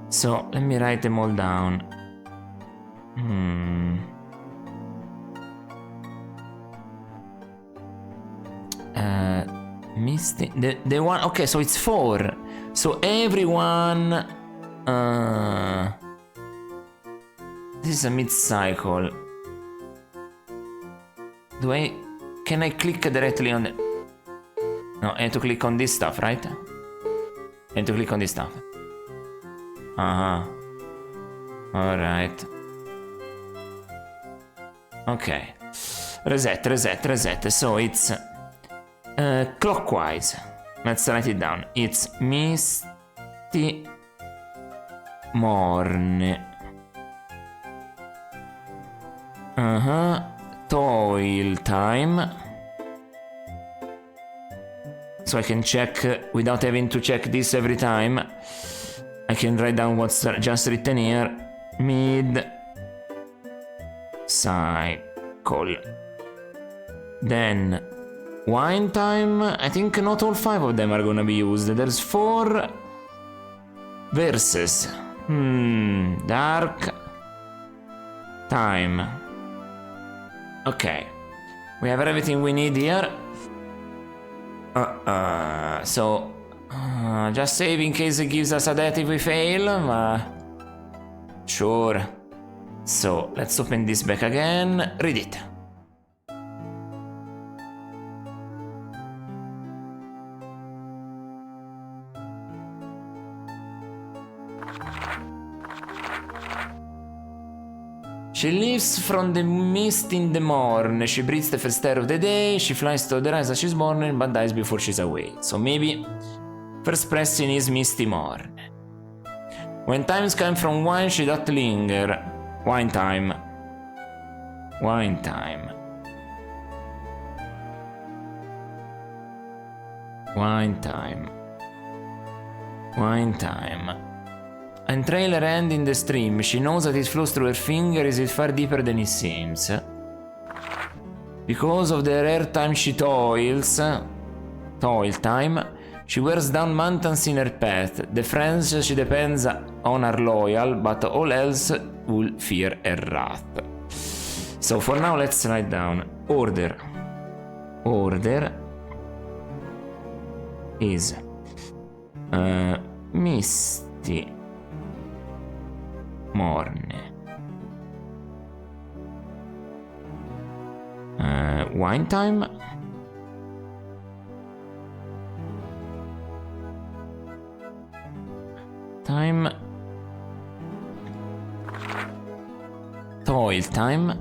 So let me write them all down. Misty. The one. Okay, so it's 4. So everyone. This is a mid-cycle. Can I click directly on the? No, I have to click on this stuff, right? I have to click on this stuff. Alright. Okay. Reset. So it's clockwise. Let's write it down. It's misty morn. Toil time. So I can check without having to check this every time. I can write down what's just written here. Mid-cycle. Then wine time. I think not all 5 of them are gonna be used. There's 4. Versus. Dark time. Okay. We have everything we need here. So just save in case it gives us a death if we fail. Sure. So let's open this back again. Read it. She leaves from the mist in the morn. She breathes the first air of the day. She flies to the rise as she's born, but dies before she's away. So maybe first pressing is misty morn. When times come from wine, she doth linger. Wine time. Wine time. Wine time. Wine time. And trail her hand in the stream. She knows that it flows through her fingers is far deeper than it seems. Because of the rare time she toils, toil time, she wears down mountains in her path. The friends she depends on are loyal, but all else will fear her wrath. So for now, let's write down order. Order is misty morne. Wine time. Time. Toil time.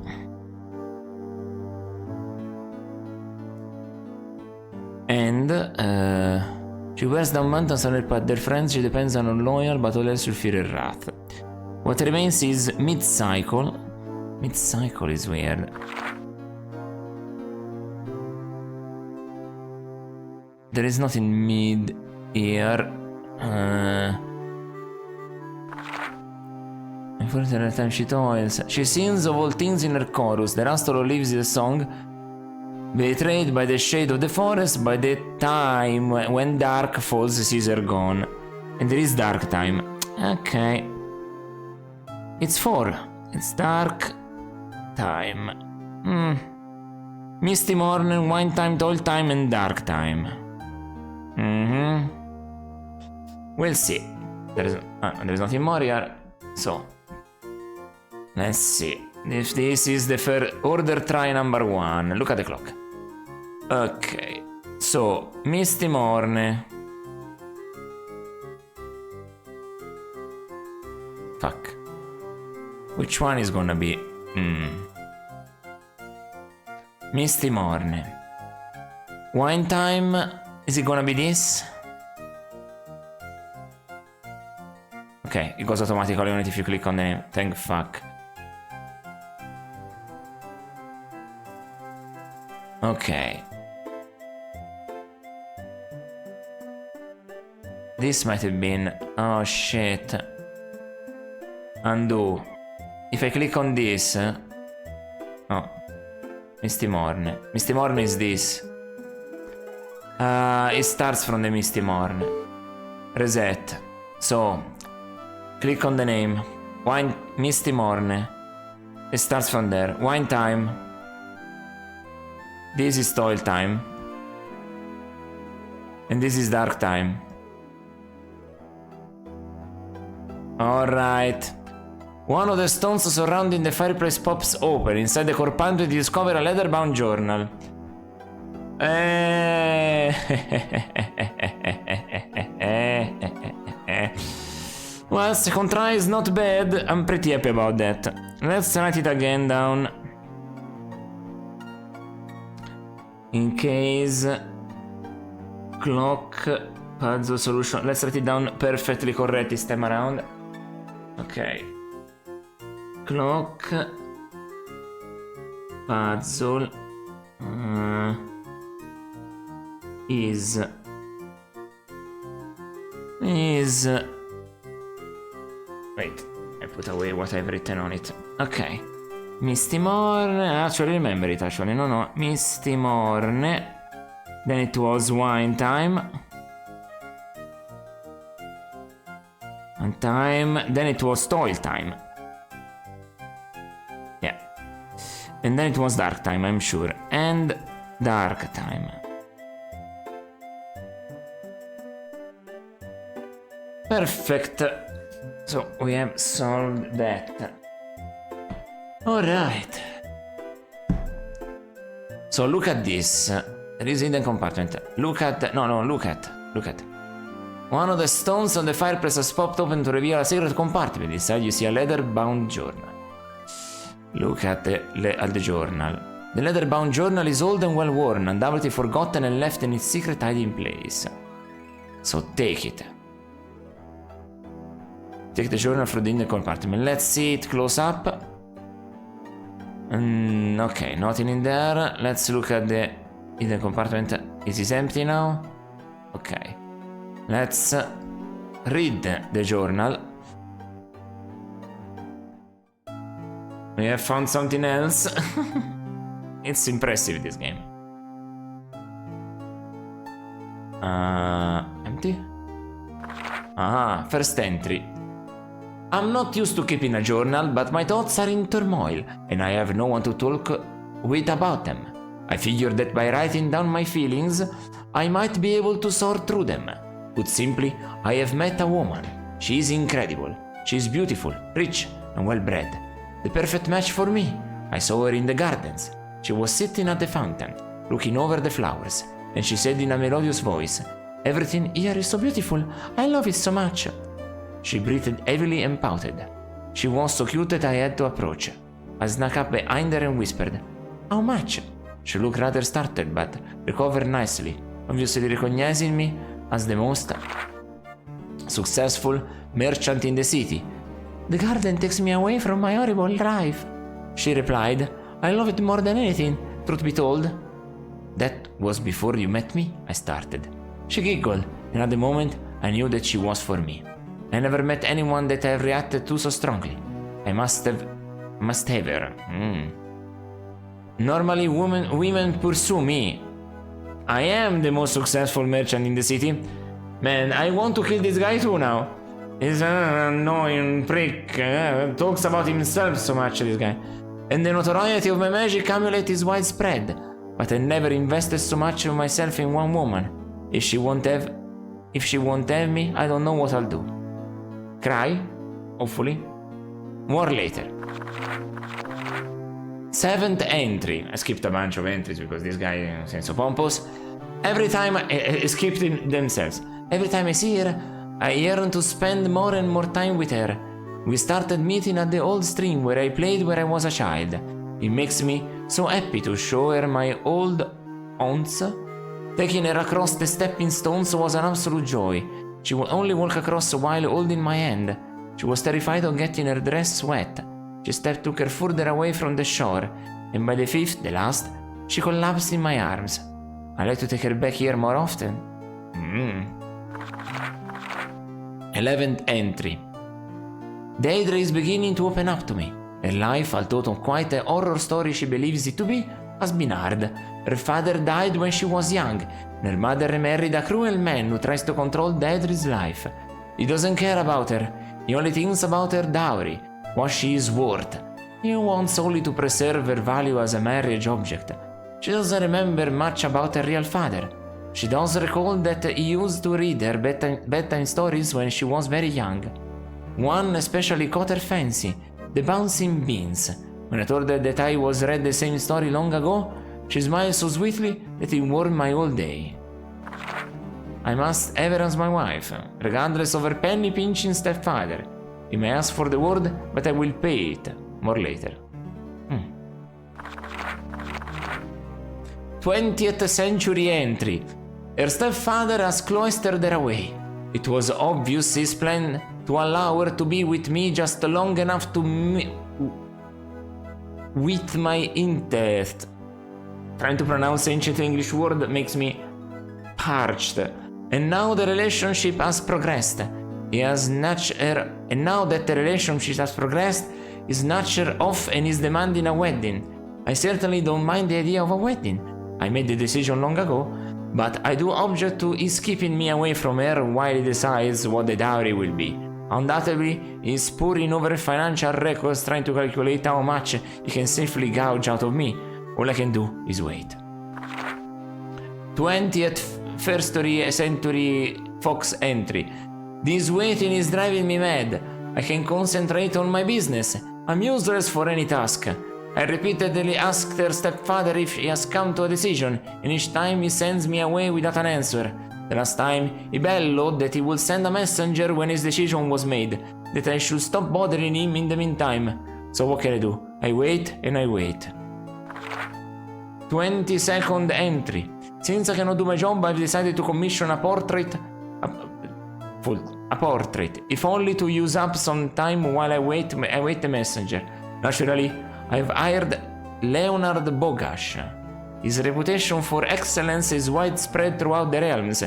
And she wears down mountains on her path. Their friends she depends on loyal, but all else will fear her wrath. What remains is mid-cycle. Mid-cycle is weird. There is nothing mid here. For the time she toils. She sings of all things in her chorus. The Rastolo lives the song. Betrayed by the shade of the forest, by the time when dark falls sees her gone. And there is dark time. Okay. It's 4. It's dark time. Misty morning, wine time, toil time, and dark time. We'll see. There's nothing more here. So, let's see. If this is the first order try number 1. Look at the clock. Okay. So, misty morning. Fuck. Which one is gonna be? Misty morning. Wine time. Is it gonna be this? Okay, it goes automatically on it if you click on the name. Thank fuck. Okay. This might have been... Oh shit. Undo. If I click on this... Oh. Misty Morn. Misty Morn is this. It starts from the Misty Morn. Reset. So... Click on the name. Wine... Misty Morn. It starts from there. Wine time. This is toil time. And this is dark time. Alright. One of the stones surrounding the fireplace pops open. Inside the core pantry you discover a leather-bound journal. Well, second try is not bad. I'm pretty happy about that. Let's write it again down. In case... Clock... Puzzle solution. Let's write it down perfectly correct this time around. Okay. Clock... Puzzle... is... Wait, I put away what I've written on it. Okay. Misty Morn... Actually, remember it, actually. No. Misty Morn... Then it was wine time. time. Then it was toil time. Yeah. And then it was dark time, I'm sure. And dark time. Perfect. So we have solved that. Alright. So look at this. There is hidden compartment. Look at... No, look at. One of the stones on the fireplace has popped open to reveal a secret compartment. Inside you see a leather-bound journal. Look at the journal. The leather-bound journal is old and well worn, undoubtedly forgotten and left in its secret hiding place. So take it. Take the journal from the hidden compartment. Let's see it close up. Okay, nothing in there. Let's look at the hidden compartment. Is it empty now? Okay. Let's read the journal. We have found something else. It's impressive, this game. Empty? First entry. I'm not used to keeping a journal, but my thoughts are in turmoil, and I have no one to talk with about them. I figured that by writing down my feelings, I might be able to sort through them. Put simply, I have met a woman. She is incredible. She is beautiful, rich, and well-bred. The perfect match for me. I saw her in the gardens. She was sitting at the fountain, looking over the flowers, and she said in a melodious voice, "Everything here is so beautiful. I love it so much." She breathed heavily and pouted. She was so cute that I had to approach. I snuck up behind her and whispered, "How much?" She looked rather startled, but recovered nicely, obviously recognizing me as the most successful merchant in the city. "The garden takes me away from my horrible life," she replied. "I love it more than anything, truth be told." "That was before you met me?" I started. She giggled, and at the moment I knew that she was for me. I never met anyone that I have reacted to so strongly. I must have her. Normally women pursue me. I am the most successful merchant in the city. Man, I want to kill this guy too now. He's an annoying prick. Talks about himself so much, this guy. And the notoriety of my magic amulet is widespread. But I never invested so much of myself in one woman. If she won't have me, I don't know what I'll do. Cry? Hopefully. More later. 7th entry. I skipped a bunch of entries because this guy is so pompous. Every time I skipped themselves. Every time I see her, I yearn to spend more and more time with her. We started meeting at the old stream where I played when I was a child. It makes me so happy to show her my old haunts. Taking her across the stepping stones was an absolute joy. She would only walk across while holding my hand. She was terrified of getting her dress wet. She took her further away from the shore, and by the 5th, the last, she collapsed in my arms. I'd like to take her back here more often. 11th entry. Deidre is beginning to open up to me. Her life, although quite a horror story she believes it to be, has been hard. Her father died when she was young, and her mother remarried a cruel man who tries to control Deidre's life. He doesn't care about her. He only thinks about her dowry, what she is worth. He wants only to preserve her value as a marriage object. She doesn't remember much about her real father. She does recall that he used to read her bedtime stories when she was very young. One especially caught her fancy, the bouncing beans. When I told her that I was read the same story long ago, she smiled so sweetly that it warmed my whole day. I must have her as my wife, regardless of her penny-pinching stepfather. He may ask for the word, but I will pay it. More later. 20th century entry. Her stepfather has cloistered her away. It was obvious his plan to allow her to be with me just long enough to with my interest. Trying to pronounce ancient English word makes me parched. And now the relationship has progressed. He has snatched her, and now that the relationship has progressed, he snatched her off and is demanding a wedding. I certainly don't mind the idea of a wedding. I made the decision long ago, but I do object to his keeping me away from her while he decides what the dowry will be. Undoubtedly, he's poring over financial records trying to calculate how much he can safely gouge out of me. All I can do is wait. 20th first century Fox entry. This waiting is driving me mad. I can concentrate on my business. I'm useless for any task. I repeatedly asked her stepfather if he has come to a decision, and each time he sends me away without an answer. The last time, he bellowed that he would send a messenger when his decision was made, that I should stop bothering him in the meantime. So what can I do? I wait and I wait. 22nd entry. Since I cannot do my job, I've decided to commission a portrait. A portrait, if only to use up some time while I wait the messenger. Naturally, I've hired Leonard Bogash. His reputation for excellence is widespread throughout the realms.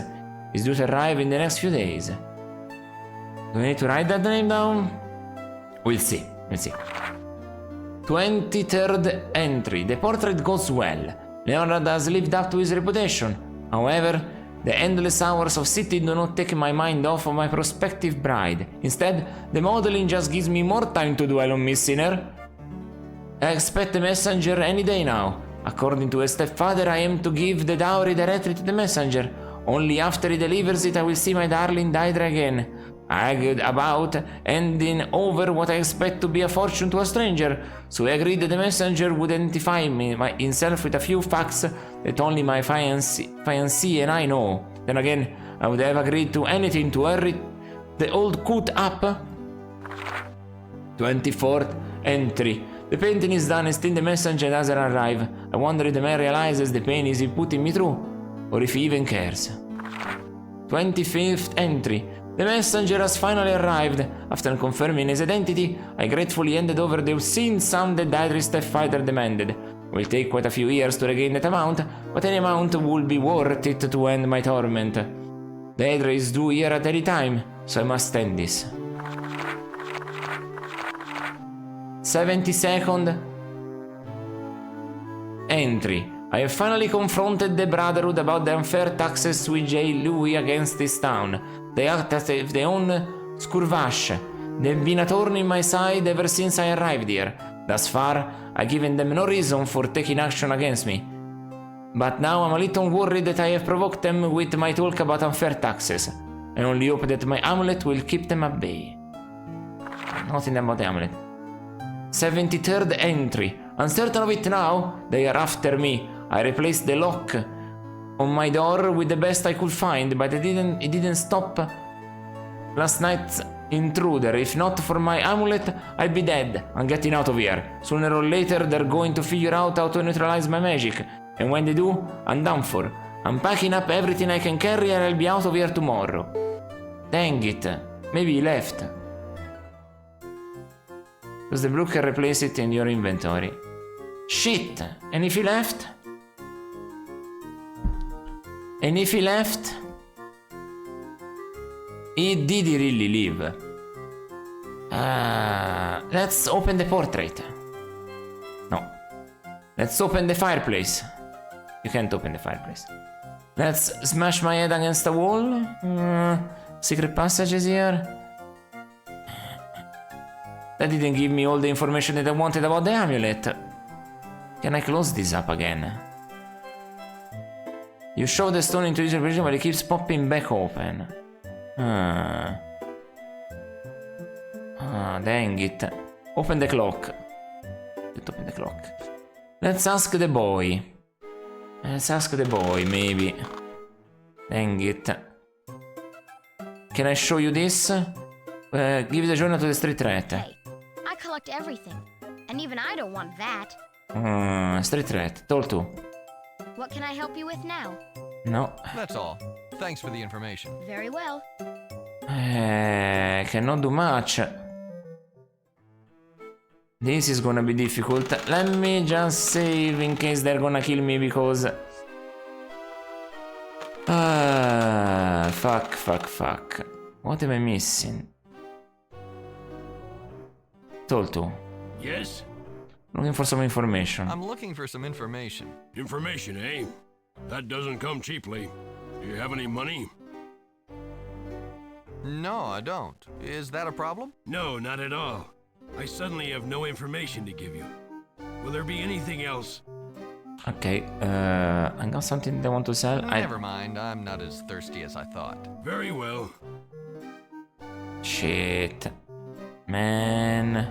He's due to arrive in the next few days. Do I need to write that name down? We'll see. 23rd entry. The portrait goes well. Leonard has lived up to his reputation. However, the endless hours of sitting do not take my mind off of my prospective bride. Instead, the modeling just gives me more time to dwell on missing her. I expect the messenger any day now. According to his stepfather, I am to give the dowry directly to the messenger. Only after he delivers it, I will see my darling Daedra again. I argued about handing over what I expect to be a fortune to a stranger, so I agreed that the messenger would identify himself with a few facts that only my fiancée and I know. Then again, I would have agreed to anything to hurry the old coot up. 24th entry. The painting is done and still the messenger doesn't arrive. I wonder if the man realizes the pain is putting me through, or if he even cares. 25th entry. The messenger has finally arrived. After confirming his identity, I gratefully handed over the obscene sum that Daedri's stepfather demanded. It will take quite a few years to regain that amount, but any amount would be worth it to end my torment. Daedra is due here at any time, so I must end this. 72nd entry. I have finally confronted the Brotherhood about the unfair taxes we J. Louis against this town. They act as if they own Skurvash. They've been a thorn in my side ever since I arrived here. Thus far, I've given them no reason for taking action against me. But now I'm a little worried that I have provoked them with my talk about unfair taxes. I only hope that my amulet will keep them at bay. Nothing about the amulet. 73rd entry. Uncertain of it now, they are after me. I replaced the lock on my door with the best I could find, but it didn't stop last night's intruder. If not for my amulet, I'd be dead. I'm getting out of here. Sooner or later, they're going to figure out how to neutralize my magic. And when they do, I'm done for. I'm packing up everything I can carry and I'll be out of here tomorrow. Dang it. Maybe he left. Does the blue can replace it in your inventory? Shit! And if he left? And if he left? Did he really leave? Let's open the portrait. No. Let's open the fireplace. You can't open the fireplace. Let's smash my head against the wall. Secret passages here. That didn't give me all the information that I wanted about the amulet. Can I close this up again? You shove the stone into this region, but it keeps popping back open. Dang it. Open the clock. Let's open the clock. Let's ask the boy. Let's ask the boy, maybe. Dang it. Can I show you this? Give the journal to the street rat. Hey, I collect everything. And even I don't want that. Street rat, told to. What can I help you with now? No. That's all. Thanks for the information. Very well. Cannot do much. This is gonna be difficult. Let me just save in case they're gonna kill me because... Fuck. What am I missing? Told to. Yes? Looking for some information. I'm looking for some information. Information, eh? That doesn't come cheaply. Do you have any money? No, I don't. Is that a problem? No, not at all. I suddenly have no information to give you. Will there be anything else? Okay, I got something I want to sell. Never mind, I'm not as thirsty as I thought. Very well. Shit. Man.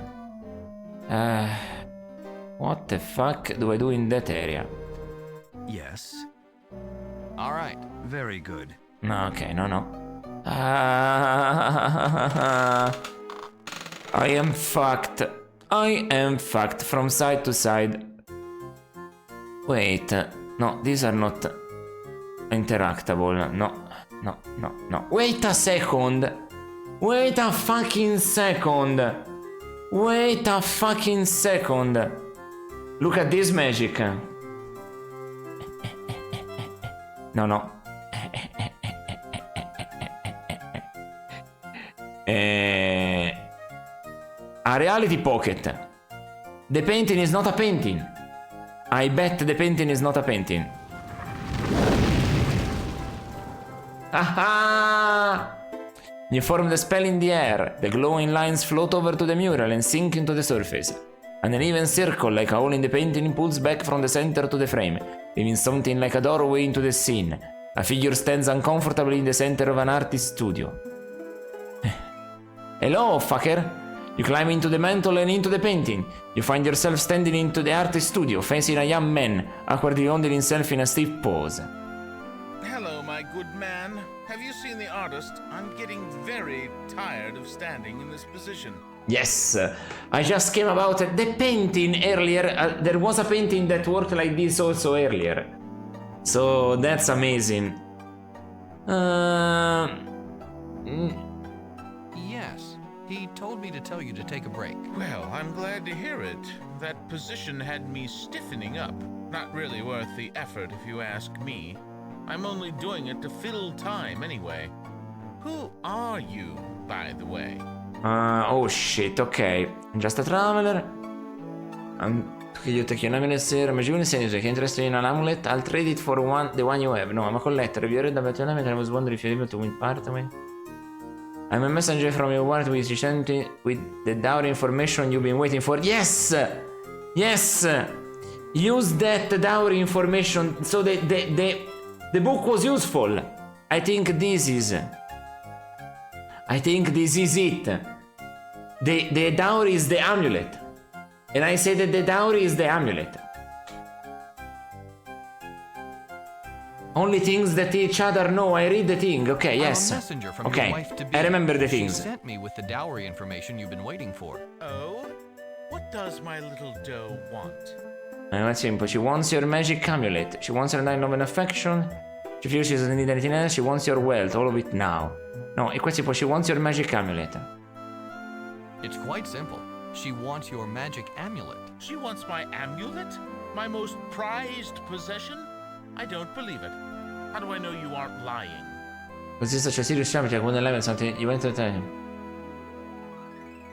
What the fuck do I do in that area? Yes. All right. Very good. No, okay, no. I am fucked. I am fucked from side to side. Wait, no, these are not interactable. No. Wait a second. Wait a fucking second. Wait a fucking second. Look at this magic. No. A reality pocket. The painting is not a painting. I bet the painting is not a painting. Aha! You form the spell in the air. The glowing lines float over to the mural and sink into the surface. An uneven circle like a hole in the painting pulls back from the center to the frame, leaving something like a doorway into the scene. A figure stands uncomfortably in the center of an artist's studio. Hello, fucker! You climb into the mantle and into the painting. You find yourself standing into the artist's studio, facing a young man, awkwardly holding himself in a stiff pose. Hello, my good man. Have you seen the artist? I'm getting very tired of standing in this position. Yes, I just came about the painting earlier. There was a painting that worked like this also earlier. So that's amazing. Yes, he told me to tell you to take a break. Well, I'm glad to hear it. That position had me stiffening up. Not really worth the effort if you ask me. I'm only doing it to fill time anyway. Who are you, by the way? Oh shit, ok. Just a traveler. You take an amulet serum. Magic sends you interested in an amulet. I'll trade it for the one you have. No, I'm a collector. If you read about your amulet, I was wondering if you're able to win part of it. I'm a messenger from your ward with the dowry information you've been waiting for. Yes! Yes! Use that dowry information. So the book was useful. I think this is it. The dowry is the amulet. And I say that the dowry is the amulet. Only things that each other know. I read the thing. Okay, yes. I'm a messenger from your Okay, wife-to-be. I remember the things. She sent me with the dowry information you've been waiting for. Oh? What does my little doe want? That's simple. She wants your magic amulet. She wants your line of an affection. She feels she doesn't need anything else. She wants your wealth, all of it now. No, è qua tipo, she wants your magic amulet. It's quite simple. She wants your magic amulet. She wants my amulet? My most prized possession? I don't believe it. How do I know you aren't lying? Così sta c'è Sirius Cham, when the level something you went to tell him.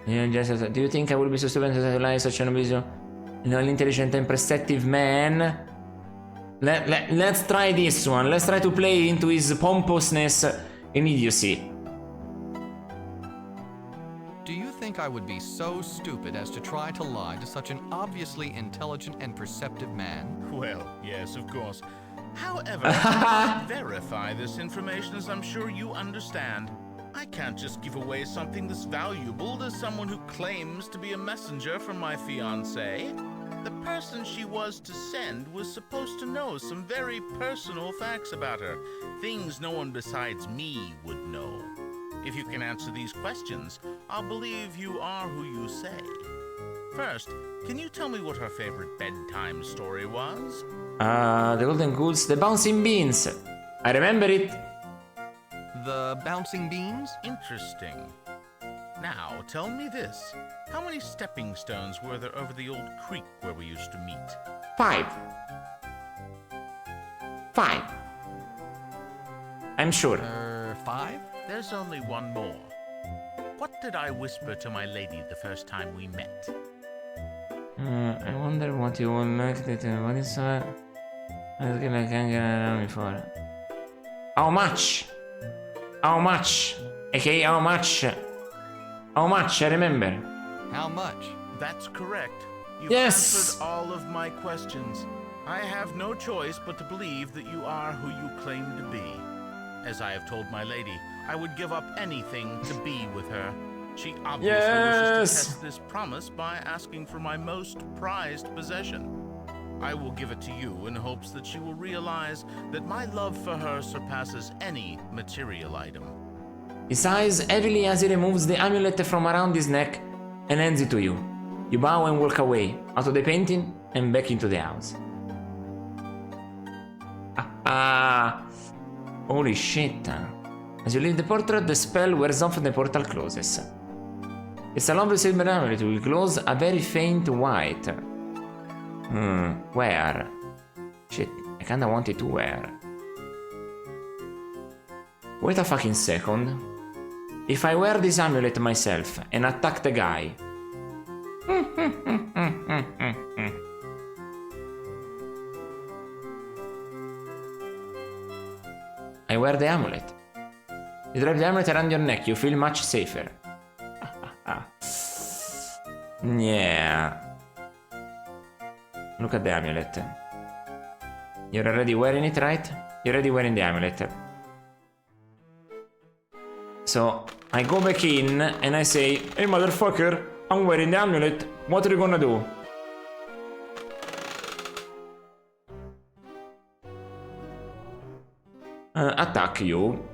Do you think I would be so stupid to lie such an abusive, intelligent and perceptive man? Let's try this one. Let's try to play into his pompousness and idiocy. Do you think I would be so stupid as to try to lie to such an obviously intelligent and perceptive man? Well, yes, of course. However, I can't verify this information, as I'm sure you understand. I can't just give away something this valuable to someone who claims to be a messenger from my fiancée. The person she was to send was supposed to know some very personal facts about her, things no one besides me would know. If you can answer these questions, I'll believe you are who you say. First, can you tell me what her favorite bedtime story was? The Golden Ghouls, the Bouncing Beans. I remember it. The bouncing beans? Interesting. Now, tell me this. How many stepping stones were there over the old creek where we used to meet? 5. I'm sure. 5? There's only one more. What did I whisper to my lady the first time we met? I wonder what you would like to do. What is that? I can't get around before. How much? How much? aka how much? How much, I remember. How much? That's correct. You've Yes! answered all of my questions. I have no choice but to believe that you are who you claim to be. As I have told my lady, I would give up anything to be with her. She obviously wishes to test this promise by asking for my most prized possession. I will give it to you in hopes that she will realize that my love for her surpasses any material item. He sighs heavily as he removes the amulet from around his neck and hands it to you. You bow and walk away, out of the painting and back into the house. Holy shit. As you leave the portrait, the spell wears off and the portal closes. It's a lovely silver amulet will close a very faint white. Where? Shit, I kinda want it to wear. Wait a fucking second. If I wear this amulet myself and attack the guy... I wear the amulet. You drop the amulet around your neck, you feel much safer. Yeah. Look at the amulet. You're already wearing it, right? You're already wearing the amulet. So, I go back in and I say, hey motherfucker, I'm wearing the amulet. What are you gonna do? Attack you.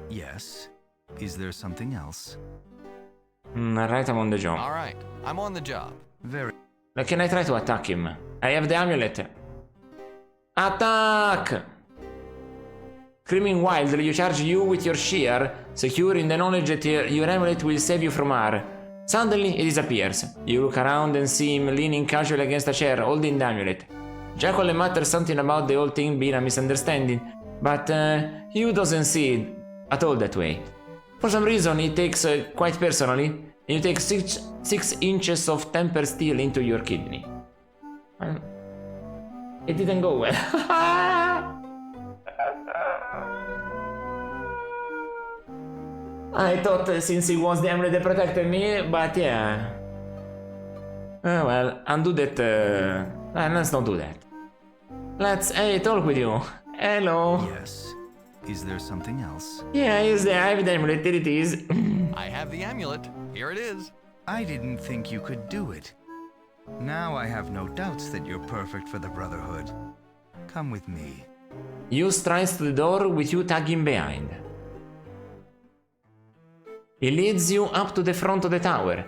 Yes. Is there something else? Right, I'm on the job. Alright, I'm on the job. Very. Like, can I try to attack him? I have the amulet. Attack! Screaming wildly, you charge you with your shear, secure in the knowledge that your amulet will save you from harm. Suddenly, it disappears. You look around and see him leaning casually against a chair, holding the amulet. Jackal mutters something about the whole thing being a misunderstanding, but Hugh doesn't see it at all that way. For some reason, he takes quite personally, and you take 6 inches of temper steel into your kidney. It didn't go well. I thought since it was the amulet that protected me, but yeah. Well, undo that. Let's not do that. Let's, hey, talk with you. Hello. Yes. Is there something else? Yeah, I have the amulet. There it is. I have the amulet. Here it is. I didn't think you could do it. Now I have no doubts that you're perfect for the Brotherhood. Come with me. You strides to the door with you tagging behind. He leads you up to the front of the tower.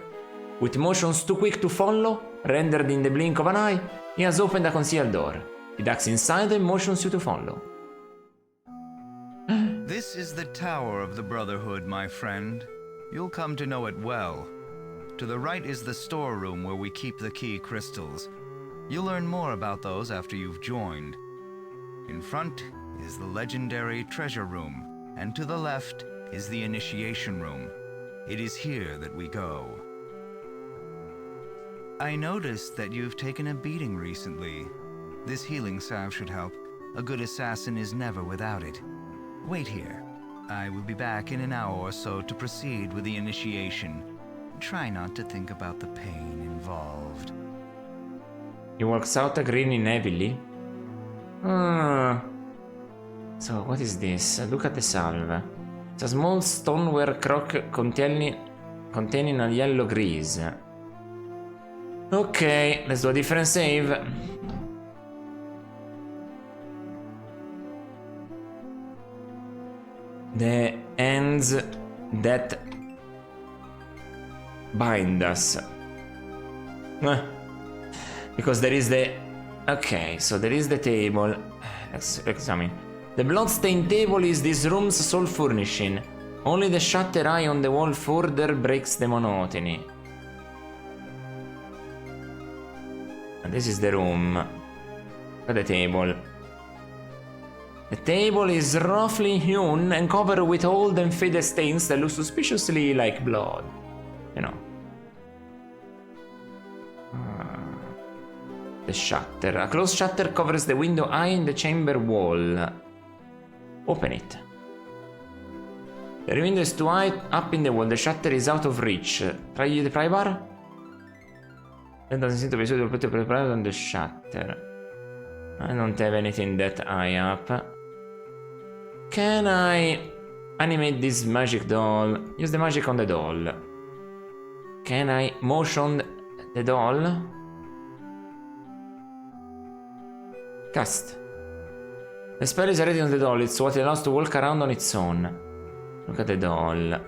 With motions too quick to follow, rendered in the blink of an eye, he has opened a concealed door. He ducks inside and motions you to follow. This is the Tower of the Brotherhood, my friend. You'll come to know it well. To the right is the storeroom where we keep the key crystals. You'll learn more about those after you've joined. In front is the legendary treasure room, and to the left is the initiation room. It is here that we go. I noticed that you've taken a beating recently. This healing salve should help. A good assassin is never without it. Wait here. I will be back in an hour or so to proceed with the initiation. Try not to think about the pain involved. He walks out grinning heavily. So, what is this? Look at the salve. It's a small stoneware crock containing a yellow grease. Okay, let's do a different save. The ends that bind us. Because there is the... Okay, so there is the table. Let's examine. The bloodstained table is this room's sole furnishing. Only the shutter eye on the wall further breaks the monotony. And this is the room. Look at the table. The table is roughly hewn and covered with old and faded stains that look suspiciously like blood. You know. The shutter. A closed shutter covers the window eye in the chamber wall. Open it. The window is too high up in the wall. The shutter is out of reach. Try the pry bar. That doesn't seem to be suitable to put the pry bar on the shutter. I don't have anything that high up. Can I animate this magic doll? Use the magic on the doll. Can I motion the doll? Cast. The spell is already on the doll. It's what it allows to walk around on its own. Look at the doll.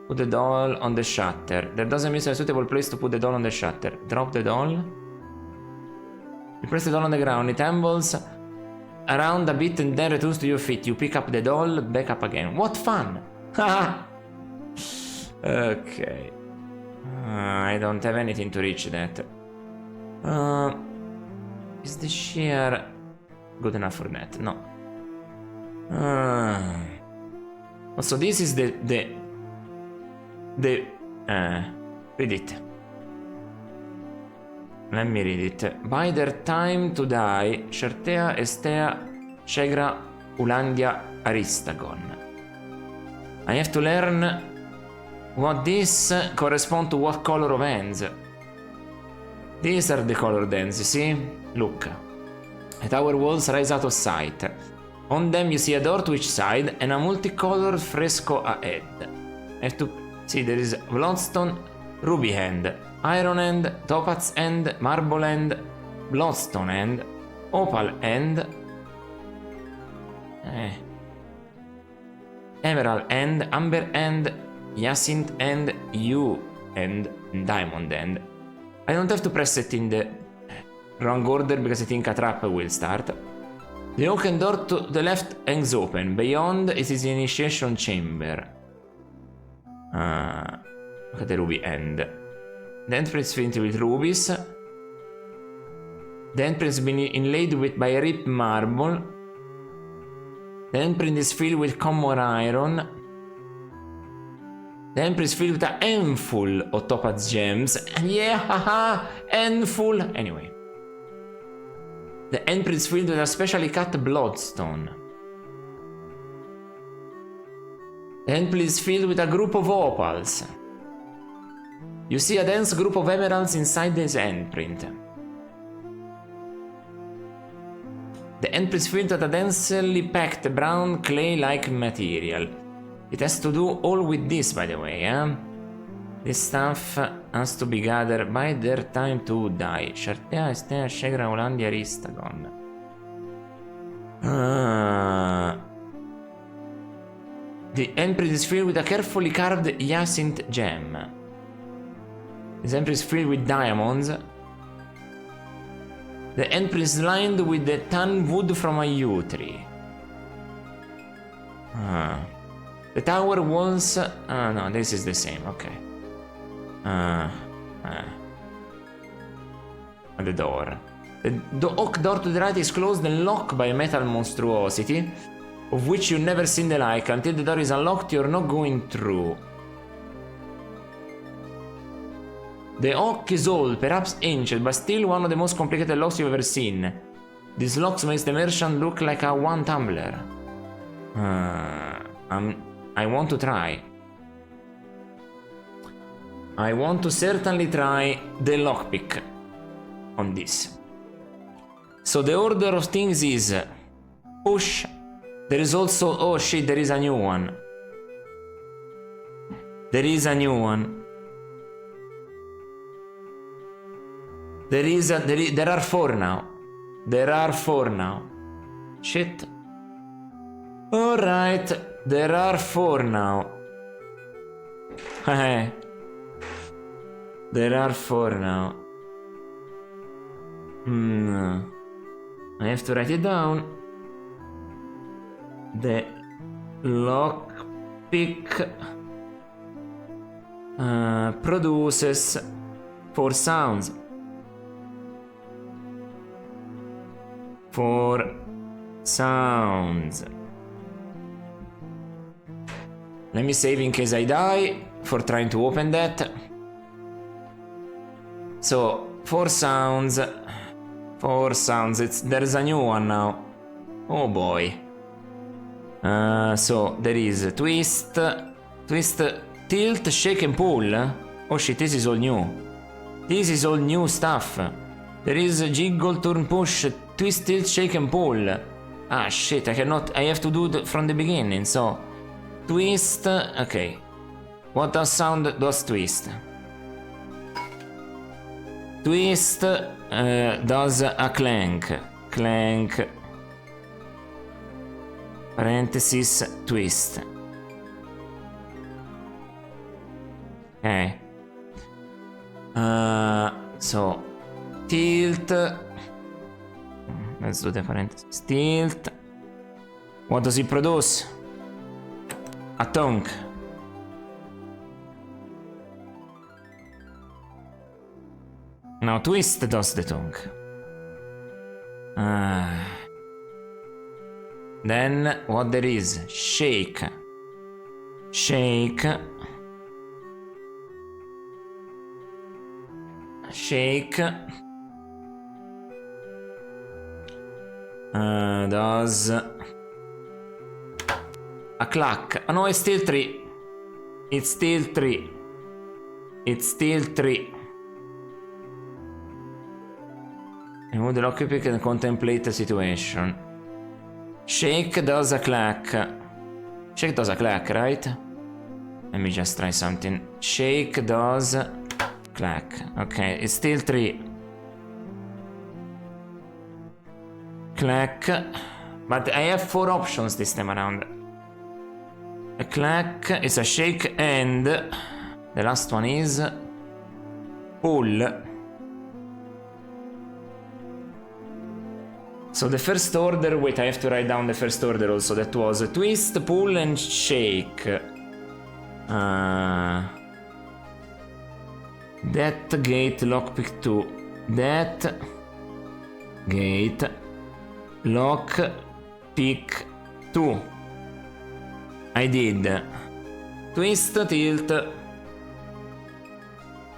Put the doll on the shutter. There doesn't mean a suitable place to put the doll on the shutter. Drop the doll. You press the doll on the ground. It ambles around a bit and then returns to your feet. You pick up the doll, back up again. What fun! Okay. I don't have anything to reach that. Is the shear good enough for that? No. So this is the read it. Let me read it. By their time to die, Shartea, Estea, Shegra, Ulandia, Aristagon. I have to learn what this correspond to what color of hands. These are the colored hands, you see? Look. The tower walls rise out of sight. On them you see a door to each side and a multicolored fresco ahead. I have to see, there is Bloodstone, Ruby hand, Iron hand, Topaz hand, Marble hand, Bloodstone hand, Opal hand, Emerald hand, Amber hand, Hyacinth hand, Yew hand, Diamond hand. I don't have to press it in the wrong order because I think a trap will start. The oaken door to the left hangs open. Beyond it is the initiation chamber. Look at the ruby end. The entrance is filled with rubies. The entrance has been inlaid by ripped marble. The entrance is filled with common iron. The entrance is filled with a handful of topaz gems. Yeah, haha, handful. Anyway. The entrance is filled with a specially cut bloodstone. The entrance is filled with a group of opals. You see a dense group of emeralds inside this handprint. The entrance is filled with a densely packed brown clay-like material. It has to do all with this, by the way, eh? This stuff has to be gathered by their time to die. Shartea, Estea, Shegra, Ulandia, Aristagon. The entrance is filled with a carefully carved hyacinth gem. This entrance is filled with diamonds. The entrance is lined with the tan wood from a yew tree. The tower walls... no, this is the same, okay. The door. The oak door to the right is closed and locked by a metal monstrosity, of which you've never seen the like. Until the door is unlocked, you're not going through. The oak is old, perhaps ancient, but still one of the most complicated locks you've ever seen. This lock makes the merchant look like a one tumbler. I want to try. I want to certainly try the lockpick on this. So the order of things is push. There is also, oh shit, there is a new one. There is a new one. There are 4 now. There are 4 now. Shit. Alright, there are 4 now. There are 4 now. I have to write it down. The lockpick produces 4 sounds. 4 sounds. Let me save in case I die for trying to open that. So 4 sounds. 4 sounds. There's a new one now. Oh boy. So there is twist, tilt, shake and pull. Oh shit, this is all new. This is all new stuff. There is a jiggle, turn, push, twist, tilt, shake and pull. Ah shit, I have to do it from the beginning. So twist, okay. What does twist? Twist does a clank. Clank. Parenthesis, twist. Okay. So tilt. Let's do the parenthesis. Tilt. What does it produce? A tongue. Now twist does the tongue. Then what there is? Shake. Shake. Shake. Does a clack. Oh no, it's still 3. It's still 3. It's still 3. Remove the lockpick and contemplate the situation. Shake does a clack. Shake does a clack, right? Let me just try something. Shake does clack. Okay, it's still 3. Clack. But I have 4 options this time around. A clack is a shake and the last one is pull. So the first order, wait, I have to write down the first order also. That was twist, pull and shake. That gate lockpick 2. That gate lockpick 2. I did twist, tilt,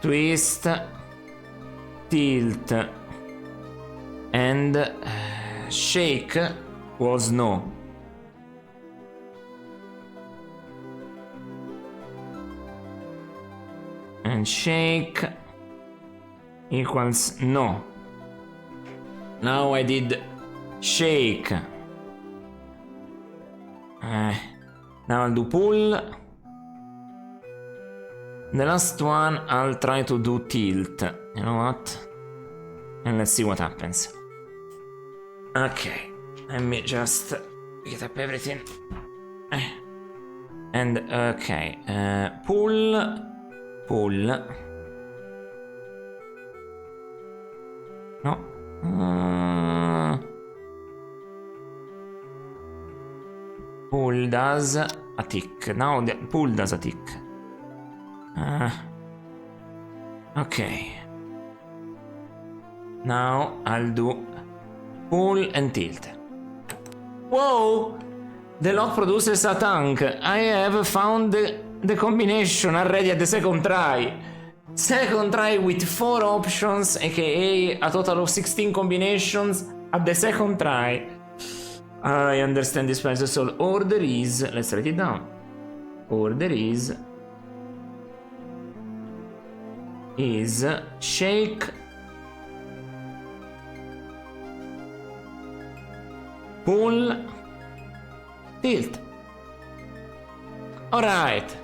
twist, tilt, and shake was no. And shake equals no. Now I did shake. Now I'll do pull. The last one I'll try to do tilt. You know what? And let's see what happens. Okay, let me just get up everything. And okay, pull. No. Pull does a tick. Now the pull does a tick. Okay. Now I'll do pull and tilt. Whoa! The lock produces a tank. I have found the combination already at the second try. Second try with 4 options, aka a total of 16 combinations at the second try. I understand this price. So order is, let's write it down. Order is shake, pull, tilt. Alright.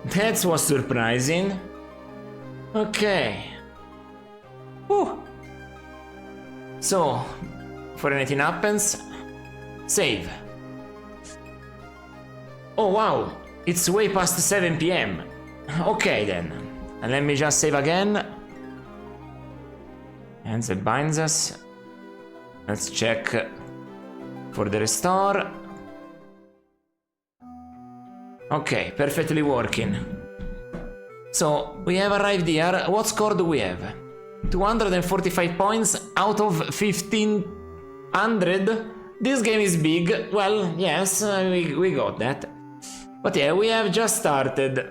That was surprising. Okay. Whew. So, before anything happens, save. Oh wow, it's way past 7 PM. Okay then. And let me just save again. And that binds us. Let's check for the restore. Okay, perfectly working. So, we have arrived here. What score do we have? 245 points out of 1500. This game is big. Well, yes, we got that. But yeah, we have just started.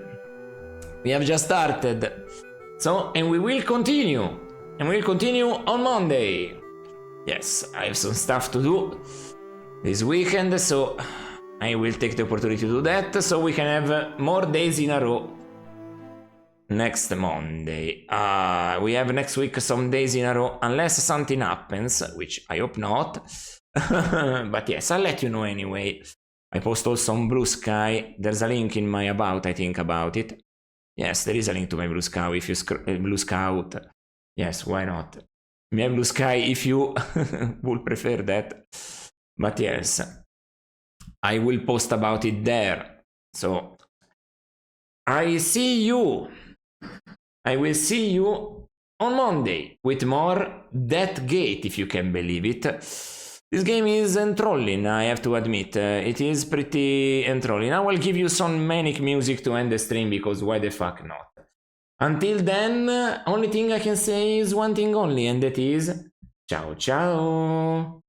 So, and we will continue. And we'll continue on Monday. Yes, I have some stuff to do this weekend, so I will take the opportunity to do that, so we can have more days in a row. Next Monday. We have next week some days in a row, unless something happens, which I hope not. But yes, I'll let you know anyway. I post also on Blue Sky. There's a link in my about, I think, about it. Yes, there is a link to my Blue Sky if you Blue Scout. Yes, why not? My Blue Sky if you would prefer that. But yes, I will post about it there. So I see you. I will see you on Monday with more Death Gate, if you can believe it. This game is enthralling, I have to admit. It is pretty enthralling. I will give you some manic music to end the stream, because why the fuck not? Until then, only thing I can say is one thing only, and that is ciao ciao!